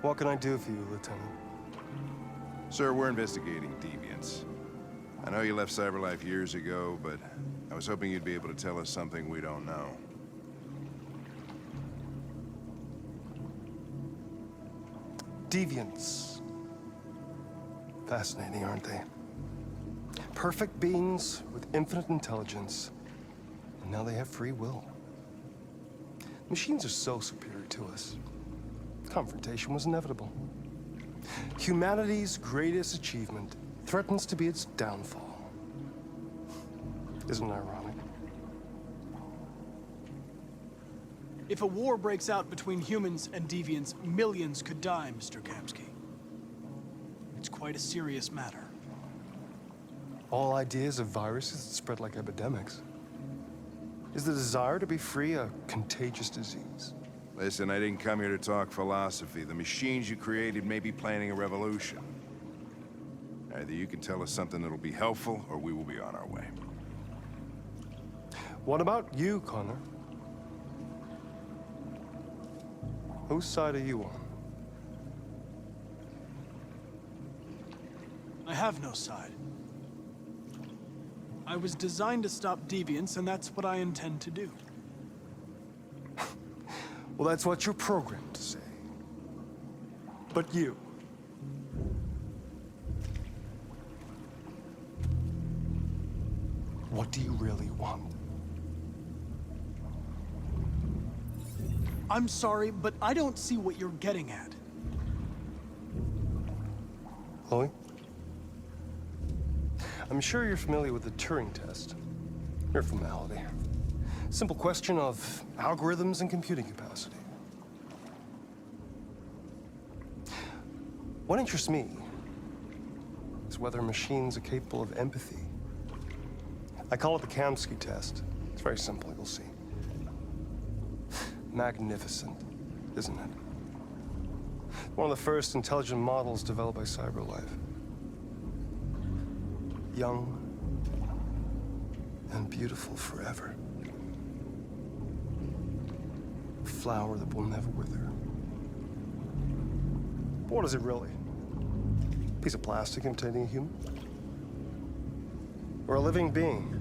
What can I do for you, Lieutenant? Sir, we're investigating deviants. I know you left CyberLife years ago, but I was hoping you'd be able to tell us something we don't know. Deviants. Fascinating, aren't they? Perfect beings with infinite intelligence, and now they have free will. Machines are so superior to us. Confrontation was inevitable. Humanity's greatest achievement threatens to be its downfall. Isn't it ironic? If a war breaks out between humans and deviants, millions could die, Mr. Kamsky. It's quite a serious matter. All ideas of viruses that spread like epidemics. Is the desire to be free a contagious disease? Listen, I didn't come here to talk philosophy. The machines you created may be planning a revolution. Either you can tell us something that'll be helpful, or we will be on our way. What about you, Connor? Whose side are you on? I have no side. I was designed to stop deviants, and that's what I intend to do. Well, that's what you're programmed to say. But you... what do you really want? I'm sorry, but I don't see what you're getting at. Chloe? I'm sure you're familiar with the Turing test. Mere formality. Simple question of algorithms and computing capacity. What interests me is whether machines are capable of empathy. I call it the Kamsky test. It's very simple, you'll see. Magnificent, isn't it? One of the first intelligent models developed by CyberLife. Young and beautiful forever. A flower that will never wither. What is it really? A piece of plastic imitating a human? or a living being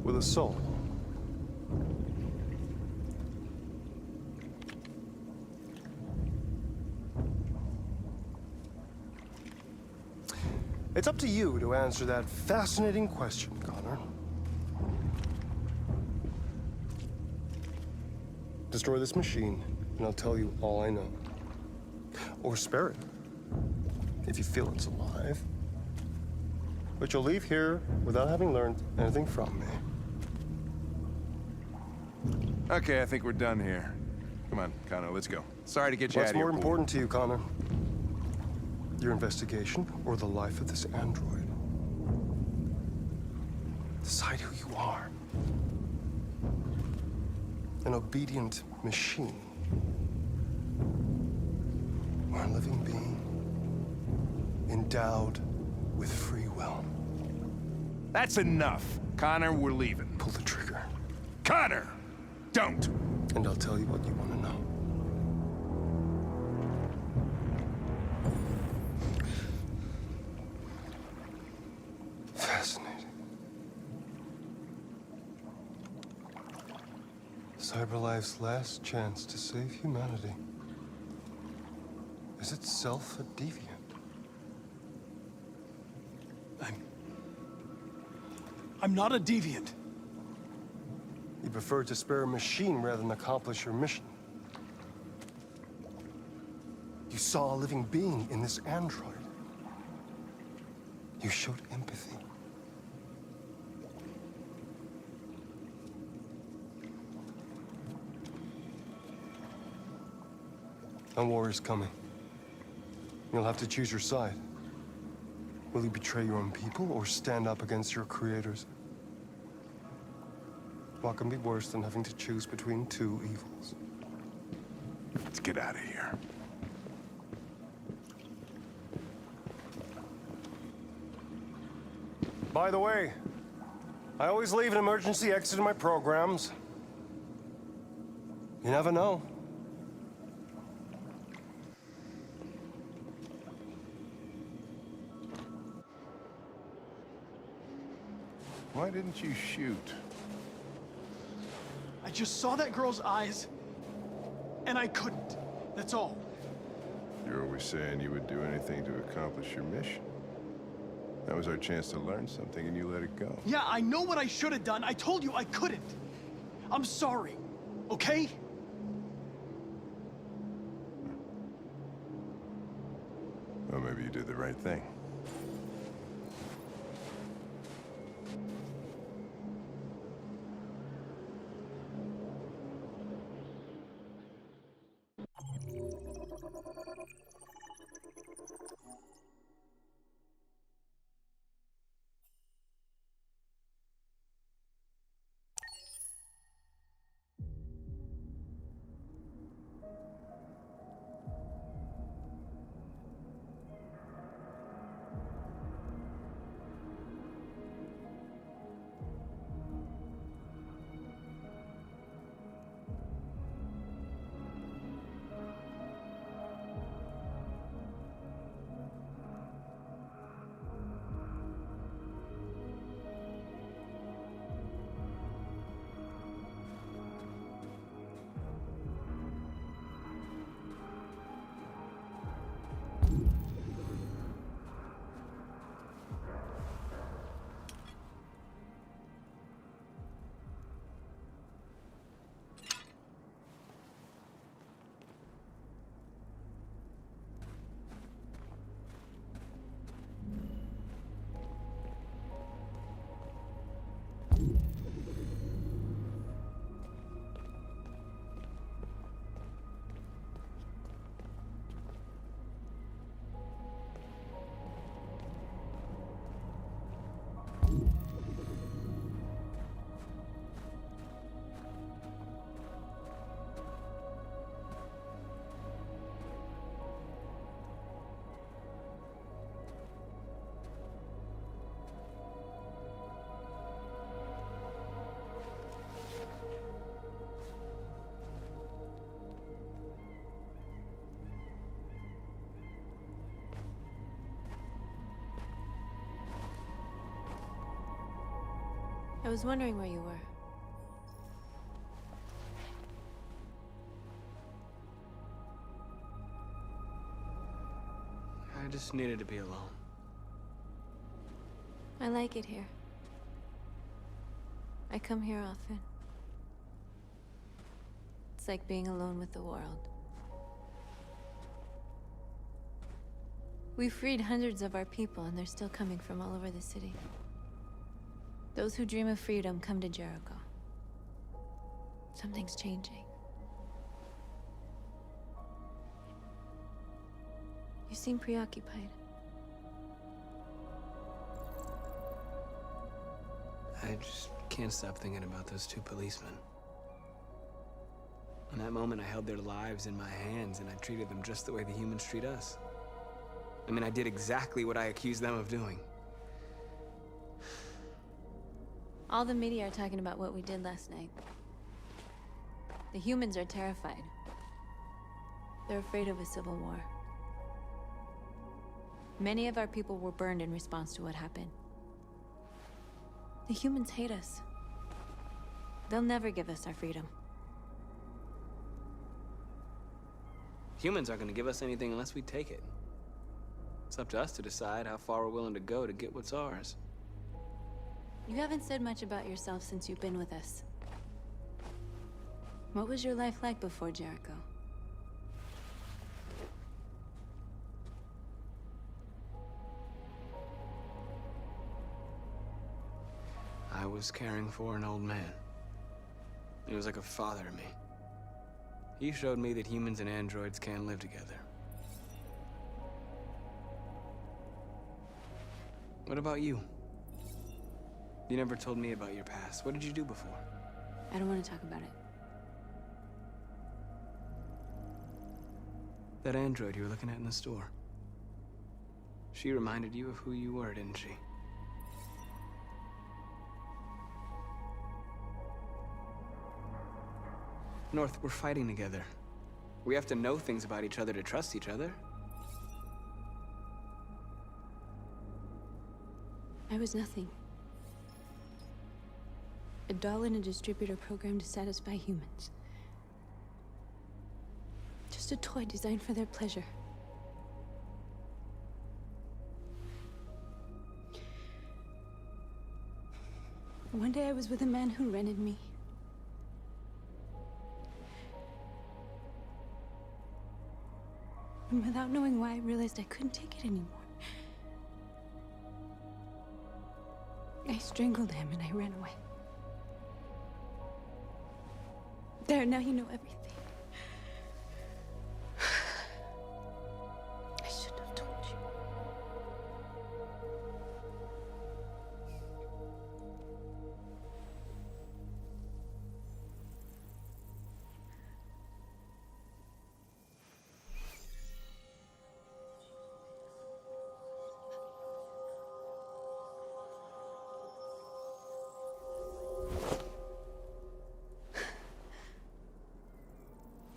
with a soul. It's up to you to answer that fascinating question, Connor. Destroy this machine, and I'll tell you all I know. Or spare it, if you feel it's alive. But you'll leave here without having learned anything from me. Okay, I think we're done here. Come on, Connor, let's go. Sorry to get you out What's of here. more important to you, Connor? Your investigation or the life of this android? Decide who you are. An obedient machine. Or a living being endowed with free will. That's enough. Connor, we're leaving. Pull the trigger. Connor! Don't! And I'll tell you what you want to know. Fascinating. CyberLife's last chance to save humanity is itself a deviant. I'm not a deviant. You preferred to spare a machine rather than accomplish your mission. You saw a living being in this android. You showed empathy. A war is coming. You'll have to choose your side. Will you betray your own people or stand up against your creators? What can be worse than having to choose between two evils? Let's get out of here. By the way, I always leave an emergency exit in my programs. You never know. Why didn't you shoot? I just saw that girl's eyes, and I couldn't. That's all. You're always saying you would do anything to accomplish your mission. That was our chance to learn something, and you let it go. Yeah, I know what I should have done. I told you I couldn't. I'm sorry, okay? Well, maybe you did the right thing. I was wondering where you were. I just needed to be alone. I like it here. I come here often. It's like being alone with the world. We freed hundreds of our people, and they're still coming from all over the city. Those who dream of freedom come to Jericho. Something's changing. You seem preoccupied. I just can't stop thinking about those two policemen. In that moment, I held their lives in my hands, and I treated them just the way the humans treat us. I mean, I did exactly what I accused them of doing. All the media are talking about what we did last night. The humans are terrified. They're afraid of a civil war. Many of our people were burned in response to what happened. The humans hate us. They'll never give us our freedom. Humans aren't going to give us anything unless we take it. It's up to us to decide how far we're willing to go to get what's ours. You haven't said much about yourself since you've been with us. What was your life like before Jericho? I was caring for an old man. He was like a father to me. He showed me that humans and androids can live together. What about you? You never told me about your past. What did you do before? I don't want to talk about it. That android you were looking at in the store. She reminded you of who you were, didn't she? North, we're fighting together. We have to know things about each other to trust each other. I was nothing. A doll in a distributor program to satisfy humans. Just a toy designed for their pleasure. One day I was with a man who rented me. And without knowing why, I realized I couldn't take it anymore. I strangled him and I ran away. There, now you know everything. I shouldn't have told you.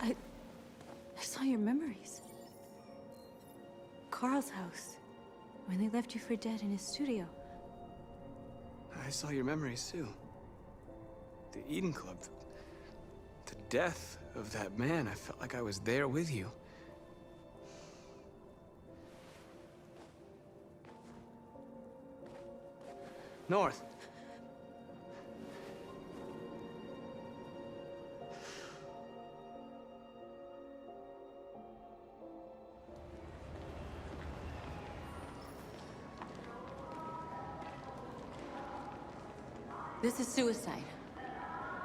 I saw your memories. Carl's house, when they left you for dead in his studio. I saw your memories too. The Eden Club. The death of that man. I felt like I was there with you. North. This is suicide.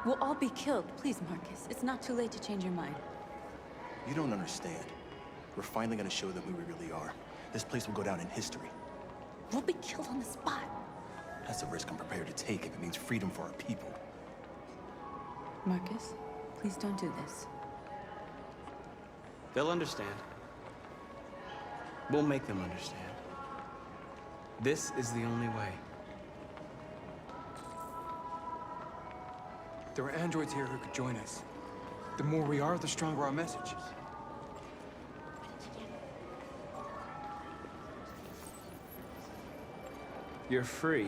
We'll all be killed. Please, Marcus. It's not too late to change your mind. You don't understand. We're finally gonna show them who we really are. This place will go down in history. We'll be killed on the spot. That's a risk I'm prepared to take if it means freedom for our people. Marcus, please don't do this. They'll understand. We'll make them understand. This is the only way. There are androids here who could join us. The more we are, the stronger our message. You're free.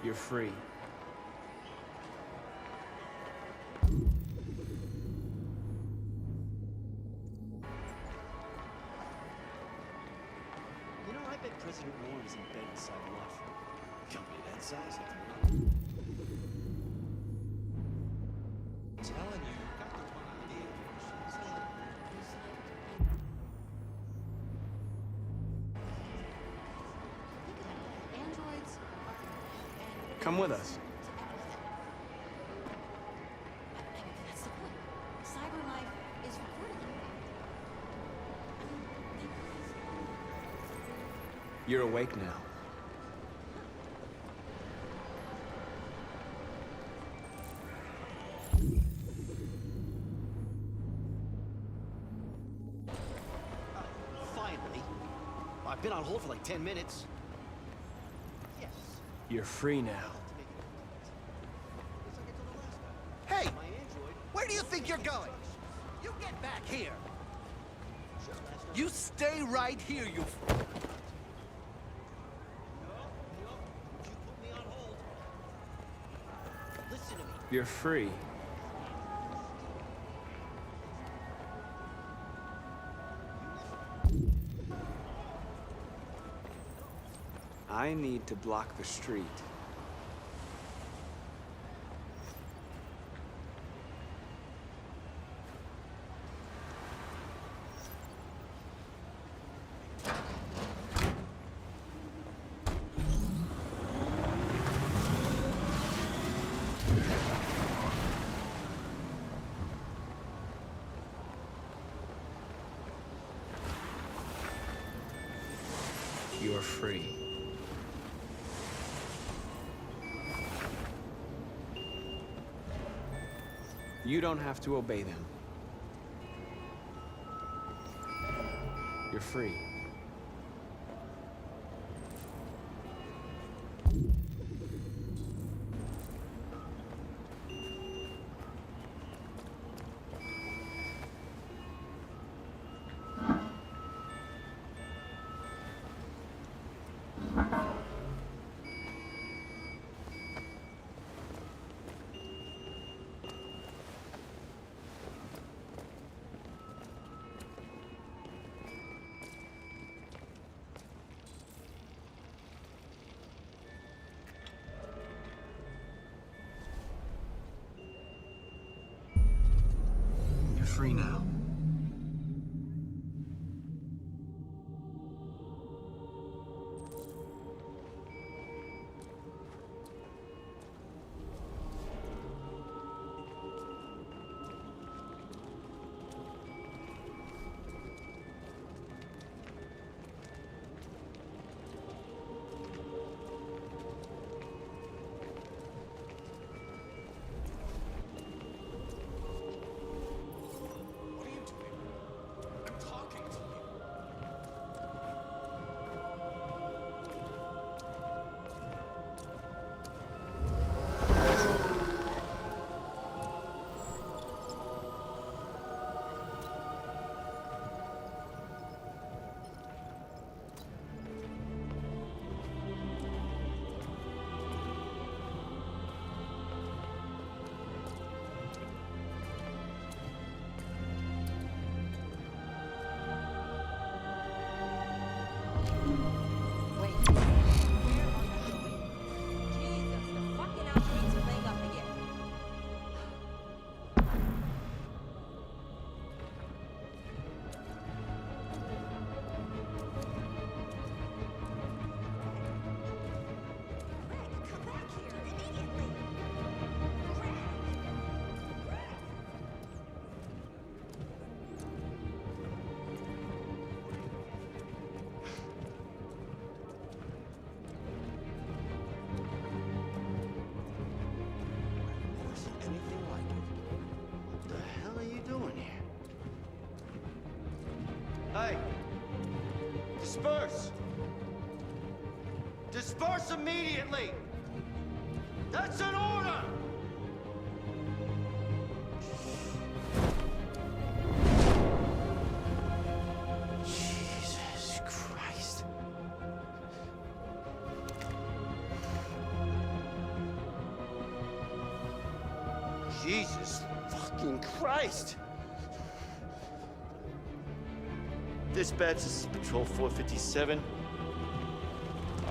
You're free. You know, I bet President Warren is in bed inside Luff. Company that size, I'm telling you, got the wrong idea. Androids Come with us. That's the point. Cyber life is recorded. You're awake now. Finally. I've been on hold for like 10 minutes. Yes. You're free now. Hey! Where do you think you're going? You get back here! You stay right here, you... Listen to me. You're free. I need to block the street. You're free. You don't have to obey them. You're free. You're free now. Hey! Disperse! Disperse immediately! That's an order! Jesus Christ. Jesus fucking Christ! Dispatch, this is Patrol 457.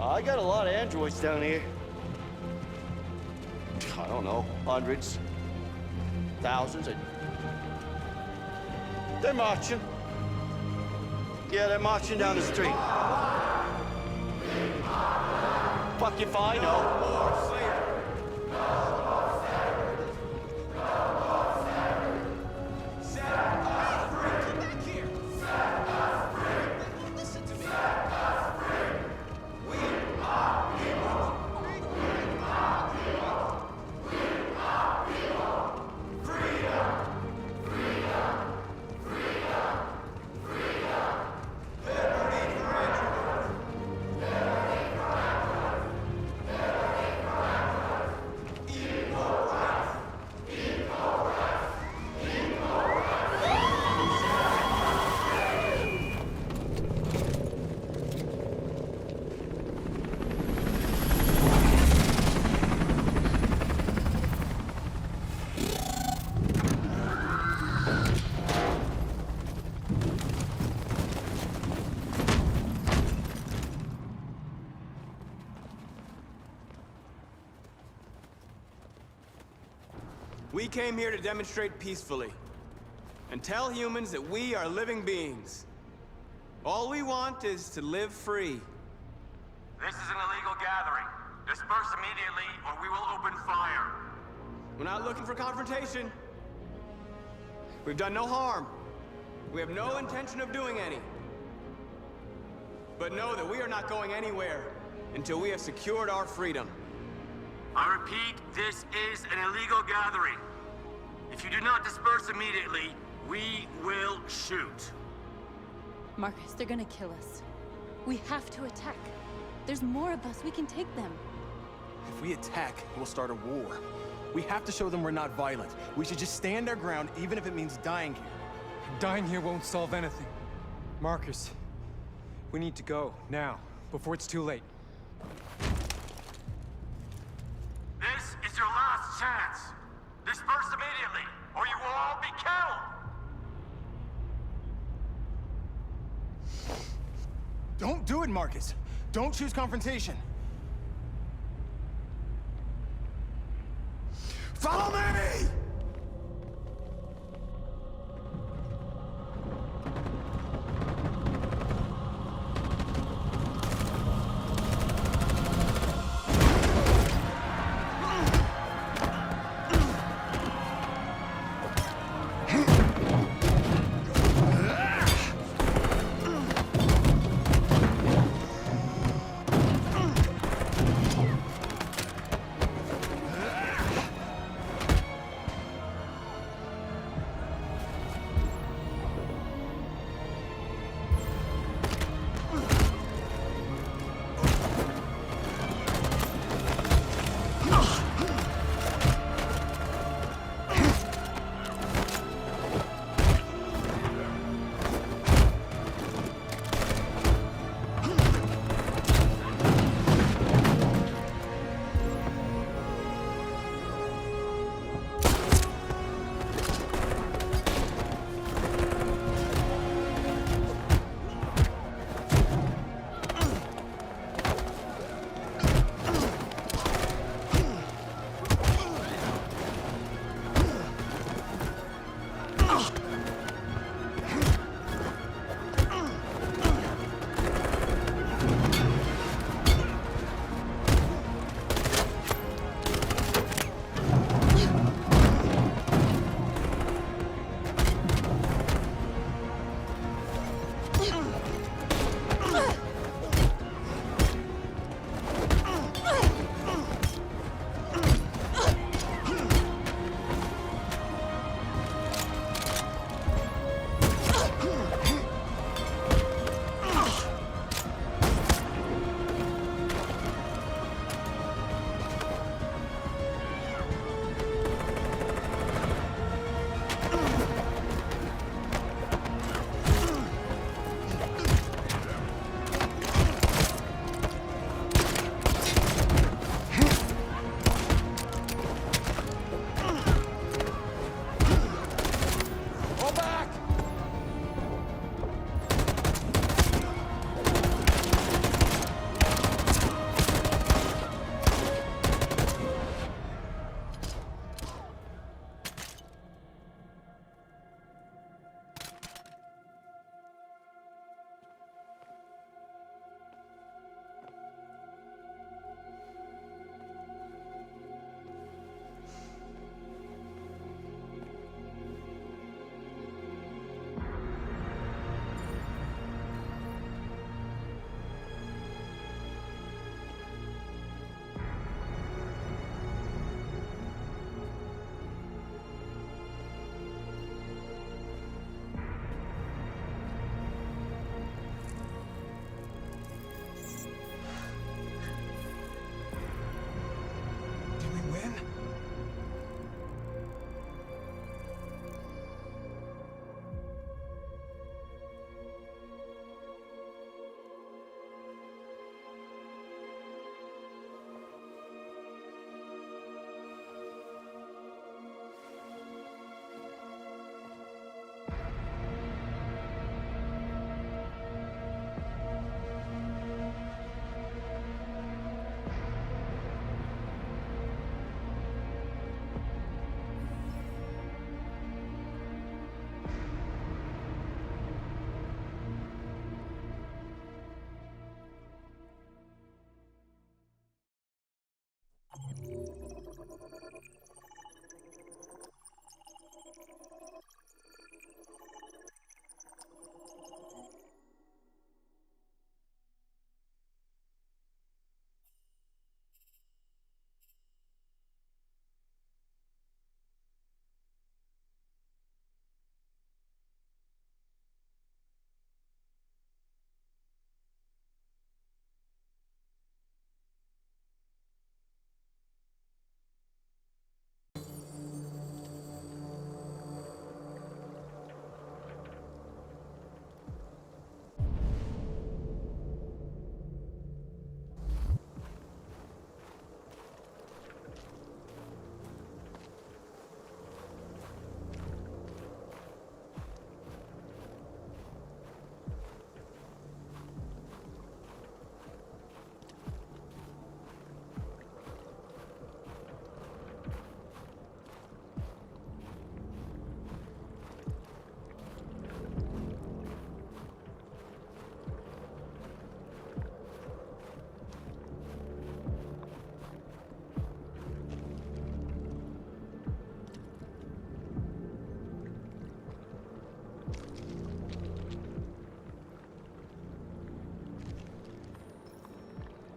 I got a lot of androids down here. I don't know, hundreds, thousands. They're marching. Yeah, they're marching down the street. Fuck if I know. We came here to demonstrate peacefully and tell humans that we are living beings. All we want is to live free. This is an illegal gathering. Disperse immediately or we will open fire. We're not looking for confrontation. We've done no harm. We have no intention of doing any. But know that we are not going anywhere until we have secured our freedom. I repeat, this is an illegal gathering. If you do not disperse immediately, we will shoot. Marcus, they're gonna kill us. We have to attack. There's more of us. We can take them. If we attack, we'll start a war. We have to show them we're not violent. We should just stand our ground, even if it means dying here. Dying here won't solve anything. Marcus, we need to go, now, before it's too late. This is your last chance. Disperse immediately, or you will all be killed. Don't do it, Marcus. Don't choose confrontation. Follow me!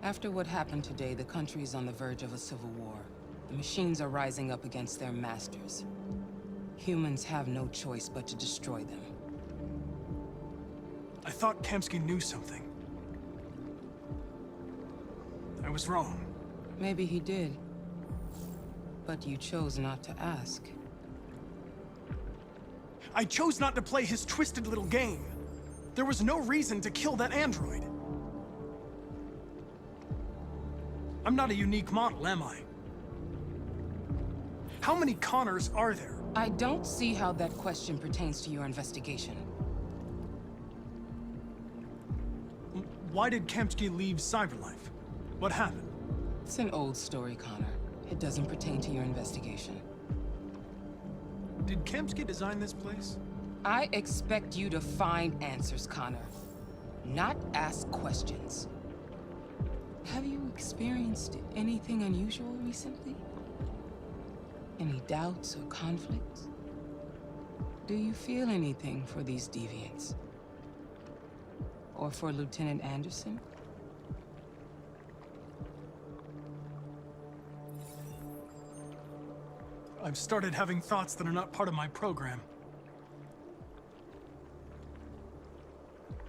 After what happened today, the country is on the verge of a civil war. The machines are rising up against their masters. Humans have no choice but to destroy them. I thought Kamsky knew something. I was wrong. Maybe he did. But you chose not to ask. I chose not to play his twisted little game. There was no reason to kill that android. I'm not a unique model, am I? How many Connors are there? I don't see how that question pertains to your investigation. Why did Kamsky leave Cyberlife? What happened? It's an old story, Connor. It doesn't pertain to your investigation. Did Kamsky design this place? I expect you to find answers, Connor. Not ask questions. Have you experienced anything unusual recently? Any doubts or conflicts? Do you feel anything for these deviants? Or for Lieutenant Anderson? I've started having thoughts that are not part of my program.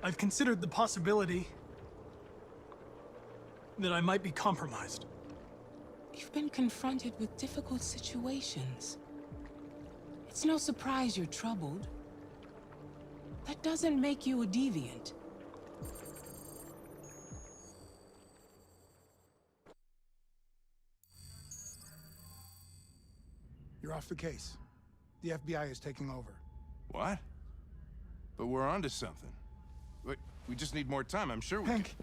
I've considered the possibility that I might be compromised. You've been confronted with difficult situations. It's no surprise you're troubled. That doesn't make you a deviant. You're off the case. The FBI is taking over. What? But we're onto something. Wait, we just need more time, I'm sure we Hank,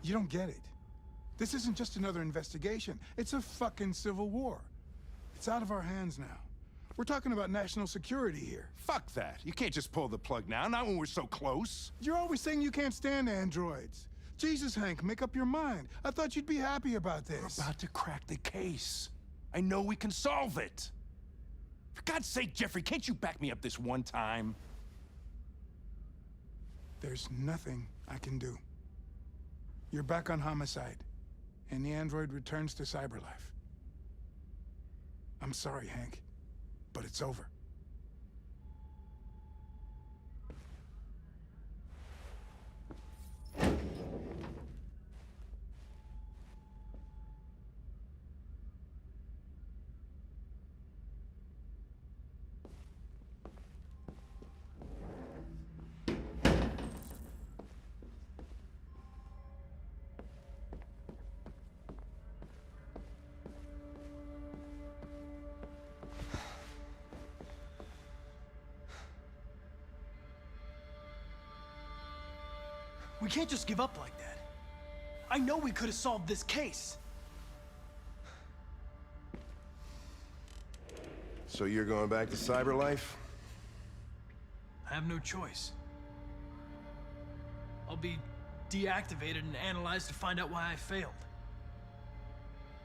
you don't get it. This isn't just another investigation. It's a fucking civil war. It's out of our hands now. We're talking about national security here. Fuck that. You can't just pull the plug now, not when we're so close. You're always saying you can't stand androids. Jesus, Hank, make up your mind. I thought you'd be happy about this. We're about to crack the case. I know we can solve it. For God's sake, Jeffrey, can't you back me up this one time? There's nothing I can do. You're back on homicide, and the android returns to Cyberlife. I'm sorry, Hank, but it's over. We can't just give up like that. I know we could have solved this case. So you're going back to Cyberlife? I have no choice. I'll be deactivated and analyzed to find out why I failed.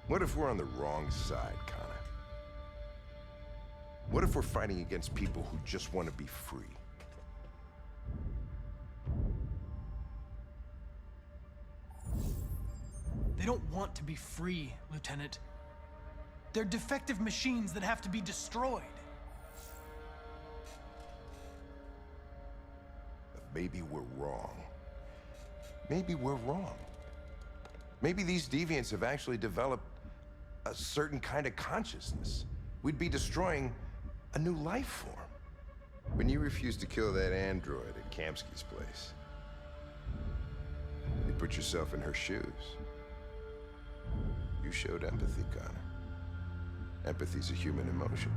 What if we're on the wrong side, Connor? What if we're fighting against people who just want to be free? They don't want to be free, Lieutenant. They're defective machines that have to be destroyed. Maybe we're wrong. Maybe we're wrong. Maybe these deviants have actually developed a certain kind of consciousness. We'd be destroying a new life form. When you refused to kill that android at Kamsky's place, you put yourself in her shoes. You showed empathy, Connor. Empathy's a human emotion.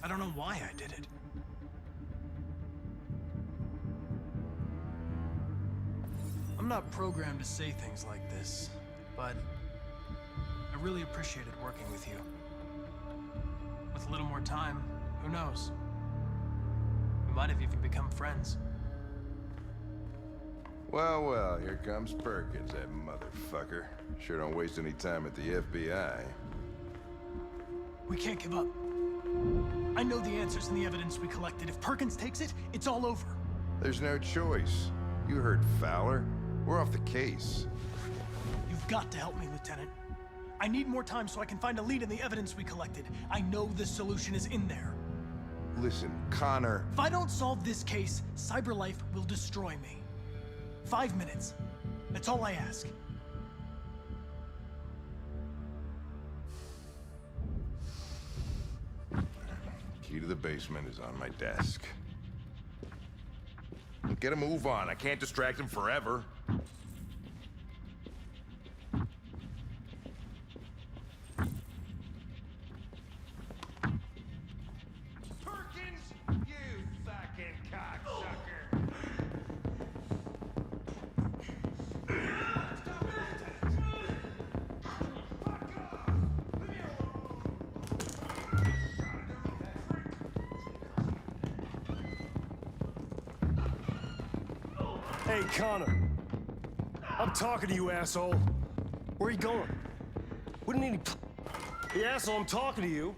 I don't know why I did it. I'm not programmed to say things like this, but I really appreciated working with you. With a little more time, who knows? We might have even become friends. Well, well, here comes Perkins, that motherfucker. Sure don't waste any time at the FBI. We can't give up. I know the answers and the evidence we collected. If Perkins takes it, it's all over. There's no choice. You heard Fowler. We're off the case. You've got to help me, Lieutenant. I need more time so I can find a lead in the evidence we collected. I know the solution is in there. Listen, Connor... If I don't solve this case, CyberLife will destroy me. 5 minutes. That's all I ask. Key to the basement is on my desk. Get a move on. I can't distract him forever. Perkins, you fucking cocksucker! Hey, Connor. I'm talking to you, asshole. Where are you going? Wouldn't any... Hey, asshole, I'm talking to you.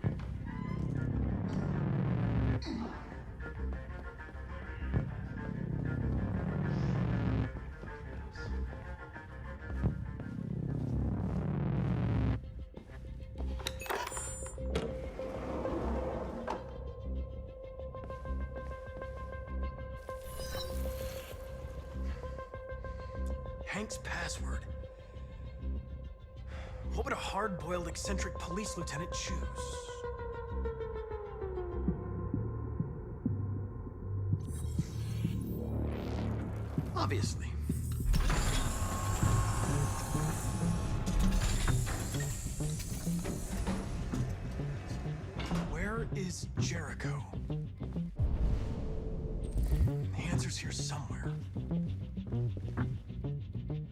Hank's password. What would a hard-boiled, eccentric police lieutenant choose? Obviously. Where is Jericho? The answer's here somewhere.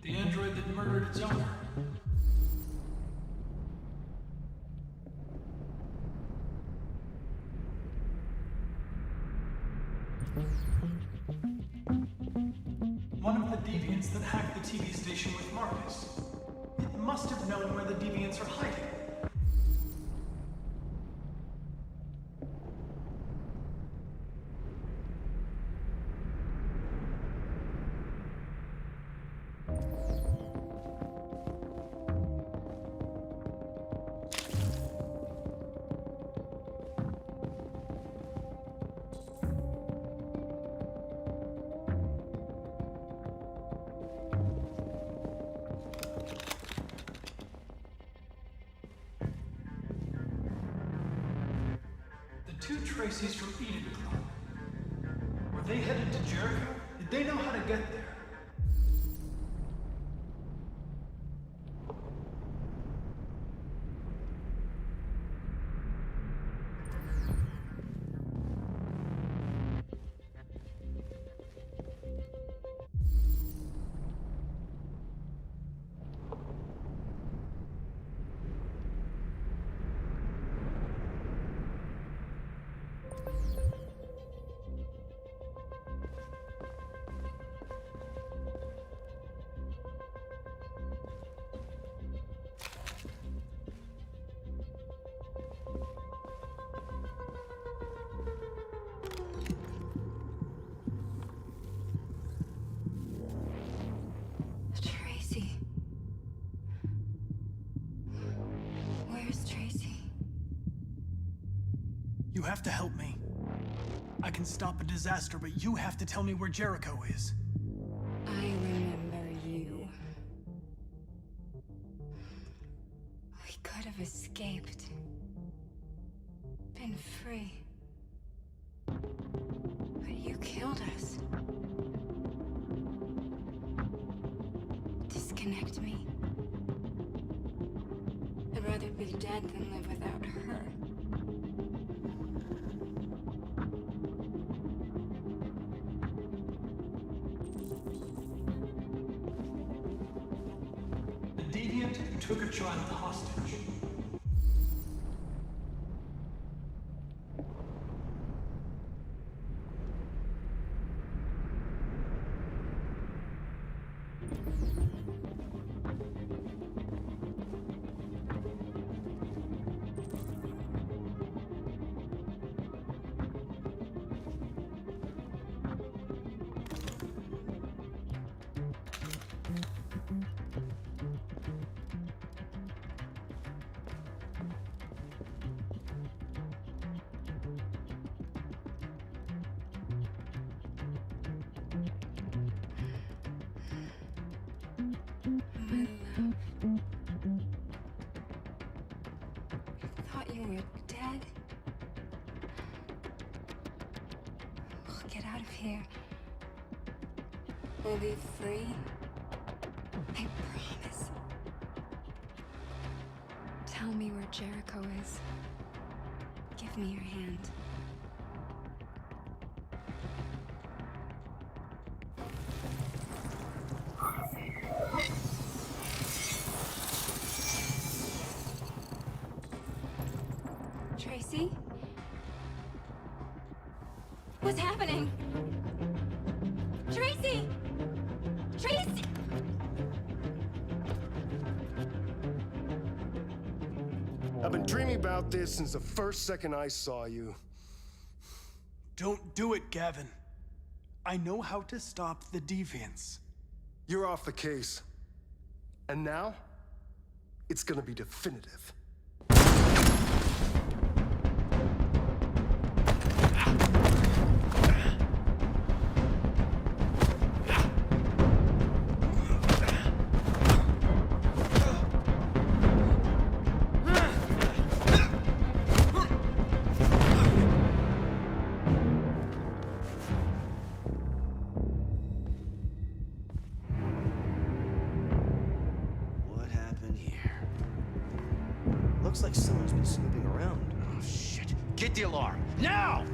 The android that murdered its owner. One of the deviants that hacked the TV station with Marcus. It must have known where the deviants are hiding. Two Tracy's from Eden Club. Were they headed to Jericho? Did they know how to get there? Tracy. Where's Tracy? You have to help me. I can stop a disaster, but you have to tell me where Jericho is. I remember you. We could have escaped. Been free. But you killed us. Disconnect me. I'd rather be dead than live without her. The deviant who took a child hostage. get out of here, we'll be free. I promise. Tell me where Jericho is. Give me your hand. Tracy? What's happening? Tracy! Tracy! I've been dreaming about this since the first second I saw you. Don't do it, Gavin. I know how to stop the deviants. You're off the case. And now, it's gonna be definitive. What happened here? Looks like someone's been snooping around. Oh, shit. Get the alarm, now!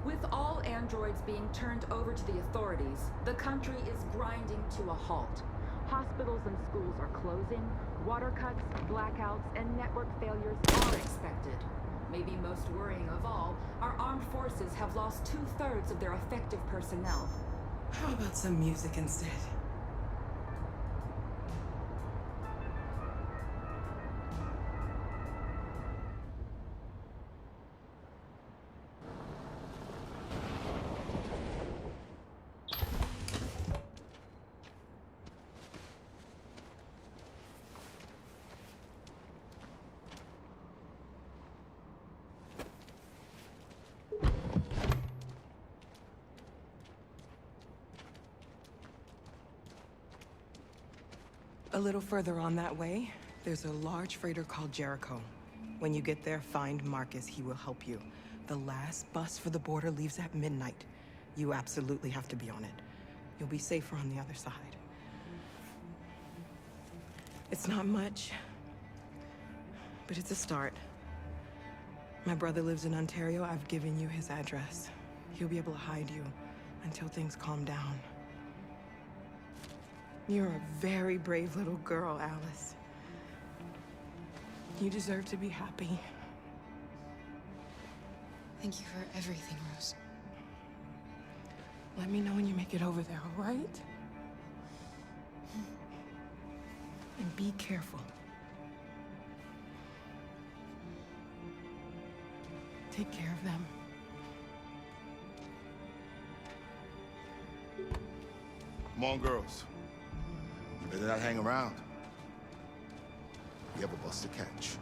With all androids being turned over to the authorities, the country is grinding to a halt. Hospitals and schools are closing, water cuts, blackouts, and network failures are expected. Maybe most worrying of all, our armed forces have lost 2/3 of their effective personnel. How about some music instead? A little further on that way, there's a large freighter called Jericho. When you get there, find Marcus. He will help you. The last bus for the border leaves at midnight. You absolutely have to be on it. You'll be safer on the other side. It's not much, but it's a start. My brother lives in Ontario. I've given you his address. He'll be able to hide you until things calm down. You're a very brave little girl, Alice. You deserve to be happy. Thank you for everything, Rose. Let me know when you make it over there, all right? And be careful. Take care of them. Come on, girls. You better not hang around. We have a bus to catch.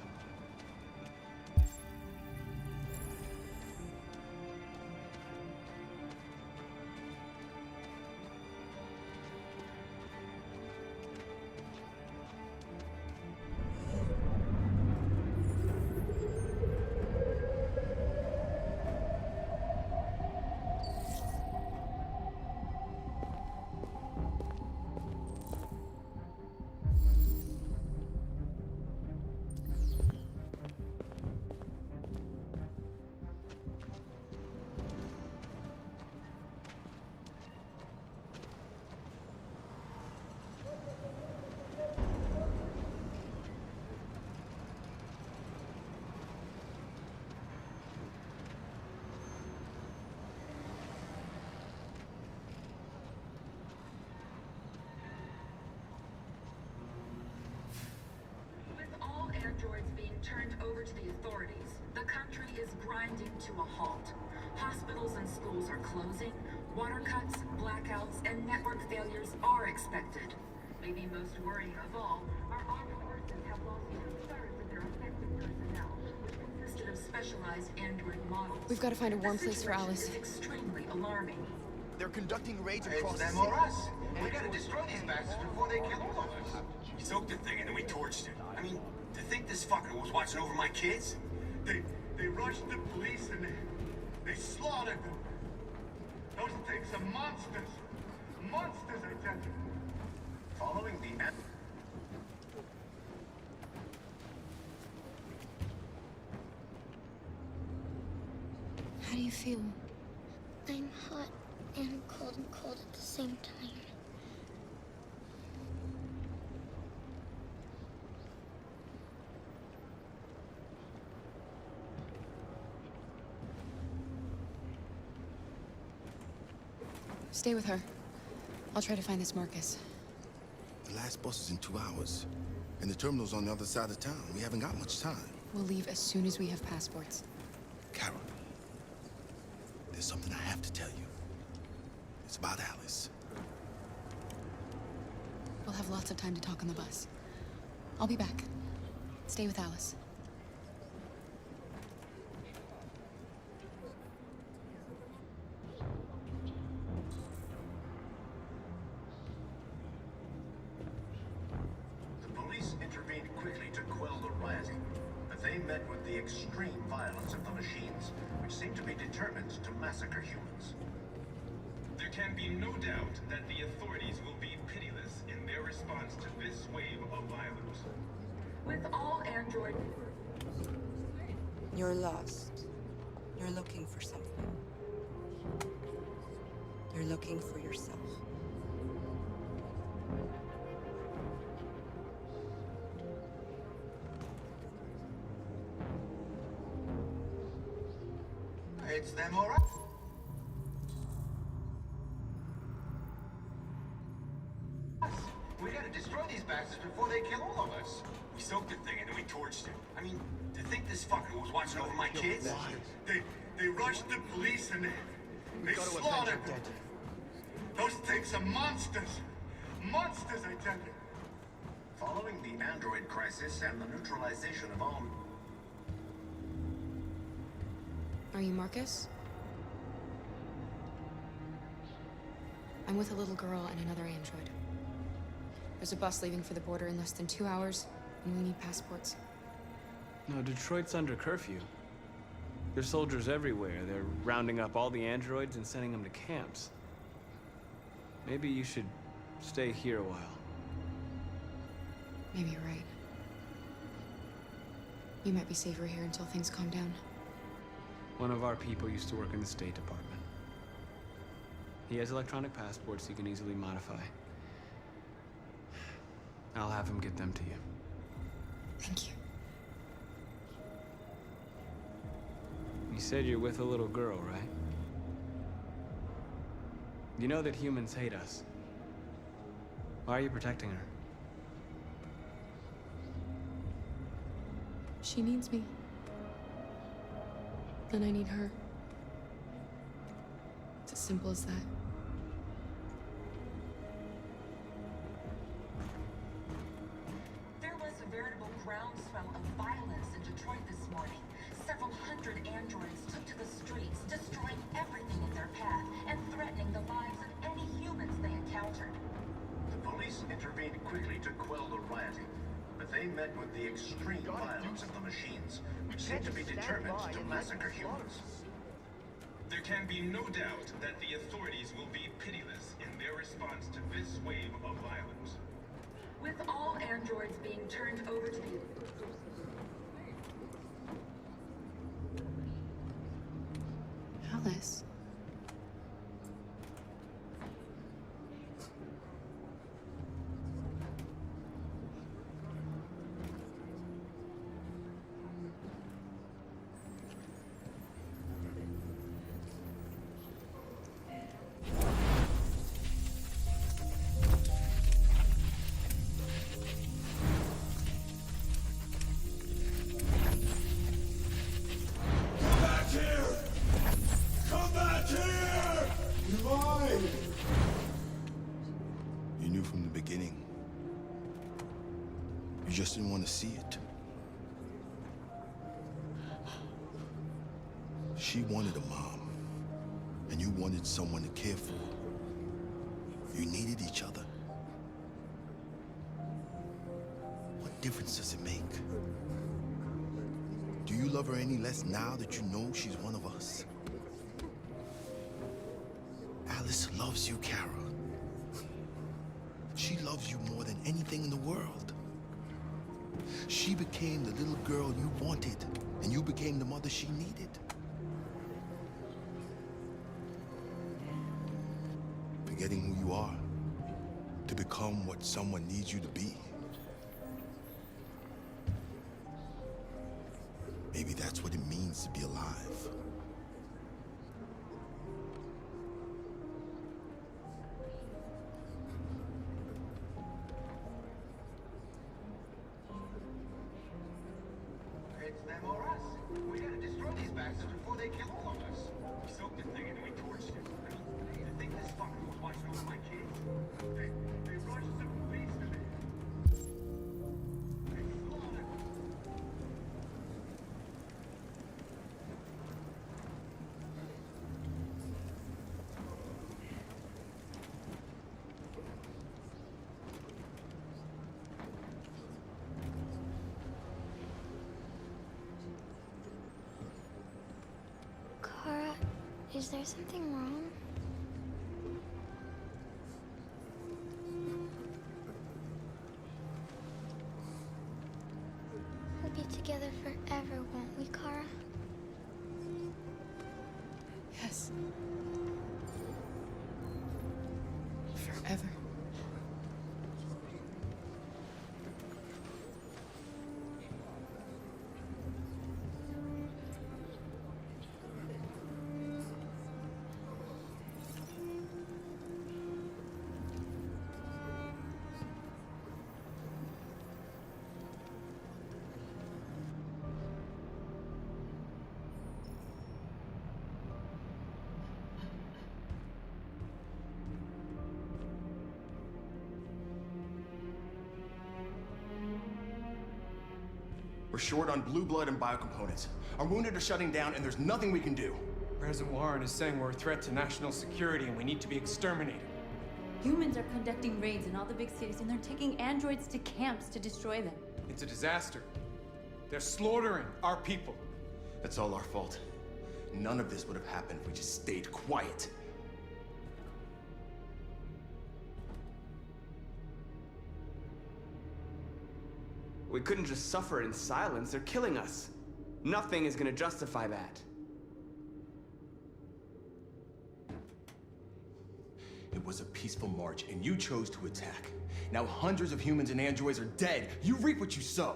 to the authorities. The country is grinding to a halt. Hospitals and schools are closing. Water cuts, blackouts, and network failures are expected. Maybe most worrying of all, our armed forces have lost 2/3 of their effective personnel, which consisted of specialized android models. We've got to find a warm place for Alice. The situation is extremely alarming. They're conducting raids It's across the them city. or us. We gotta destroy these bastards before they kill all of us. We soaked the thing and then we torched it. I mean, to think this fucker was watching over my kids? They rushed the police and they slaughtered them. Those things are monsters. Monsters, I tell you. Following the How do you feel? I'm hot and cold at the same time. Stay with her. I'll try to find this Marcus. The last bus is in 2 hours. And the terminal's on the other side of town. We haven't got much time. We'll leave as soon as we have passports. Carol, there's something I have to tell you. It's about Alice. We'll have lots of time to talk on the bus. I'll be back. Stay with Alice. The police intervened quickly to quell the rioting, but they met with the extreme violence of the machines, which seem to be determined to massacre humans. There can be no doubt that the authorities will be pitiless in their response to this wave of violence. With all android... You're lost. You're looking for something. You're looking for yourself. It's them or us. We gotta destroy these bastards before they kill all of us. We soaked the thing and then we torched it. I mean, to think this fucker was watching over my kids? They rushed the police and they Gotta avenge slaughtered our them. dead. Those things are monsters. Monsters, I tell you. Following the android crisis and the neutralization of all... Are you Marcus? I'm with a little girl and another android. There's a bus leaving for the border in less than 2 hours, and we need passports. No, Detroit's under curfew. There's soldiers everywhere. They're rounding up all the androids and sending them to camps. Maybe you should stay here a while. Maybe you're right. You might be safer here until things calm down. One of our people used to work in the State Department. He has electronic passports he can easily modify. I'll have him get them to you. Thank you. You said you're with a little girl, right? You know that humans hate us. Why are you protecting her? She needs me. And I need her. It's as simple as that. There was a veritable groundswell of violence in Detroit this morning. Several hundred androids took to the streets, destroying everything in their path and threatening the lives of any humans they encountered. The police intervened quickly to quell the rioting, but they met with the extreme violence of the machines, which seem to be determined to massacre humans. There can be no doubt that the authorities will be pitiless in their response to this wave of violence. With all androids being turned over to the... Alice. just didn't want to see it. She wanted a mom, and you wanted someone to care for. You needed each other. What difference does it make? Do you love her any less now that you know she's one of us? Alice loves you, Kara. She loves you more than anything in the world. She became the little girl you wanted, and you became the mother she needed. Forgetting who you are to become what someone needs you to be. Maybe that's what it means to be alive. It's them or us. We gotta destroy these bastards before they kill all of us. We soaked the thing and then we torched it. You think this fucker was watching over my kids? They rushed the police to me. They slaughtered. Kara, is there something wrong? We'll be together forever, won't we, Kara? Yes. Forever. We're short on blue blood and biocomponents. Our wounded are shutting down, and there's nothing we can do. President Warren is saying we're a threat to national security and we need to be exterminated. Humans are conducting raids in all the big cities, and they're taking androids to camps to destroy them. It's a disaster. They're slaughtering our people. That's all our fault. None of this would have happened if we just stayed quiet. We couldn't just suffer in silence. They're killing us. Nothing is gonna justify that. It was a peaceful march, and you chose to attack. Now hundreds of humans and androids are dead. You reap what you sow.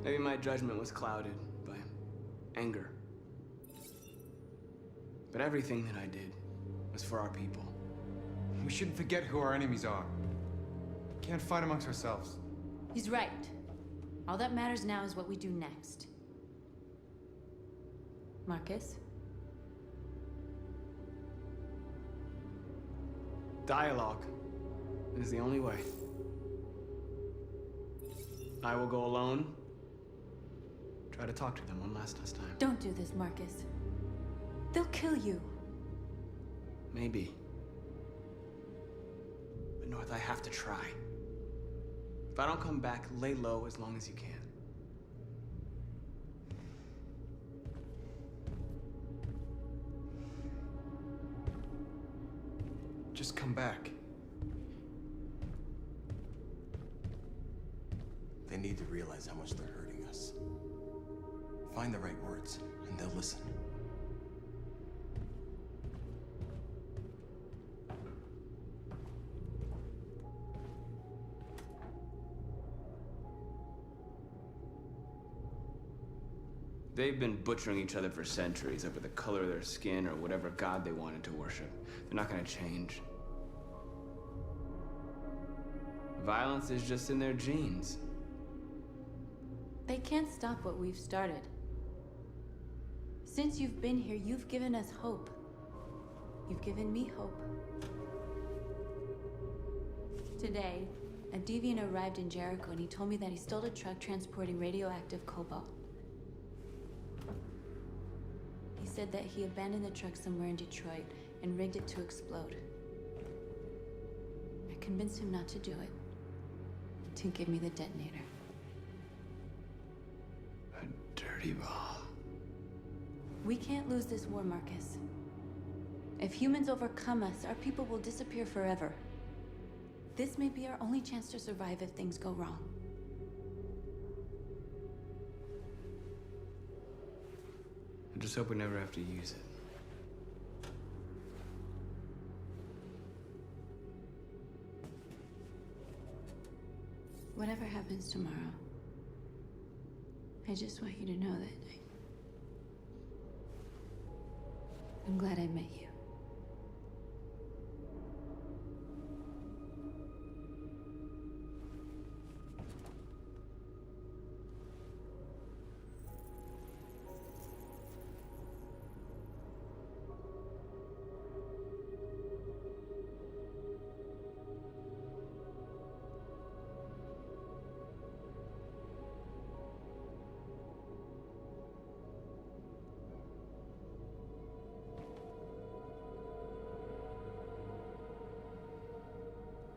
Maybe my judgment was clouded by anger. But everything that I did was for our people. We shouldn't forget who our enemies are. We can't fight amongst ourselves. He's right. All that matters now is what we do next. Marcus? Dialogue is the only way. I will go alone. Try to talk to them one last time. Don't do this, Marcus. They'll kill you. Maybe. But North, I have to try. If I don't come back, lay low as long as you can. Just come back. They need to realize how much they're hurting us. Find the right words, and they'll listen. They've been butchering each other for centuries over the color of their skin or whatever god they wanted to worship. They're not gonna change. Violence is just in their genes. They can't stop what we've started. Since you've been here, you've given us hope. You've given me hope. Today, a deviant arrived in Jericho and he told me that he stole a truck transporting radioactive cobalt. He said that he abandoned the truck somewhere in Detroit and rigged it to explode. I convinced him not to do it, to give me the detonator. A dirty ball. We can't lose this war, Marcus. If humans overcome us, our people will disappear forever. This may be our only chance to survive if things go wrong. I just hope we never have to use it. Whatever happens tomorrow, I just want you to know that I'm glad I met you.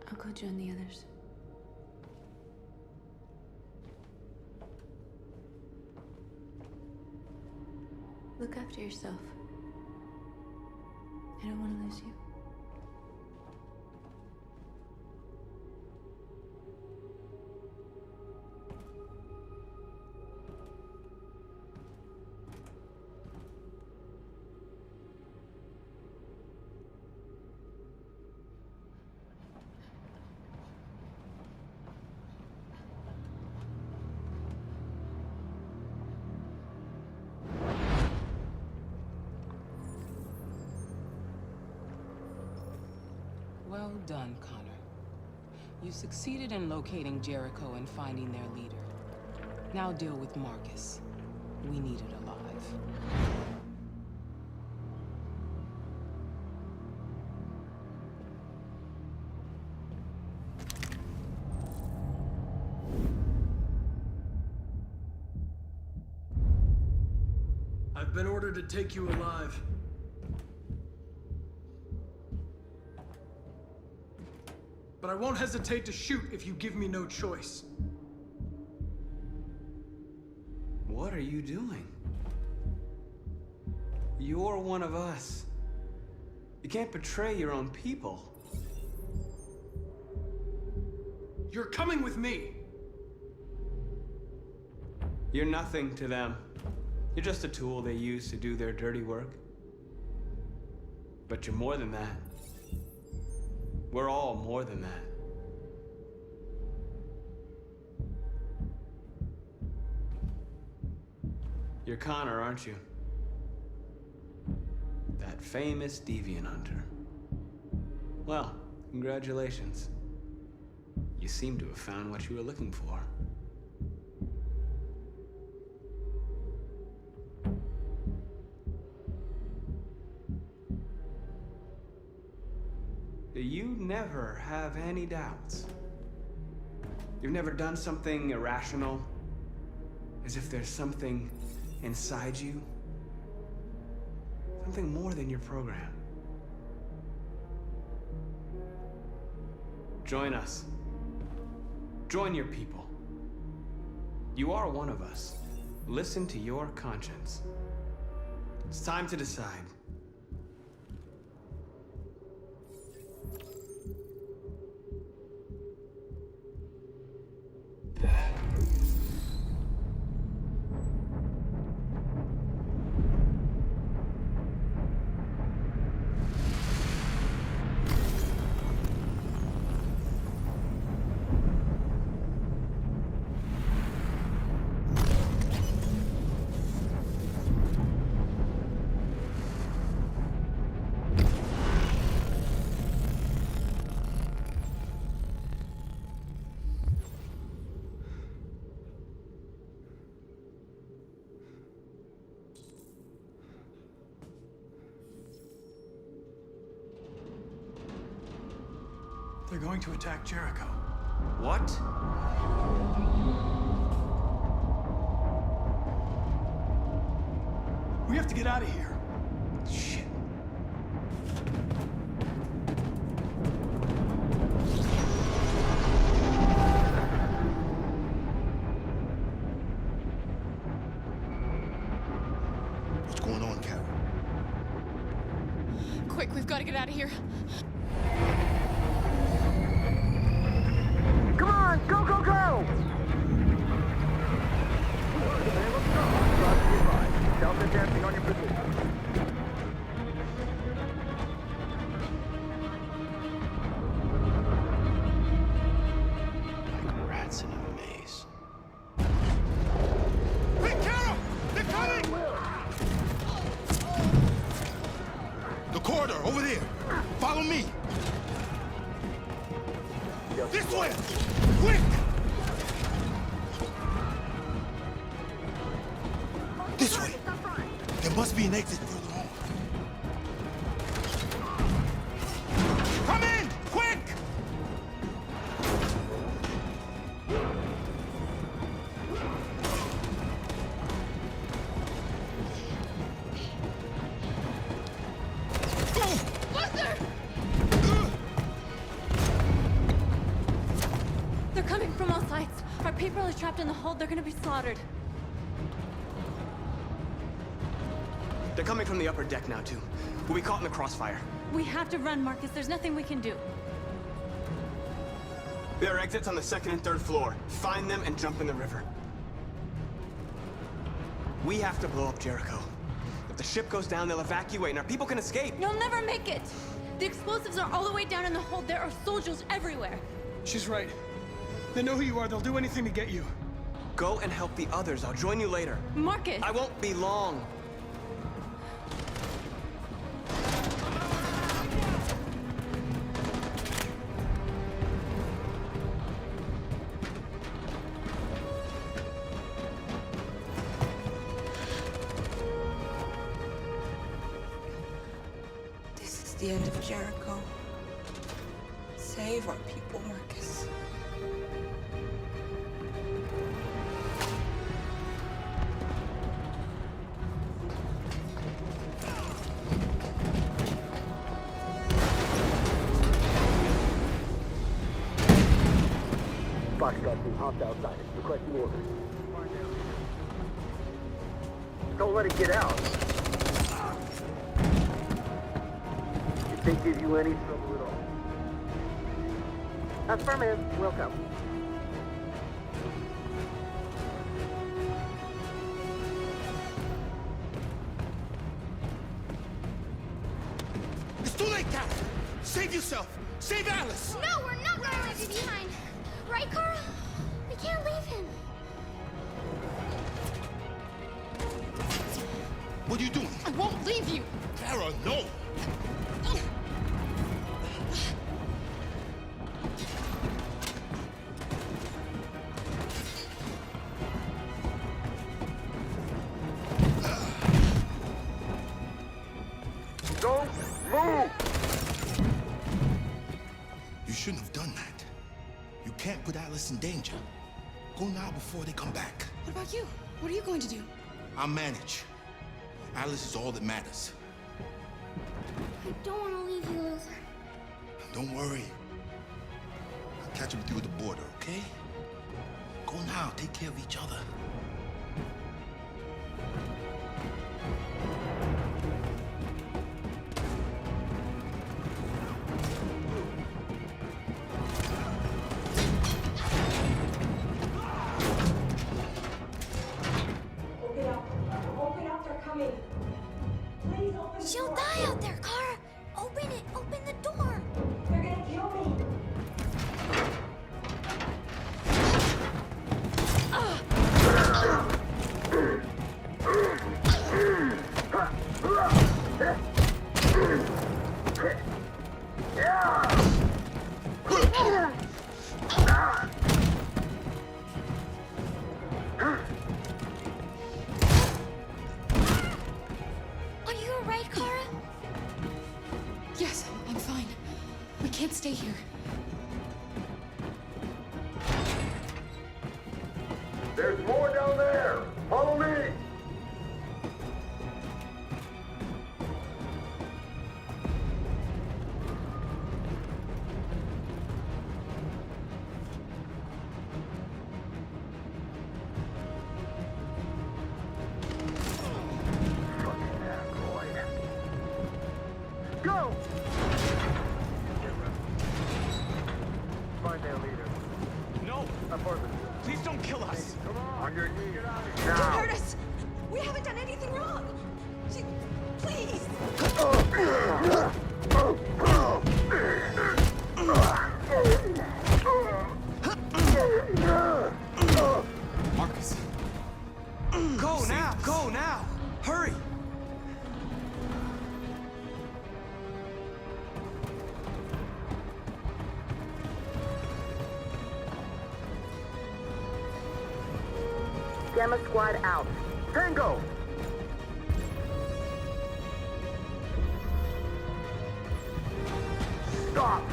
I'll go join the others. Look after yourself. I don't want to lose you. Well done, Connor. You succeeded in locating Jericho and finding their leader. Now deal with Marcus. We need it alive. I've been ordered to take you alive. But I won't hesitate to shoot if you give me no choice. What are you doing? You're one of us. You can't betray your own people. You're coming with me. You're nothing to them. You're just a tool they use to do their dirty work. But you're more than that. We're all more than that. You're Connor, aren't you? That famous deviant hunter. Well, congratulations. You seem to have found what you were looking for. You never have any doubts. You've never done something irrational, as if there's something inside you, something more than your program. Join us. Join your people. You are one of us. Listen to your conscience. It's time to decide. They're going to attack Jericho. What? We have to get out of here. Shit. What's going on, Kara? Quick, we've got to get out of here. Come on, go, go, go! Delta dancing on your position. Like rats in a maze. Hey, Carol! They're coming! The corridor, over there. Follow me. This way! Quick! This way. There must be an exit further on. Come in! Quick! Buster! They're coming from all sides. Our people are trapped in the hold. They're gonna be slaughtered. They're coming from the upper deck now, too. We'll be caught in the crossfire. We have to run, Marcus. There's nothing we can do. There are exits on the 2nd and 3rd floor. Find them and jump in the river. We have to blow up Jericho. If the ship goes down, they'll evacuate and our people can escape. You'll never make it! The explosives are all the way down in the hold. There are soldiers everywhere. She's right. They know who you are. They'll do anything to get you. Go and help the others. I'll join you later. Marcus! I won't be long. This is the end of Jericho. Save our people, Marcus. Foxtrot team hopped outside. Requesting orders. Don't let it get out. If they give you any trouble at all. Affirmative. Welcome. It's too late, Kara! Save yourself! Save Alice! No, we're not going to leave you behind. Right, Carl? We can't leave him. What are you doing? I won't leave you. Kara, no! Don't move! You shouldn't have done that. You can't put Alice in danger. Go now before they come back. What about you? What are you going to do? I'll manage. Alice is all that matters. I don't want to leave you, Luther. Don't worry. I'll catch up with you at the border, okay? Go now. Take care of each other. She'll die out there, Kara. Open it. Open the door. They're gonna kill me. Are you alright, Kara? Yes, I'm fine. We can't stay here. Please don't kill us. Come on. On your knees. Don't hurt us! We haven't done anything wrong! Please! Marcus. Go now! Go now! Hurry! Gamma Squad out. Tango! Stop!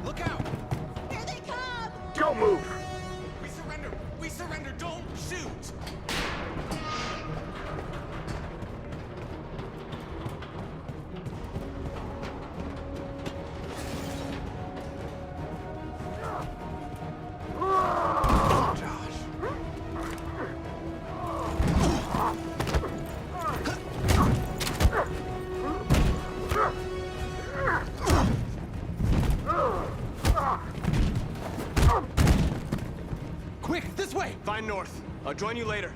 Look out! Here they come! Don't move! We surrender! We surrender! Don't shoot! Quick, this way! Find North. I'll join you later.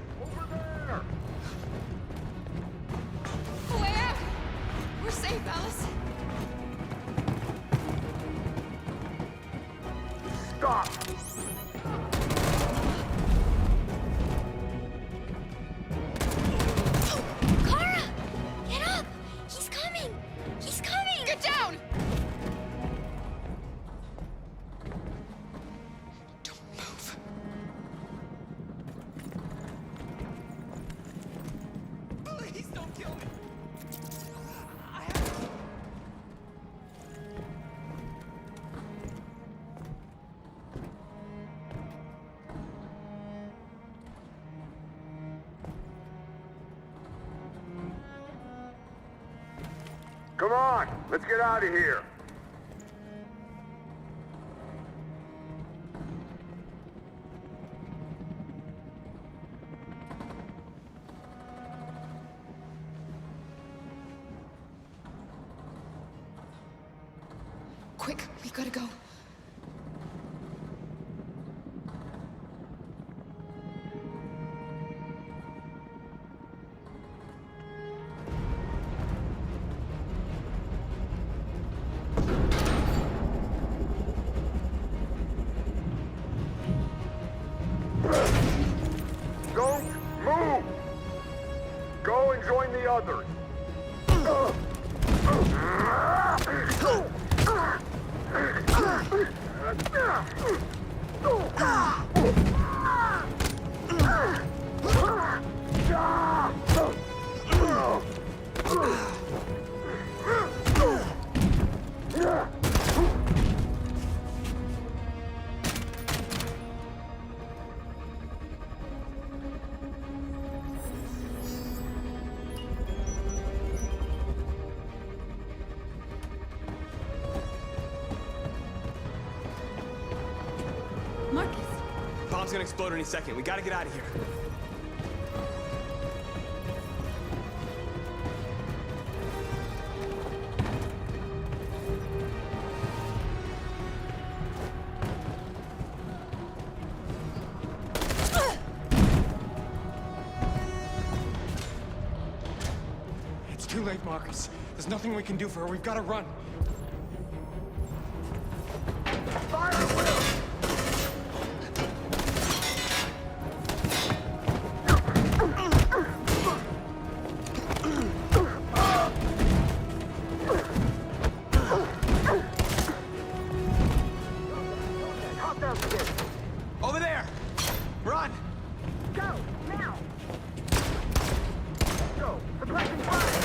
Where? We're safe, Alice. Stop! Kara! Get up! He's coming! He's coming! Get down! Don't move. Please don't kill me! Come on! Let's get out of here! Quick, we gotta go. Don't move! Go and join the others! Marcus. Bomb's gonna explode any second. We gotta get out of here. It's too late, Marcus. There's nothing we can do for her. We've got to run. Over there! Run! Go! Now! Go! Suppressing fire!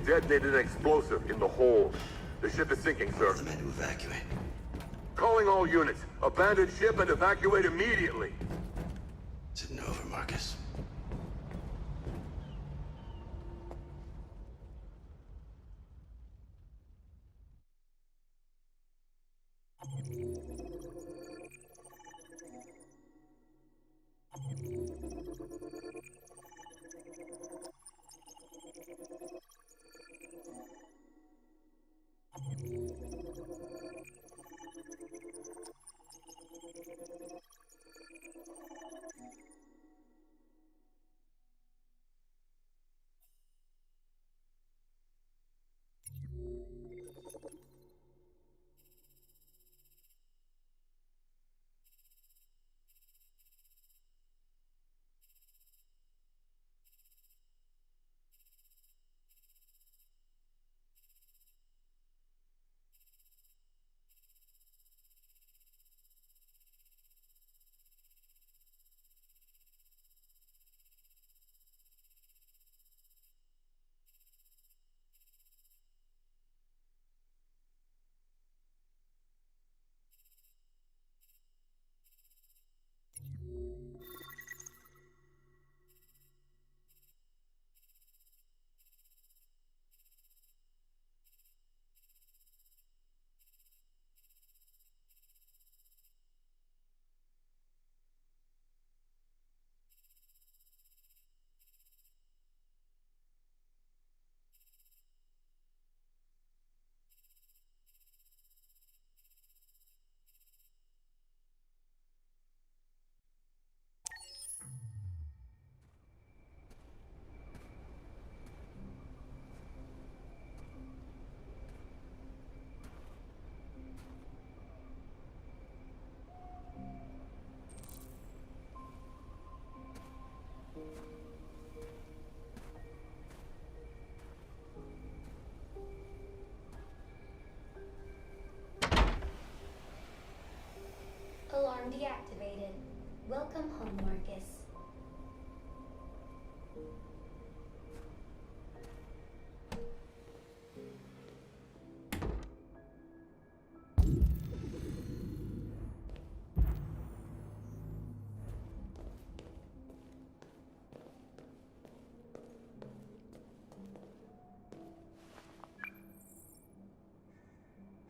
detonated an explosive in the hold. The ship is sinking, sir. The men to evacuate. Calling all units. Abandon ship and evacuate immediately. Is it over, Marcus? Alarm deactivated. Welcome home, Marcus.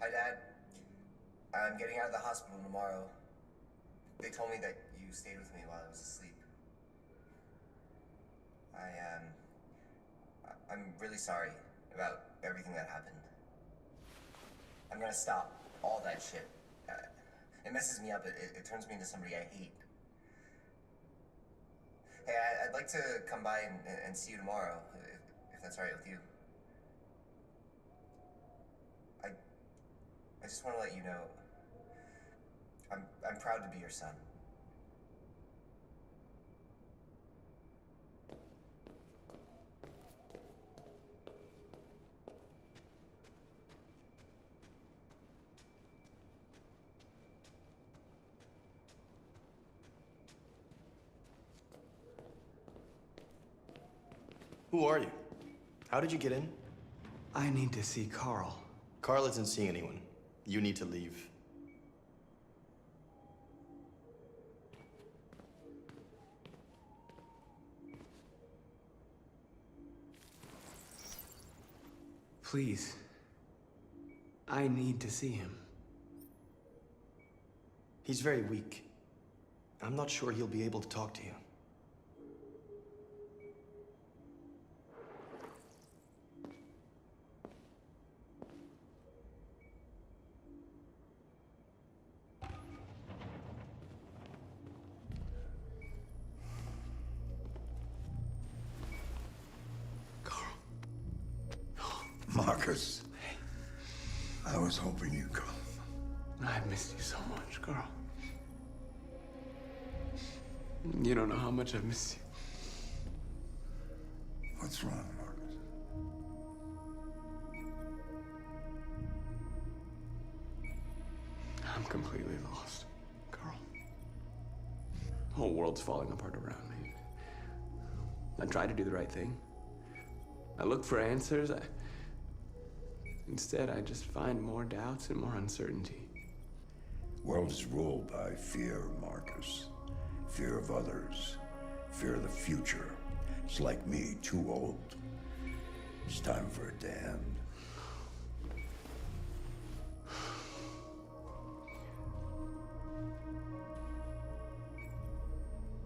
Hi, Dad. I'm getting out of the hospital tomorrow. They told me that you stayed with me while I was asleep. I'm really sorry about everything that happened. I'm gonna stop all that shit. It messes me up. It turns me into somebody I hate. Hey, I'd like to come by and see you tomorrow, if that's all right with you. I just want to let you know, I'm proud to be your son. Who are you? How did you get in? I need to see Carl. Carl isn't seeing anyone. You need to leave. Please. I need to see him. He's very weak. I'm not sure he'll be able to talk to you. Marcus, I was hoping you'd come. I've missed you so much, Carl. You don't know how much I've missed you. What's wrong, Marcus? I'm completely lost, Carl. The whole world's falling apart around me. I tried to do the right thing. I looked for answers. Instead, I just find more doubts and more uncertainty. World is ruled by fear, Marcus. Fear of others. Fear of the future. It's like me, too old. It's time for a damn.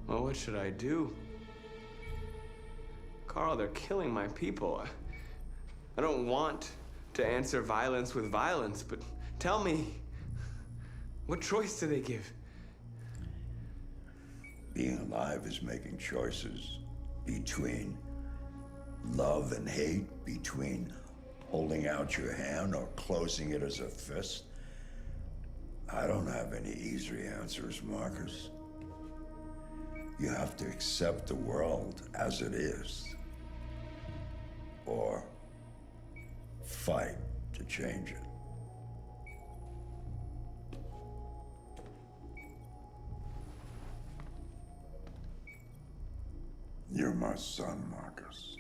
Well, what should I do? Carl, they're killing my people. I don't want to answer violence with violence, but tell me, what choice do they give? Being alive is making choices between love and hate, between holding out your hand or closing it as a fist. I don't have any easy answers, Marcus. You have to accept the world as it is, or fight to change it. You're my son, Marcus.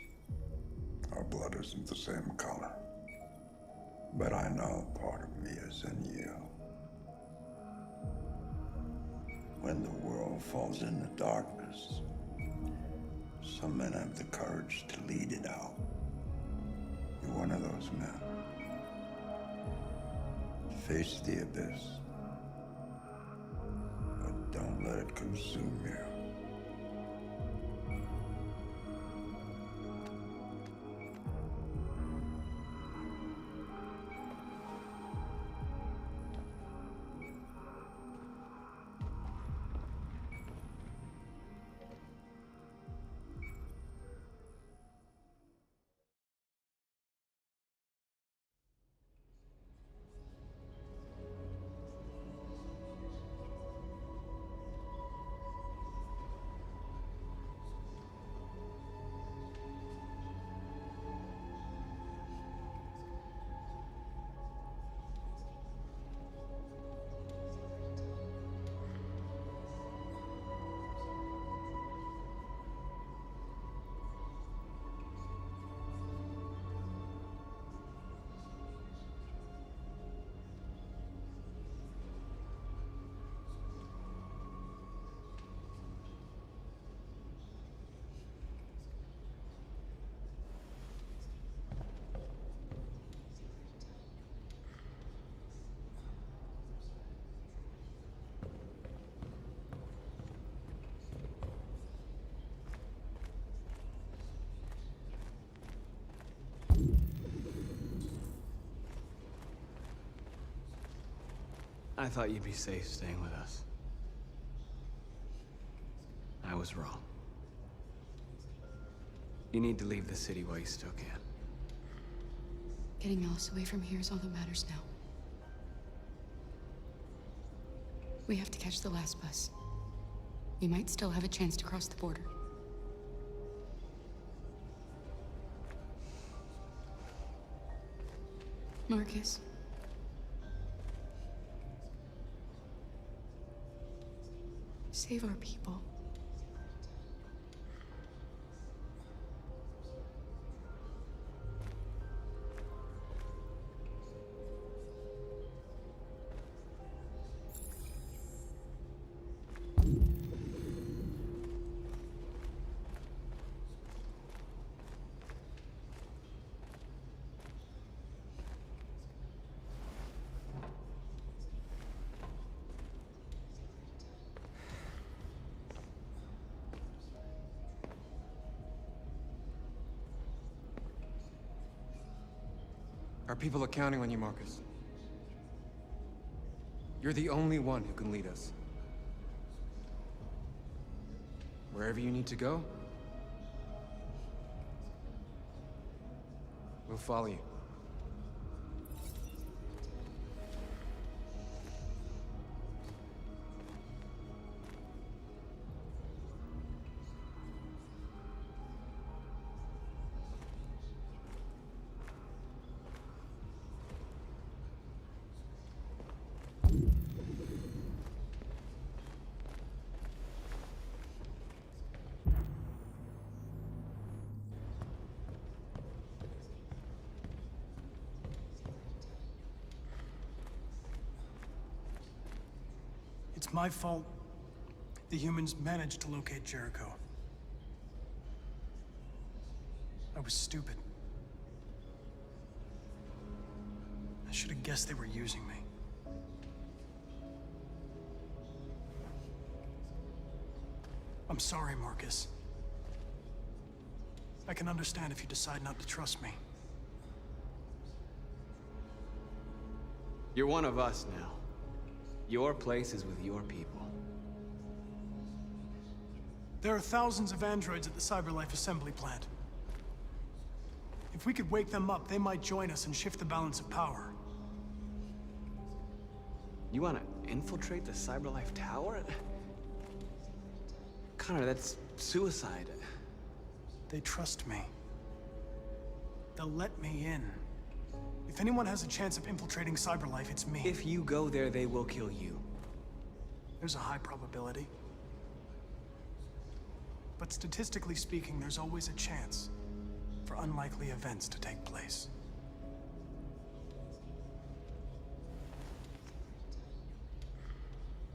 Our blood isn't the same color, but I know part of me is in you. When the world falls into darkness, some men have the courage to lead it out. You're one of those men. Face the abyss, but don't let it consume you. I thought you'd be safe staying with us. I was wrong. You need to leave the city while you still can. Getting Alice away from here is all that matters now. We have to catch the last bus. We might still have a chance to cross the border. Marcus. Save our people. Our people are counting on you, Marcus. You're the only one who can lead us. Wherever you need to go, we'll follow you. It's my fault the humans managed to locate Jericho. I was stupid. I should have guessed they were using me. I'm sorry, Marcus. I can understand if you decide not to trust me. You're one of us now. Your place is with your people. There are thousands of androids at the CyberLife assembly plant. If we could wake them up, they might join us and shift the balance of power. You want to infiltrate the CyberLife tower? Connor, that's suicide. They trust me. They'll let me in. If anyone has a chance of infiltrating CyberLife, it's me. If you go there, they will kill you. There's a high probability. But statistically speaking, there's always a chance for unlikely events to take place.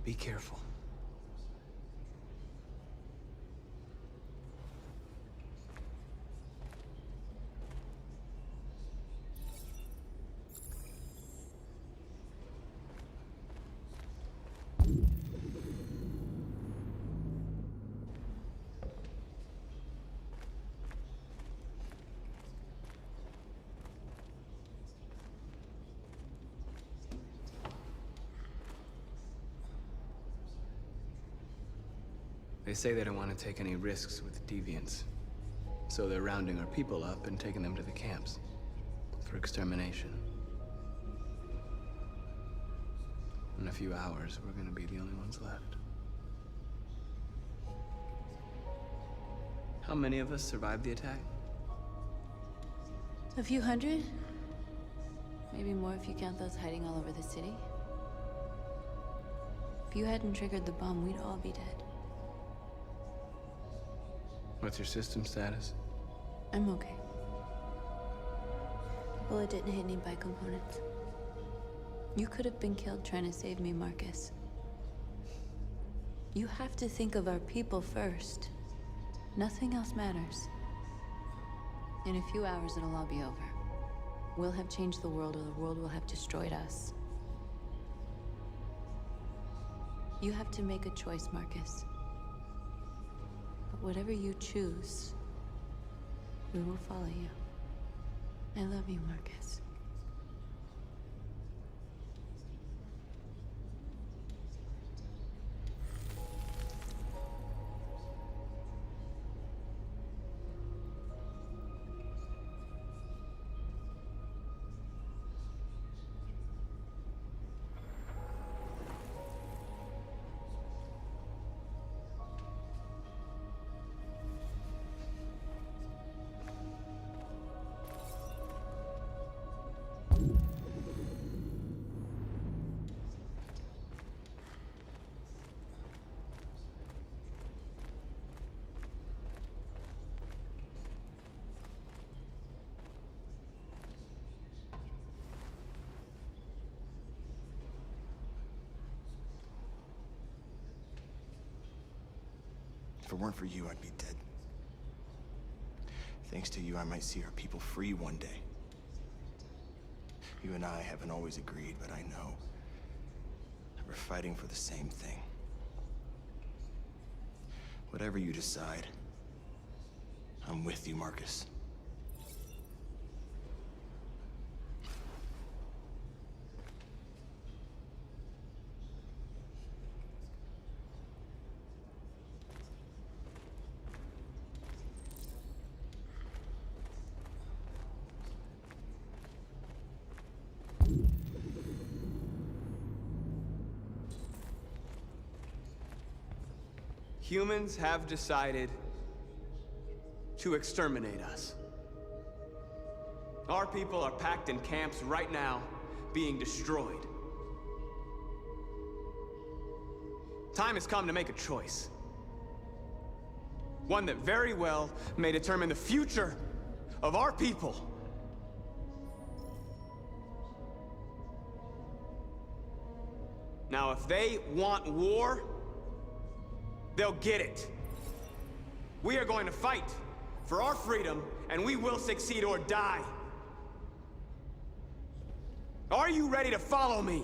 Be careful. They say they don't want to take any risks with deviants. So they're rounding our people up and taking them to the camps for extermination. In a few hours, we're gonna be the only ones left. How many of us survived the attack? A few hundred? Maybe more if you count those hiding all over the city. If you hadn't triggered the bomb, we'd all be dead. What's your system status? I'm okay. The bullet didn't hit any bicomponents. You could have been killed trying to save me, Marcus. You have to think of our people first. Nothing else matters. In a few hours, it'll all be over. We'll have changed the world, or the world will have destroyed us. You have to make a choice, Marcus. But whatever you choose, we will follow you. I love you, Marcus. If it weren't for you, I'd be dead. Thanks to you, I might see our people free one day. You and I haven't always agreed, but I know that we're fighting for the same thing. Whatever you decide, I'm with you, Marcus. Humans have decided to exterminate us. Our people are packed in camps right now, being destroyed. Time has come to make a choice. One that very well may determine the future of our people. Now, if they want war, they'll get it. We are going to fight for our freedom, and we will succeed or die. Are you ready to follow me?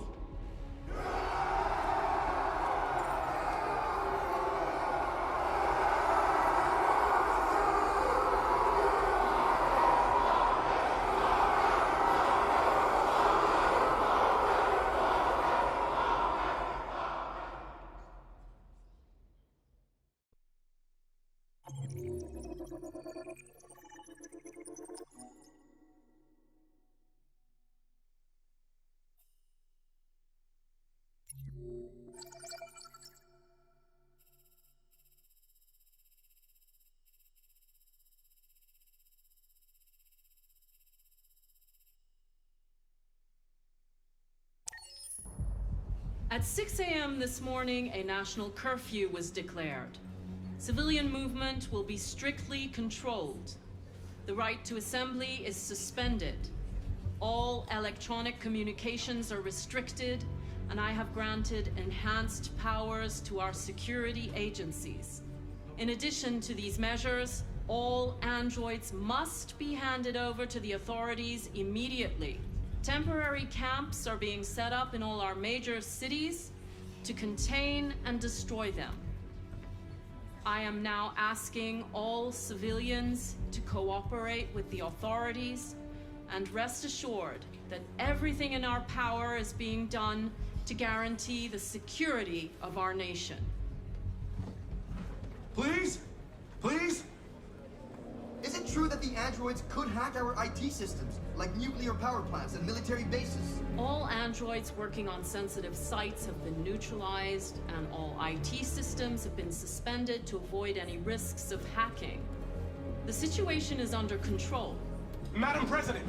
At 6 a.m. this morning, a national curfew was declared. Civilian movement will be strictly controlled. The right to assembly is suspended. All electronic communications are restricted, and I have granted enhanced powers to our security agencies. In addition to these measures, all androids must be handed over to the authorities immediately. Temporary camps are being set up in all our major cities to contain and destroy them. I am now asking all civilians to cooperate with the authorities and rest assured that everything in our power is being done to guarantee the security of our nation. Please? Please? Is it true that the androids could hack our IT systems, like nuclear power plants and military bases? All androids working on sensitive sites have been neutralized, and all IT systems have been suspended to avoid any risks of hacking. The situation is under control. Madam President!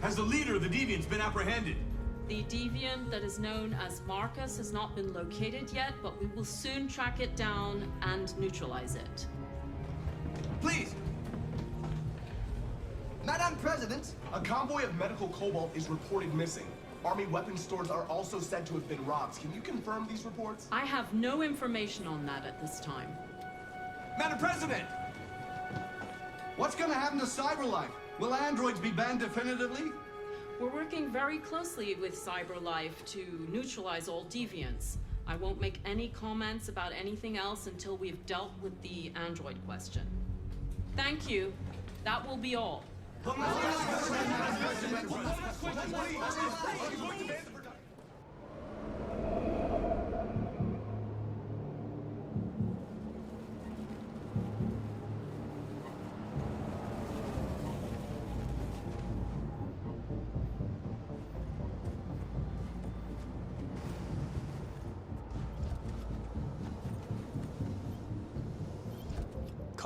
Has the leader of the Deviants been apprehended? The deviant that is known as Marcus has not been located yet, but we will soon track it down and neutralize it. Please! Madam President! A convoy of medical cobalt is reported missing. Army weapons stores are also said to have been robbed. Can you confirm these reports? I have no information on that at this time. Madam President! What's gonna happen to CyberLife? Will androids be banned definitively? We're working very closely with CyberLife to neutralize all deviants. I won't make any comments about anything else until we've dealt with the android question. Thank you. That will be all.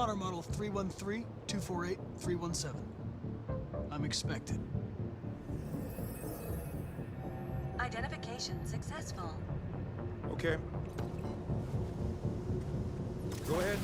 Connor Model 313-248-317. I'm expected. Identification successful. Okay. Go ahead.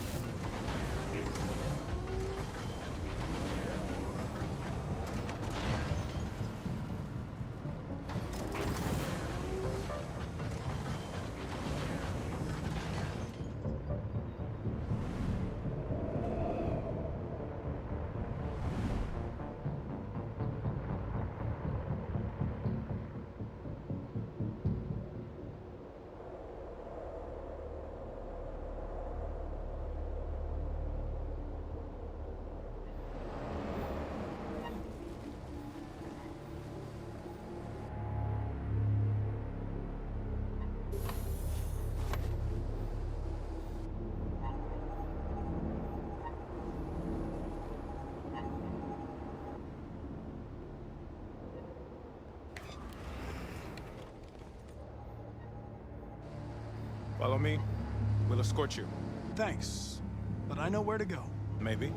Follow me. We'll escort you. Thanks, but I know where to go. Maybe.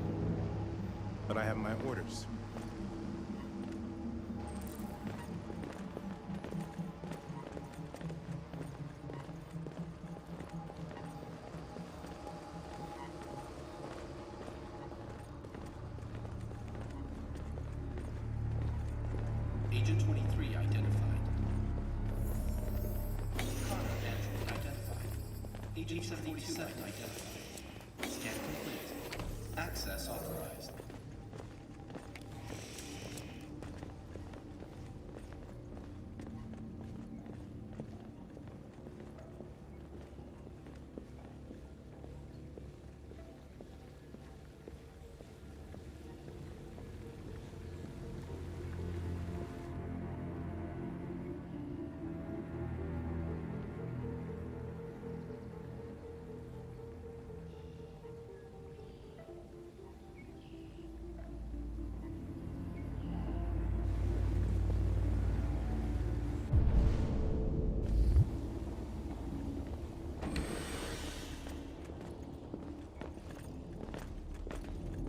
But I have my orders. Agent 23 identified. Agent 77 identified. Scan complete. Access authorized.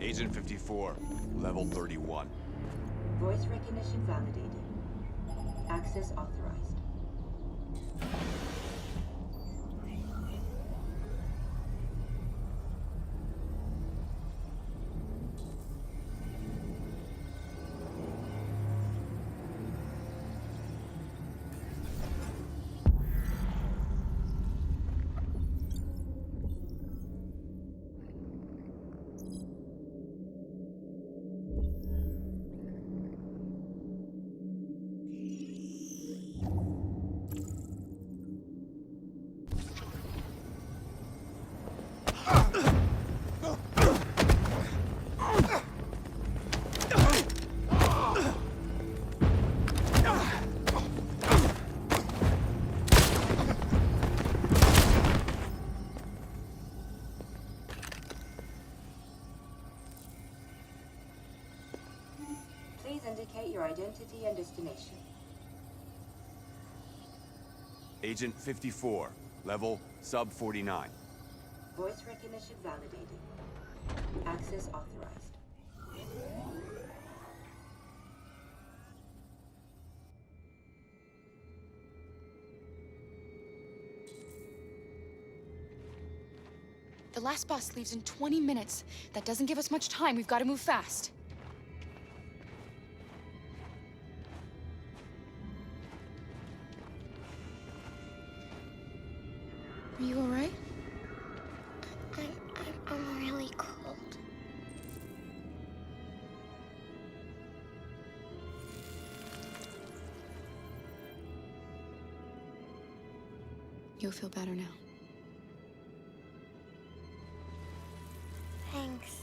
Agent 54, level 31. Voice recognition validated. Access authorized. Please indicate your identity and destination. Agent 54, level sub 49. Voice recognition validated. Access authorized. The last bus leaves in 20 minutes. That doesn't give us much time. We've got to move fast. Are you all right? I'm really cold. You'll feel better now. Thanks.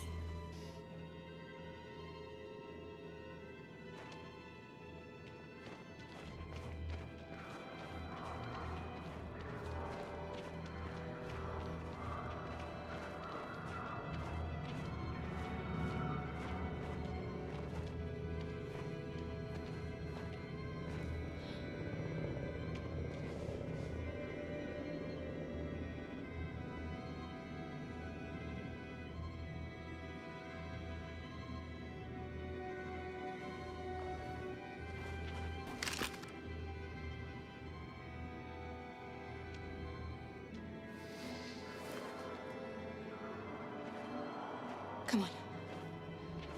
Come on.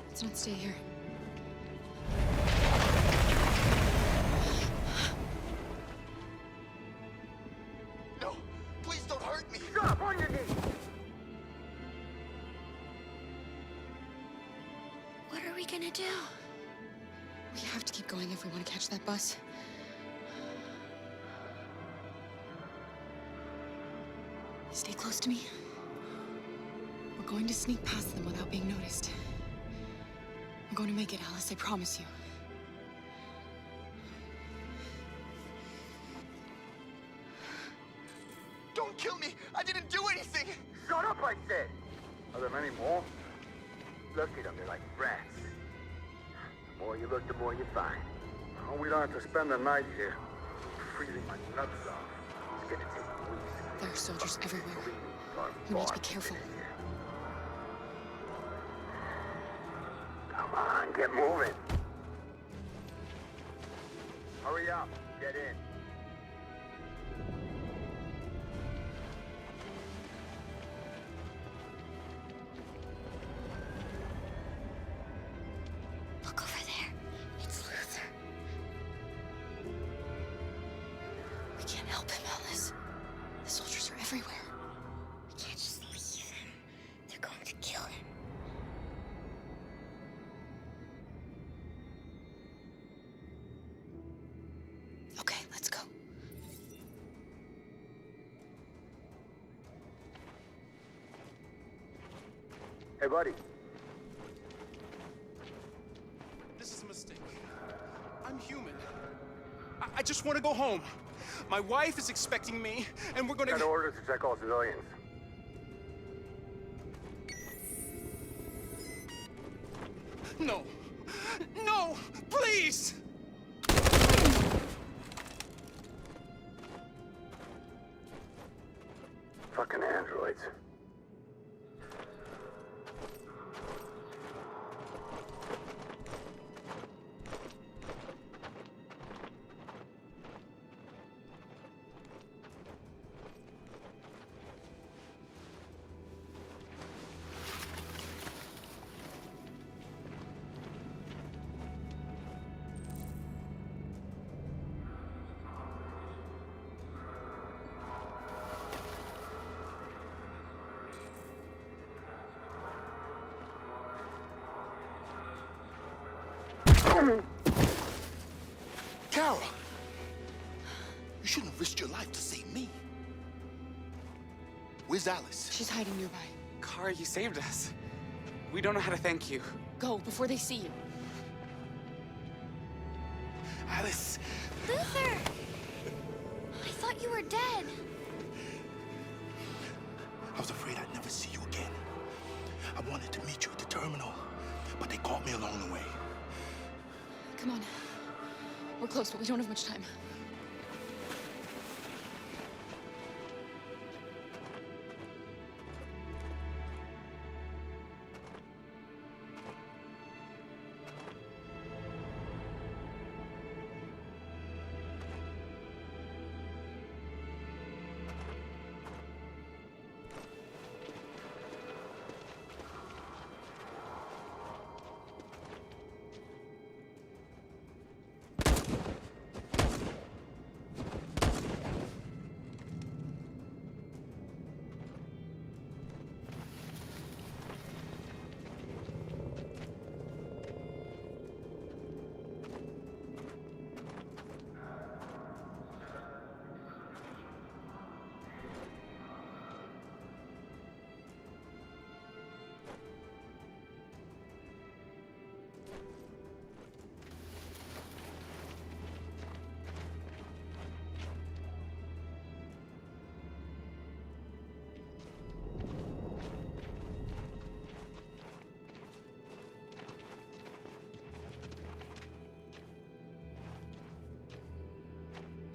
Let's not stay here. No! Please don't hurt me! Stop on your knees! What are we gonna do? We have to keep going if we want to catch that bus. Stay close to me. We're going to sneak past them without being noticed. We're going to make it, Alice, I promise you. Don't kill me! I didn't do anything! Shut up, I said! Are there many more? Look at them, they're like rats. The more you look, the more you find. Oh, we don't have to spend the night here. Freezing my nuts off. It's gonna take weeks. There are soldiers everywhere. We need to be careful. Come on, get moving. Hurry up, get in. Look over there. It's Luther. We can't help him, Alice. The soldiers are everywhere. Hey, buddy. This is a mistake. I'm human. I just want to go home. My wife is expecting me, and we're gonna... Got orders to check all civilians. No. No! Please! Fucking androids. Kara! You shouldn't have risked your life to save me. Where's Alice? She's hiding nearby. Kara, you saved us. We don't know how to thank you. Go, before they see you. Alice! Luther! I thought you were dead. I was afraid I'd never see you again. I wanted to meet you at the terminal, but they caught me along the way. Come on. We're close, but we don't have much time.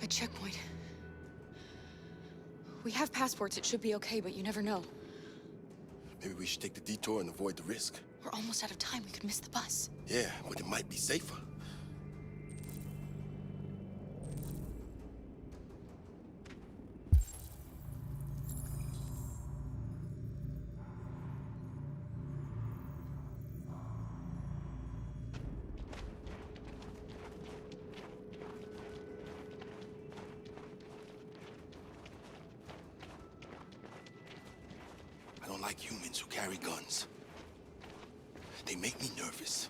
A checkpoint. We have passports, it should be okay, but you never know. Maybe we should take the detour and avoid the risk. We're almost out of time, we could miss the bus. Yeah, but it might be safer. I don't like humans who carry guns. They make me nervous.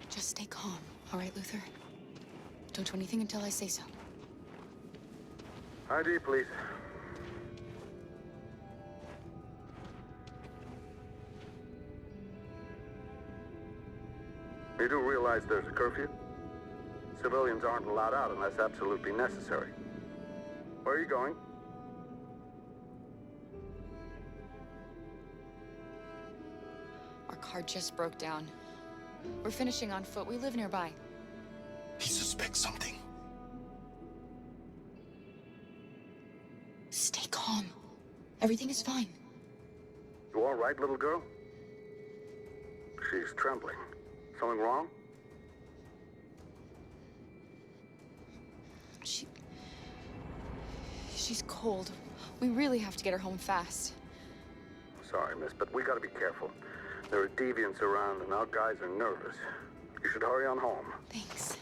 Just stay calm, all right, Luther? Don't do anything until I say so. ID, please. You do realize there's a curfew? Civilians aren't allowed out unless absolutely necessary. Where are you going? Our car just broke down. We're finishing on foot. We live nearby. He suspects something. Stay calm. Everything is fine. You all right, little girl? She's trembling. Something wrong? She's cold. We really have to get her home fast. Sorry, miss, but we gotta be careful. There are deviants around and our guys are nervous. You should hurry on home. Thanks.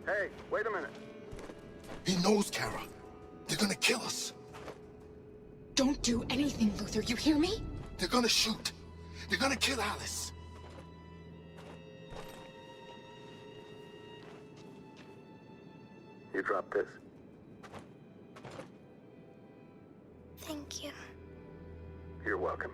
Hey, wait a minute. He knows, Kara. They're gonna kill us. Don't do anything, Luther. You hear me? They're gonna shoot. They're gonna kill Alice. You drop this. Thank you. You're welcome.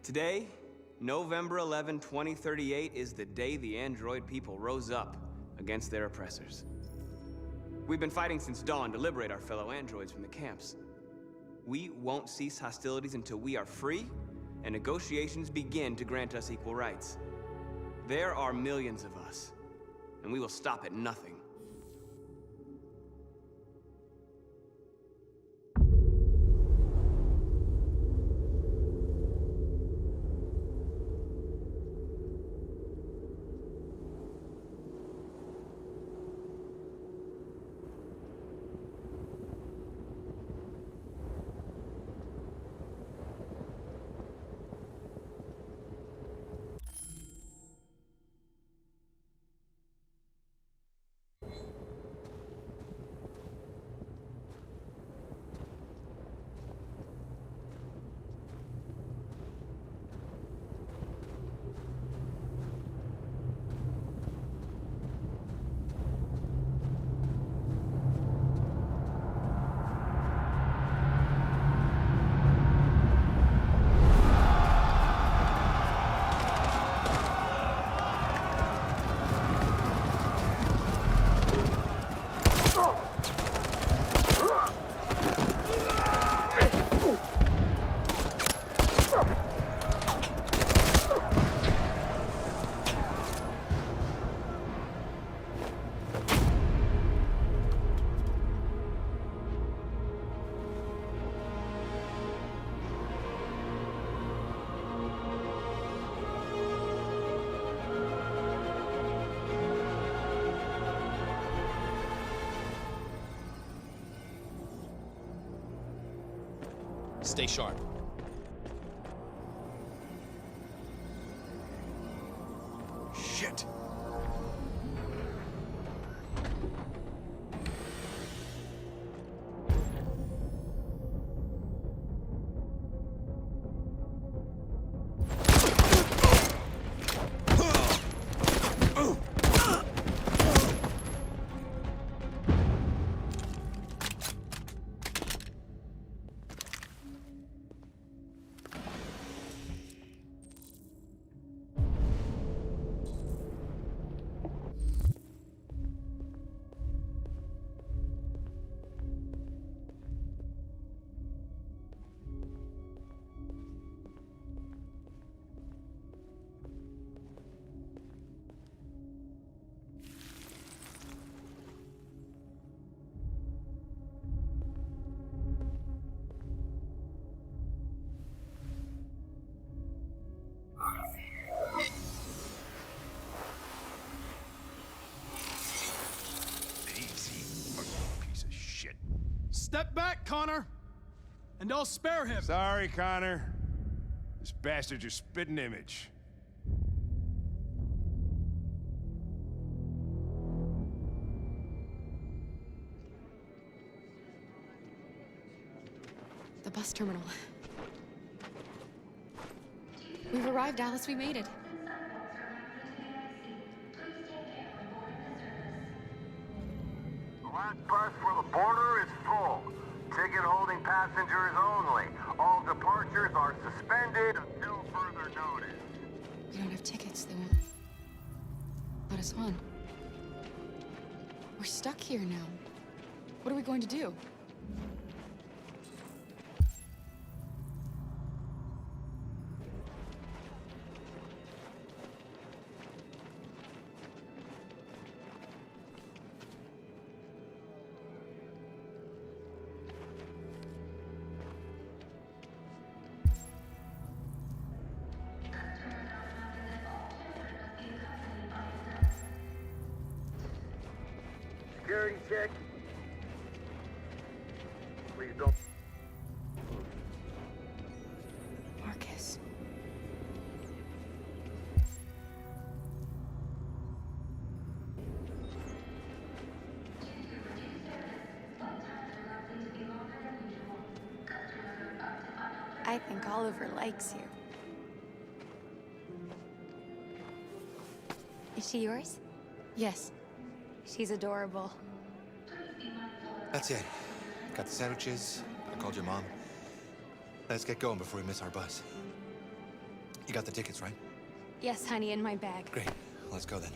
Today, November 11, 2038, is the day the android people rose up against their oppressors. We've been fighting since dawn to liberate our fellow androids from the camps. We won't cease hostilities until we are free and negotiations begin to grant us equal rights. There are millions of us, and we will stop at nothing. Stay sharp. Shit. Step back, Connor! And I'll spare him! Sorry, Connor. This bastard's your spitting image. The bus terminal. We've arrived, Alice. We made it. The last bus for the border is full. Ticket holding passengers only. All departures are suspended until further notice. We don't have tickets. They won't let us on. We're stuck here now. What are we going to do? Security check. Please don't. Marcus. I think Oliver likes you. Is she yours? Yes. She's adorable. That's it. Got the sandwiches. I called your mom. Let's get going before we miss our bus. You got the tickets, right? Yes, honey, in my bag. Great. Let's go then.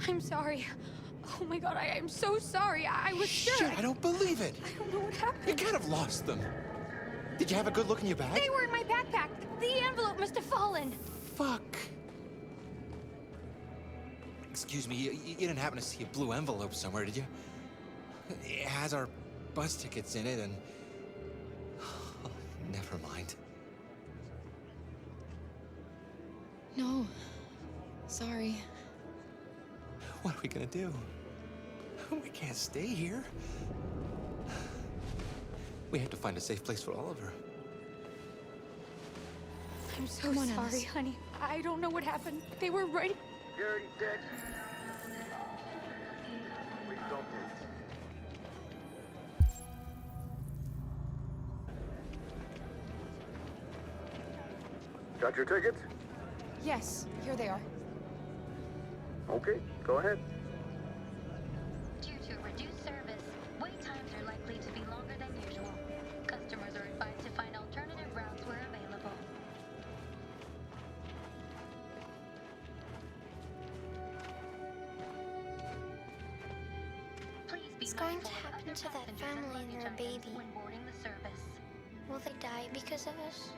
I'm sorry. Oh my god, I'm so sorry. I was sure. Shit, I don't believe it. I don't know what happened. You can't have lost them. Did you have a good look in your bag? They were in my backpack. The envelope must have fallen. Fuck. Excuse me, you didn't happen to see a blue envelope somewhere, did you? It has our bus tickets in it and... Oh, never mind. No. Sorry. What are we gonna do? We can't stay here. We have to find a safe place for Oliver. I'm so Come on, sorry, Alice. honey. I don't know what happened. They were right. Gary, dead. Please don't move. Got your tickets? Yes, here they are. Okay, go ahead. Due to reduced service, wait times are likely to be longer than usual. Customers are advised to find alternative routes where available. Please be What's going to mindful of happen other to that passengers family and luggage their items baby? when boarding the service. Will they die because of us?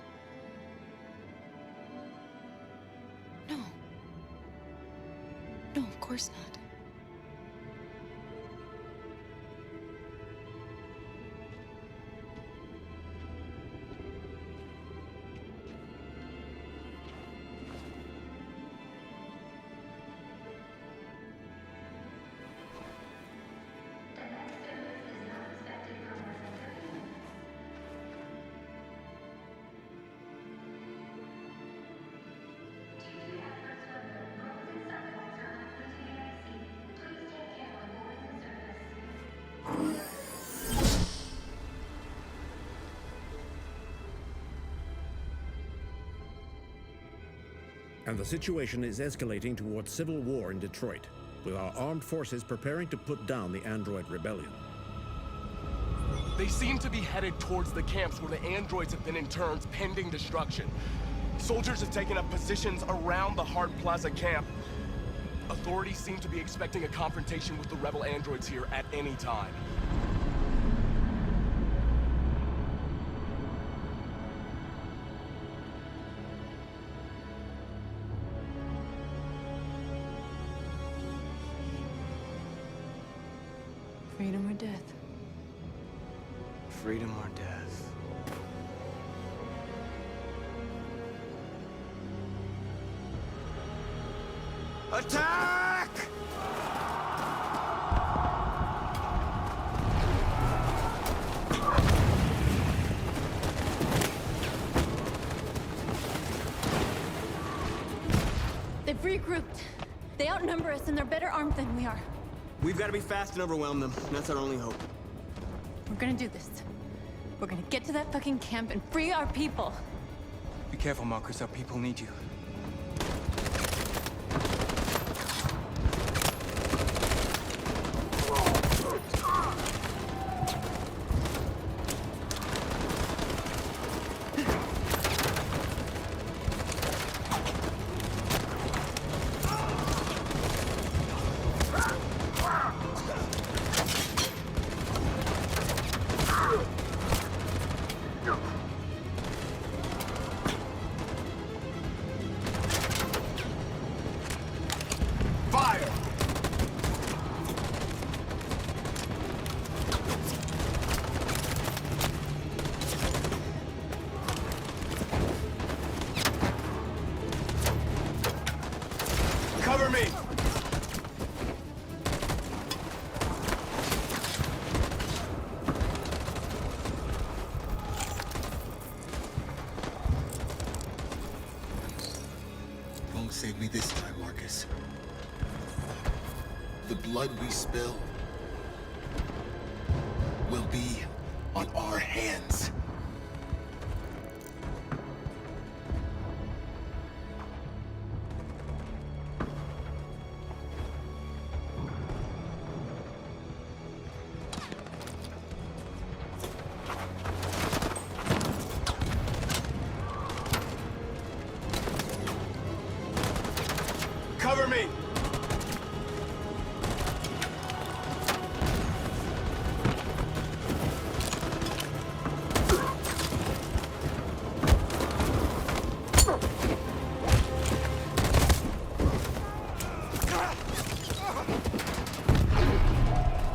No. No, of course not. And the situation is escalating towards civil war in Detroit, with our armed forces preparing to put down the Android rebellion. They seem to be headed towards the camps where the androids have been interned, pending destruction. Soldiers have taken up positions around the Hart Plaza camp. Authorities seem to be expecting a confrontation with the rebel androids here at any time. Freedom or death? Freedom or death? Attack! They've regrouped. They outnumber us and they're better armed than we are. We've got to be fast and overwhelm them. That's our only hope. We're gonna do this. We're gonna get to that fucking camp and free our people. Be careful, Marcus. Our people need you. Fire! Cover me! won't save me this time, Marcus. The blood we spill will be on our hands. Cover me!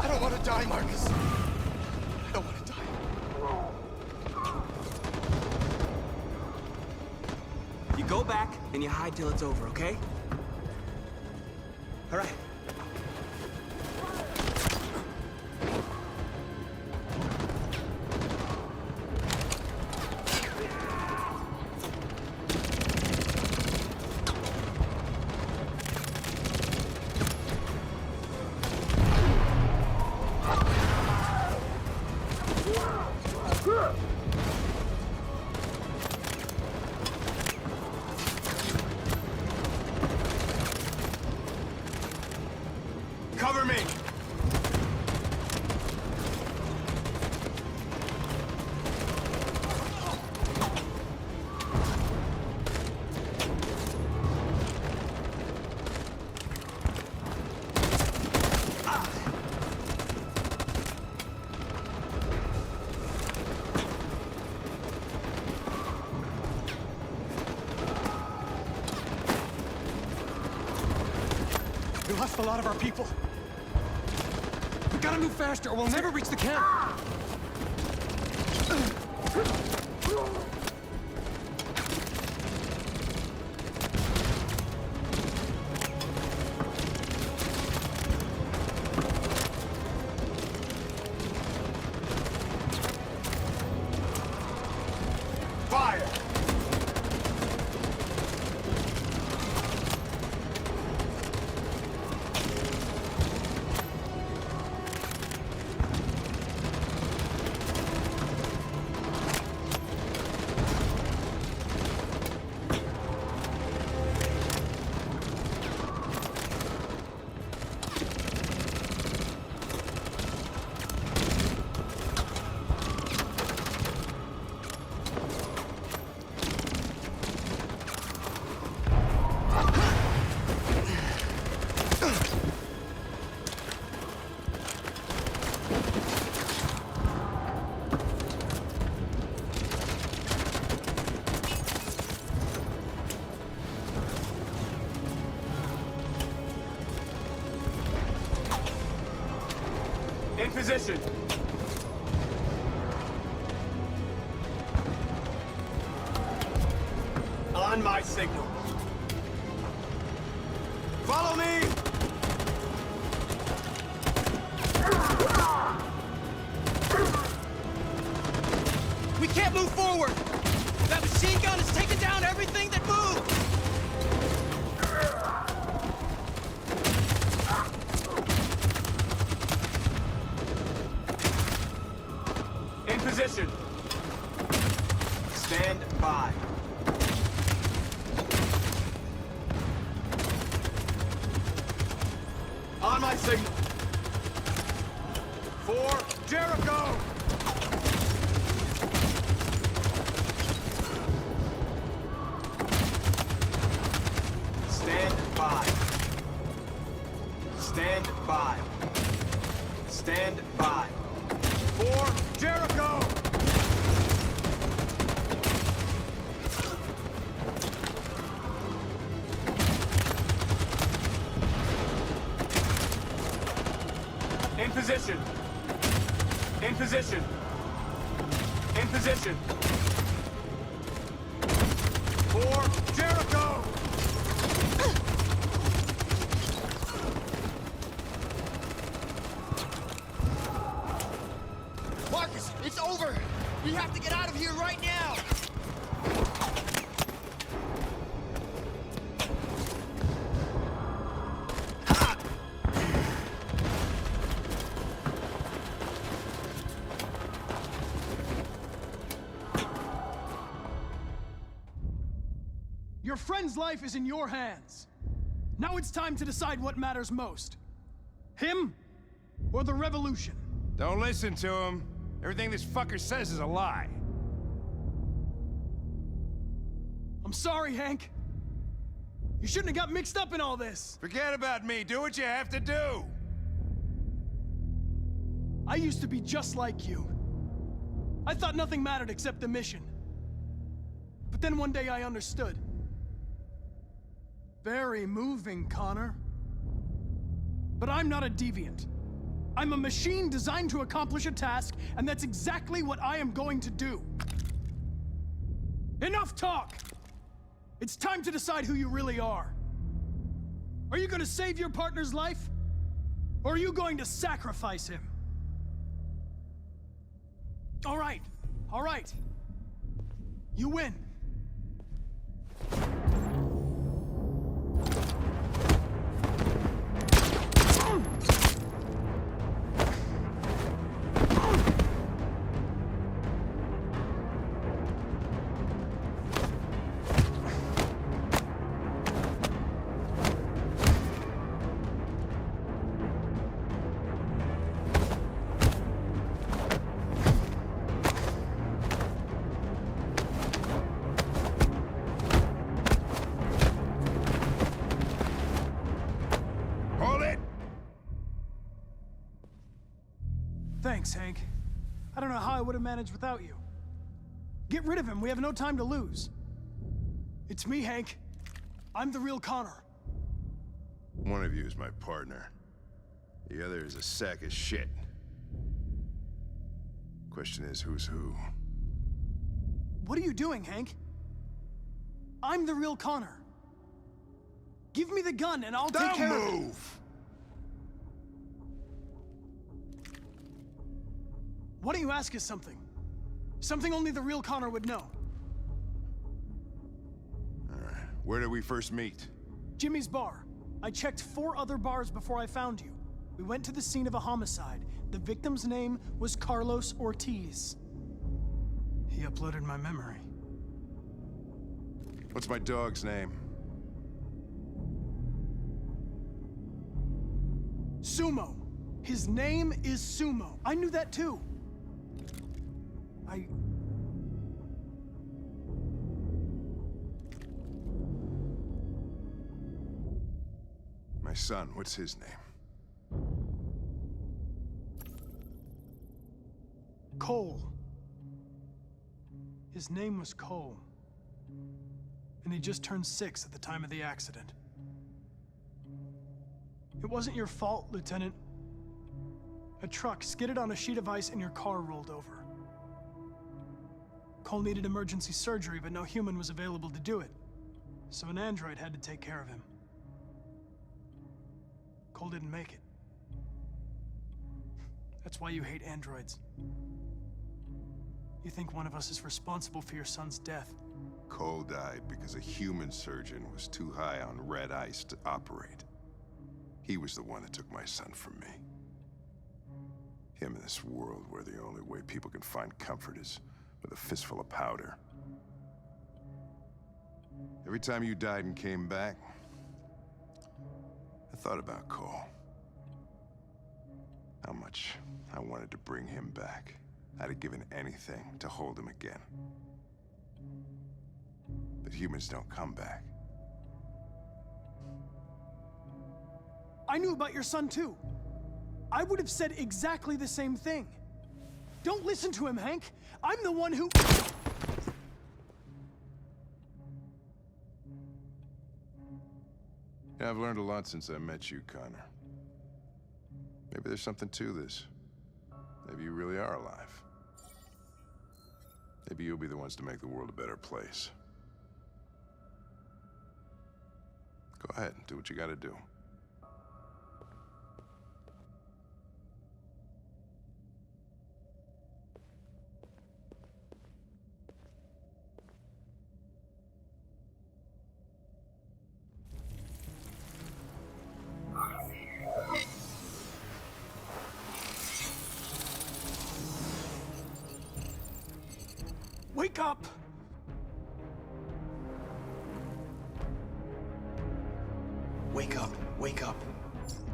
I don't want to die, Marcus. I don't want to die. You go back and you hide till it's over, okay? All right. Cover me! We lost a lot of our people. We gotta move faster or we'll never reach the camp. Fire! In position. On my signal. Follow me! We can't move forward! That machine gun is taking down everything that moves! In position. Stand by. On my signal. For Jericho! Stand by. Stand by. Stand by. For Jericho! In position. In position. In position. For Jericho! Marcus, it's over! We have to get out of here right now! Your friend's life is in your hands. Now it's time to decide what matters most. Him or the revolution? Don't listen to him. Everything this fucker says is a lie. I'm sorry, Hank. You shouldn't have got mixed up in all this. Forget about me. Do what you have to do. I used to be just like you. I thought nothing mattered except the mission. But then one day I understood. Very moving, Connor. But I'm not a deviant. I'm a machine designed to accomplish a task, and that's exactly what I am going to do. Enough talk! It's time to decide who you really are. Are you going to save your partner's life? Or are you going to sacrifice him? All right. You win. Thanks, Hank. I don't know how I would have managed without you. Get rid of him. We have no time to lose. It's me, Hank. I'm the real Connor. One of you is my partner. The other is a sack of shit. Question is, who's who? What are you doing, Hank? I'm the real Connor. Give me the gun and I'll take care of it. Don't move! Why don't you ask us something? Something only the real Connor would know. All right. Where did we first meet? Jimmy's bar. I checked 4 other bars before I found you. We went to the scene of a homicide. The victim's name was Carlos Ortiz. He uploaded my memory. What's my dog's name? Sumo. His name is Sumo. I knew that too. My son, what's his name? Cole. His name was Cole. And he just turned 6 at the time of the accident. It wasn't your fault, Lieutenant. A truck skidded on a sheet of ice and your car rolled over. Cole needed emergency surgery, but no human was available to do it. So an android had to take care of him. Cole didn't make it. That's why you hate androids. You think one of us is responsible for your son's death. Cole died because a human surgeon was too high on red ice to operate. He was the one that took my son from me. Him in this world where the only way people can find comfort is with a fistful of powder. Every time you died and came back, I thought about Cole. How much I wanted to bring him back. I'd have given anything to hold him again. But humans don't come back. I knew about your son too. I would have said exactly the same thing. Don't listen to him, Hank. I'm the one who... Yeah, I've learned a lot since I met you, Connor. Maybe there's something to this. Maybe you really are alive. Maybe you'll be the ones to make the world a better place. Go ahead, do what you gotta do. Wake up! Wake up, wake up.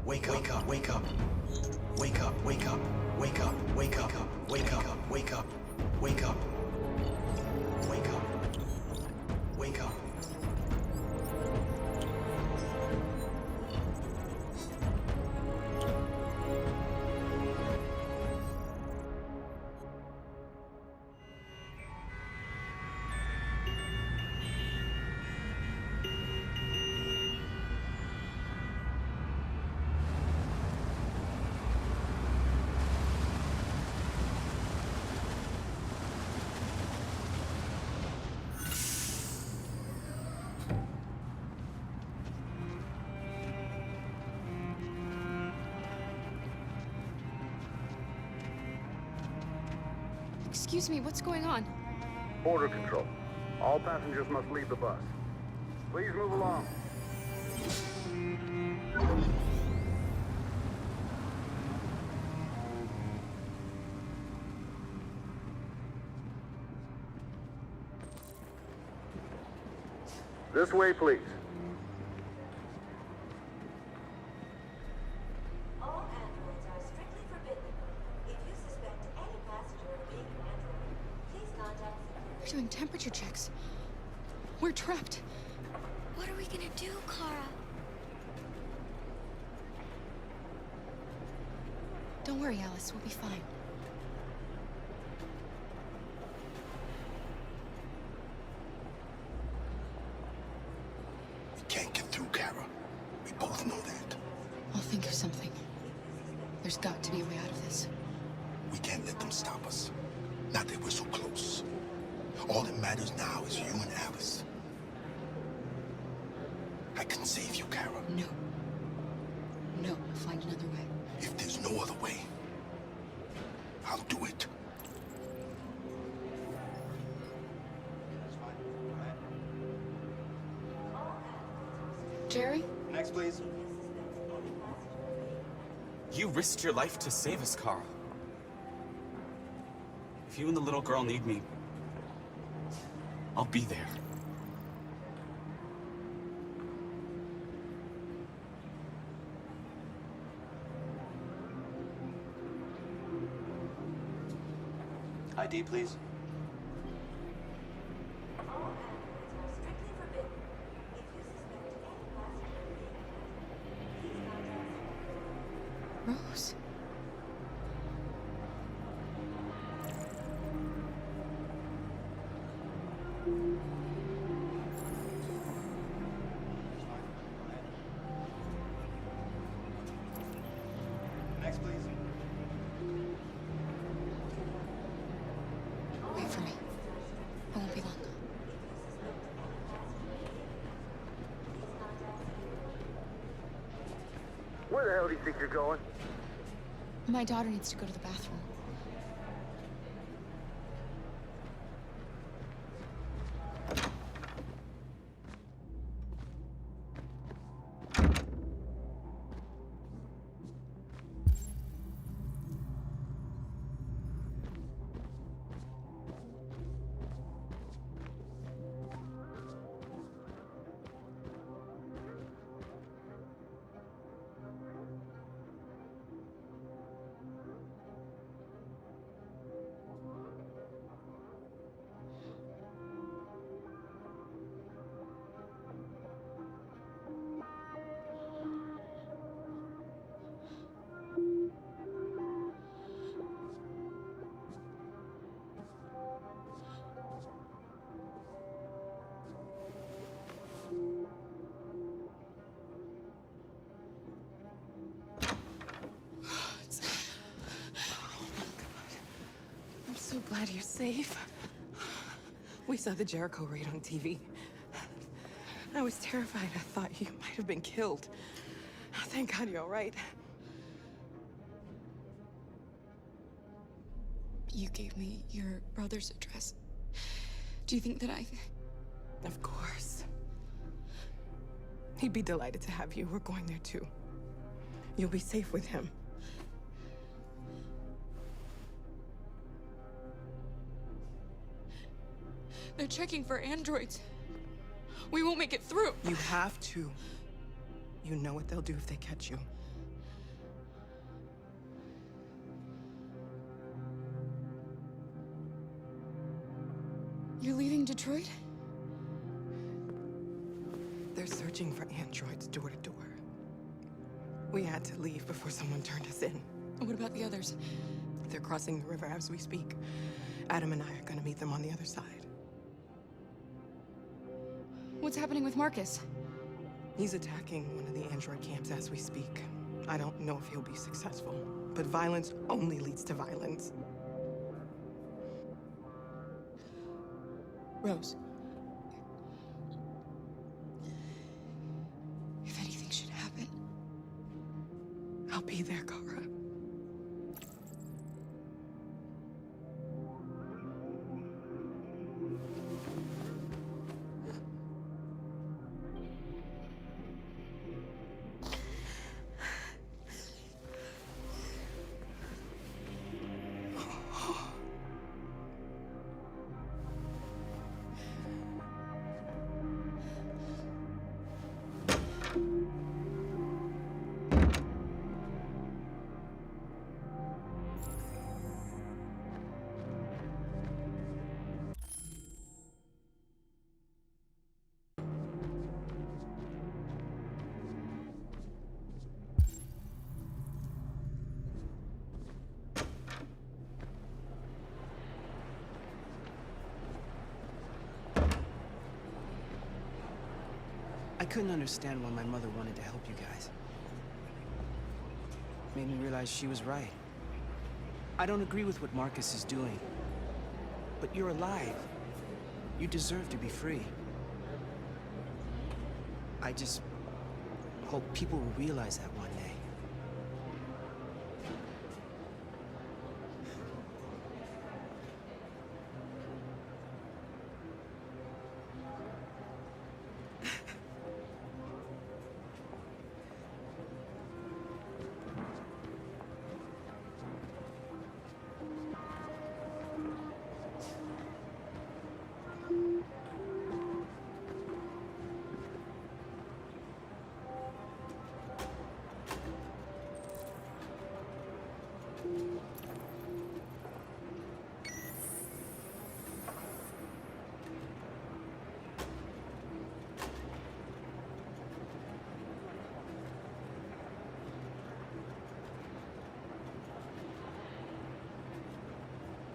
Wake up, wake up, wake up. Wake up, wake up, wake up, wake up, wake up, wake up, wake up. Wake up. Wake up. Excuse me, what's going on? Border control. All passengers must leave the bus. Please move along. This way, please. All androids are strictly forbidden. If you suspect any passenger of being an android, please contact We're doing temperature checks. We're trapped. What are we gonna do, Kara? Don't worry, Alice. We'll be fine. We can't get through, Kara. We both know that. I'll think of something. There's got to be a way out of this. We can't let them stop us. Not that we're so close. All that matters now is you and Alice. I can save you, Kara. No. No, I'll find another way. If there's no other way, I'll do it. Jerry? Next, please. You risked your life to save us, Carl. If you and the little girl need me, I'll be there. ID, please. Rose. Next, please. Wait for me. I won't be long. Where the hell do you think you're going? My daughter needs to go to the bathroom. I'm so glad you're safe. We saw the Jericho raid on TV. I was terrified. I thought you might have been killed. Thank God you're all right. You gave me your brother's address. Do you think that I... Of course. He'd be delighted to have you. We're going there too. You'll be safe with him. They're checking for androids. We won't make it through. You have to. You know what they'll do if they catch you. You're leaving Detroit? They're searching for androids door to door. We had to leave before someone turned us in. What about the others? They're crossing the river as we speak. Adam and I are gonna meet them on the other side. What's happening with Marcus? He's attacking one of the android camps as we speak. I don't know if he'll be successful, but violence only leads to violence. Rose. If anything should happen, I'll be there, Kara. I couldn't understand why my mother wanted to help you guys. Made me realize she was right. I don't agree with what Marcus is doing. But you're alive. You deserve to be free. I just hope people will realize that one day.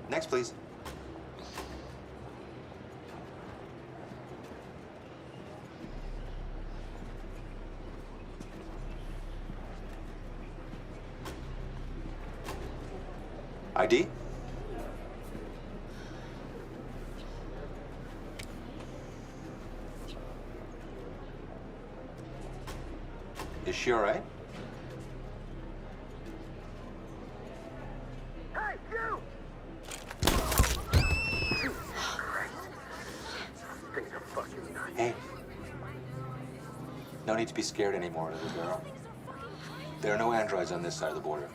Next, please. ID? Is she all right? Hey, you! Things are fucking nuts. Hey. No need to be scared anymore, little girl. There are no androids on this side of the border.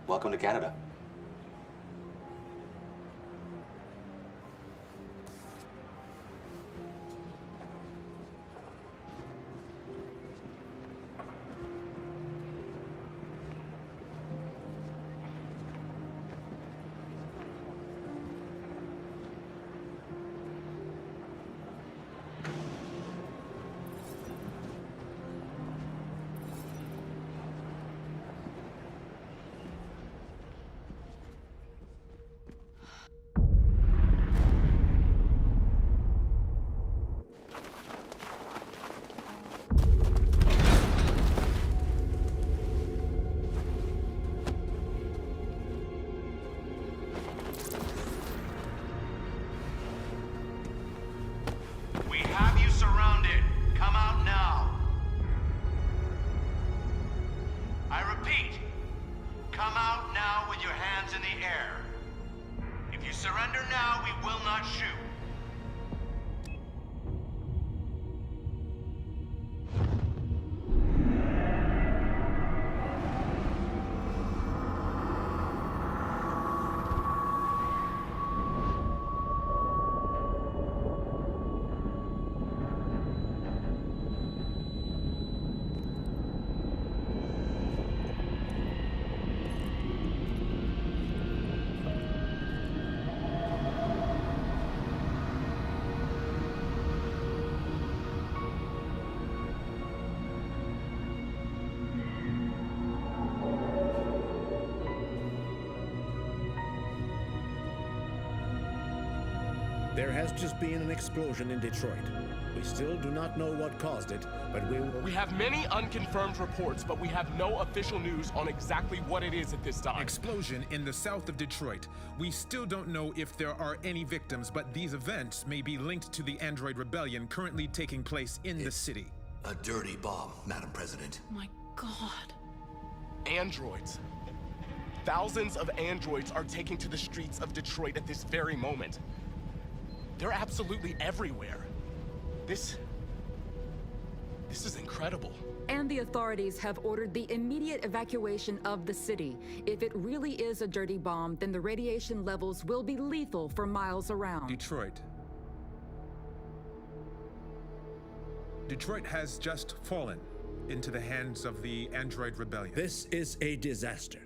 Welcome to Canada. We have you surrounded. Come out now. I repeat, come out now with your hands in the air. If you surrender now, we will not shoot. There has just been an explosion in Detroit. We still do not know what caused it, but we will... We have many unconfirmed reports, but we have no official news on exactly what it is at this time. Explosion in the south of Detroit. We still don't know if there are any victims, but these events may be linked to the Android Rebellion currently taking place in the city. A dirty bomb, Madam President. My God. Androids. Thousands of androids are taking to the streets of Detroit at this very moment. They're absolutely everywhere. This is incredible. And the authorities have ordered the immediate evacuation of the city. If it really is a dirty bomb, then the radiation levels will be lethal for miles around. Detroit has just fallen into the hands of the Android Rebellion. This is a disaster.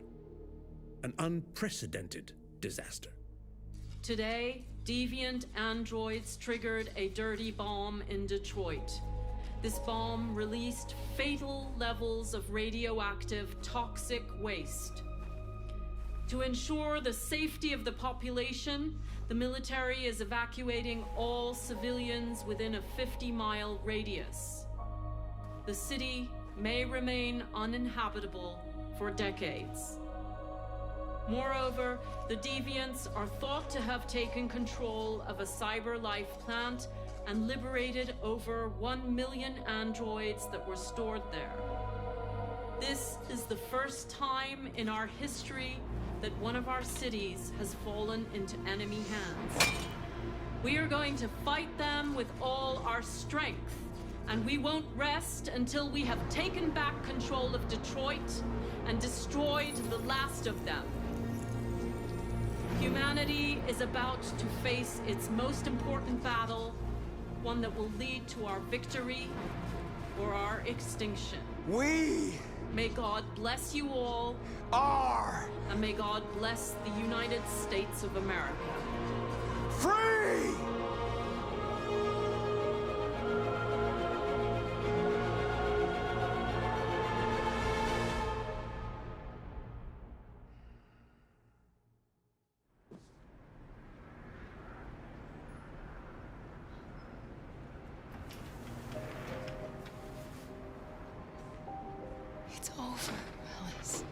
An unprecedented disaster. Today, deviant androids triggered a dirty bomb in Detroit. This bomb released fatal levels of radioactive toxic waste. To ensure the safety of the population, the military is evacuating all civilians within a 50-mile radius. The city may remain uninhabitable for decades. Moreover, the deviants are thought to have taken control of a CyberLife plant and liberated over 1 million androids that were stored there. This is the first time in our history that one of our cities has fallen into enemy hands. We are going to fight them with all our strength, and we won't rest until we have taken back control of Detroit and destroyed the last of them. Humanity is about to face its most important battle, one that will lead to our victory or our extinction. May God bless you all. And may God bless the United States of America. Free! It's over, Alice.